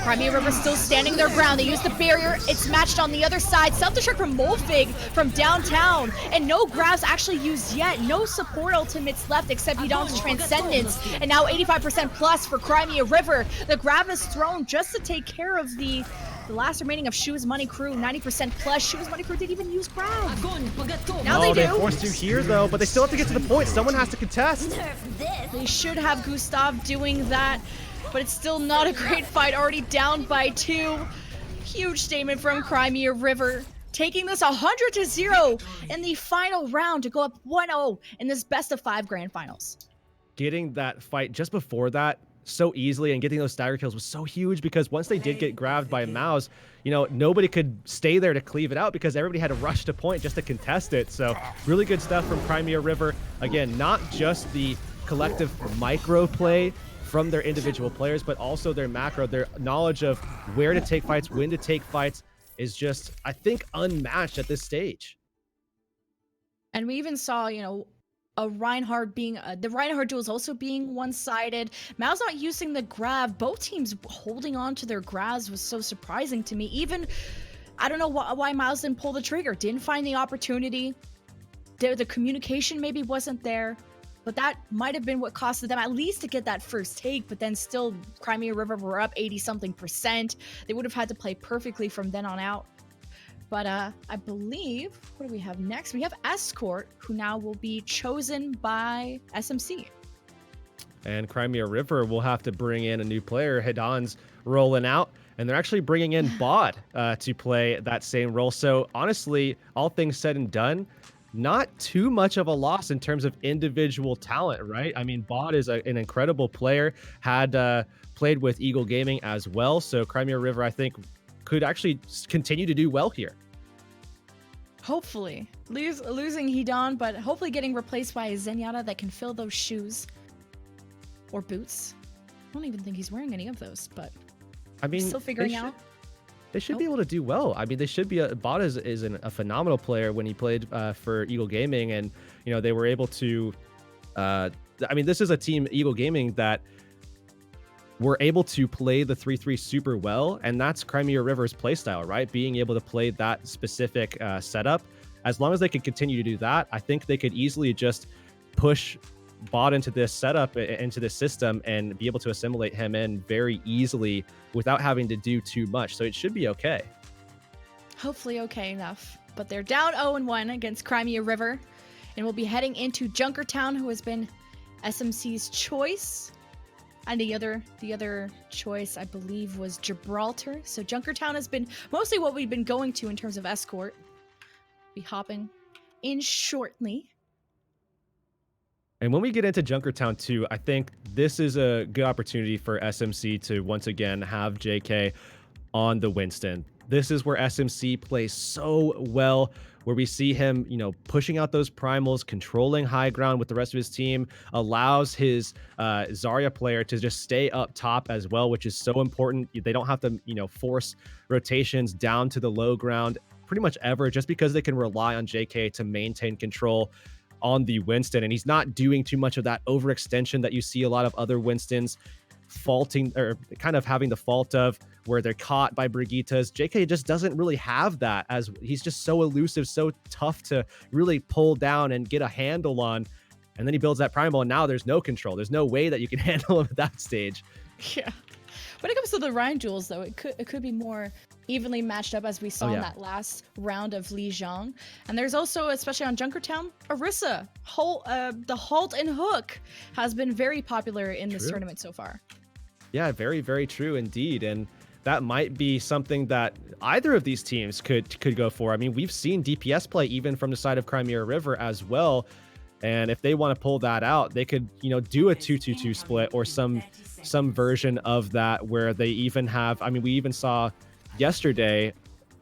Crimea River still standing their ground. They use the barrier. It's matched on the other side. Self-destruct from Molfig from downtown. And no grabs actually used yet. No support ultimates left except Yidong's Transcendence. And now 85% plus for Crimea River. The grab is thrown just to take care of the last remaining of Shoes Money Crew. 90% plus. Shoes Money Crew didn't even use grab. Now they do.
They're forced to here though, but they still have to get to the point. Someone has to contest.
They should have Gustav doing that. But it's still not a great fight, already down by 2. Huge statement from Crimea River, taking this 100-0 in the final round to go up 1-0 in this best-of-5 grand finals.
Getting that fight just before that so easily and getting those stagger kills was so huge because once they did get grabbed by Mouse, nobody could stay there to cleave it out because everybody had to rush to point just to contest it. So really good stuff from Crimea River. Again, not just the collective micro play from their individual players, but also their macro, their knowledge of where to take fights, when to take fights is just, I think, unmatched at this stage.
And we even saw, a Reinhardt being, the Reinhardt duels also being one-sided. Mao's not using the grab. Both teams holding on to their grabs was so surprising to me. Even, I don't know why Mao's didn't pull the trigger, didn't find the opportunity. The communication maybe wasn't there. But that might have been what costed them at least to get that first take, but then still Crimea River were up 80-something%. They would have had to play perfectly from then on out. But I believe, what do we have next? We have Escort, who now will be chosen by SMC.
And Crimea River will have to bring in a new player. Hidan's rolling out, and they're actually bringing in Bod to play that same role. So honestly, all things said and done, not too much of a loss in terms of individual talent, right? I mean, Bod is an incredible player, had played with Eagle Gaming as well. So Crimea River, I think, could actually continue to do well here.
Hopefully. Losing Hidan, but hopefully getting replaced by a Zenyatta that can fill those shoes. Or boots. I don't even think he's wearing any of those, but
I mean,
still figuring out.
They should be able to do well. I mean, they should be. Bot is a phenomenal player when he played for Eagle Gaming, and you know they were able to. I mean, this is a team, Eagle Gaming, that were able to play the 3-3 super well, and that's Crimea River's playstyle, right? Being able to play that specific setup. As long as they can continue to do that, I think they could easily just push Bot into this setup, into this system, and be able to assimilate him in very easily without having to do too much. So it should be okay.
Hopefully okay enough. But they're down 0-1 against Crimea River, and we'll be heading into Junkertown, who has been SMC's choice. And the other choice, I believe, was Gibraltar. So Junkertown has been mostly what we've been going to in terms of Escort. Be hopping in shortly.
And when we get into Junkertown 2, I think this is a good opportunity for SMC to once again have JK on the Winston. This is where SMC plays so well, where we see him, you know, pushing out those primals, controlling high ground with the rest of his team, allows his Zarya player to just stay up top as well, which is so important. They don't have to, you know, force rotations down to the low ground pretty much ever, just because they can rely on JK to maintain control on the Winston. And he's not doing too much of that overextension that you see a lot of other Winstons faulting, or kind of having the fault of, where they're caught by Brigittas. JK just doesn't really have that, as he's just so elusive, so tough to really pull down and get a handle on. And then he builds that primal, and now there's no control. There's no way that you can handle him at that stage.
Yeah. When it comes to the Ryan duels, though, it could be more evenly matched up, as we saw in that last round of Li Zhang. And there's also, especially on Junkertown, Orisa. The Halt and Hook has been very popular in this tournament so far.
Yeah, very, very true indeed. And that might be something that either of these teams could go for. I mean, we've seen DPS play even from the side of Crimea River as well. And if they want to pull that out, they could, you know, do a 2-2-2 split or some version of that, where they even have, I mean, we even saw yesterday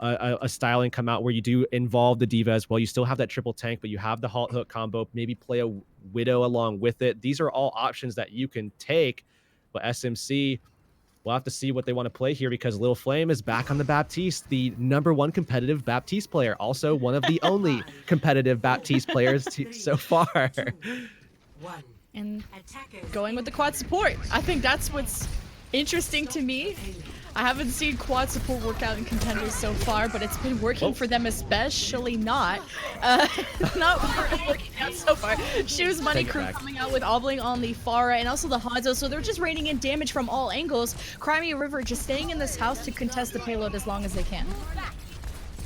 a styling come out where you do involve the diva as well. You still have that triple tank, but you have the halt hook combo, maybe play a widow along with it. These are all options that you can take, but SMC, we'll have to see what they want to play here, because Lil Flame is back on the Baptiste, the #1 competitive Baptiste player, also one of the only competitive Baptiste players so far.
And going with the quad support. I think that's what's interesting to me. I haven't seen quad support work out in contenders so far, but it's been working for them, especially not working out so far. Shoes Money Crew coming out with Obling on the Pharah and also the Hanzo, so they're just raining in damage from all angles. Crimea River just staying in this house to contest the payload as long as they can.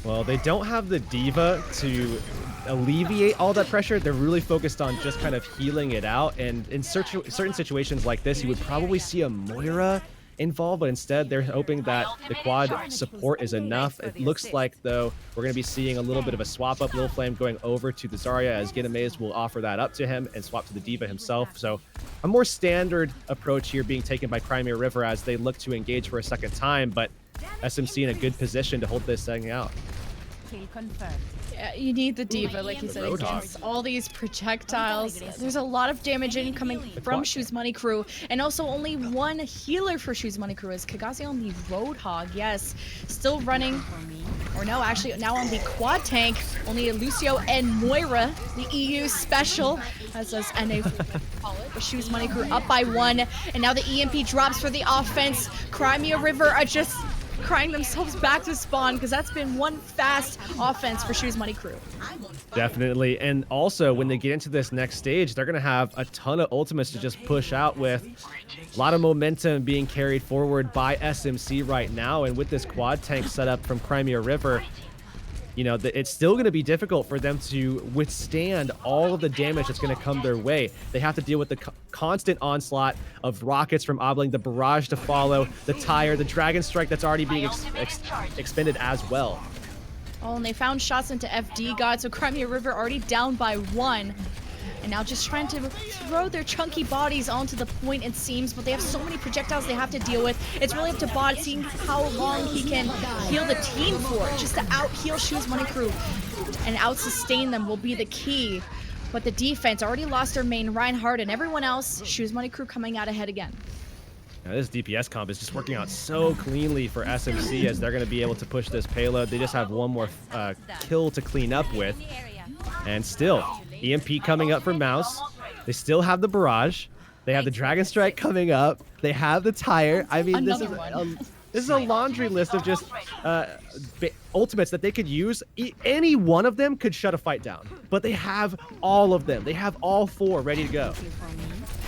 Well, they don't have the diva to alleviate all that pressure. They're really focused on just kind of healing it out. And in certain situations like this, you would probably see a Moira involved, but instead they're hoping that the quad support is enough. It looks like, though, we're going to be seeing a little bit of a swap up. Lil Flame going over to the Zarya, as Ginamaze will offer that up to him and swap to the diva himself. So a more standard approach here being taken by Crimea River as they look to engage for a second time, but SMC in a good position to hold this thing out.
Yeah, you need the diva, like you said, against all these projectiles. There's a lot of damage incoming from Shoes Money Crew, and also only one healer for Shoes Money Crew is Kagazi on the Roadhog. Yes, still running, or no, actually now on the quad tank. Only Lucio and Moira, the EU special, as does NA call it. But Shoes Money Crew up by 1, and now the EMP drops for the offense. Crimea River are just crying themselves back to spawn, because that's been one fast offense for Shoes Money Crew.
Definitely. And also, when they get into this next stage, they're going to have a ton of ultimates to just push out with. A lot of momentum being carried forward by SMC right now. And with this quad tank setup from Crimea River, you know, it's still going to be difficult for them to withstand all of the damage that's going to come their way. They have to deal with the constant onslaught of rockets from Obling, the barrage to follow, the tire, the dragon strike that's already being expended as well.
Oh, and they found shots into FD God, so Crimea River already down by 1. And now just trying to throw their chunky bodies onto the point, it seems, but they have so many projectiles they have to deal with. It's really up to Bod seeing how long he can heal the team for. Just to out-heal Shoes Money Crew and out-sustain them will be the key. But the defense already lost their main Reinhardt and everyone else. Shoes Money Crew coming out ahead again.
Now, this DPS comp is just working out so cleanly for SMC as they're going to be able to push this payload. They just have one more kill to clean up with. And still, EMP coming up for Mouse. They still have the barrage. They have the Dragon Strike coming up. They have the tire. I mean, this is a laundry list of just ultimates that they could use. Any one of them could shut a fight down. But they have all of them. They have all 4 ready to go.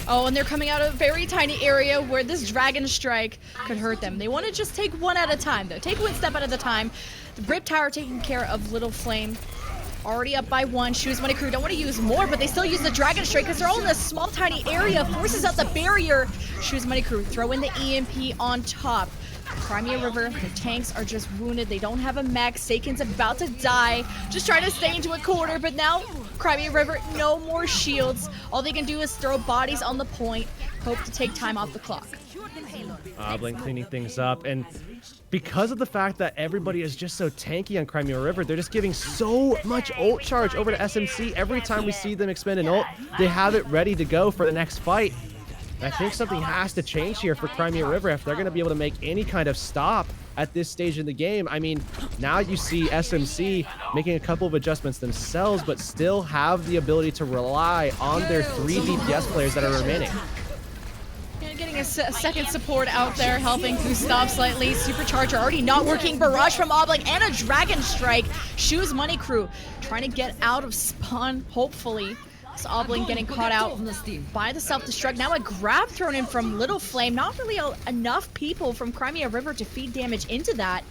Oh, and they're coming out of a very tiny area where this Dragon Strike could hurt them. They want to just take one at a time, though. Take one step at a time. The Rip Tower taking care of Little Flame. Already up by 1. Shoes Money Crew don't want to use more, but they still use the Dragon Strike because they're all in this small, tiny area. Forces out the barrier. Shoes Money Crew throw in the EMP on top. Crimea River, the tanks are just wounded. They don't have a mech. Saken's about to die. Just trying to stay into a corner, but now Crimea River, no more shields. All they can do is throw bodies on the point. Hope to take time off the clock.
Blink cleaning things up, and because of the fact that everybody is just so tanky on Crimea River, they're just giving so much ult charge over to SMC. Every time we see them expend an ult, they have it ready to go for the next fight. And I think something has to change here for Crimea River if they're going to be able to make any kind of stop at this stage in the game. I mean, now you see SMC making a couple of adjustments themselves, but still have the ability to rely on their 3 DPS players that are remaining.
Getting a second support out there, helping Gustav slightly. Supercharger already not working. Barrage from Obling and a Dragon Strike. Shoes Money Crew trying to get out of spawn, hopefully. So Obling getting caught out by the self-destruct. Now a grab thrown in from Little Flame. Not really enough people from Crimea River to feed damage into that.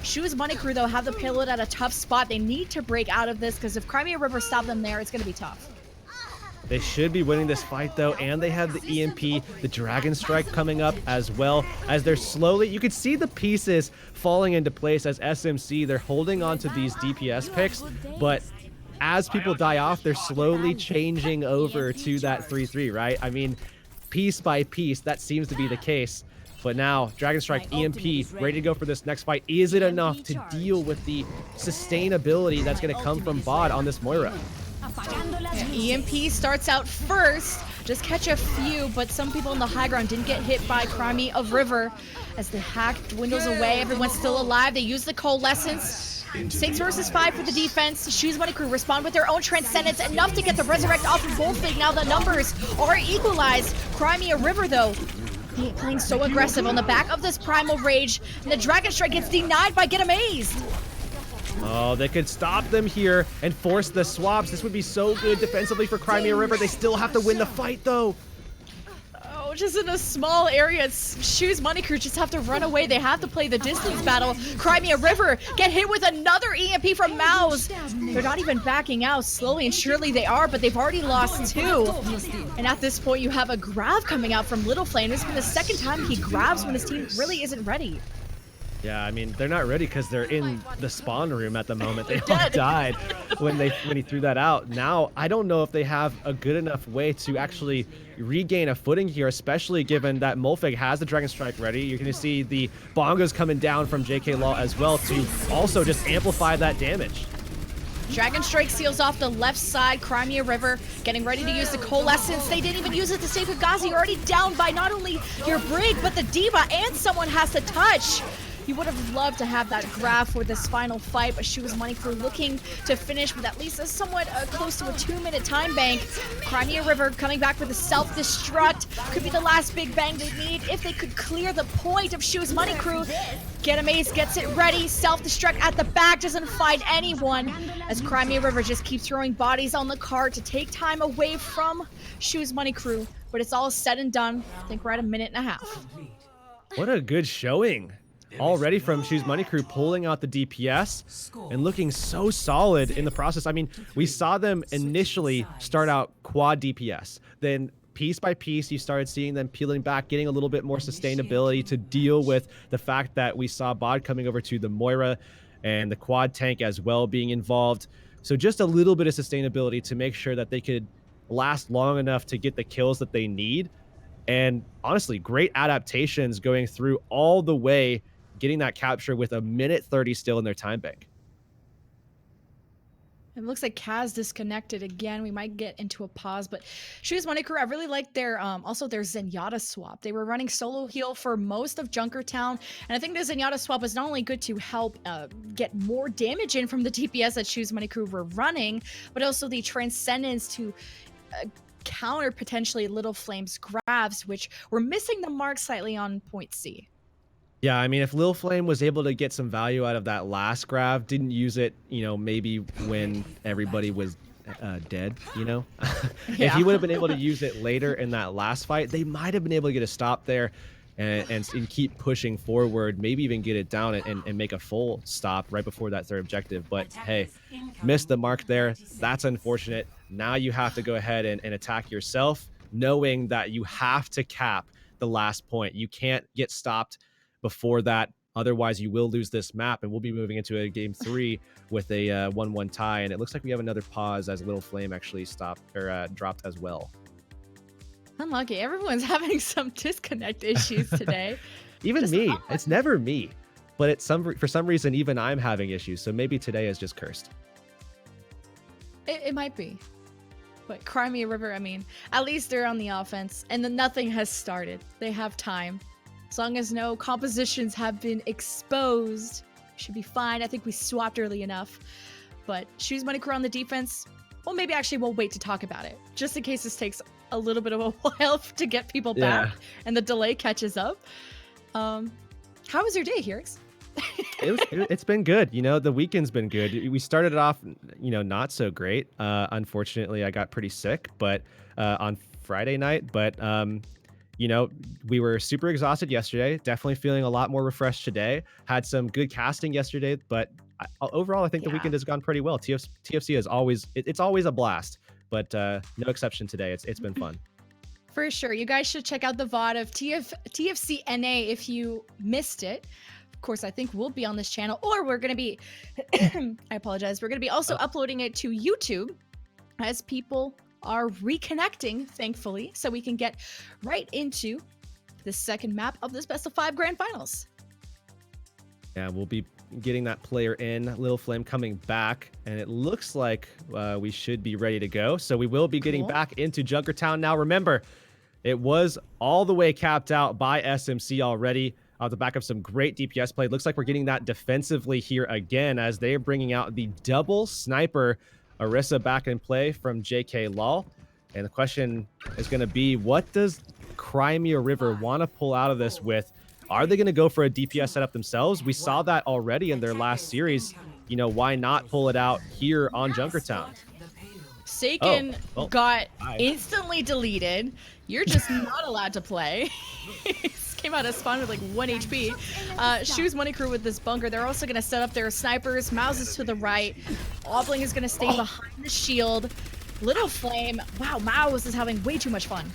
Shoes Money Crew, though, have the payload at a tough spot. They need to break out of this because if Crimea River stop them there, it's going to be tough.
They should be winning this fight, though, and they have the EMP, the Dragon Strike coming up as well, as they're slowly, you can see the pieces falling into place as SMC, they're holding on to these DPS picks, but as people die off, they're slowly changing over to that 3-3, right? I mean, piece by piece, that seems to be the case. But now, Dragon Strike, EMP, ready to go for this next fight. Is it enough to deal with the sustainability that's going to come from Bod on this Moira?
EMP starts out first, just catch a few, but some people in the high ground didn't get hit by Crimea of River. As the hack dwindles away, everyone's still alive. They use the Coalescence. 6 versus 5 for the defense. Shoes Money Crew respond with their own Transcendence, enough to get the Resurrect off of Wolfig. Now the numbers are equalized. Crimea River, though, playing so aggressive on the back of this Primal Rage, and the Dragon Strike gets denied by Get Amazed.
Oh, they could stop them here and force the swaps. This would be so good defensively for Crimea River. They still have to win the fight, though.
Oh, just in a small area, Shoes Money Crew just have to run away. They have to play the distance battle. Crimea River get hit with another EMP from Mouse. They're not even backing out. Slowly and surely they are, but they've already lost 2. And at this point, you have a grab coming out from Little Flame. This has been the second time he grabs when his team really isn't ready.
Yeah, I mean, they're not ready because they're in the spawn room at the moment. They all died when he threw that out. Now, I don't know if they have a good enough way to actually regain a footing here, especially given that Molfig has the Dragon Strike ready. You're going to see the bongos coming down from JK Law as well to also just amplify that damage.
Dragon Strike seals off the left side. Crimea River getting ready to use the Coalescence. They didn't even use it to save Higazi. You're already down by not only your Brig, but the Diva, and someone has to touch. You would have loved to have that grab for this final fight, but Shoes Money Crew looking to finish with at least a somewhat close to a 2-minute time bank. Crimea River coming back with a self-destruct. Could be the last big bang they need if they could clear the point of Shoes Money Crew. Get Amazed gets it ready. Self-destruct at the back, doesn't find anyone. As Crimea River just keeps throwing bodies on the cart to take time away from Shoes Money Crew. But it's all said and done. I think we're at a minute and a half.
What a good showing already from Shoes Money Crew pulling out the DPS and looking so solid in the process. I mean, we saw them initially start out quad DPS. Then piece by piece, you started seeing them peeling back, getting a little bit more sustainability to deal with the fact that we saw Bod coming over to the Moira and the quad tank as well being involved. So just a little bit of sustainability to make sure that they could last long enough to get the kills that they need. And honestly, great adaptations going through all the way, getting that capture with a minute 30 still in their time bank.
It looks like Kaz disconnected again. We might get into a pause, but Shoes Money Crew, I really like their also their Zenyatta swap. They were running solo heal for most of Junkertown, and I think the Zenyatta swap was not only good to help get more damage in from the DPS that Shoes Money Crew were running, but also the transcendence to counter potentially Little Flame's grabs, which were missing the mark slightly on point C.
Yeah, I mean, if Lil Flame was able to get some value out of that last grab, didn't use it, you know, maybe when everybody was dead, you know? If he would have been able to use it later in that last fight, they might have been able to get a stop there and keep pushing forward, maybe even get it down and make a full stop right before that third objective. But hey, missed the mark there. That's unfortunate. Now you have to go ahead and attack yourself, knowing that you have to cap the last point. You can't get stopped before that, otherwise you will lose this map, and we'll be moving into a game 3 with a 1-1 tie. And it looks like we have another pause as Little Flame actually stopped or dropped as well.
Unlucky. Everyone's having some disconnect issues today.
Even me. It's never me, but for some reason even I'm having issues. So maybe today is just cursed.
It might be. But Crimea River, I mean, at least they're on the offense, and then nothing has started. They have time. As long as no compositions have been exposed, should be fine. I think we swapped early enough. But Shoes Money Crew on the defense, well, maybe actually we'll wait to talk about it, just in case this takes a little bit of a while to get people back and the delay catches up. How was your day, Hirix?
It's been good. You know, the weekend's been good. We started off, you know, not so great. Unfortunately, I got pretty sick, but on Friday night, but you know, we were super exhausted yesterday, definitely feeling a lot more refreshed today. Had some good casting yesterday, but overall, I think the weekend has gone pretty well. TFC is always, it's always a blast, but no exception today. It's been fun.
For sure. You guys should check out the VOD of TFC NA if you missed it. Of course, I think we'll be on this channel, or we're going to be, I apologize, we're going to be also uploading it to YouTube as people are reconnecting, thankfully, so we can get right into the second map of this best of 5 grand finals.
Yeah, we'll be getting that player in. Little Flame coming back, and it looks like we should be ready to go. So we will be getting back into Junkertown now. Remember, it was all the way capped out by SMC already off the back of some great DPS play. It looks like we're getting that defensively here again as they're bringing out the double sniper Orisa back in play from JK Lol. And the question is going to be, what does Crimea River want to pull out of this with? Are they going to go for a DPS setup themselves? We saw that already in their last series. You know, why not pull it out here on Junkertown?
Saken got instantly deleted. You're just not allowed to play. Came out of spawn with like 1 HP. Shoes Money Crew with this bunker. They're also going to set up their snipers. Mouse is to the right. Obling is going to stay behind the shield. Little Flame. Wow, Mouse is having way too much fun.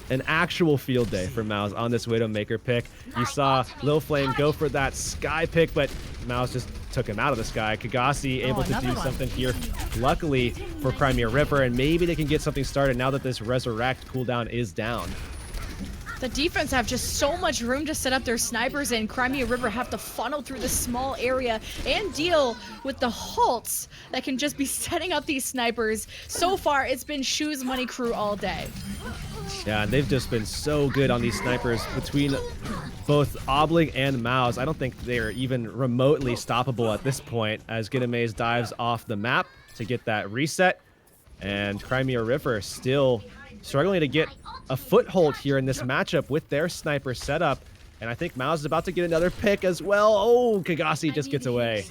An actual field day for Mouse on this Widowmaker pick. You saw Lil Flame go for that Sky pick, but Mouse just took him out of the sky. Kagasi able to do something here, luckily for Crimea River, and maybe they can get something started now that this Resurrect cooldown is down.
The defense have just so much room to set up their snipers, and Crimea River have to funnel through this small area and deal with the halts that can just be setting up these snipers. So far, it's been Shoes Money Crew all day.
Yeah, and they've just been so good on these snipers between both Obling and Mouse. I don't think they're even remotely stoppable at this point as Ginamaze dives off the map to get that reset. And Crimea River still struggling to get a foothold here in this matchup with their sniper setup. And I think Mouse is about to get another pick as well. Oh, Kagasi just gets away.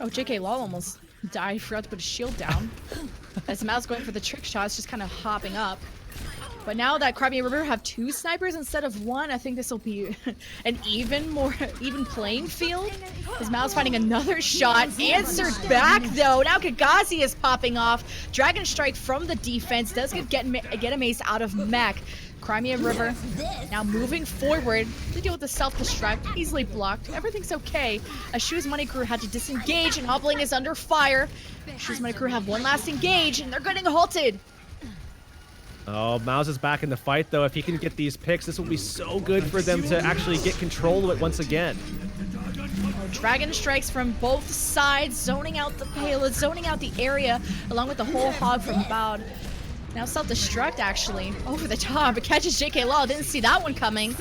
Oh, JK Law almost died. Forgot to put his shield down. As Mouse going for the trick shots, just kind of hopping up. But now that Crimea River have 2 snipers instead of 1, I think this will be an even playing field. As Mal's finding another shot. Answered back though. Now Kagazi is popping off. Dragon Strike from the defense does get a mace out of mech. Crimea River now moving forward to deal with the self-destruct. Easily blocked. Everything's okay. A Shoes Money crew had to disengage and Hobbling is under fire. Shoes Money crew have one last engage and they're getting halted.
Oh, Mouse is back in the fight, though. If he can get these picks, this will be so good for them to actually get control of it once again.
Dragon strikes from both sides, zoning out the payload, zoning out the area, along with the whole hog from Boud. Now self-destruct, actually, over the top. It catches JK Law. Didn't see that one coming.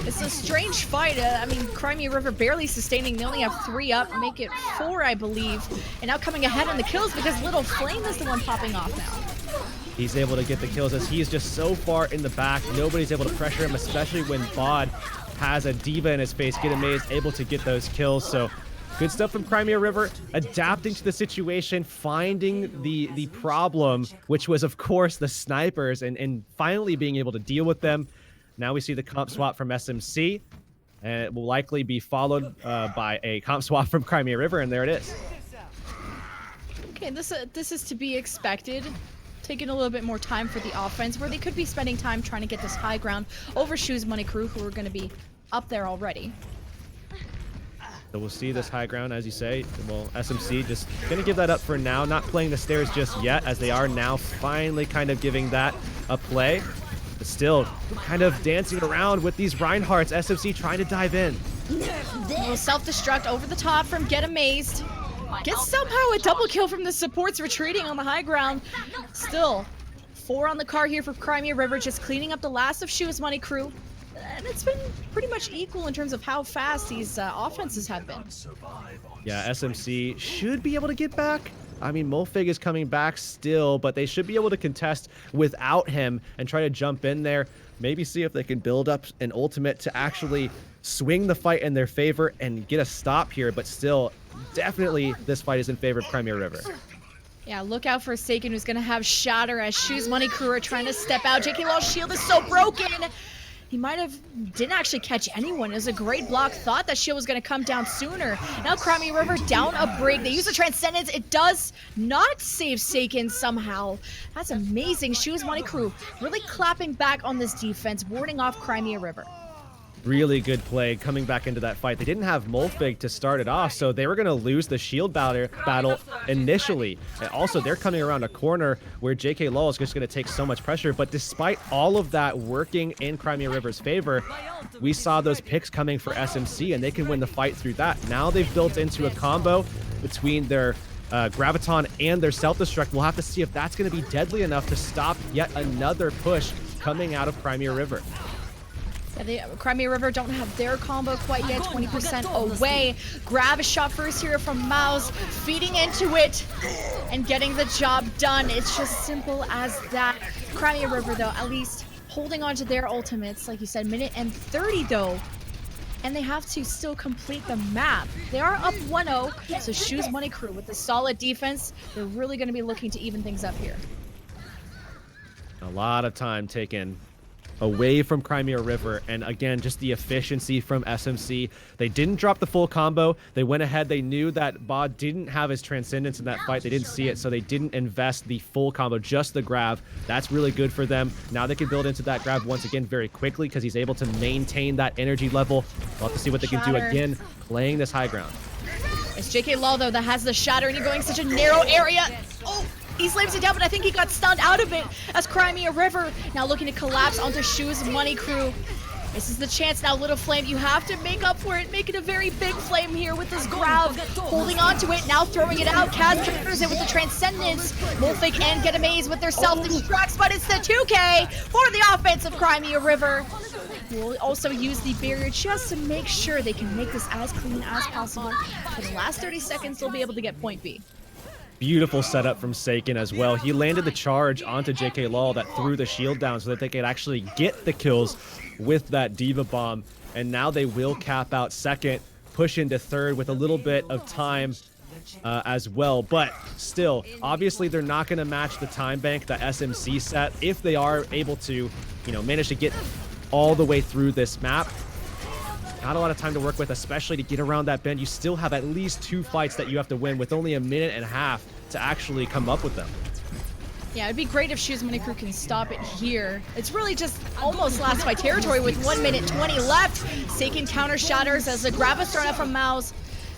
It's a strange fight. I mean, Crimea River barely sustaining. They only have 3 up, make it 4, I believe. And now coming ahead on the kills because Little Flame is the one popping off now.
He's able to get the kills as he is just so far in the back. Nobody's able to pressure him, especially when Bod has a diva in his face. Get amazed, able to get those kills. So good stuff from Crimea River, adapting to the situation, finding the problem, which was, of course, the snipers, and finally being able to deal with them. Now we see the comp swap from SMC, and it will likely be followed by a comp swap from Crimea River, and there it is.
Okay, this is to be expected. Taking a little bit more time for the offense, where they could be spending time trying to get this high ground over Shoes Money crew, who are going to be up there already.
So we'll see this high ground, as you say. Well, SMC just going to give that up for now, not playing the stairs just yet, as they are now finally kind of giving that a play. But still kind of dancing around with these Reinhardts. SMC trying to dive in.
Little self-destruct over the top from Get Amazed. Gets somehow a double kill from the supports retreating on the high ground. Still, 4 on the car here for Crimea River, just cleaning up the last of Shoes Money crew. And it's been pretty much equal in terms of how fast these offenses have been.
Yeah, SMC should be able to get back. I mean, Molfig is coming back still, but they should be able to contest without him and try to jump in there. Maybe see if they can build up an ultimate to actually swing the fight in their favor and get a stop here. But still, definitely this fight is in favor of Crimea River.
Yeah, look out for Saken, who's going to have Shatter as Shoes Money crew are trying to step out. JK Law's shield is so broken. He didn't actually catch anyone. It was a great block. Thought that shield was going to come down sooner. Now Crimea River down a break. They use the Transcendence. It does not save Saken somehow. That's amazing. Shoes Money crew really clapping back on this defense, warding off Crimea River.
Really good play coming back into that fight. They didn't have Molfig to start it off, so they were going to lose the shield battle initially. And also, they're coming around a corner where JK Law is just going to take so much pressure. But despite all of that working in Crimea River's favor, we saw those picks coming for SMC, and they can win the fight through that. Now they've built into a combo between their Graviton and their Self-Destruct. We'll have to see if that's going to be deadly enough to stop yet another push coming out of Crimea River.
Yeah, Crimea River don't have their combo quite yet, 20% away. Grab a shot first here from Mouse, feeding into it and getting the job done. It's just simple as that. Crimea River, though, at least holding on to their ultimates, like you said, minute and 30, though. And they have to still complete the map. They are up 1-0, so Shoes Money crew with the solid defense, they're really going to be looking to even things up here.
A lot of time taken away from Crimea River, and again, just the efficiency from SMC. They didn't drop the full combo. They went ahead. They knew that Bod didn't have his Transcendence in that fight. They didn't see it, so they didn't invest the full combo, just the grab. That's really good for them. Now they can build into that grab once again very quickly because he's able to maintain that energy level. We'll have to see what they can do again, playing this high ground.
It's JK Law, though, that has the Shatter, and he's going such a narrow area. Oh! He slams it down, but I think he got stunned out of it as Crimea River now looking to collapse onto Shoes Money crew. This is the chance now, Little Flame. You have to make up for it. Make it a very big flame here with this grab. Holding on to it, now throwing it out. Kaz counters it with the Transcendence. Molfig and Get Amazed with their self-destructs, but it's the 2K for the offense of Crimea River. We'll also use the barrier just to make sure they can make this as clean as possible. For the last 30 seconds, they'll be able to get point B.
Beautiful setup from Saken as well. He landed the charge onto JK Law that threw the shield down so that they could actually get the kills with that Diva Bomb. And now they will cap out second, push into third with a little bit of time as well. But still, obviously, they're not going to match the time bank that SMC set if they are able to, manage to get all the way through this map. Not a lot of time to work with, especially to get around that bend. You still have at least 2 fights that you have to win with only 1.5 minutes to actually come up with them.
Yeah, it'd be great if Shoes Money Crew can stop it here. It's really just almost last fight territory with 1 minute 20 left. Seiken counter shatters as the grab is thrown up from Mouse.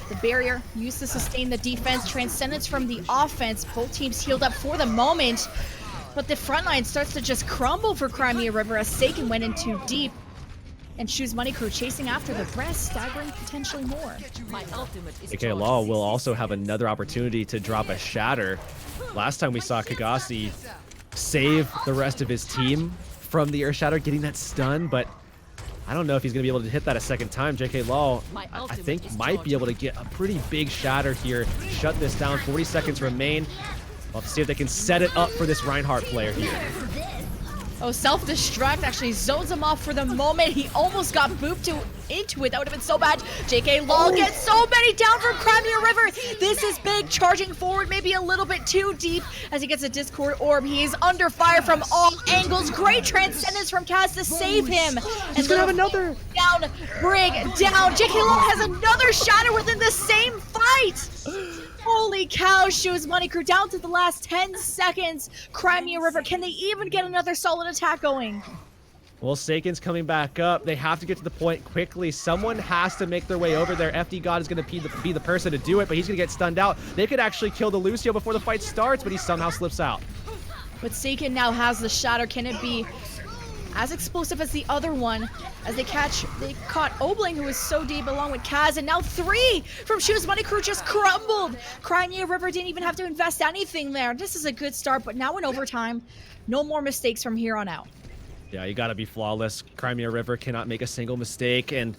The barrier used to sustain the defense, transcendence from the offense. Both teams healed up for the moment, but the front line starts to just crumble for Crimea River as Seiken went in too deep. And Shoes Money Crew chasing after the rest, staggering potentially more.
AK Law will also have another opportunity to drop a shatter. Last time we saw Kagasi save the rest of his team from the air shatter, getting that stun, but I don't know if he's going to be able to hit that a second time. JK Law, I think, might be able to get a pretty big shatter here. Shut this down. 40 seconds remain. We'll have to see if they can set it up for this Reinhardt player here.
Oh, self-destruct actually zones him off for the moment. He almost got booped into it. That would have been so bad. JK Law gets so many down from Crimea River. This is big, charging forward, maybe a little bit too deep as he gets a Discord orb. He is under fire from all angles. Great transcendence from Kaz to save him.
He's gonna have another.
Down, Brig, down. JK Law has another shatter within the same fight. Holy cow, Shoes Money Crew down to the last 10 seconds. Crimea River, can they even get another solid attack going?
Well, Seiken's coming back up. They have to get to the point quickly. Someone has to make their way over there. FD God is going to be the person to do it, but he's going to get stunned out. They could actually kill the Lucio before the fight starts, but he somehow slips out.
But Seiken now has the shatter. Can it be as explosive as the other one? As they caught Obling, who is so deep, along with Kaz, and now 3 from Shoes Money Crew just crumbled. Crimea River didn't even have to invest anything there. This is a good start, but now in overtime, no more mistakes from here on out.
Yeah, you gotta be flawless. Crimea River cannot make a single mistake, and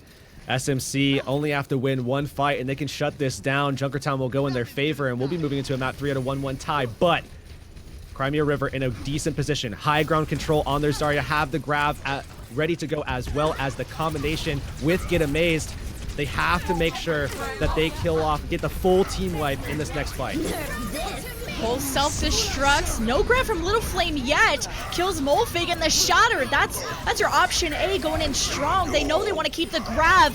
SMC only have to win 1 fight, and they can shut this down. Junkertown will go in their favor, and we'll be moving into a map 3 out of 1-1 tie, but Crimea River in a decent position. High ground control on their Zarya, have the grab ready to go, as well as the combination with Get Amazed. They have to make sure that they kill off, get the full team wipe in this next fight.
Full self-destructs, no grab from Little Flame yet. Kills Molfig and the shatter. That's your option A going in strong. They know they want to keep the grab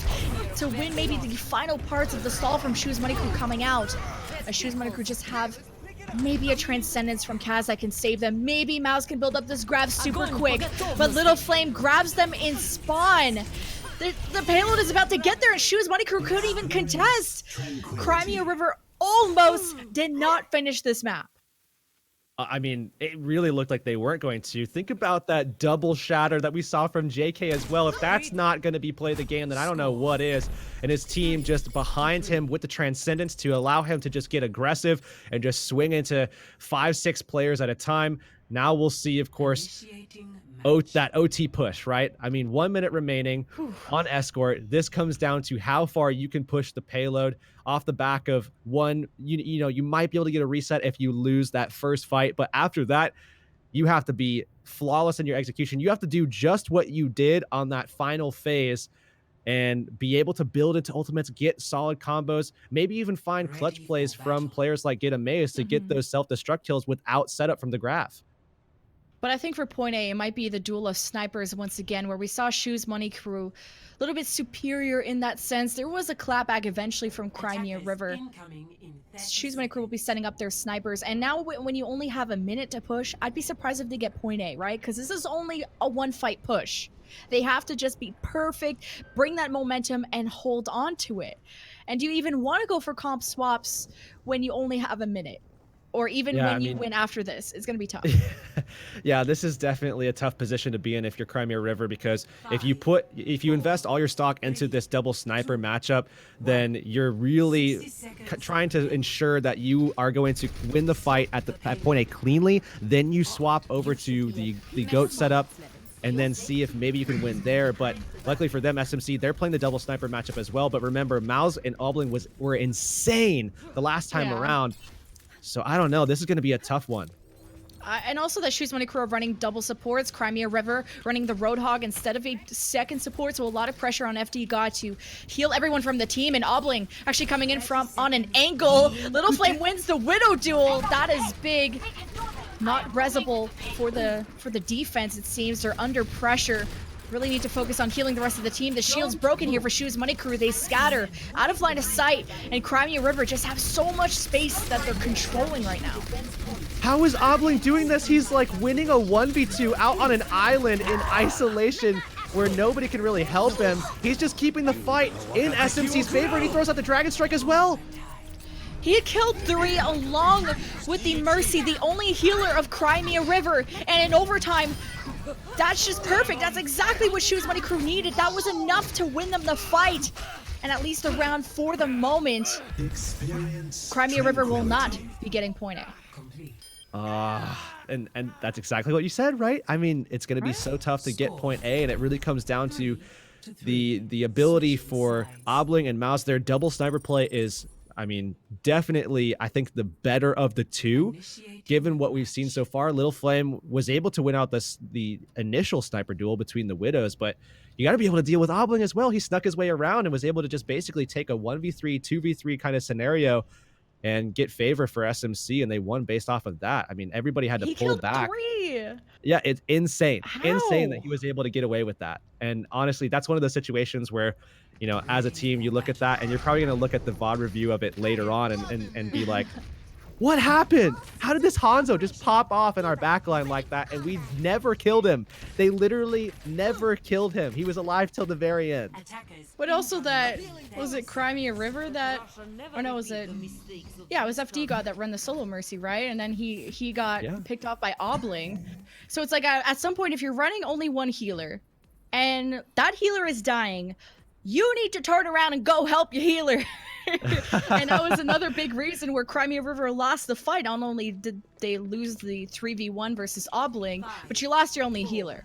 to win maybe the final parts of the stall from Shoes Money Crew coming out. As Shoes Money Crew just have maybe a transcendence from Kaz that can save them. Maybe Mouse can build up this grab super quick, but Little Flame grabs them in spawn. The payload is about to get there, and Shoes Money Crew couldn't even contest. Crimea River almost did not finish this map.
I mean, it really looked like they weren't going to. Think about that double shatter that we saw from JK as well. If that's not going to be play the game, then I don't know what is. And his team just behind him with the transcendence to allow him to just get aggressive and just swing into 5-6 players at a time. Now we'll see, of course, that OT push, right? I mean, 1 minute remaining on Escort. This comes down to how far you can push the payload off the back of one. You might be able to get a reset if you lose that first fight, but after that, you have to be flawless in your execution. You have to do just what you did on that final phase and be able to build into ultimates, get solid combos, maybe even find clutch plays from players like Get Amazed to get those self-destruct kills without setup from the graph.
But I think for point A, it might be the duel of snipers once again, where we saw Shoes Money Crew a little bit superior in that sense. There was a clapback eventually from Crimea River. Shoes Money Crew will be setting up their snipers. And now when you only have a minute to push, I'd be surprised if they get point A, right? Because this is only a 1-fight push. They have to just be perfect, bring that momentum, and hold on to it. And do you even want to go for comp swaps when you only have a minute? Or even when you win after this, it's going to be tough.
Yeah, this is definitely a tough position to be in if you're Crimea River, because if you invest all your stock into this double sniper matchup, then you're really trying to ensure that you are going to win the fight at point A cleanly. Then you swap over to the GOAT setup and then see if maybe you can win there. But luckily for them, SMC, they're playing the double sniper matchup as well. But remember, Maus and Obling were insane the last time around. So I don't know. This is going to be a tough one.
And also that Shoes Money Crew are running double supports. Crimea River running the Roadhog instead of a second support, so a lot of pressure on FD God to heal everyone from the team. And Obling actually coming in from on an angle. Little Flame wins the Widow duel. That is big. Not resable for the defense, it seems. They're under pressure. Really need to focus on healing the rest of the team. The shield's broken here for Shoes Money Crew. They scatter out of line of sight, and Crimea River just have so much space that they're controlling right now.
How is Obling doing this? He's like winning a 1v2 out on an island in isolation where nobody can really help him. He's just keeping the fight in SMC's favor, and he throws out the Dragon Strike as well.
He had killed 3 along with the Mercy, the only healer of Crimea River, and in overtime, that's just perfect. That's exactly what Shoes Money Crew needed. That was enough to win them the fight, and at least the round for the moment. Crimea River will not be getting point A.
And that's exactly what you said, right? I mean, it's going to be so tough to get point A, and it really comes down to the ability for Obling and Mouse. Their double sniper play is, I mean, definitely, I think, the better of the two, given what we've seen so far. Little Flame was able to win out the initial sniper duel between the Widows, but you got to be able to deal with Obling as well. He snuck his way around and was able to just basically take a 1v3, 2v3 kind of scenario and get favor for SMC, and they won based off of that. I mean, everybody had to pull back.
3.
Yeah, it's insane.
How?
Insane that he was able to get away with that. And honestly, that's one of those situations where, you know, as a team, you look at that and you're probably going to look at the VOD review of it later on and be like, what happened? How did this Hanzo just pop off in our backline like that? And we never killed him. They literally never killed him. He was alive till the very end.
But also that, was it Crimea River that, or no, was it, yeah, it was FD God that ran the solo Mercy, right? And then he got picked off by Obling. So it's like, at some point, if you're running only one healer, and that healer is dying, you need to turn around and go help your healer. And that was another big reason where Crimea River lost the fight. Not only did they lose the 3v1 versus Obling, but you lost your only healer.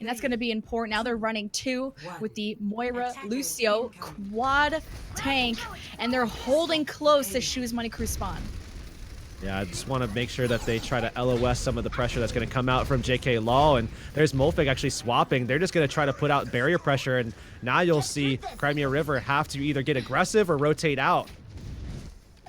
And that's going to be important. Now they're running 2 with the Moira Lucio quad tank, and they're holding close to Shoes Money Crew spawn.
Yeah, I just want to make sure that they try to LOS some of the pressure that's going to come out from JK Law, and there's Molfig actually swapping. They're just going to try to put out barrier pressure, and now you'll see Crimea River have to either get aggressive or rotate out.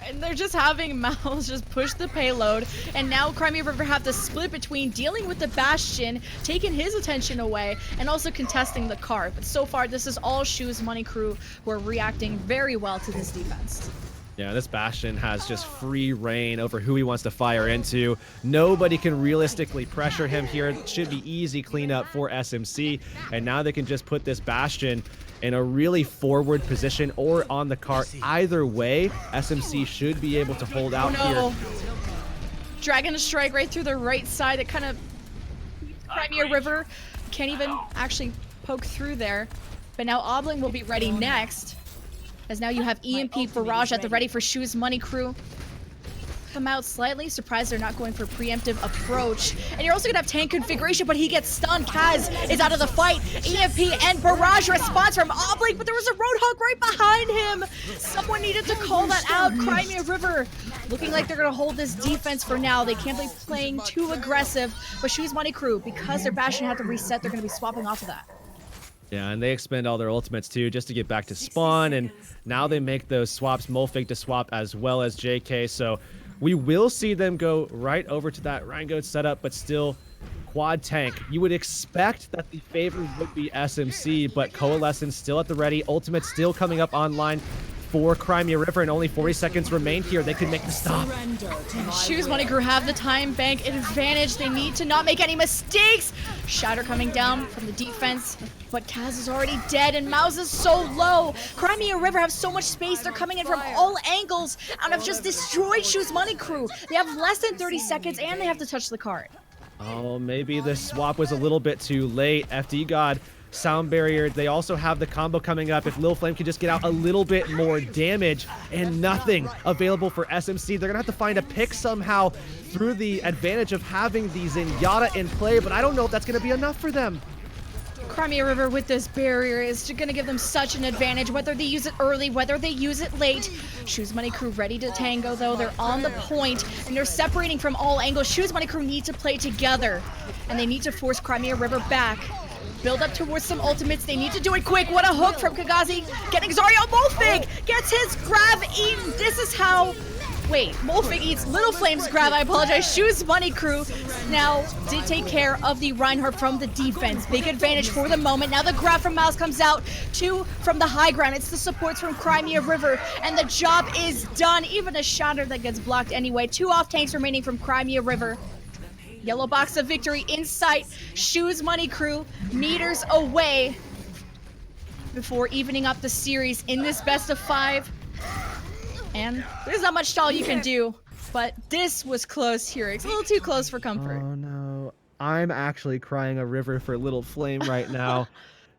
And they're just having Mouse just push the payload, and now Crimea River have to split between dealing with the Bastion, taking his attention away, and also contesting the cart. But so far, this is all Shoes Money Crew who are reacting very well to this defense.
Yeah, this Bastion has just free reign over who he wants to fire into. Nobody can realistically pressure him here. It should be easy cleanup for SMC. And now they can just put this Bastion in a really forward position or on the cart. Either way, SMC should be able to hold out here.
Dragon Strike right through the right side. It kind of... Crimea River can't even actually poke through there. But now Obling will be ready next. As now you have EMP Barrage at the ready for Shoes Money Crew. Come out slightly, surprised they're not going for preemptive approach. And you're also gonna have tank configuration, but he gets stunned. Kaz is out of the fight. EMP and Barrage response from Obling, but there was a Roadhog right behind him. Someone needed to call that out. Crimea River looking like they're gonna hold this defense for now. They can't be playing too aggressive, but Shoes Money Crew, because their Bastion had to reset, they're gonna be swapping off of that.
Yeah, and they expend all their ultimates too, just to get back to spawn, and now they make those swaps, Molfig to swap as well as JK, so we will see them go right over to that Rheingold setup, but still quad tank. You would expect that the favorite would be SMC, but Coalescence still at the ready, ultimate still coming up online for Crimea River, and only 40 seconds remain here. They could make the stop.
Shoes Money Crew have the time bank advantage. They need to not make any mistakes. Shatter coming down from the defense, but Kaz is already dead and Mouse is so low. Crimea River have so much space. They're coming in from all angles and have just destroyed Shoes Money Crew. They have less than 30 seconds and they have to touch the cart.
Oh, maybe the swap was a little bit too late. FD God sound barrier. They also have the combo coming up. If Lil Flame can just get out a little bit more damage, and nothing available for SMC. They're gonna have to find a pick somehow through the advantage of having the Zenyatta in play, but I don't know if that's gonna be enough for them.
Crimea River with this barrier is going to give them such an advantage, whether they use it early, whether they use it late. Shoes Money Crew ready to tango, though. They're on the point, and they're separating from all angles. Shoes Money Crew need to play together, and they need to force Crimea River back. Build up towards some ultimates. They need to do it quick. What a hook from Kagazi. Getting Zarya. Molfig gets his grab eaten. This is how... Wait, Molfig eats Little Flame's grab. I apologize. Shoes Money Crew now did take care of the Reinhardt from the defense. Big advantage for the moment. Now the grab from Miles comes out. 2 from the high ground. It's the supports from Crimea River, and the job is done. Even a shatter that gets blocked anyway. 2 off tanks remaining from Crimea River. Yellow box of victory in sight. Shoes Money Crew meters away before evening up the series in this best of 5. And there's not much stall you can do, but this was close here. It's a little too close for comfort.
Oh no, I'm actually crying a river for Little Flame right now.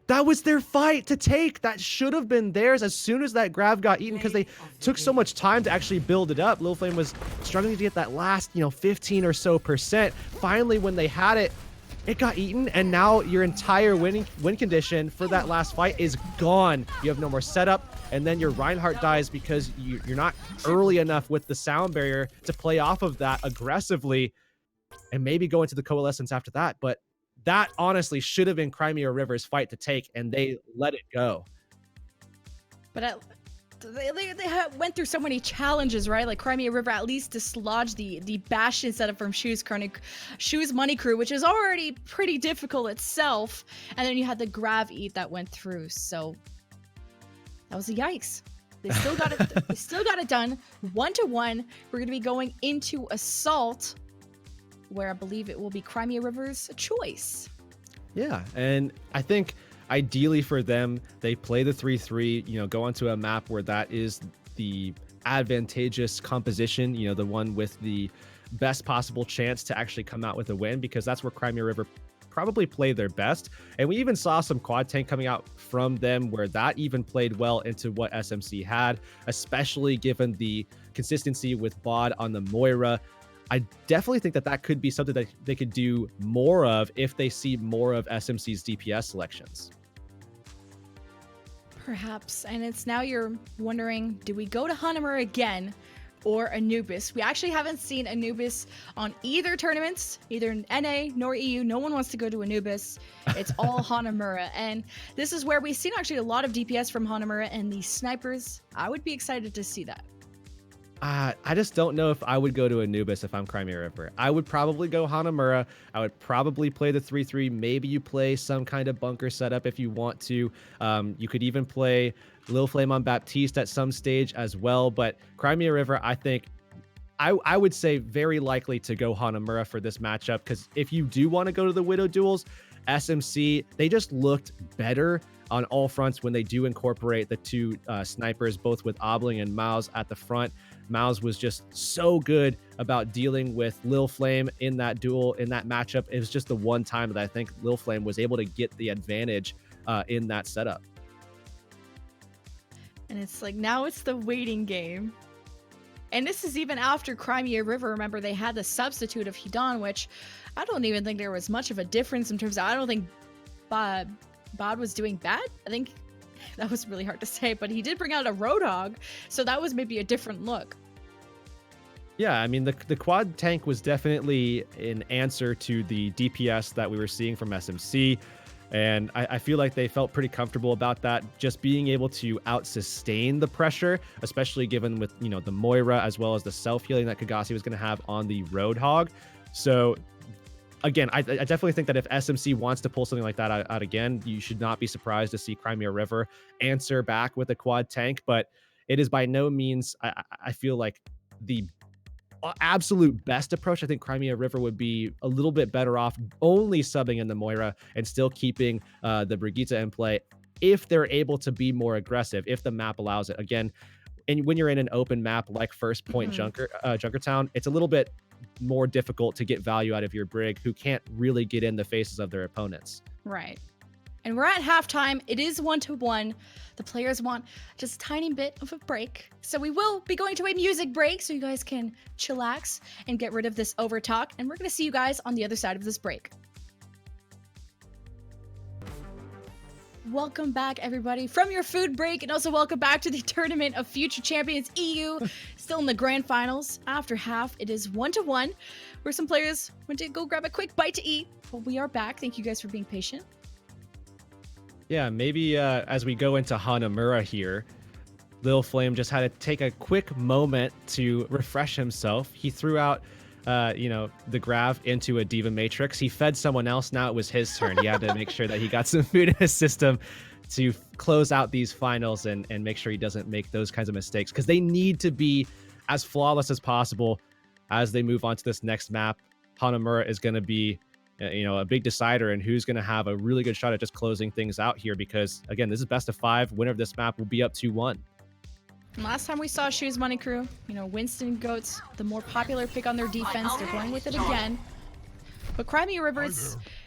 That was their fight to take. That should have been theirs as soon as that grab got eaten, because they took so much time to actually build it up. Little Flame was struggling to get that last, 15 or so %. Finally, when they had it, it got eaten, and now your entire win condition for that last fight is gone. You have no more setup, and then your Reinhardt dies because you're not early enough with the sound barrier to play off of that aggressively and maybe go into the coalescence after that. But that honestly should have been Crimea River's fight to take, and they let it go.
But they went through so many challenges, right? Like Crimea River at least dislodged the Bastion setup from Shoes Money Crew, which is already pretty difficult itself. And then you had the Grav Eat that went through. So that was a yikes. They still got it. They still got it done. 1-1. We're going to be going into Assault, where I believe it will be Crimea River's choice.
Yeah, and I think ideally for them, they play the 3-3, go onto a map where that is the advantageous composition, the one with the best possible chance to actually come out with a win, because that's where Crimea River probably play their best. And we even saw some quad tank coming out from them where that even played well into what SMC had, especially given the consistency with BOD on the Moira. I definitely think that could be something that they could do more of if they see more of SMC's DPS selections.
Perhaps. And it's now you're wondering, do we go to Hanamura again or Anubis? We actually haven't seen Anubis on either tournaments, either in NA nor EU. No one wants to go to Anubis. It's all Hanamura. And this is where we've seen actually a lot of DPS from Hanamura and the snipers. I would be excited to see that.
I just don't know if I would go to Anubis if I'm Crimea River. I would probably go Hanamura. I would probably play the 3-3. Maybe you play some kind of bunker setup if you want to. You could even play Lil Flame on Baptiste at some stage as well. But Crimea River, I think, I would say very likely to go Hanamura for this matchup, because if you do want to go to the Widow duels, SMC, they just looked better on all fronts when they do incorporate the two snipers, both with Obling and Miles at the front. Miles was just so good about dealing with Lil Flame in that duel, in that matchup. It was just the one time that I think Lil Flame was able to get the advantage in that setup.
And it's like, now it's the waiting game. And this is even after Crimea River. Remember, they had the substitute of Hidan, which I don't even think there was much of a difference in terms of, I don't think Bod was doing bad. I think that was really hard to say, but he did bring out a Roadhog, so that was maybe a different look.
Yeah, I mean, the quad tank was definitely an answer to the DPS that we were seeing from SMC, and I feel like they felt pretty comfortable about that, just being able to out-sustain the pressure, especially given with, the Moira as well as the self-healing that Kagasi was going to have on the Roadhog. So again, I definitely think that if SMC wants to pull something like that out again, you should not be surprised to see Crimea River answer back with a quad tank. But it is by no means, I feel like, the absolute best approach. I think Crimea River would be a little bit better off only subbing in the Moira and still keeping the Brigitte in play if they're able to be more aggressive, if the map allows it. Again, and when you're in an open map like First Point Junkertown, it's a little bit more difficult to get value out of your Brig, who can't really get in the faces of their opponents.
Right. And we're at halftime. It is 1-1. The players want just a tiny bit of a break. So we will be going to a music break so you guys can chillax and get rid of this overtalk. And we're going to see you guys on the other side of this break. Welcome back, everybody, from your food break, and also welcome back to the Tournament of Future Champions EU. Still in the grand finals. After half, it is 1-1, where some players went to go grab a quick bite to eat. But we are back. Thank you guys for being patient.
Yeah, maybe as we go into Hanamura here, Lil Flame just had to take a quick moment to refresh himself. He threw out the grab into a Diva Matrix. He fed someone else. Now it was his turn. He had to make sure that he got some food in his system to close out these finals and make sure he doesn't make those kinds of mistakes, because they need to be as flawless as possible as they move on to this next map. Hanamura is going to be a big decider and who's going to have a really good shot at just closing things out here, because again, this is best of 5. Winner of this map will be up 2-1.
Last time we saw Shoes Money Crew, Winston Goats, the more popular pick on their defense. They're going with it again. But Crimea River,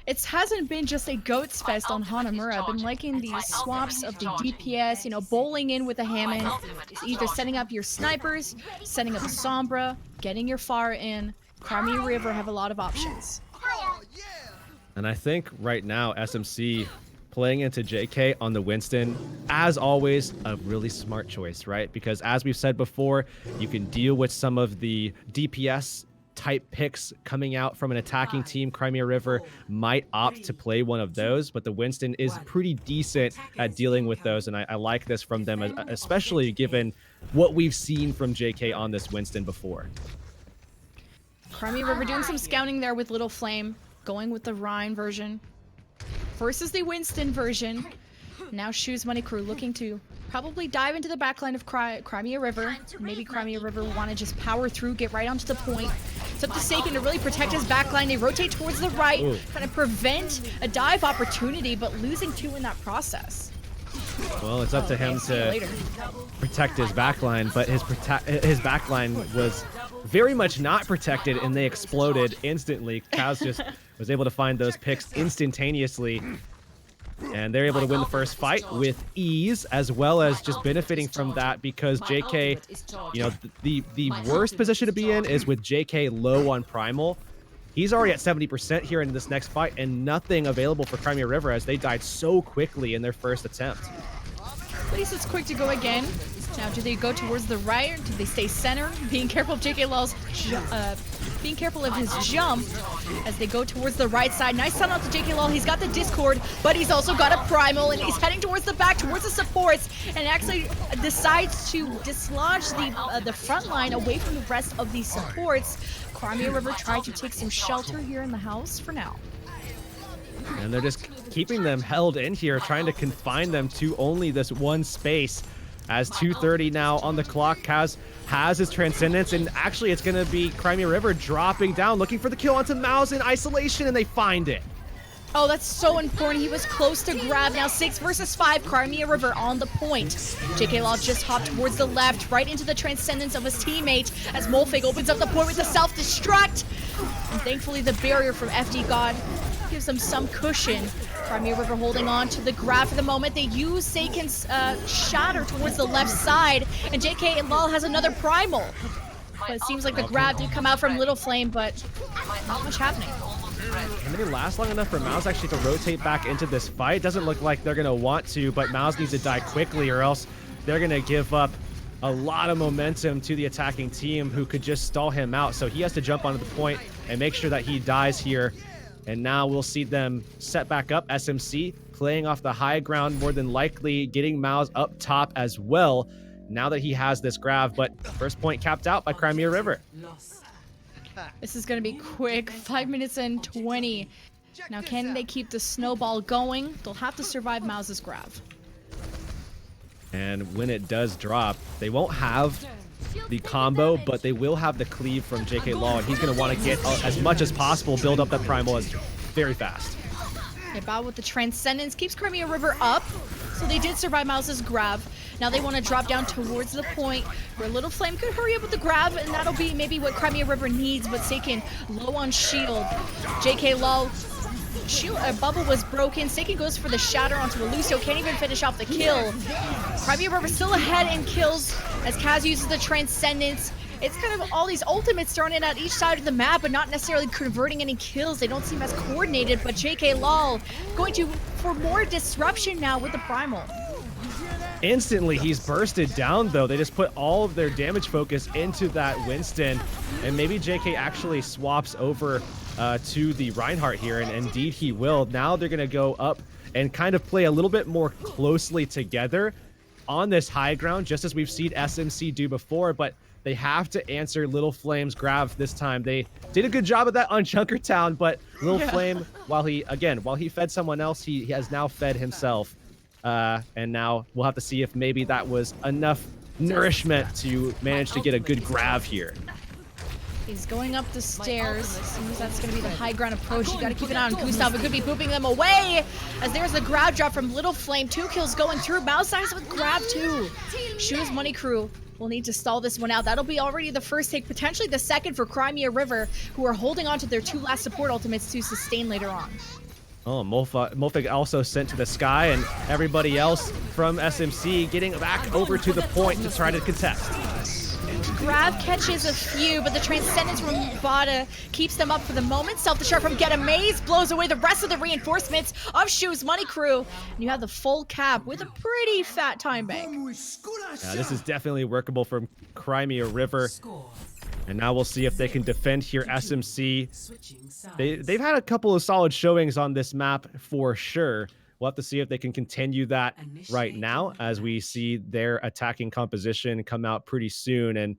it hasn't been just a Goats fest on Hanamura. I've been liking these swaps of the DPS, bowling in with a Hammond, either setting up your snipers, setting up a Sombra, getting your Pharah in. Crimea River have a lot of options.
And I think right now, SMC playing into JK on the Winston, as always, a really smart choice, right? Because as we've said before, you can deal with some of the DPS type picks coming out from an attacking team. Crimea River might opt to play one of those, but the Winston is pretty decent at dealing with those, and I like this from them, especially given what we've seen from JK on this Winston before.
Crimea River doing some scouting there with Little Flame, going with the Rhine version versus the Winston version. Now Shoes Money Crew looking to probably dive into the backline of Crimea River. Maybe Crimea River want to just power through, get right onto the point. It's up to Saken to really protect his backline. They rotate towards the right, kind of prevent a dive opportunity, but losing 2 in that process.
Well, it's up to him to protect his backline, but his backline was very much not protected, and they exploded instantly. Kaz just was able to find those picks instantaneously, and they're able to win the first fight with ease, as well as just benefiting from that, because JK, the worst position to be in is with JK low on Primal. He's already at 70% here in this next fight, and nothing available for Crimea River as they died so quickly in their first attempt.
At least it's quick to go again. Now, do they go towards the right, or do they stay center? Being careful of JK Law's, being careful of his jump as they go towards the right side. Nice stun out to JK Law. He's got the Discord, but he's also got a Primal, and he's heading towards the back, towards the supports, and actually decides to dislodge the front line away from the rest of the supports. Crimea River tried to take some shelter here in the house for now.
And they're just keeping them held in here, trying to confine them to only this one space. As 2:30 now on the clock, Kaz has his Transcendence, and actually it's going to be Crimea River dropping down, looking for the kill onto Mouse in isolation, and they find it.
Oh, that's so important. He was close to grab. Now 6 versus 5, Crimea River on the point. JK Law just hopped towards the left, right into the Transcendence of his teammate, as Molfig opens up the point with a self-destruct. And thankfully the barrier from FD God gives them some cushion. Crimea River holding on to the grab for the moment. They use Saken's shatter towards the left side, and JK Law has another Primal. But it seems like the grab did come out from Little Flame, but not much happening.
And they last long enough for Mouse actually to rotate back into this fight. Doesn't look like they're going to want to, but Mouse needs to die quickly, or else they're going to give up a lot of momentum to the attacking team, who could just stall him out. So he has to jump onto the point and make sure that he dies here. And now we'll see them set back up. SMC playing off the high ground, more than likely getting Mouse up top as well, now that he has this grab. But first point capped out by Crimea River.
This is going to be quick. 5 minutes and 20. Now, can they keep the snowball going? They'll have to survive Mouse's grab.
And when it does drop, they won't have the combo, but they will have the cleave from JK Law, and he's going to want to get as much as possible, build up that Primal as very fast.
Bao with the Transcendence keeps Crimea River up, so they did survive Mouse's grab. Now they want to drop down towards the point where Little Flame could hurry up with the grab, and that'll be maybe what Crimea River needs, but Saken low on shield. JK Law, bubble was broken. Saken goes for the shatter onto Lucio, can't even finish off the kill. Crimea River still ahead in kills as Kaz uses the Transcendence. it's kind of all these ultimates thrown in at each side of the map, but not necessarily converting any kills. They don't seem as coordinated, but JK Lol going for more disruption now with the Primal.
Instantly, he's bursted down, though. They just put all of their damage focus into that Winston, and maybe JK actually swaps over to the Reinhardt here, and indeed he will. Now they're going to go up and kind of play a little bit more closely together on this high ground, just as we've seen SMC do before, but they have to answer Little Flame's grab this time. They did a good job of that on Junkertown, but Little Flame, while he fed someone else, he has now fed himself. And now we'll have to see if maybe that was enough nourishment to manage to get a good grab here.
He's going up the stairs. Seems that's going to be the high ground approach. You got to keep an eye on Gustav. It could be pooping them away. As there's the grab drop from Little Flame. 2 kills going through. Mouse Eyes with grab 2. Shoes Money Crew will need to stall this one out. That'll be already the first take, potentially the second for Crimea River, who are holding on to their 2 last support ultimates to sustain later on.
Oh, Mofig also sent to the sky, and everybody else from SMC getting back over to the point to try to contest.
Grab catches a few, but the Transcendence from Vada keeps them up for the moment. Self-destruct from Get Amaze blows away the rest of the reinforcements of Shoes Money Crew. And you have the full cap with a pretty fat time bank.
Yeah, this is definitely workable from Crimea River. And now we'll see if they can defend here. SMC, they've had a couple of solid showings on this map for sure. We'll have to see if they can continue that right now as we see their attacking composition come out pretty soon. And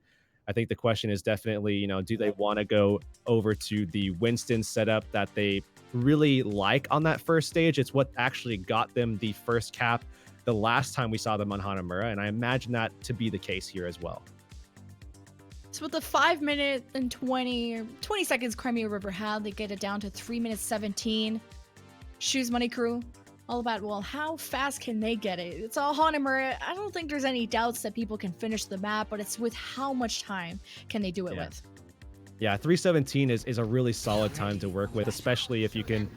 I think the question is definitely, you know, do they want to go over to the Winston setup that they really like on that first stage? It's what actually got them the first cap the last time we saw them on Hanamura, and I imagine that to be the case here as well.
So with the 5 minute and 20 seconds Crimea River had, they get it down to 3 minutes 17. Shoes Money Crew, all about, well, how fast can they get it? It's all Hanamura. I don't think there's any doubts that people can finish the map, but it's with how much time can they do it with?
Yeah, 3:17 is a really solid time to work with, especially if you can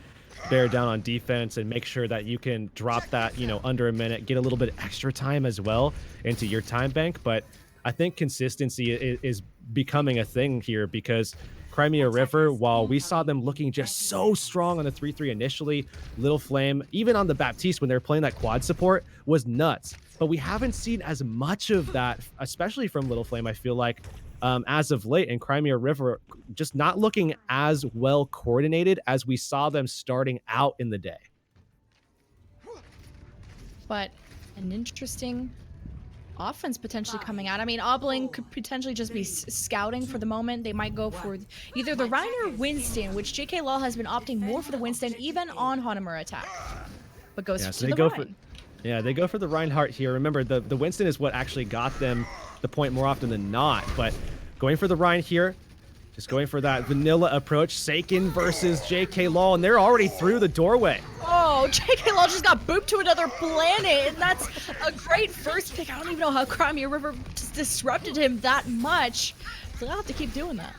bear down on defense and make sure that you can drop that, you know, under a minute, get a little bit extra time as well into your time bank. But I think consistency is becoming a thing here, because Crimea River, while we saw them looking just so strong on the 3-3 initially, Little Flame, even on the Baptiste when they were playing that quad support, was nuts. But we haven't seen as much of that, especially from Little Flame, I feel like, as of late. And Crimea River just not looking as well coordinated as we saw them starting out in the day.
But an interesting offense potentially coming out. I mean, Obling could potentially just be scouting for the moment. They might go for either the Rein or Winston, which JK Law has been opting more for the Winston, even on Hanamura attack. But goes to the Rein.
They go for the Reinhardt here. Remember, the Winston is what actually got them the point more often than not. But going for the Rein here, just going for that vanilla approach. Seiken versus JK Law, and they're already through the doorway.
Oh, JK Law just got booped to another planet, and that's a great first pick. I don't even know how Crimea River just disrupted him that much. So they'll have to keep doing that.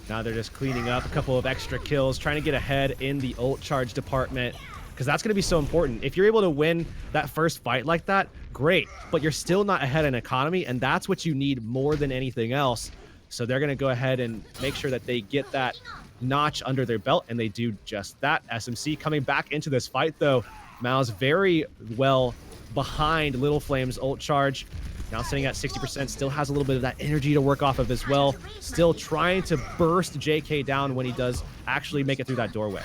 Now they're just cleaning up a couple of extra kills, trying to get ahead in the ult charge department, because that's going to be so important. If you're able to win that first fight like that, great, but you're still not ahead in economy, and that's what you need more than anything else. So they're going to go ahead and make sure that they get that notch under their belt, and they do just that. SMC coming back into this fight, though. Mao's very well behind Little Flame's ult charge. Now sitting at 60%, still has a little bit of that energy to work off of as well. Still trying to burst JK down when he does actually make it through that doorway.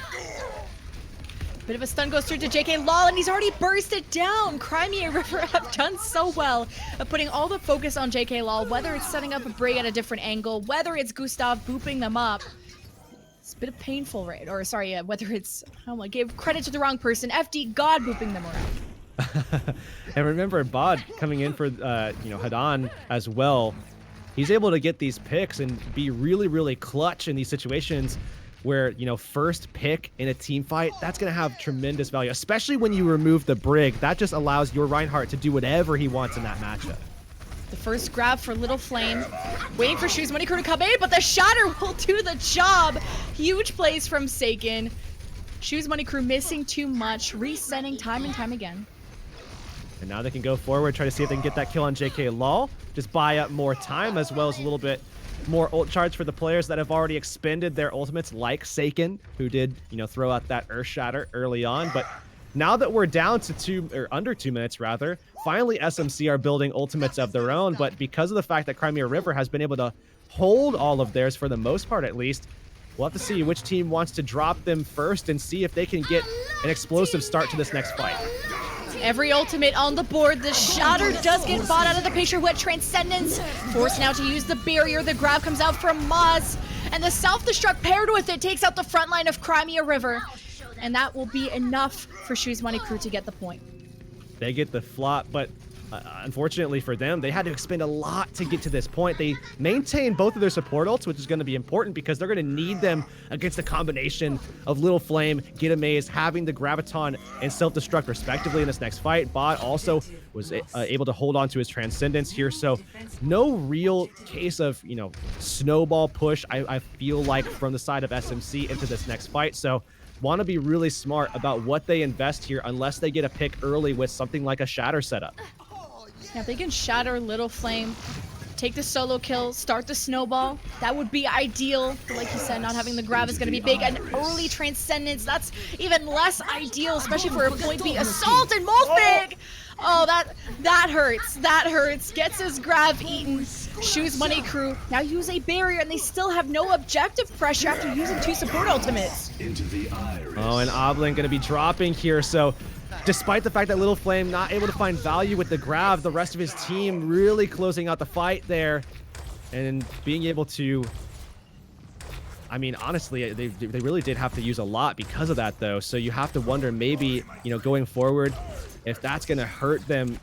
Bit of a stun goes through to JK Law, and he's already bursted down. Crimea River have done so well at putting all the focus on JK Law, whether it's setting up a Brig at a different angle, whether it's Gustav booping them up. It's a bit of painful, right? Or sorry, whether it's, I gave credit to the wrong person, FD God booping them around.
And remember, Bod coming in for, Hadan as well. He's able to get these picks and be really, really clutch in these situations where, first pick in a team fight, that's going to have tremendous value, especially when you remove the Brig. That just allows your Reinhardt to do whatever he wants in that matchup.
The first grab for Little Flame, waiting for Shoes Money Crew to come in, but the Shatter will do the job. Huge plays from Seiken. Shoes Money Crew missing too much, resetting time and time again.
And now they can go forward, try to see if they can get that kill on JK Lol. Just buy up more time, as well as a little bit more ult charge for the players that have already expended their ultimates, like Seiken, who did, throw out that Earth Shatter early on. But now that we're down to under 2 minutes rather, finally SMC are building ultimates of their own. But because of the fact that Crimea River has been able to hold all of theirs for the most part, at least, we'll have to see which team wants to drop them first and see if they can get an explosive start to this next fight.
Every ultimate on the board. The Shatter does get bought out of the picture with Transcendence. Forced now to use the barrier. The grab comes out from Maz. And the self-destruct paired with it takes out the front line of Crimea River. And that will be enough for Shoes Money Crew to get the point.
They get the flop, but unfortunately for them, they had to expend a lot to get to this point. They maintain both of their support ults, which is going to be important because they're going to need them against the combination of Little Flame, Get Amaze, having the Graviton and Self-Destruct respectively in this next fight. Bot also was able to hold on to his Transcendence here, so no real case of, snowball push, I feel like, from the side of SMC into this next fight. So want to be really smart about what they invest here unless they get a pick early with something like a Shatter setup.
Yeah, if they can Shatter Little Flame, take the solo kill, start the snowball, that would be ideal. But like you said, not having the grab is going to be big. An early Transcendence, that's even less ideal, especially for a point B assault and Molfig! Oh, that hurts. That hurts. Gets his grab eaten. Shoes Money Crew now use a barrier, and they still have no objective pressure after using 2 support ultimates.
Oh, and Oblin going to be dropping here, so despite the fact that Little Flame not able to find value with the grab, the rest of his team really closing out the fight there and being able to, I mean, honestly, they really did have to use a lot because of that, though. So you have to wonder maybe, going forward, if that's going to hurt them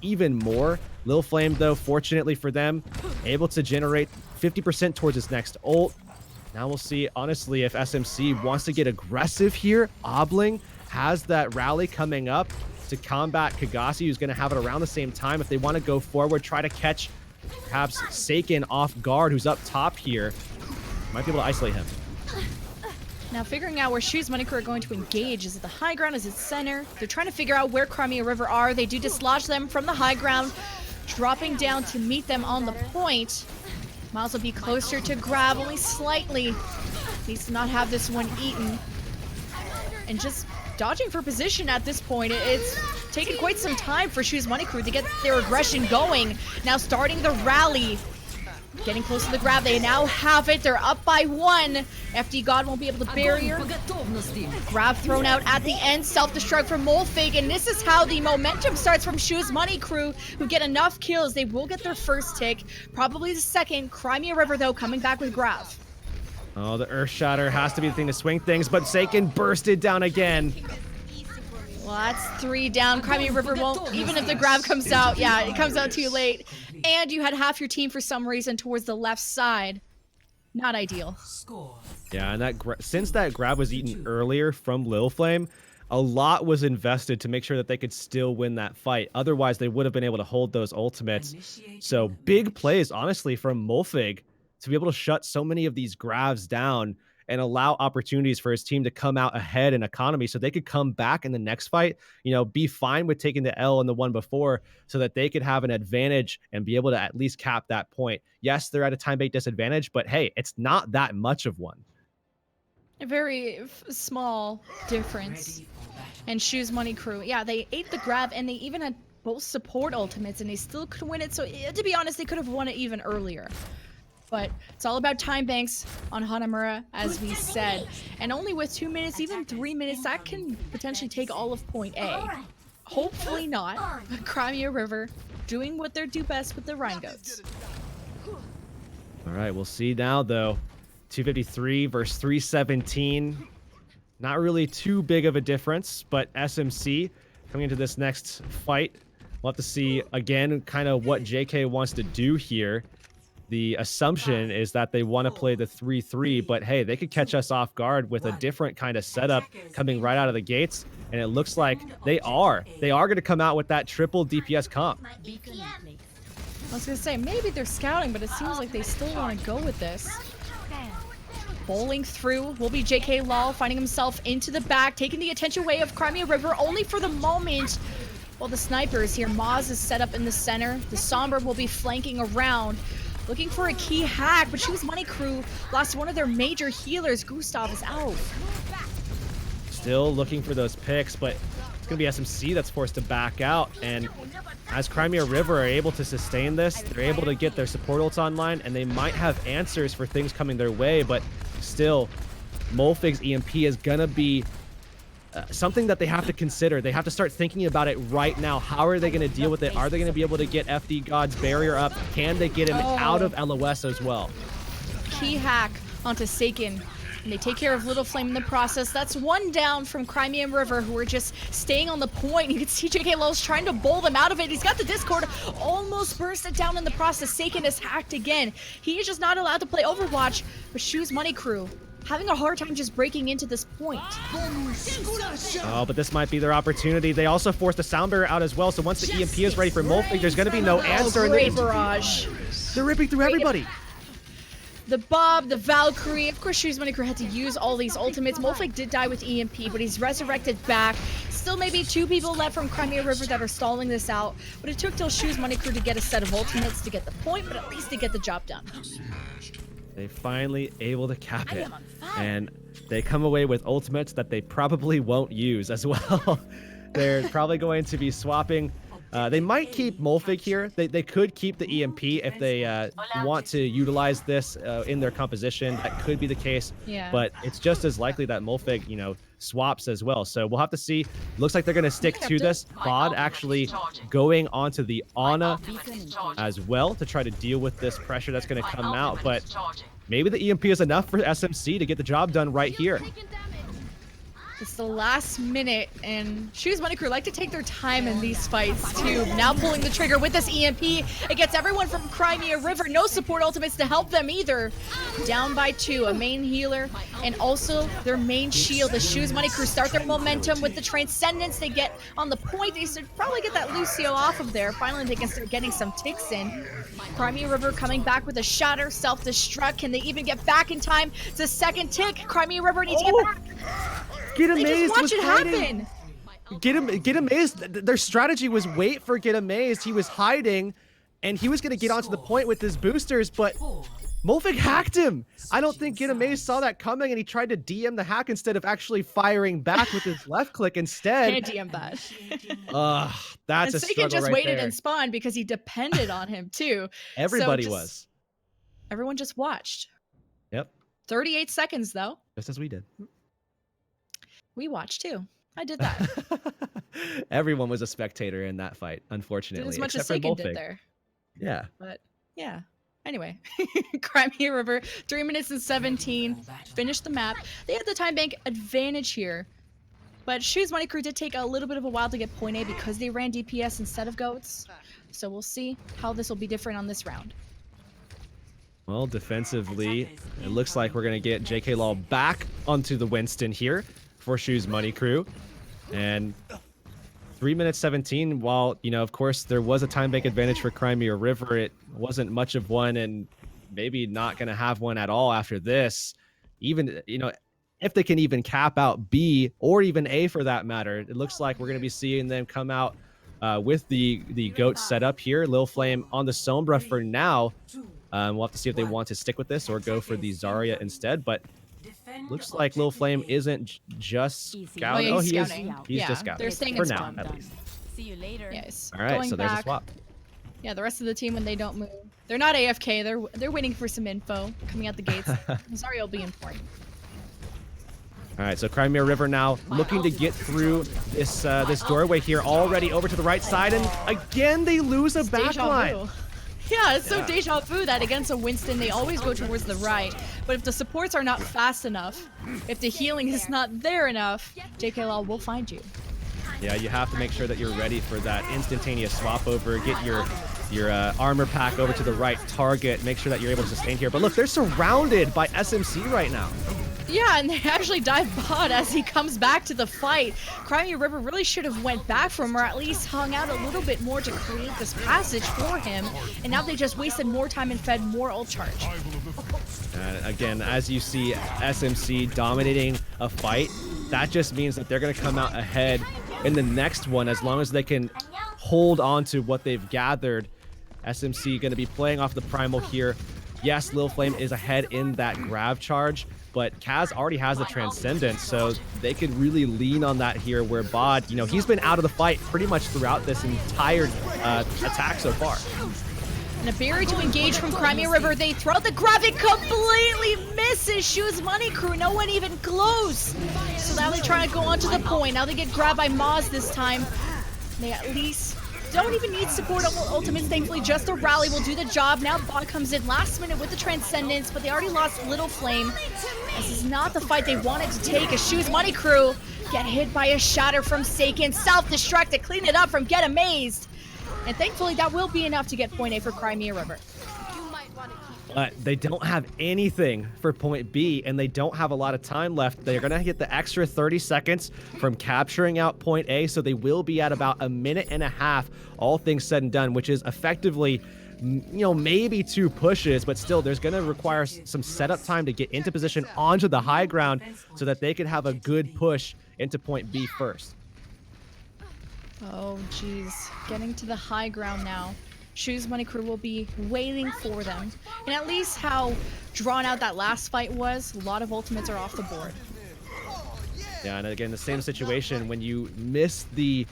even more. Lil Flame, though, fortunately for them, able to generate 50% towards his next ult. Now we'll see, honestly, if SMC wants to get aggressive here. Obling has that rally coming up to combat Kagasi, who's going to have it around the same time. If they want to go forward, try to catch perhaps Seiken off guard, who's up top here. Might be able to isolate him.
Now figuring out where Shoes Money Crew are going to engage. Is it the high ground? Is it center? They're trying to figure out where Crimea River are. They do dislodge them from the high ground, dropping down to meet them on the point. Miles will be closer to grab, only slightly. Needs to not have this one eaten. And just dodging for position at this point. It's taken quite some time for Shoes Money Crew to get their aggression going. Now starting the rally. Getting close to the grab. They now have it. They're up by 1. FD God won't be able to barrier. Grab thrown out at the end. Self-destruct from Molfig. And this is how the momentum starts from Shoes Money Crew, who get enough kills. They will get their first tick. Probably the second. Crimea River, though, coming back with grab.
Oh, the Earth Shatter has to be the thing to swing things, but Seiken bursted down again.
Well, that's 3 down. Crimea River won't, even if the grab comes out. Yeah, it comes out too late. And you had half your team for some reason towards the left side. Not ideal.
Yeah, and since that grab was eaten earlier from Lil Flame, a lot was invested to make sure that they could still win that fight. Otherwise, they would have been able to hold those ultimates. So big plays, honestly, from Molfig to be able to shut so many of these grabs down and allow opportunities for his team to come out ahead in economy so they could come back in the next fight, be fine with taking the L in the one before so that they could have an advantage and be able to at least cap that point. Yes, they're at a time-based disadvantage, but hey, it's not that much of one.
A very small difference. And Shoes Money Crew, yeah, they ate the grab and they even had both support ultimates and they still could win it. So to be honest, they could have won it even earlier. But it's all about time banks on Hanamura, as we said. And only with 2 minutes, even 3 minutes, that can potentially take all of point A. Hopefully not. But Crimea River doing what they do best with the Rhine Goats.
All right, we'll see now, though. 253 versus 317. Not really too big of a difference, but SMC coming into this next fight. We'll have to see, again, kind of what JK wants to do here. The assumption is that they want to play the 3-3, but hey, they could catch us off guard with a different kind of setup coming right out of the gates, and it looks like they are. They are going to come out with that triple DPS comp.
I was going to say, maybe they're scouting, but it seems like they still want to go with this. Bowling through will be JK Lol, finding himself into the back, taking the attention away of Crimea River, only for the moment. While the snipers here, Maz is set up in the center. The Sombra will be flanking around, looking for a key hack, but Choose Money Crew lost one of their major healers. Gustav is out.
Still looking for those picks, but it's going to be SMC that's forced to back out. And as Crimea River are able to sustain this, they're able to get their support ults online, and they might have answers for things coming their way, but still, Molfig's EMP is going to be something that they have to consider. They have to start thinking about it right now. How are they going to deal with it? Are they going to be able to get FD God's barrier up? Can they get him out of LOS as well?
Key hack onto Seiken. And they take care of Little Flame in the process. That's one down from Crimea River, who are just staying on the point. You can see JK Lowell's trying to bowl them out of it. He's got the Discord, almost bursted down in the process. Seiken is hacked again. He is just not allowed to play Overwatch, but Choose Money Crew having a hard time just breaking into this point.
Oh, but this might be their opportunity. They also forced the sound barrier out as well, so once the EMP is ready for Molfig, there's going to be no answer.
Great barrage.
They're ripping through everybody.
The Bob, the Valkyrie, of course Choose Money Crew had to use all these ultimates. Molfig did die with EMP, but he's resurrected back. Still maybe 2 people left from Crimea River that are stalling this out, but it took till Choose Money Crew to get a set of ultimates to get the point, but at least to get the job done.
They finally able to cap it, and they come away with ultimates that they probably won't use as well. They're probably going to be swapping. They might keep Molfig here. They could keep the EMP if they want to utilize this in their composition. That could be the case, but it's just as likely that Molfig, you know, swaps as well. So we'll have to see. Looks like they're going to stick to this. Bod actually going onto the Ana as well to try to deal with this pressure that's going to come out, but maybe the EMP is enough for SMC to get the job done right here.
It's the last minute, and Choose Money Crew like to take their time in these fights, too. Now pulling the trigger with this EMP. It gets everyone from Crimea River. No support ultimates to help them either. Down by 2, a main healer, and also their main shield. The Choose Money Crew start their momentum with the Transcendence. They get on the point. They should probably get that Lucio off of there. Finally, they can start getting some ticks in. Crimea River coming back with a shatter, self-destruct. Can they even get back in time? It's a second tick. Crimea River needs to get back.
Get Amazed.
They just watch it happen.
Get Amazed. Their strategy was wait for Get Amazed. He was hiding, and he was going to get onto the point with his boosters, but Molfig hacked him. I don't think Get Amazed saw that coming, and he tried to DM the hack instead of actually firing back with his left click instead.
Can't DM that.
That's
and
a
Seiken
struggle
just
right
waited
there.
and spawned because he depended on him too.
Everybody was.
Everyone just watched.
Yep.
38 seconds though.
Just as we did.
We watched too. I did that.
Everyone was a spectator in that fight, unfortunately.
Did as much as
except for
Seiken did
Molfig.
there.
Yeah.
But yeah. Anyway, Crimea River, 3 minutes and 17. Finished the map. They had the time bank advantage here. But Choose Money Crew did take a little bit of a while to get point A because they ran DPS instead of goats. So we'll see how this will be different on this round.
Well, defensively, it looks like we're going to get JK Law back onto the Winston here for Choose Money Crew. And 3 minutes 17, while, you know, of course, there was a time bank advantage for Crimea River, it wasn't much of one, and maybe not going to have one at all after this. Even, you know, if they can even cap out B or even A for that matter, it looks like we're going to be seeing them come out with the GOAT set up here. Lil Flame on the Sombra for now. We'll have to see if they want to stick with this or go for the Zarya instead, but looks like Lil Flame isn't just scouting.
Oh,
Oh,
he's
he is.
scouting.
He's
Yeah,
just scouting.
they're staying
for
in
now,
spawn.
at least.
See you later.
Yes.
All right,
Going
so there's
back.
a swap.
Yeah, the rest of the team, when they don't move, they're not AFK. They're waiting for some info coming out the gates. Sorry, will be important.
All right, so Crimea River now looking to get through this this doorway here, already over to the right side, and again they lose a backline.
Yeah, it's so deja vu that against a Winston, they always go towards the right. But if the supports are not fast enough, if the healing is not there enough, JKL will find you.
Yeah, you have to make sure that you're ready for that instantaneous swap over. Get your armor pack over to the right target. Make sure that you're able to sustain here. But look, they're surrounded by SMC right now.
Yeah, and they actually dive bot as he comes back to the fight. Crimea River really should have went back for him, or at least hung out a little bit more to create this passage for him. And now they just wasted more time and fed more ult charge.
Again, as you see SMC dominating a fight, that just means that they're going to come out ahead in the next one, as long as they can hold on to what they've gathered. SMC going to be playing off the primal here. Yes, Lil Flame is ahead in that grab charge, but Kaz already has the Transcendence, so they could really lean on that here, where Bod, you know, he's been out of the fight pretty much throughout this entire attack so far.
And a barrier to engage from Crimea River. They throw the grab, it completely misses Shoes Money Crew. No one even close. So now they try to go on to the point. Now they get grabbed by Moz this time. They at least don't even need support ultimates. Thankfully, just a rally will do the job. Now Bot comes in last minute with the Transcendence, but they already lost Little Flame. This is not the fight they wanted to take. A Shoes Money Crew get hit by a shatter from Seiken. Self-destruct to clean it up from Get Amazed. And thankfully, that will be enough to get point A for Crimea River.
They don't have anything for point B, and they don't have a lot of time left. They're going to get the extra 30 seconds from capturing out point A, so they will be at about a minute and a half, all things said and done, which is effectively, you know, maybe 2 pushes, but still, there's going to require some setup time to get into position onto the high ground so that they can have a good push into point B first.
Oh, geez. Getting to the high ground now. Shoes Money Crew will be waiting for them. And at least how drawn out that last fight was, a lot of ultimates are off the board.
Yeah, and again, the same situation. When you miss the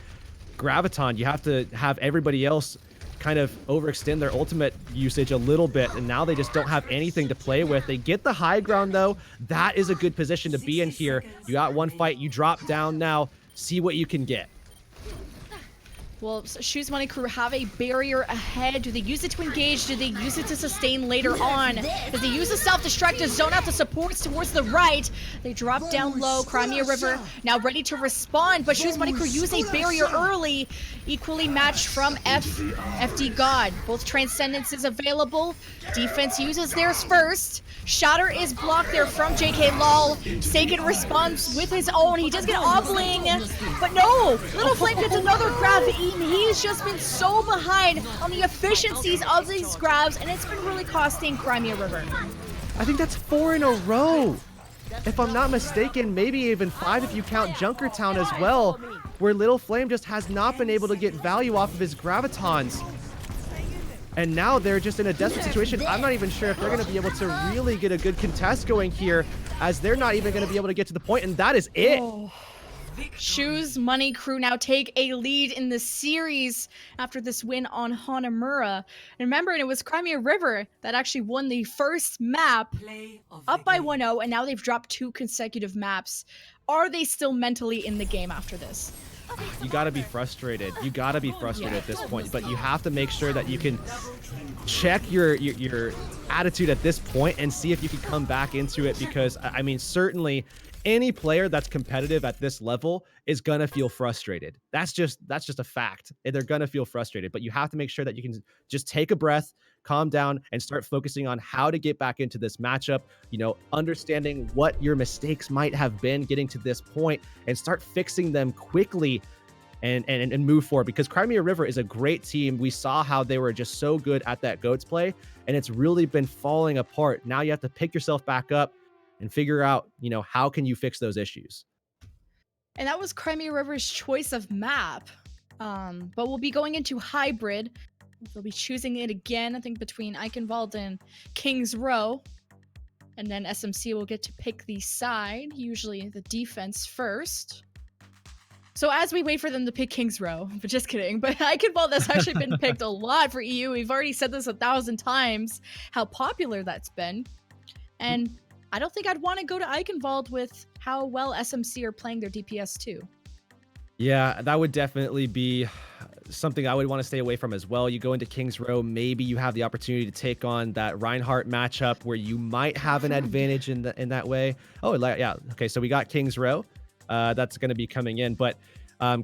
Graviton, you have to have everybody else kind of overextend their ultimate usage a little bit, and now they just don't have anything to play with. They get the high ground, though. That is a good position to be in here. You got one fight, you drop down now, see what you can get.
Well, Shoes Money Crew have a barrier ahead. Do they use it to engage? Do they use it to sustain later on? As they use the self-destruct to zone out the supports towards the right. They drop down low. Crimea River now ready to respond, but Shoes Money Crew use a barrier early. Equally matched from FD God. Both Transcendences available. Defense uses theirs first. Shatter is blocked there from JK Lol. Seiken responds with his own. He does get Obbling, but no! Little Flame gets another grab. He's just been so behind on the efficiencies of these grabs, and it's been really costing Crimea River.
I think that's 4 in a row. If I'm not mistaken, maybe even 5 if you count Junkertown as well, where Little Flame just has not been able to get value off of his Gravitons. And now they're just in a desperate situation. I'm not even sure if they're going to be able to really get a good contest going here, as they're not even going to be able to get to the point, and that is it.
Oh. Shoes Money Crew now take a lead in the series after this win on Hanamura. And remember, it was Crimea River that actually won the first map up by 1-0, and now they've dropped 2 consecutive maps. Are they still mentally in the game after this?
You got to be frustrated. You got to be frustrated at this point, but you have to make sure that you can check your attitude at this point and see if you can come back into it, because I mean, certainly any player that's competitive at this level is gonna feel frustrated. That's just a fact. They're gonna feel frustrated, but you have to make sure that you can just take a breath, calm down, and start focusing on how to get back into this matchup, you know, understanding what your mistakes might have been getting to this point, and start fixing them quickly and move forward, because Crimea River is a great team. We saw how they were just so good at that GOATS play, and it's really been falling apart. Now you have to pick yourself back up and figure out, you know, how can you fix those issues.
And that was Crimea River's choice of map. But we'll be going into hybrid. They'll be choosing it again, I think, between Eichenwald and King's Row. And then SMC will get to pick the side, usually the defense first. So as we wait for them to pick King's Row, but just kidding, but Eichenwald has actually been picked a lot for EU. We've already said this 1,000 times, how popular that's been. And I don't think I'd want to go to Eichenwald with how well SMC are playing their DPS too.
Yeah, that would definitely be something I would want to stay away from as well. You go into King's Row, maybe you have the opportunity to take on that Reinhardt matchup where you might have an advantage in that way. Oh, yeah. Okay, so we got King's Row. That's going to be coming in. But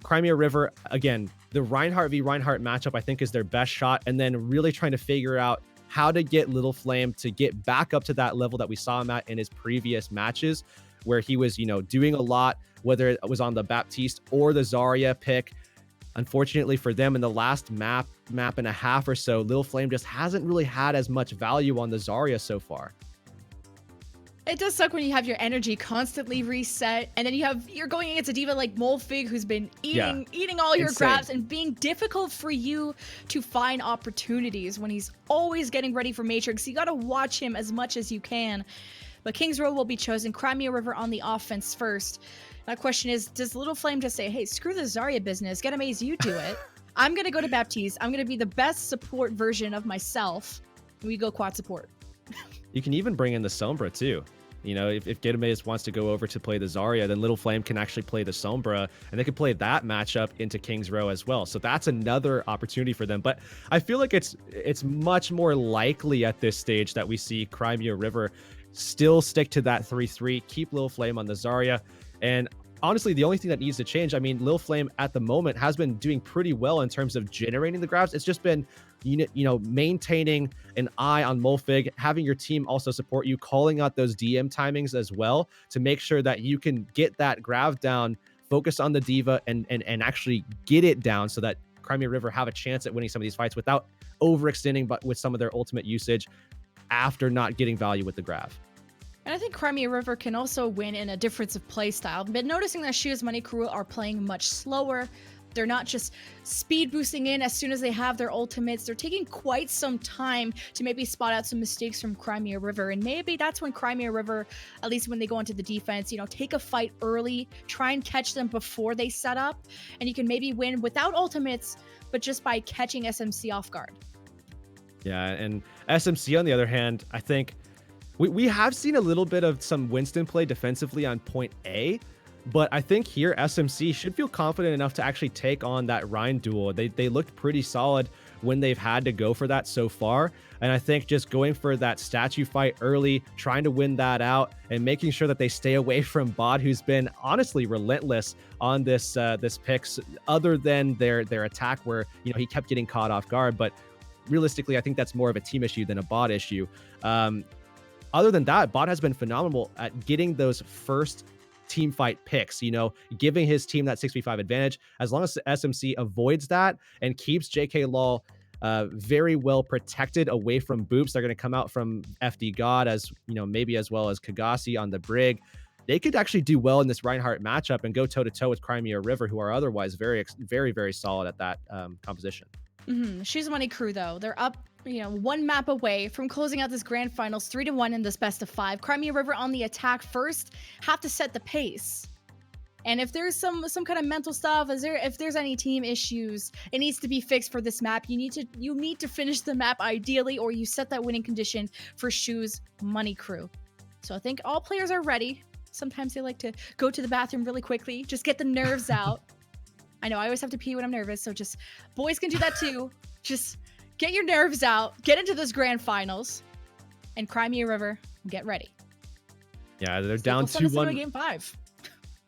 Crimea River, again, the Reinhardt v. Reinhardt matchup, I think, is their best shot. And then really trying to figure out how to get Little Flame to get back up to that level that we saw him at in his previous matches, where he was, you know, doing a lot, whether it was on the Baptiste or the Zarya pick. Unfortunately for them, in the last map and a half or so, Little Flame just hasn't really had as much value on the Zarya so far.
It does suck when you have your energy constantly reset, and then you're going against a diva like Molfig, who's been eating all your grabs and being difficult for you to find opportunities when he's always getting ready for Matrix. You gotta watch him as much as you can. But King's Row will be chosen. Crimea River on the offense first. My question is, does Little Flame just say, hey, screw the Zarya business, get Amaze, you do it. I'm gonna go to Baptiste. I'm gonna be the best support version of myself. We go quad support.
You can even bring in the Sombra too. You know, if Gitamaze wants to go over to play the Zarya, then Little Flame can actually play the Sombra, and they can play that matchup into King's Row as well. So that's another opportunity for them. But I feel like it's much more likely at this stage that we see Crimea River still stick to that 3-3, keep Little Flame on the Zarya. And honestly, the only thing that needs to change, I mean, Little Flame at the moment has been doing pretty well in terms of generating the grabs. It's just been, you know, maintaining an eye on Molfig, having your team also support you, calling out those DM timings as well to make sure that you can get that grab down, focus on the diva, and actually get it down so that Crimea River have a chance at winning some of these fights without overextending, but with some of their ultimate usage after not getting value with the grab.
And I think Crimea River can also win in a difference of play style. But noticing that Shoes Money Crew are playing much slower. They're not just speed boosting in as soon as they have their ultimates. They're taking quite some time to maybe spot out some mistakes from Crimea River. And maybe that's when Crimea River, at least when they go into the defense, you know, take a fight early, try and catch them before they set up. And you can maybe win without ultimates, but just by catching SMC off guard.
Yeah, and SMC, on the other hand, I think we have seen a little bit of some Winston play defensively on point A, but I think here SMC should feel confident enough to actually take on that Rhine duel. They looked pretty solid when they've had to go for that so far, and I think just going for that statue fight early, trying to win that out, and making sure that they stay away from Bod, who's been honestly relentless on this picks, other than their attack where, you know, he kept getting caught off guard. But realistically, I think that's more of a team issue than a Bot issue. Other than that, Bot has been phenomenal at getting those first team fight picks, you know, giving his team that 6v5 advantage. As long as SMC avoids that and keeps JK Law very well protected away from boops, they're going to come out from FD God, as you know, maybe as well as Kagasi on the Brig. They could actually do well in this Reinhardt matchup and go toe-to-toe with Crimea River, who are otherwise very, very solid at that composition.
Shoes Money Crew, though, they're up, you know, one map away from closing out this grand finals 3-1 in this best of 5. Crimea River on the attack first, have to set the pace. And if there's some kind of mental stuff, if there's any team issues, it needs to be fixed for this map. You need to finish the map ideally, or you set that winning condition for Shoes Money Crew. So I think all players are ready. Sometimes they like to go to the bathroom really quickly, just get the nerves out. I know I always have to pee when I'm nervous, so just boys can do that too. Just get your nerves out, get into this grand finals, and Crimea River, get ready.
Yeah, they're down 2-1.
Game 5.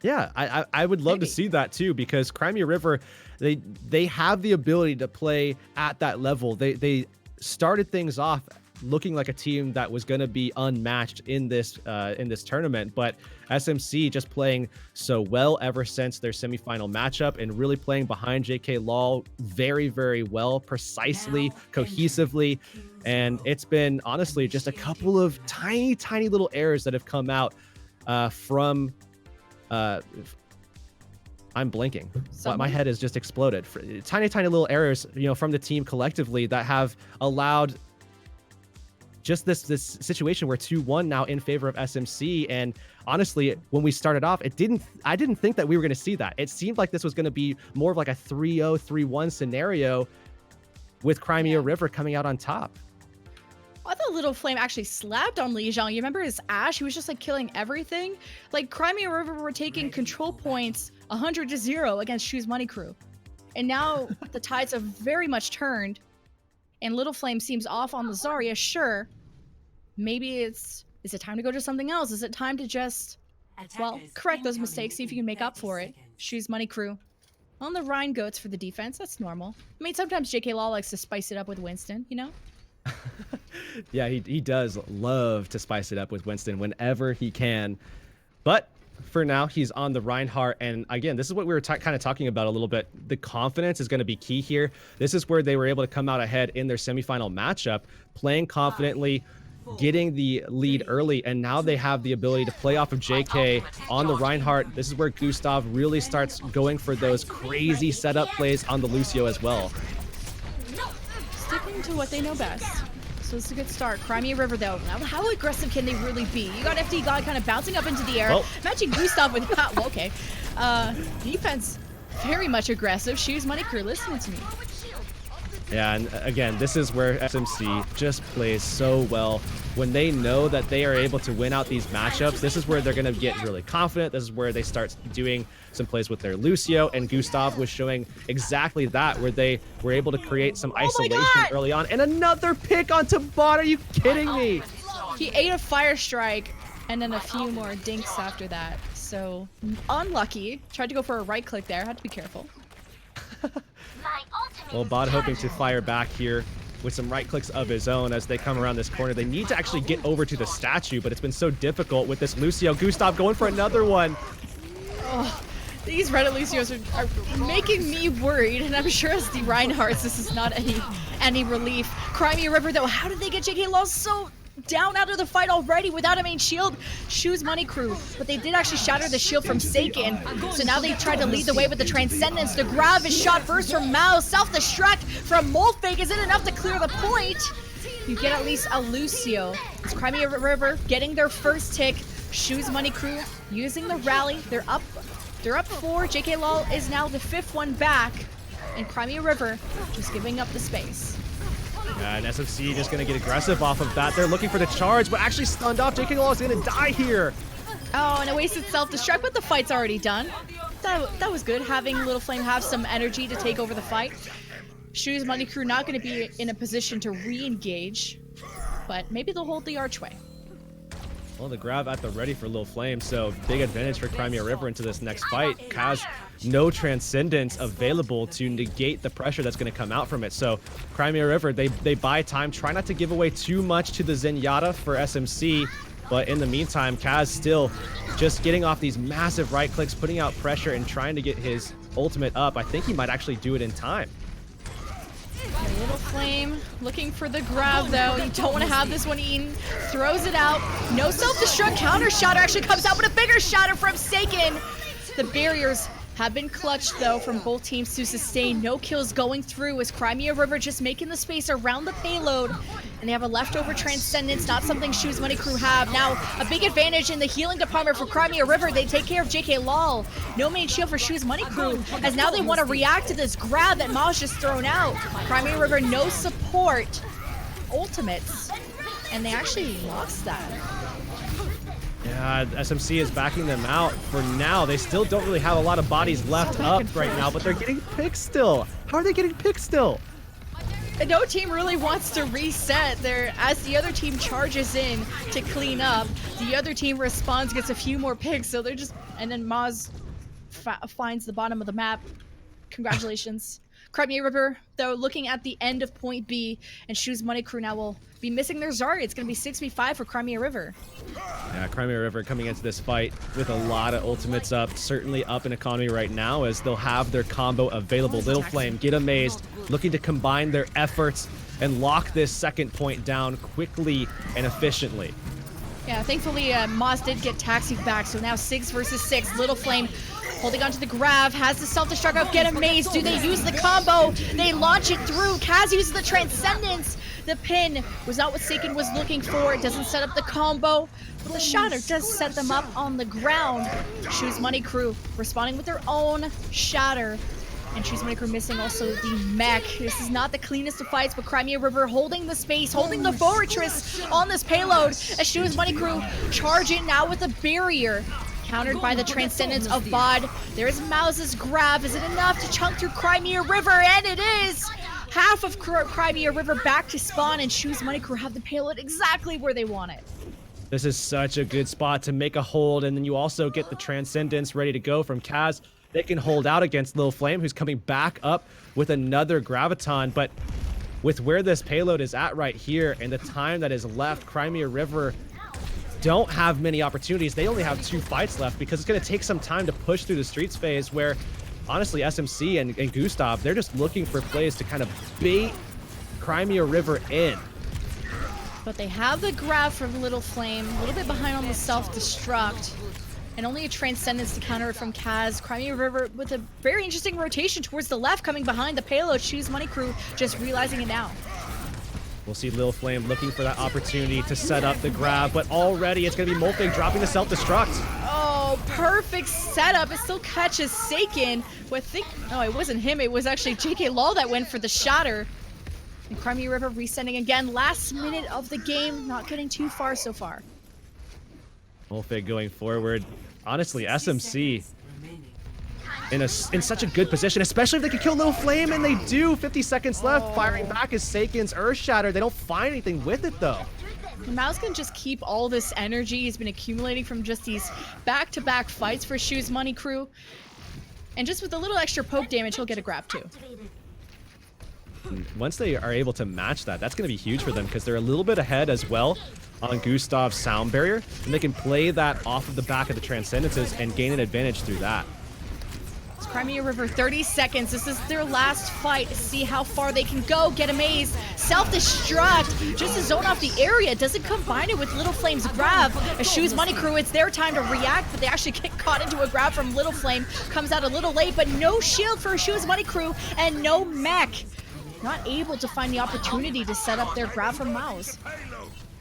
Yeah, I would love to see that too, because Crimea River, they have the ability to play at that level. They started things off looking like a team that was going to be unmatched in this tournament, but SMC just playing so well ever since their semifinal matchup and really playing behind JK Law very, very well, precisely, cohesively. And it's been honestly just a couple of tiny little errors that have come out from I'm blinking. My head has just exploded. Tiny little errors, you know, from the team collectively that have allowed just this situation where 2-1 now in favor of SMC. And honestly, when we started off, I didn't think that we were going to see that. It seemed like this was going to be more of like a 3-0, 3-1 scenario with Crimea River coming out on top.
I thought Little Flame actually slapped on Lijiang. You remember his Ashe? He was just like killing everything. Like Crimea River were taking control points 100-0 against Shoes Money Crew. And now the tides have very much turned. And Little Flame seems off on the Zarya, sure. Maybe is it time to go to something else? Is it time to just, well, correct those mistakes, see if you can make up for it? Shoes Money Crew. On the Rhine Goats for the defense, that's normal. I mean, sometimes JK Law likes to spice it up with Winston, you know?
Yeah, he does love to spice it up with Winston whenever he can. But for now, he's on the Reinhardt. And again, this is what we were kind of talking about a little bit. The confidence is going to be key here. This is where they were able to come out ahead in their semifinal matchup, playing confidently, getting the lead early, and now they have the ability to play off of JK on the Reinhardt. This is where Gustav really starts going for those crazy setup plays on the Lucio as well.
Sticking to what they know best. So it's a good start. Crimea River, though. Now, how aggressive can they really be? You got FD God kind of bouncing up into the air, matching Gustav with well, okay. Defense, very much aggressive. Shoes Money Crew, listening to me.
Yeah, and again, this is where SMC just plays so well. When they know that they are able to win out these matchups, this is where they're going to get really confident. This is where they start doing some plays with their Lucio, and Gustav was showing exactly that, where they were able to create some isolation early on. And another pick onto bot. Are you kidding me?
He ate a fire strike and then a few more dinks after that. So unlucky. Tried to go for a right click there. Had to be careful.
Well, bot hoping to fire back here with some right clicks of his own as they come around this corner. They need to actually get over to the statue, but it's been so difficult with this Lucio. Gustav going for another one.
Oh, these Reddit Lucios are making me worried, and I'm sure as the Reinhardts, this is not any relief. Crimea River, though, how did they get JK Law so down out of the fight already without a main shield? Shoes Money Crew, but they did actually shatter the shield from Seiken, so now they try to lead the way with the Transcendence. The grab is shot first from Mao, self-destruct from Molfake. Is it enough to clear the point? You get at least a Lucio. It's Crimea River getting their first tick. Shoes Money Crew using the rally. They're up 4. JK Law is now the 5th one back, and Crimea River just giving up the space.
And SFC just going to get aggressive off of that. They're looking for the charge, but actually stunned off. JK Law is going to die here.
Oh, and a wasted self-destruct, but the fight's already done. That was good, having Little Flame have some energy to take over the fight. Shoes Money Crew not going to be in a position to re-engage, but maybe they'll hold the archway.
Well, the grab at the ready for Lil Flame, so big advantage for Crimea River into this next fight. Has no Transcendence available to negate the pressure that's going to come out from it. So Crimea River, they buy time, try not to give away too much to the Zenyatta for SMC, but in the meantime, Kaz still just getting off these massive right clicks, putting out pressure and trying to get his ultimate up. I think he might actually do it in time.
Little Flame looking for the grab, though. You don't want to have this one eaten. Throws it out. No self-destruct. Counter shatter actually comes out, but a bigger shatter from Seiken. The barriers have been clutched, though, from both teams to sustain. No kills going through as Crimea River just making the space around the payload. And they have a leftover Transcendence, not something Shoes Money Crew have. Now, a big advantage in the healing department for Crimea River. They take care of JK Lol. No main shield for Shoes Money Crew, as now they want to react to this grab that Ma's just thrown out. Crimea River, no support. Ultimates. And they actually lost that.
Yeah, SMC is backing them out for now. They still don't really have a lot of bodies left up right now, but they're getting picked still. How are they getting picked still?
And no team really wants to reset there as the other team charges in to clean up. The other team responds, gets a few more picks, so they're just... And then Maz finds the bottom of the map. Congratulations. Crimea River, though, looking at the end of point B, and Shoes Money Crew now will be missing their Zarya. It's going to be 6v5 for Crimea River.
Yeah, Crimea River coming into this fight with a lot of ultimates up, certainly up in economy right now, as they'll have their combo available. Little Flame, get amazed, looking to combine their efforts and lock this second point down quickly and efficiently.
Yeah, thankfully, Moss did get taxied back, so now 6 versus 6. Little Flame holding onto the grab, has the self-destruct up, get amazed. Do they use the combo? They launch it through. Kaz uses the Transcendence. The pin was not what Seiken was looking for. It doesn't set up the combo, but the shatter does set them up on the ground. Shoes Money Crew responding with their own shatter. And Shoes Money Crew missing also the mech. This is not the cleanest of fights, but Crimea River holding the space, holding the fortress on this payload. As Shoes Money Crew charge in now with a barrier. Countered by the Transcendence of Bod. There's Mouse's grab. Is it enough to chunk through Crimea River? And it is! Half of Crimea River back to spawn, and Shoes Money Crew have the payload exactly where they want it.
This is such a good spot to make a hold, and then you also get the Transcendence ready to go from Kaz. They can hold out against Lil Flame, who's coming back up with another Graviton, but with where this payload is at right here and the time that is left, Crimea River don't have many opportunities. They only have 2 fights left because it's going to take some time to push through the streets phase where, honestly, SMC and Gustav, they're just looking for plays to kind of bait Crimea River in.
But they have the grab from Little Flame, a little bit behind on the self-destruct. And only a Transcendence to counter it from Kaz. Crimea River with a very interesting rotation towards the left, coming behind the Payload. Shoes Money Crew just realizing it now.
We'll see Lil Flame looking for that opportunity to set up the grab, but already it's going to be Molfig dropping the self-destruct.
Oh, perfect setup. It still catches Seiken. Who I think, no, it wasn't him. It was actually JK Law that went for the shatter. And Crimea River resending again. Last minute of the game. Not getting too far so far.
Molfig going forward. Honestly, SMC in such a good position, especially if they can kill Little Flame, and they do. 50 seconds left. Firing back is Seiken's Earth Shatter. They don't find anything with it, though.
Mouse can just keep all this energy he's been accumulating from just these back-to-back fights for Shoes Money Crew. And just with a little extra poke damage, he'll get a grab, too.
Once they are able to match that, that's going to be huge for them because they're a little bit ahead as well on Gustav's sound barrier, and they can play that off of the back of the Transcendences and gain an advantage through that.
It's Crimea River, 30 seconds. This is their last fight. See how far they can go. Get a maze. Self-destruct. Just to zone off the area. Doesn't combine it with Little Flame's grab. A Shoes Money Crew, it's their time to react, but they actually get caught into a grab from Little Flame. Comes out a little late, but no shield for Shoes Money Crew and no mech. Not able to find the opportunity to set up their grab from Mouse.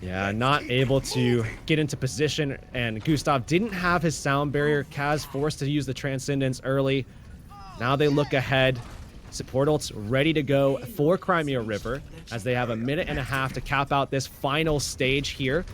Yeah, not able to get into position, and Gustav didn't have his sound barrier. Kaz forced to use the Transcendence early. Now they look ahead. Support ults ready to go for Crimea River as they have a minute and a half to cap out this final stage here.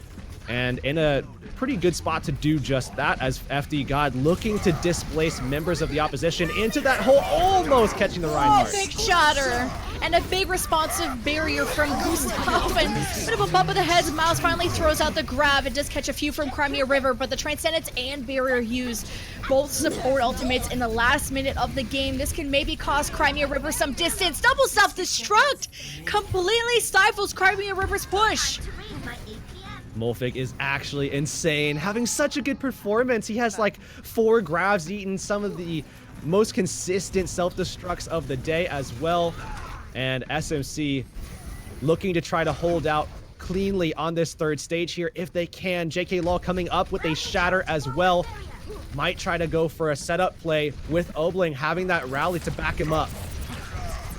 And in a pretty good spot to do just that, as FD God looking to displace members of the opposition into that hole, almost catching the Reinhardt.
Big shatter and a big responsive barrier from Gustav, and a bit of a bump of the head. Mouse finally throws out the grab. It does catch a few from Crimea River, but the Transcendence and barrier used both support ultimates in the last minute of the game. This can maybe cost Crimea River some distance. Double self-destruct completely stifles Crimea River's push.
Molfig is actually insane, having such a good performance. He has like 4 grabs, eaten some of the most consistent self-destructs of the day as well. And SMC looking to try to hold out cleanly on this third stage here if they can. JK Law coming up with a shatter as well. Might try to go for a setup play with Obling having that rally to back him up.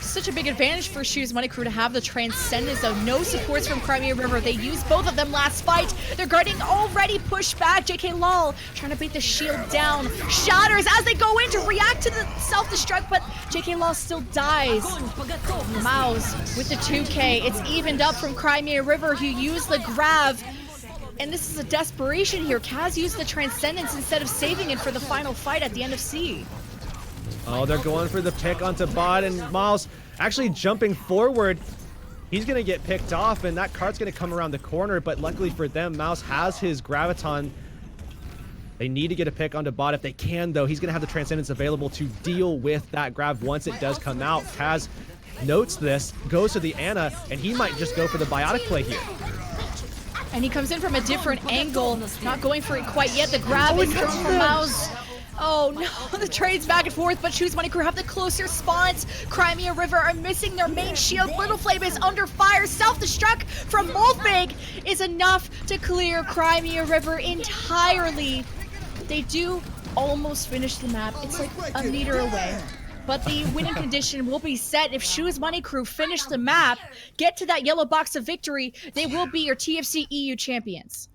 Such a big advantage for Shoes Money Crew to have the Transcendence, though. No supports from Crimea River. They used both of them last fight. They're guarding already pushed back. JK Lol trying to beat the shield down. Shatters as they go in to react to the self-destruct, but JK Lol still dies. Mouse with the 2K. It's evened up from Crimea River, who used the grab. And this is a desperation here. Kaz used the Transcendence instead of saving it for the final fight at the end of C.
Oh, they're going for the pick onto bot, and Miles actually jumping forward. He's going to get picked off, and that cart's going to come around the corner, but luckily for them, Mouse has his Graviton. They need to get a pick onto bot if they can, though. He's going to have the Transcendence available to deal with that grab once it does come out. Kaz notes this, goes to the Ana, and he might just go for the biotic play here.
And he comes in from a different angle, not going for it quite yet. The grab is from Mouse. Oh no, the trades back and forth, but Shoes Money Crew have the closer spawns. Crimea River are missing their main shield. Little Flame is under fire. Self-destruct from Molfig is enough to clear Crimea River entirely. They do almost finish the map. It's like a meter away. But the winning condition will be set if Shoes Money Crew finish the map, get to that yellow box of victory. They will be your TFC EU champions.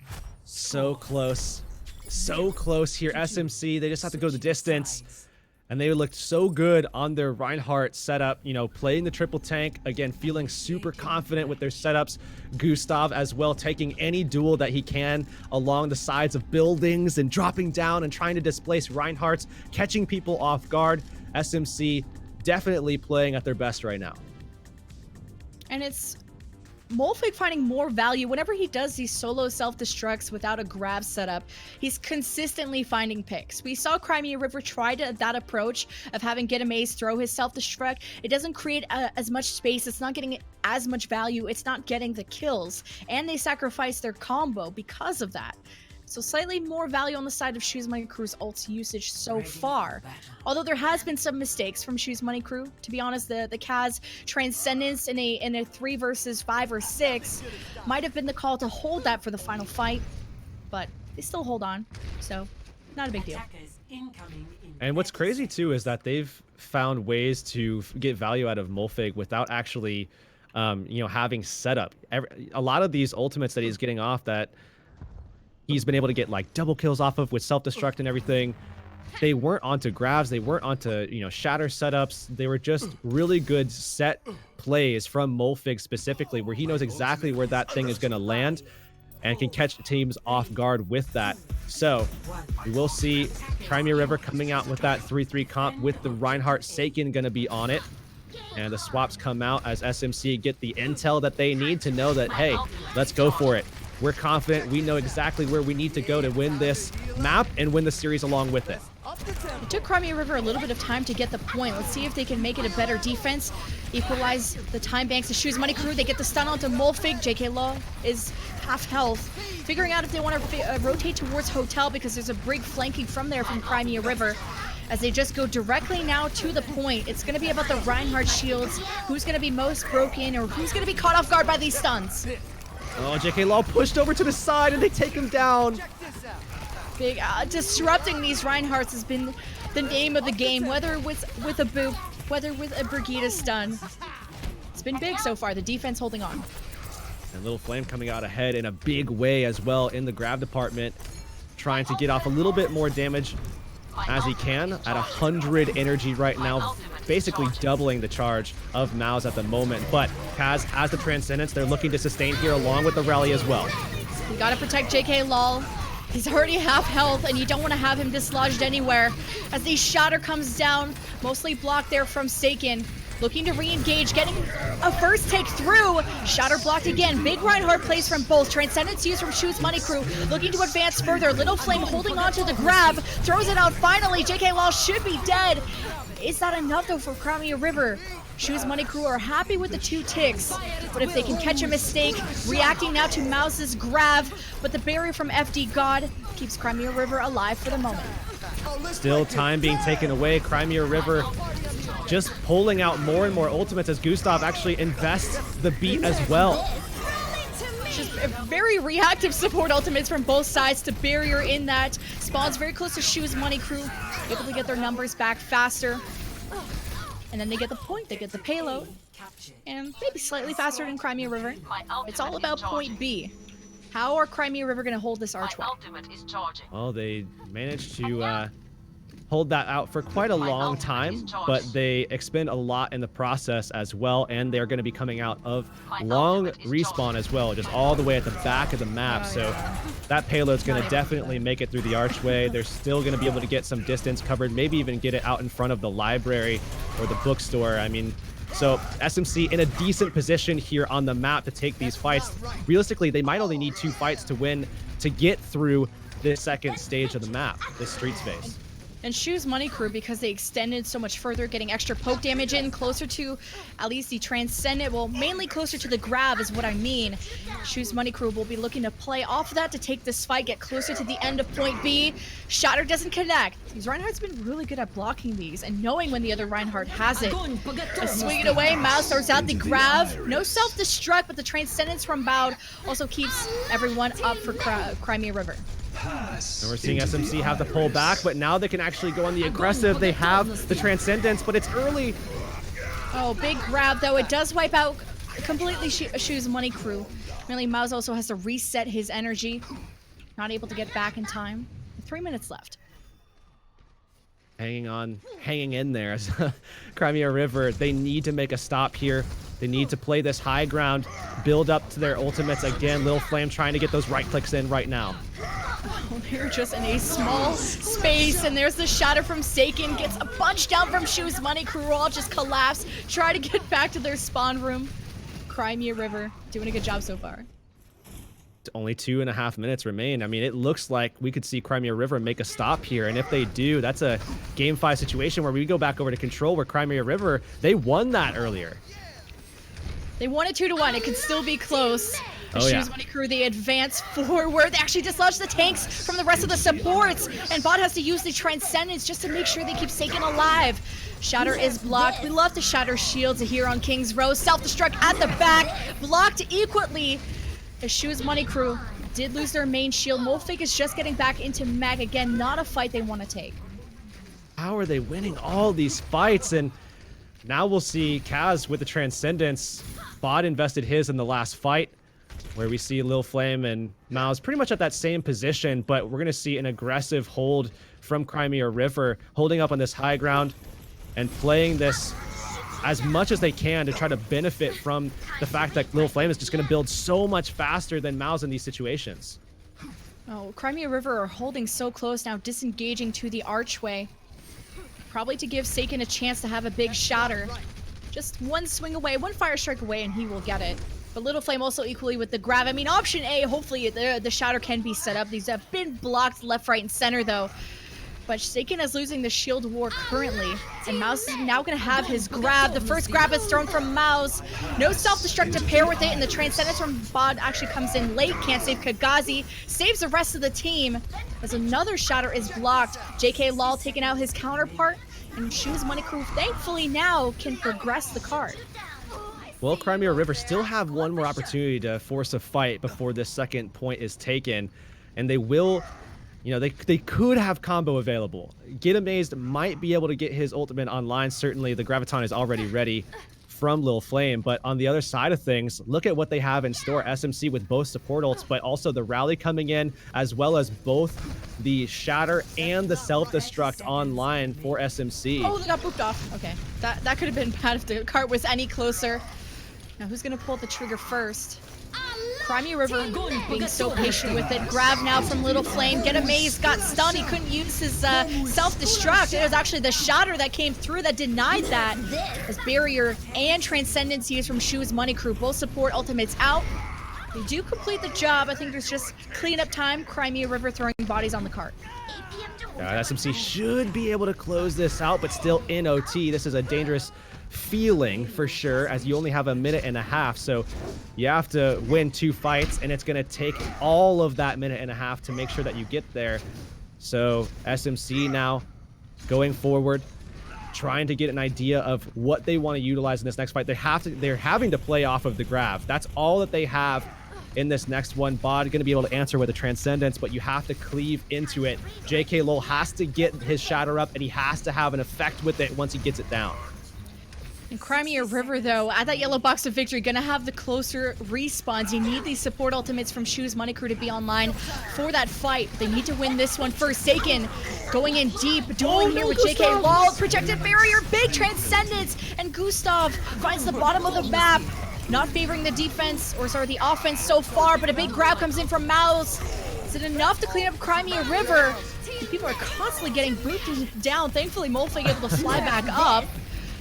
So close. So close here. SMC, they just have to go the distance. And they looked so good on their Reinhardt setup, you know, playing the triple tank. Again, feeling super confident with their setups. Gustav as well, taking any duel that he can along the sides of buildings and dropping down and trying to displace Reinhardts, catching people off guard. SMC definitely playing at their best right now.
And it's Molfig finding more value whenever he does these solo self-destructs without a grab setup. He's consistently finding picks. We saw Crimea River try that approach of having Get a Maze throw his self-destruct. It doesn't create as much space. It's not getting as much value. It's not getting the kills. And they sacrifice their combo because of that. So slightly more value on the side of Shoes Money Crew's ult usage so far. Although there has been some mistakes from Shoes Money Crew. To be honest, the Kaz Transcendence in a 3 versus 5 or 6 might have been the call to hold that for the final fight. But they still hold on, so not a big deal.
And what's crazy too is that they've found ways to get value out of Molfig without actually, having setup. A lot of these ultimates that he's getting off that he's been able to get like double kills off of with self-destruct and everything, they weren't onto grabs, they weren't onto shatter setups. They were just really good set plays from Molfig specifically, where he knows exactly where that thing is going to land and can catch teams off guard with that. So we will see Crimea River coming out with that 3-3 comp with the Reinhardt Saken going to be on it. And the swaps come out as SMC get the intel that they need to know that, hey, let's go for it. We're confident. We know exactly where we need to go to win this map and win the series along with it.
It took Crimea River a little bit of time to get the point. Let's see if they can make it a better defense. Equalize the time banks to Shoes Money Crew. They get the stun onto Molfig. JK Law is half health. Figuring out if they want to rotate towards Hotel because there's a brig flanking from there from Crimea River. As they just go directly now to the point. It's going to be about the Reinhardt shields. Who's going to be most broken or who's going to be caught off guard by these stuns?
Oh, JK Law pushed over to the side and they take him down.
Big disrupting these Reinhardts has been the name of the game, whether with a boop, whether with a Brigida stun. It's been big so far, the defense holding on.
And Little Flame coming out ahead in a big way as well in the grab department, trying to get off a little bit more damage as he can at 100 energy right now, basically doubling the charge of Mao's at the moment. But Kaz has the Transcendence. They're looking to sustain here along with the rally as well.
You gotta protect JK Lol. He's already half health and you don't want to have him dislodged anywhere. As the Shatter comes down, mostly blocked there from Saken. Looking to re-engage, getting a first take through. Shatter blocked again. Big Reinhardt plays from both. Transcendence used from Shoes Money Crew. Looking to advance further. Little Flame holding on to the grab. Throws it out finally. JK Law should be dead. Is that enough though for Crimea River? Shoes Money Crew are happy with the 2 ticks. But if they can catch a mistake, reacting now to Mouse's grab. But the barrier from FD God keeps Crimea River alive for the moment.
Still time being taken away. Crimea River just pulling out more and more ultimates as Gustav actually invests the beat as well.
Just very reactive support ultimates from both sides to barrier in that. Spawns very close to Shoes Money Crew, able to get their numbers back faster. And then they get the point, they get the payload, and maybe slightly faster than Crimea River. It's all about point B. How are Crimea River going to hold this archway?
Well, they managed to hold that out for quite a long time, but they expend a lot in the process as well, and they're going to be coming out of long respawn as well, just all the way at the back of the map. So that payload's going to definitely make it through the archway. They're still going to be able to get some distance covered, maybe even get it out in front of the library or the bookstore. I mean, so SMC in a decent position here on the map to take these fights. Realistically, they might only need 2 fights to win to get through this second stage of the map, this street space.
And Shoes Money Crew, because they extended so much further, getting extra poke damage in, closer to at least the Transcendent, well, mainly closer to the grab is what I mean. Shoes Money Crew will be looking to play off of that to take this fight, get closer to the end of point B. Shatter doesn't connect. These Reinhardt's been really good at blocking these and knowing when the other Reinhardt has it. Swing it away, Mouse throws out the grab. No self-destruct, but the Transcendence from Boud also keeps everyone up for Crimea River.
And we're seeing SMC have to pull back, but now they can actually go on the aggressive. They have the Transcendence, but it's early.
Oh, big grab, though. It does wipe out completely Shoes Money Crew. Really, Mouse also has to reset his energy. Not able to get back in time. 3 minutes left.
Hanging on, hanging in there. Crimea River, they need to make a stop here. They need to play this high ground, build up to their ultimates again. Little Flame trying to get those right clicks in right now.
Oh, they're just in a small space, and there's the Shatter from Saken. Gets a punch down from Shoes Money Crew. All just collapse. Try to get back to their spawn room. Crimea River doing a good job so far.
Only 2.5 minutes remain. I mean, it looks like we could see Crimea River make a stop here, and if they do, that's a Game 5 situation where we go back over to control, where Crimea River, they won that earlier.
They won it 2-1. It could still be close. The
Oh,
Shoes Money Crew, they advance forward. They actually dislodge the tanks from the rest of the supports. And Bot has to use the Transcendence just to make sure they keep Seiken alive. Shatter is blocked. We love to Shatter shields here on King's Row. Self-destruct at the back. Blocked equally. The Shoes Money Crew did lose their main shield. Molfig is just getting back into Mag again. Not a fight they want to take.
How are they winning all these fights? And now we'll see Kaz with the Transcendence. Bot invested his in the last fight, where we see Lil Flame and Mao's pretty much at that same position, but we're going to see an aggressive hold from Crimea River, holding up on this high ground and playing this as much as they can to try to benefit from the fact that Lil Flame is just going to build so much faster than Mao's in these situations.
Oh, Crimea River are holding so close now, disengaging to the archway. Probably to give Seiken a chance to have a big shatter. Just one swing away, one fire strike away, and he will get it. But Little Flame also equally with the grab. I mean, option A, hopefully the shatter can be set up. These have been blocked left, right, and center, though. But Seiken is losing the shield war currently. And Mouse is now going to have his grab. The first grab is thrown from Mouse. No self-destruct to pair with it, and the Transcendence from Bod actually comes in late. Can't save Kagazi. Saves the rest of the team. As another shatter is blocked. JK Lal taking out his counterpart. And Shoes Money Crew, thankfully now, can progress the card.
Well, Crimea River still have one more opportunity to force a fight before this second point is taken. And they will, you know, they could have combo available. Get Amazed might be able to get his ultimate online. Certainly, the Graviton is already ready from Lil Flame. But on the other side of things, look at what they have in store. SMC with both support ults, but also the rally coming in, as well as both the Shatter and the Self-Destruct online for SMC.
Oh, they got booped off. Okay, that could have been bad if the cart was any closer. Now, who's going to pull the trigger first? Crimea River being so patient with it. Grab now from Little Flame. Get Amazed. Got stunned. He couldn't use his self-destruct. It was actually the Shatter that came through that denied that. As Barrier and Transcendence used from Shoes Money Crew. Both support ultimates out. They do complete the job. I think there's just cleanup time. Crimea River throwing bodies on the cart.
SMC should be able to close this out, but still in OT. This is a dangerous feeling for sure, as you only have a minute and a half, so you have to win 2 fights, and it's going to take all of that minute and a half to make sure that you get there. So SMC now going forward, trying to get an idea of what they want to utilize in this next fight. They're having to play off of the grab. That's all that they have in this next one. Bod going to be able to answer with a Transcendence, but you have to cleave into it. JK Lowell has to get his Shatter up, and he has to have an effect with it once he gets it down.
And Crimea River, though, at that yellow box of victory, gonna have the closer respawns. You need these support ultimates from Shoes Money Crew to be online for that fight. They need to win this one first. Seiken going in deep, dueling here with JK Lal. Projected barrier, big Transcendence, and Gustav finds the bottom of the map. Not favoring the defense, or sorry, the offense so far, but a big grab comes in from Mouse. Is it enough to clean up Crimea River? People are constantly getting booted down. Thankfully, Molfig able to fly back up.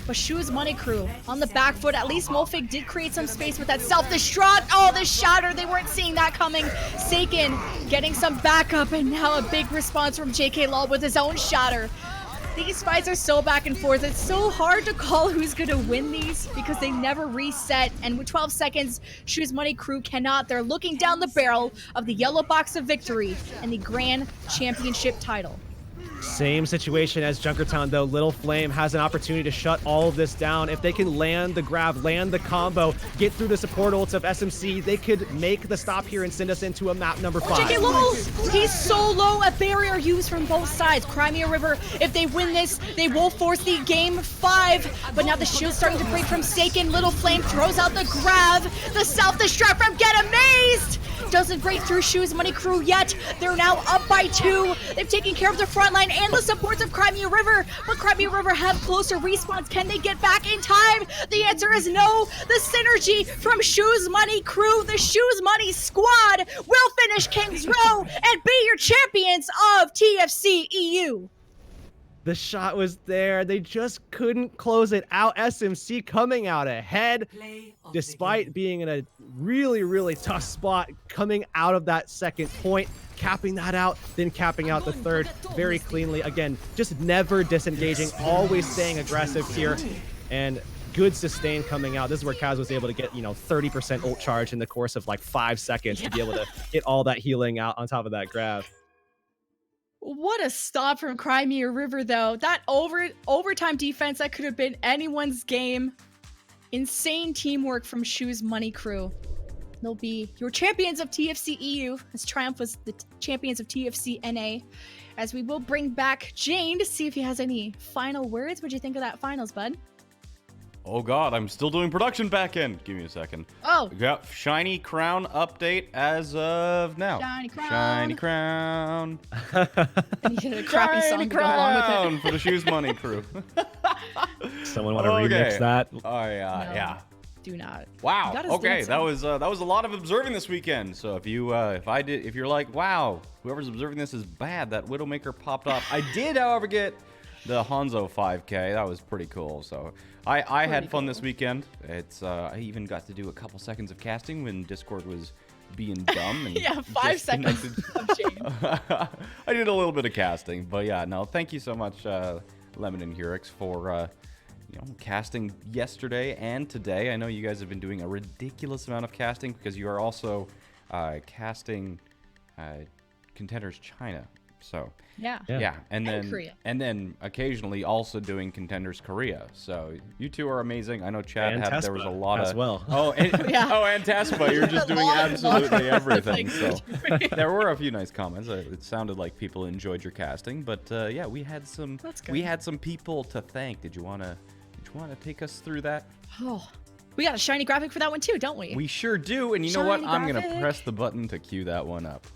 But Shoes Money Crew on the back foot. At least Molfig did create some space with that self-destruct. Oh, the Shatter. They weren't seeing that coming. Seiken getting some backup, and now a big response from JK Lal with his own Shatter. These fights are so back and forth. It's so hard to call who's going to win these because they never reset. And with 12 seconds, Shoes Money Crew cannot. They're looking down the barrel of the yellow box of victory and the Grand Championship title.
Same situation as Junkertown, though. Little Flame has an opportunity to shut all of this down. If they can land the grab, land the combo, get through the support ults of SMC, they could make the stop here and send us into a map number 5.
JK Lowell, he's so low. A barrier used from both sides. Crimea River, if they win this, they will force the game 5. But now the shield's starting to break from Seiken. Little Flame throws out the grab. The self-destruct from Get Amazed doesn't break through Shoes Money Crew yet. They're now up by 2. They've taken care of the front line and the supports of Crimea River, but Crimea River have closer respawns. Can they get back in time? The answer is no. The synergy from Shoes Money Crew, the Shoes Money squad, will finish King's Row and be your champions of TFC EU.
The shot was there. They just couldn't close it out. SMC coming out ahead, despite being in a really, really tough spot, coming out of that second point, capping that out, then capping out the third very cleanly. Again, just never disengaging, always staying aggressive here. And good sustain coming out. This is where Kaz was able to get, 30% ult charge in the course of like 5 seconds to be able to get all that healing out on top of that grab.
What a stop from Crimea River, though. That overtime defense, that could have been anyone's game. Insane teamwork from Shoes Money Crew. They'll be your champions of TFC EU, as Triumph was the champions of TFC NA. As we will bring back Jane to see if he has any final words. What'd you think of that finals, bud?
Oh god, I'm still doing production backend. Give me a second.
Oh.
We got Shiny Crown update as of now.
Shiny Crown.
Shiny Crown.
And you get a crappy song to go along with it.
For the Shoes Money Crew.
Someone want to remix that?
Oh yeah,
No.
yeah.
Do not.
Wow.
Got us
Okay,
dancing.
that was a lot of observing this weekend. So if you're like, wow, whoever's observing this is bad, that Widowmaker popped off. I did, however, get the Hanzo 5K. That was pretty cool. So I had fun this weekend. It's I even got to do a couple seconds of casting when Discord was being dumb. And
Yeah, 5 seconds of change.
I did a little bit of casting, but yeah, no, thank you so much, Lemon and Hurix, for casting yesterday and today. I know you guys have been doing a ridiculous amount of casting because you are also casting Contenders China. So
Yeah.
and then
Korea.
and then occasionally also doing Contenders Korea. So you two are amazing. I know Chad
And
there was a lot
as
of
well.
and Tespa, you're just doing absolutely everything. So
Like,
there were a few nice comments. It sounded like people enjoyed your casting, but yeah, we had some people to thank. Did you want to take us through that?
Oh, we got a shiny graphic for that one too, don't we?
We sure do. And you know what?
Shiny
I'm going to
graphic.
press the button to cue that one up.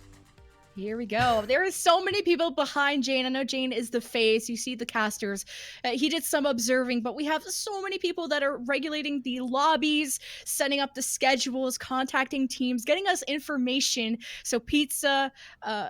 Here we go. There is so many people behind Jane. I know Jane is the face. You see the casters. He did some observing, but we have so many people that are regulating the lobbies, setting up the schedules, contacting teams, getting us information. So Pizza,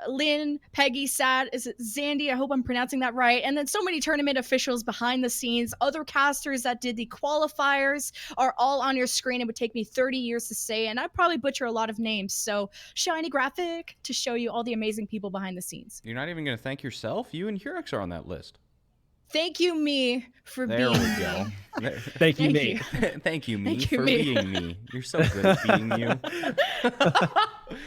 Lynn, Peggy, Sad, is it Zandy? I hope I'm pronouncing that right. And then so many tournament officials behind the scenes. Other casters that did the qualifiers are all on your screen. It would take me 30 years to say, and I'd probably butcher a lot of names. So shiny graphic to show you all the amazing people behind the scenes.
You're not even going to thank yourself? You and Hurix are on that list.
Thank you, me, for
There
being
we go.
me.
Thank you,
Thank
me.
you.
Thank you, me,
Thank you,
for
me.
being me. You're so good at being you.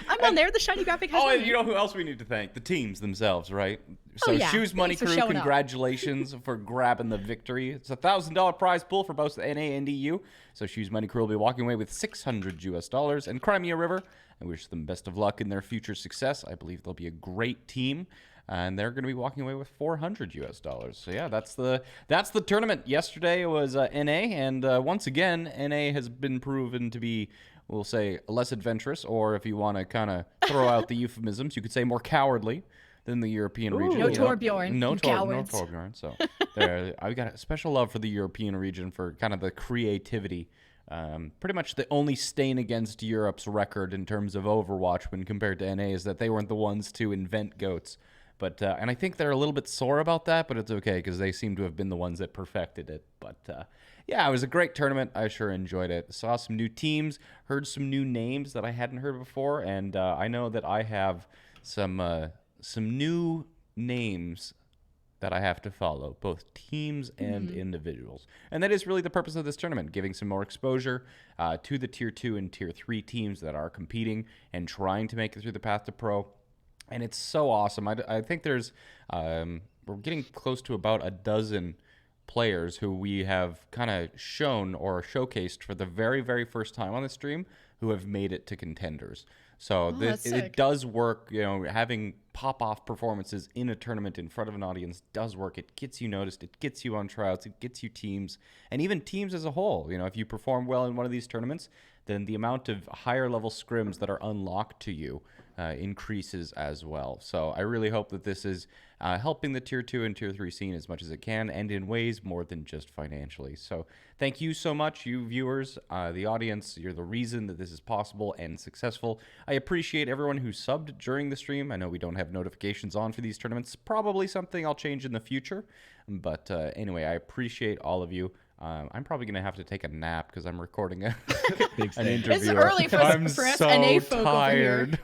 I'm on there. The shiny graphic has
Oh,
my
and
name.
you know who else we need to thank? The teams themselves, right? So
Oh, yeah.
Shoes Money
Thanks for
Crew,
showing up.
congratulations for grabbing the victory. It's a $1,000 prize pool for both NA and EU. So Shoes Money Crew will be walking away with $600 and Crimea River. I wish them best of luck in their future success. I believe they'll be a great team. And they're going to be walking away with $400. So yeah, that's the tournament. Yesterday was NA, and once again, NA has been proven to be, we'll say, less adventurous, or if you want to kind of throw out the euphemisms, you could say more cowardly than the European region.
No
You know?
Torbjorn,
No
you
Torbjorn.
cowards.
So I've got a special love for the European region for kind of the creativity. Pretty much the only stain against Europe's record in terms of Overwatch when compared to NA is that they weren't the ones to invent goats. But and I think they're a little bit sore about that, but it's okay because they seem to have been the ones that perfected it. But yeah, it was a great tournament. I sure enjoyed it. Saw some new teams, heard some new names that I hadn't heard before, and I know that I have some new names that I have to follow, both teams and individuals. And that is really the purpose of this tournament, giving some more exposure to the Tier 2 and Tier 3 teams that are competing and trying to make it through the path to pro. And it's so awesome. I think there's, we're getting close to about a dozen players who we have kind of shown or showcased for the very, very first time on the stream who have made it to contenders. So it does work, having pop-off performances in a tournament in front of an audience does work. It gets you noticed. It gets you on tryouts. It gets you teams, and even teams as a whole. If you perform well in one of these tournaments, then the amount of higher-level scrims that are unlocked to you increases as well. So I really hope that this is helping the Tier 2 and Tier 3 scene as much as it can, and in ways more than just financially. So thank you so much, you viewers, the audience. You're the reason that this is possible and successful. I appreciate everyone who subbed during the stream. I know we don't have notifications on for these tournaments. Probably something I'll change in the future. But anyway, I appreciate all of you. I'm probably gonna have to take a nap because I'm recording an
Big
interview.
It's early for
I'm
us
so
NA folk
tired.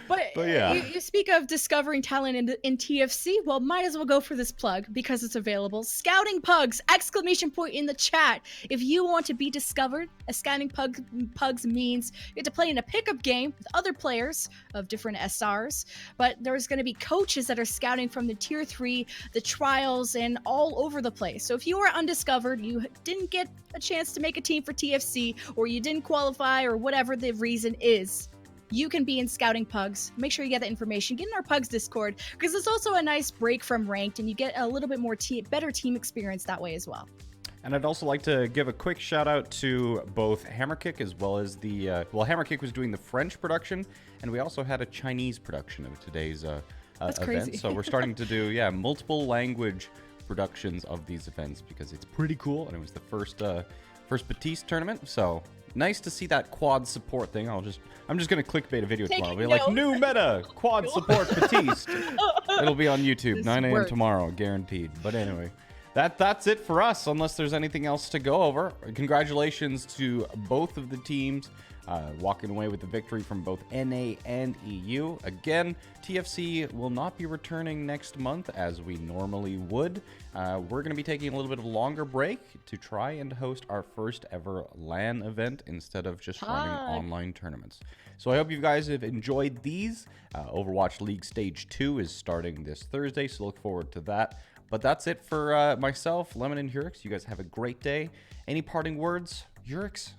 But
yeah.
you speak of discovering talent in TFC. Well, might as well go for this plug because it's available. Scouting Pugs! Exclamation point in the chat. If you want to be discovered, a Scouting Pugs means you get to play in a pickup game with other players of different SRs. But there's going to be coaches that are scouting from the tier 3, the trials, and all over the place. So if you are undiscovered, you didn't get a chance to make a team for TFC, or you didn't qualify, or whatever the reason is, you can be in Scouting Pugs. Make sure you get that information. Get in our Pugs Discord, because it's also a nice break from ranked, and you get a little bit more better team experience that way as well.
And I'd also like to give a quick shout out to both Hammerkick as well as the Hammerkick was doing the French production, and we also had a Chinese production of today's
That's
event.
crazy.
So we're starting to do multiple language productions of these events because it's pretty cool, and it was the first Batiste tournament. So nice to see that quad support thing. I'm just gonna clickbait a video tomorrow. Be like, new meta quad support Batiste. It'll be on YouTube 9 a.m. tomorrow, guaranteed. But anyway, that's it for us. Unless there's anything else to go over. Congratulations to both of the teams. Walking away with the victory from both NA and EU. Again, TFC will not be returning next month as we normally would. We're going to be taking a little bit of a longer break to try and host our first ever LAN event instead of just running online tournaments. So I hope you guys have enjoyed these. Overwatch League Stage 2 is starting this Thursday, so look forward to that. But that's it for myself, Lemon, and Hurix. You guys have a great day. Any parting words, Hurix?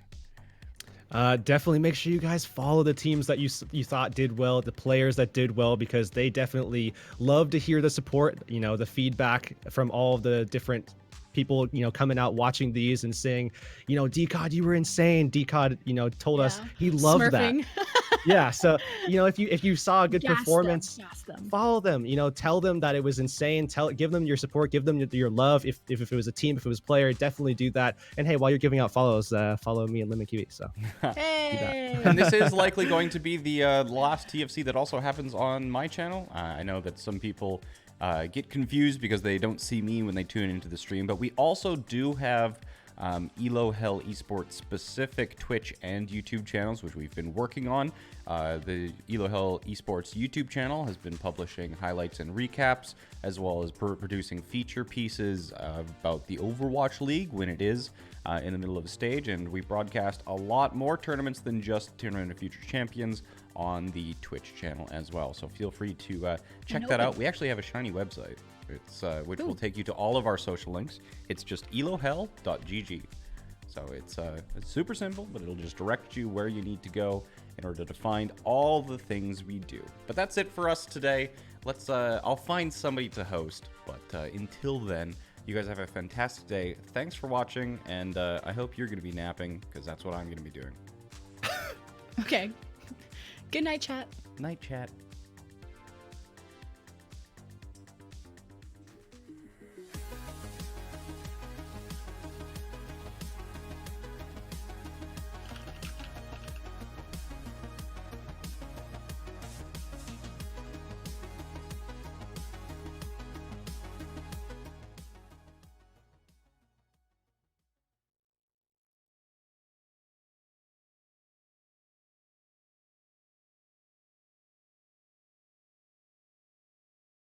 Definitely make sure you guys follow the teams that you thought did well, the players that did well, because they definitely love to hear the support, the feedback from all of the different people, coming out watching these and saying, D-Cod, you were insane. D-Cod, told us he loved
Smurfing.
that. Yeah, so if you saw a good performance,
them.
follow them. Tell them that it was insane. Give them your support, give them your love. If it was a team, if it was a player, definitely do that. And hey, while you're giving out follows, follow me and Lemon Kiwi. So
Hey.
And this is likely going to be the last TFC that also happens on my channel. I know that some people get confused because they don't see me when they tune into the stream, but we also do have HSL Esports specific Twitch and YouTube channels, which we've been working on. The HSL Esports YouTube channel has been publishing highlights and recaps, as well as producing feature pieces about the Overwatch League when it is in the middle of a stage. And we broadcast a lot more tournaments than just Tournament of Future Champions on the Twitch channel as well. So feel free to check that out. We actually have a shiny website. It's which will take you to all of our social links. It's just elohell.gg. So it's super simple, but it'll just direct you where you need to go in order to find all the things we do. But that's it for us today. I'll find somebody to host, but until then, you guys have a fantastic day. Thanks for watching, and I hope you're going to be napping, because that's what I'm going to be doing.
Okay. Good night, chat.
Night, chat.